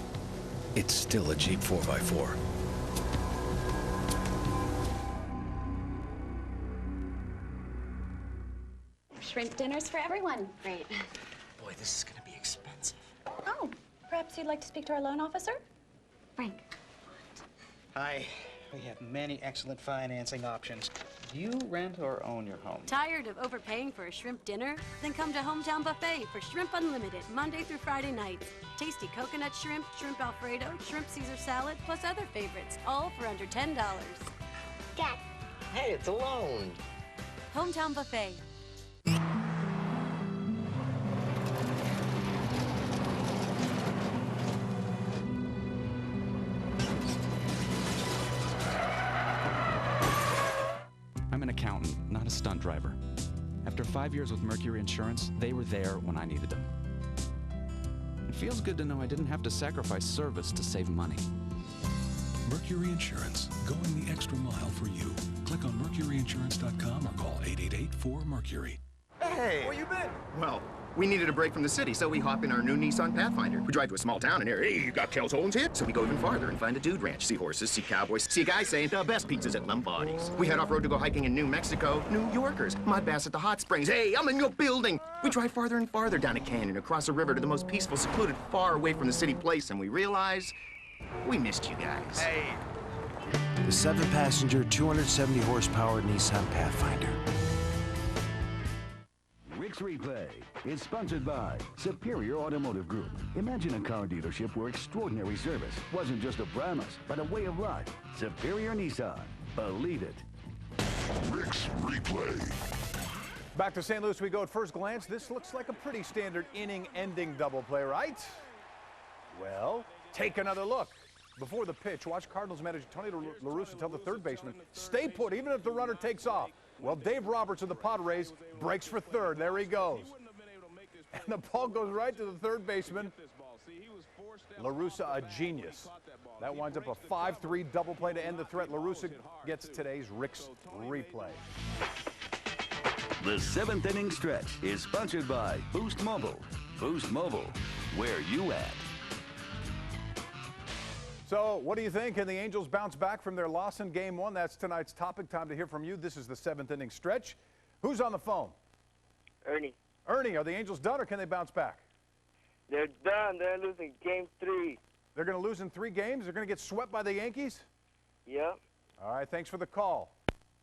it's still a Jeep 4x4. Shrimp dinners for everyone. Great. Boy, this is going to be expensive. Oh, perhaps you'd like to speak to our loan officer? Frank. Hi. We have many excellent financing options. Do you rent or own your home? Tired of overpaying for a shrimp dinner? Then come to Hometown Buffet for Shrimp Unlimited, Monday through Friday nights. Tasty coconut shrimp, shrimp Alfredo, shrimp Caesar salad, plus other favorites, all for under $10. Dad. Hey, it's a loan. Hometown Buffet. I'm an accountant, not a stunt driver. After 5 years with Mercury Insurance, they were there when I needed them. It feels good to know I didn't have to sacrifice service to save money. Mercury Insurance, going the extra mile for you. Click on mercuryinsurance.com or call 888-4-MERCURY. Hey! Where you been? Well, We needed a break from the city, so we hop in our new Nissan Pathfinder. We drive to a small town and hear, hey, you got Kel's Holin's hit? So we go even farther and find a dude ranch. See horses, see cowboys, see a guy saying the best pizzas at Lombardi's. We head off-road to go hiking in New Mexico. New Yorkers, mud baths at the hot springs. Hey, I'm in your building. We drive farther and farther down a canyon, across a river to the most peaceful, secluded, far away from the city place, and we realize we missed you guys. Hey. The 7-passenger, 270-horsepower Nissan Pathfinder. Rick's Replay is sponsored by Superior Automotive Group. Imagine a car dealership where extraordinary service wasn't just a promise, but a way of life. Superior Nissan. Believe it. Rick's Replay. Back to St. Louis we go at first glance. This looks like a pretty standard inning-ending double play, right? Well, take another look. Before the pitch, watch Cardinals manager Tony La Russa tell the third baseman, stay put even if the runner takes off. Well, Dave Roberts of the Padres breaks for third. There he goes. And the ball goes right to the third baseman. La Russa, a genius. That winds up a 5-3 double play to end the threat. La Russa gets today's Rick's Replay. The 7th inning stretch is sponsored by Boost Mobile. Boost Mobile, where you at? So, what do you think? Can the Angels bounce back from their loss in Game 1? That's tonight's topic. Time to hear from you. This is the 7th inning stretch. Who's on the phone? Ernie. Ernie, are the Angels done or can they bounce back? They're done. They're losing Game 3. They're going to lose in 3 games? They're going to get swept by the Yankees? Yep. All right, thanks for the call.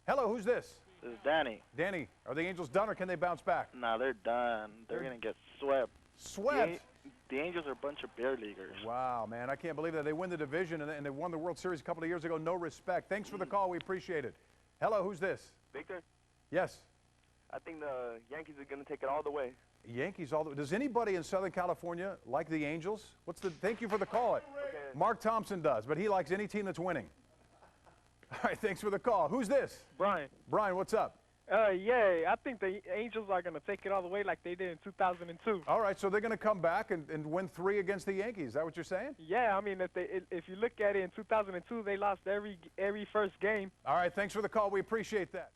Hello, who's this? This is Danny. Danny, are the Angels done or can they bounce back? No, they're done. They're going to get swept. Swept? The Angels are a bunch of bear leaguers. Wow, man, I can't believe that. They win the division and they won the World Series a couple of years ago. No respect. Thanks for the call. We appreciate it. Hello, who's this? Victor? Yes. I think the Yankees are going to take it all the way. Yankees all the way. Does anybody in Southern California like the Angels? Thank you for the call. Okay. Mark Thompson does, but he likes any team that's winning. All right, thanks for the call. Who's this? Brian. Brian, what's up? Yeah, I think the Angels are going to take it all the way like they did in 2002. All right, so they're going to come back and win 3 against the Yankees. Is that what you're saying? Yeah, I mean, if you look at it, in 2002, they lost every first game. All right, thanks for the call. We appreciate that.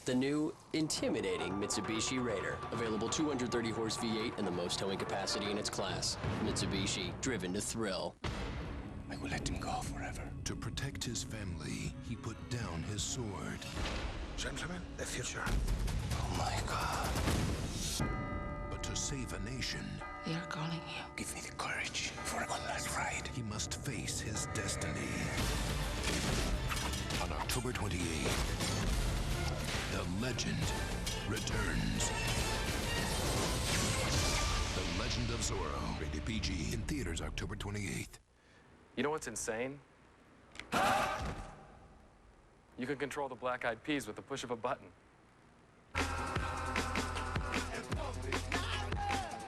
The new, intimidating Mitsubishi Raider. Available 230-horse V8 and the most towing capacity in its class. Mitsubishi, driven to thrill. I will let him go forever. To protect his family, he put down his sword. Gentlemen, the future. Oh my God. But to save a nation... They are calling you. Give me the courage for one last ride. He must face his destiny. On October 28th, the legend returns. The Legend of Zorro. Rated PG. In theaters October 28th. You know what's insane? You can control the Black Eyed Peas with the push of a button.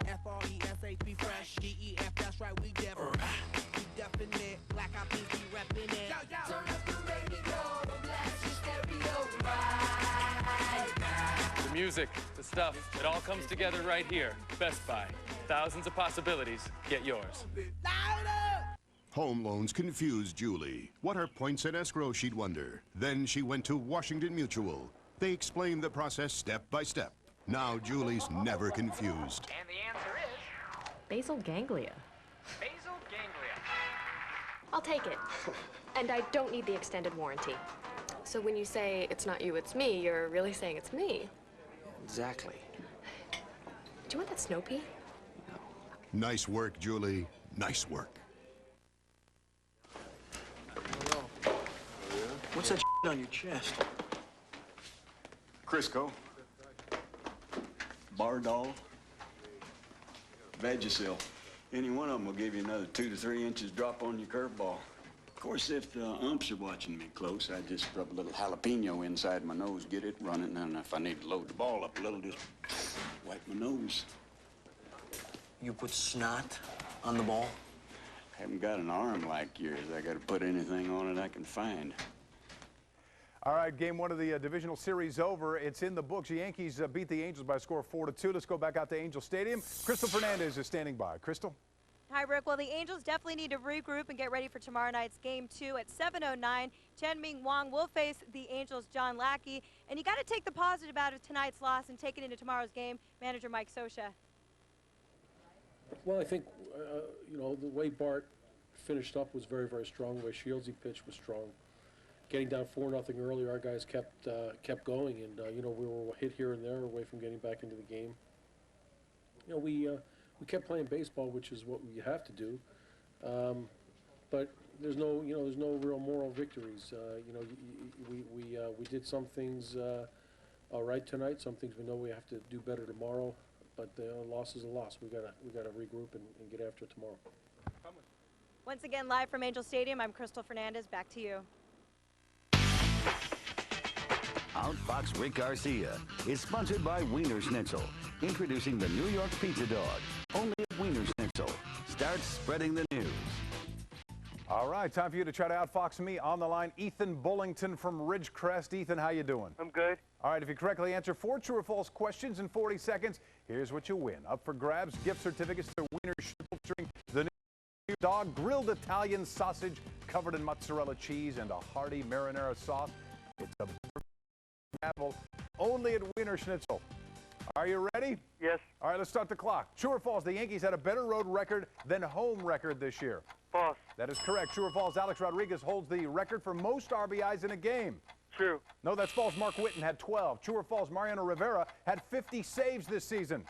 F-R-E-S-H-B fresh. G-E-F, that's right, we definite. We definite. Black Eyed Peas, we reppin' it. Turn up the radio, blast your stereo right now. The music, the stuff, it all comes together right here. Best Buy. Thousands of possibilities. Get yours. Home loans confused Julie. What are points and escrow, she'd wonder. Then she went to Washington Mutual. They explained the process step by step. Now Julie's never confused. And the answer is... basal ganglia. Basal ganglia. I'll take it. And I don't need the extended warranty. So when you say it's not you, it's me, you're really saying it's me. Exactly. Do you want that snow pea? Nice work, Julie. Nice work. What's that on your chest? Crisco, Bardol, Vagisil. Any one of them will give you another 2 to 3 inches drop on your curveball. Of course, if the umps are watching me close, I just rub a little jalapeno inside my nose, get it running, and if I need to load the ball up a little, just wipe my nose. You put snot on the ball? I haven't got an arm like yours. I got to put anything on it I can find. All right, game one of the divisional series over. It's in the books. The Yankees beat the Angels by a score of 4-2. Let's go back out to Angel Stadium. Crystal Fernandez is standing by. Crystal? Hi, Rick. Well, the Angels definitely need to regroup and get ready for tomorrow night's Game 2 at 7:09. Chen-Ming Wang will face the Angels' John Lackey. And you got to take the positive out of tonight's loss and take it into tomorrow's game. Manager Mike Scioscia. Well, I think, you know, the way Bart finished up was very, very strong. The way Shieldsy pitched was strong. Getting down 4-0 early, our guys kept going, and you know, we were hit here and there away from getting back into the game. You know, we kept playing baseball, which is what we have to do, but there's no real moral victories. You know, we did some things all right tonight. Some things we know we have to do better tomorrow. But the loss is a loss. We gotta regroup and get after it tomorrow. Once again, live from Angel Stadium, I'm Crystal Fernandez. Back to you. Outfox Rick Garcia is sponsored by Wiener Schnitzel, introducing the New York Pizza Dog. Only at Wiener Schnitzel. Start spreading the news. All right, time for you to try to outfox me. On the line, Ethan Bullington from Ridgecrest. Ethan, how you doing? I'm good. All right, if you correctly answer 4 true or false questions in 40 seconds, here's what you win. Up for grabs, gift certificates to Wiener Schnitzel, featuring the new dog grilled Italian sausage covered in mozzarella cheese and a hearty marinara sauce. It's a apple only at Wiener Schnitzel. Are you ready? Yes. All right, let's start the clock. True or false, the Yankees had a better road record than home record this year? False. That is correct. True or false, Alex Rodriguez holds the record for most RBIs in a game? True. No, that's false. Mark Whitten had 12. True or false, Mariano Rivera had 50 saves this season?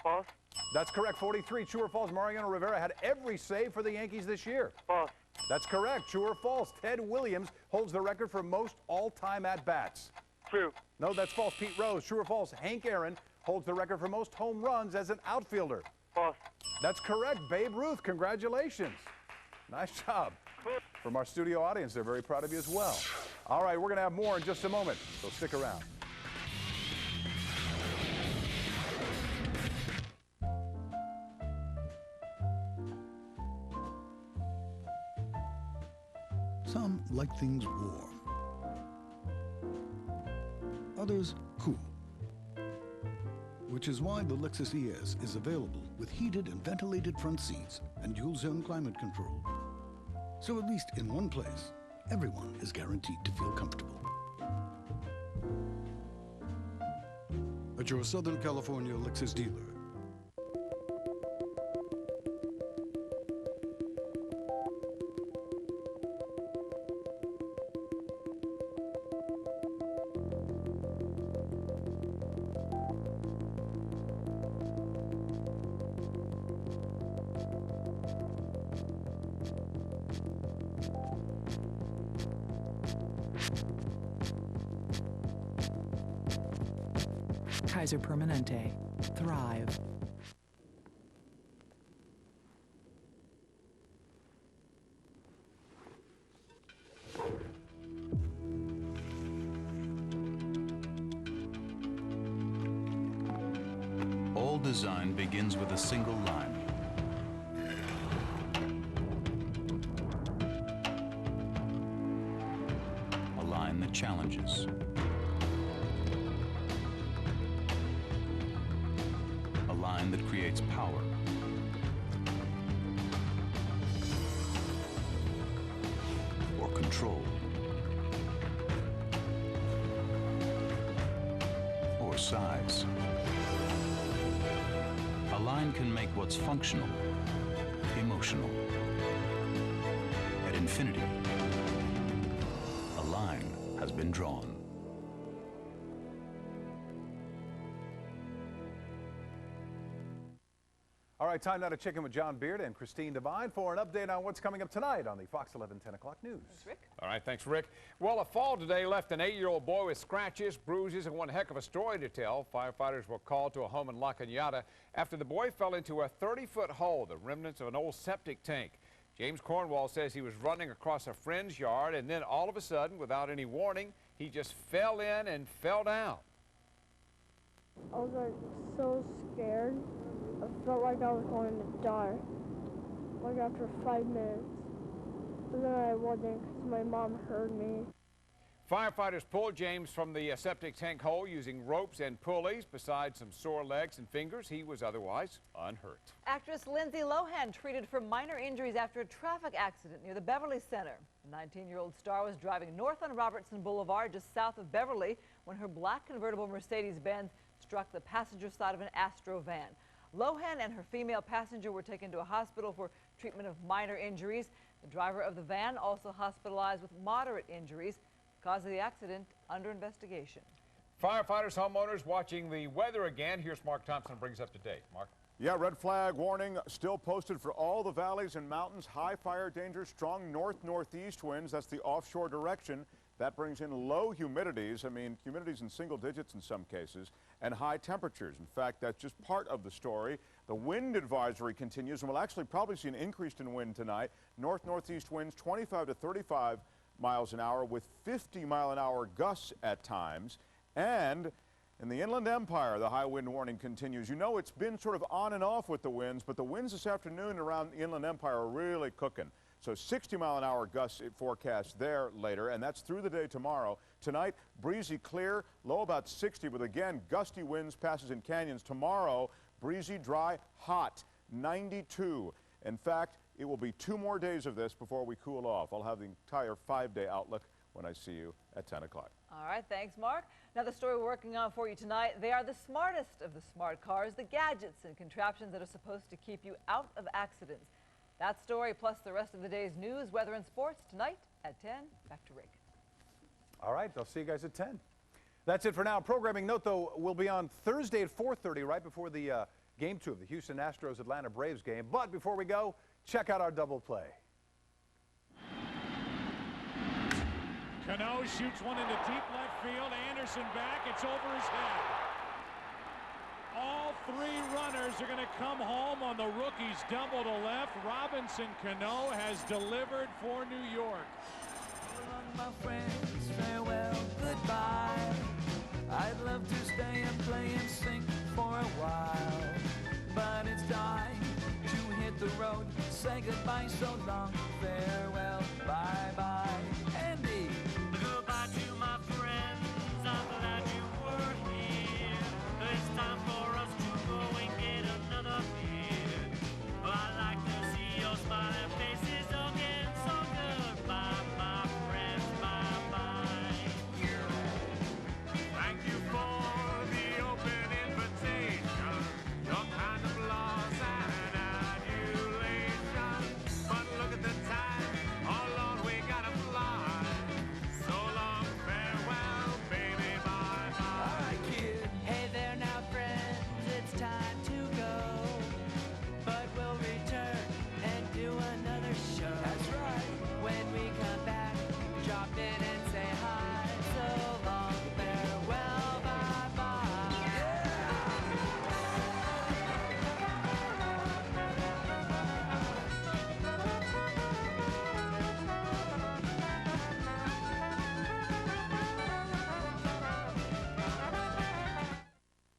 False. That's correct. 43. True or false, Mariano Rivera had every save for the Yankees this year? False. That's correct. True or false, Ted Williams holds the record for most all-time at-bats? True. No, that's false. Pete Rose. True or false, Hank Aaron holds the record for most home runs as an outfielder? False. That's correct. Babe Ruth, congratulations. Nice job. From our studio audience, they're very proud of you as well. All right, we're going to have more in just a moment, so stick around. Some like things warm. Others cool. Which is why the Lexus ES is available with heated and ventilated front seats and dual-zone climate control. So at least in one place, everyone is guaranteed to feel comfortable. At your Southern California Lexus dealer. Kaiser Permanente. Thrive. All design begins with a single line. A line that challenges. A line that creates power. Or control. Or size. A line can make what's functional emotional. At Infinity, a line has been drawn. All right, time now to check in with John Beard and Christine Devine for an update on what's coming up tonight on the Fox 11 10 o'clock news. Thanks, Rick. All right, thanks, Rick. Well, a fall today left an 8-year-old boy with scratches, bruises, and one heck of a story to tell. Firefighters were called to a home in La Cañada after the boy fell into a 30-foot hole, the remnants of an old septic tank. James Cornwall says he was running across a friend's yard, and then all of a sudden, without any warning, he just fell in and fell down. I was like so scared. I felt like I was going to die, like after 5 minutes. But then I wasn't because my mom heard me. Firefighters pulled James from the septic tank hole using ropes and pulleys. Besides some sore legs and fingers, he was otherwise unhurt. Actress Lindsay Lohan treated for minor injuries after a traffic accident near the Beverly Center. The 19-year-old star was driving north on Robertson Boulevard just south of Beverly when her black convertible Mercedes-Benz struck the passenger side of an Astro van. Lohan and her female passenger were taken to a hospital for treatment of minor injuries. The driver of the van also hospitalized with moderate injuries. Cause of the accident under investigation. Firefighters, homeowners watching the weather again. Here's Mark Thompson, brings up to date. Mark. Yeah, red flag warning still posted for all the valleys and mountains. High fire danger, strong north-northeast winds. That's the offshore direction. That brings in low humidities. I mean, humidities in single digits in some cases, and high temperatures. In fact, that's just part of the story. The wind advisory continues, and we'll actually probably see an increase in wind tonight. North-northeast winds 25 to 35 miles an hour with 50-mile-an-hour gusts at times. And in the Inland Empire, the high wind warning continues. You know, it's been sort of on and off with the winds, but the winds this afternoon around the Inland Empire are really cooking. So 60-mile-an-hour gusts forecast there later, and that's through the day tomorrow. Tonight, breezy clear, low about 60, with again gusty winds, passes in canyons. Tomorrow, breezy, dry, hot, 92. In fact, it will be 2 more days of this before we cool off. I'll have the entire 5-day outlook when I see you at 10 o'clock. All right, thanks, Mark. Now, the story we're working on for you tonight, they are the smartest of the smart cars, the gadgets and contraptions that are supposed to keep you out of accidents. That story, plus the rest of the day's news, weather, and sports tonight at 10. Back to Rick. All right, I'll see you guys at 10. That's it for now. Programming note, though, we'll be on Thursday at 4:30, right before the Game 2 of the Houston Astros-Atlanta Braves game. But before we go, check out our double play. Cano shoots one into deep left field. Anderson back. It's over his head. All 3 runners are going to come home on the rookie's double to left. Robinson Cano has delivered for New York. My friends, farewell, goodbye. I'd love to stay and play and sing for a while, but it's time to hit the road. Say goodbye, so long, farewell, bye-bye.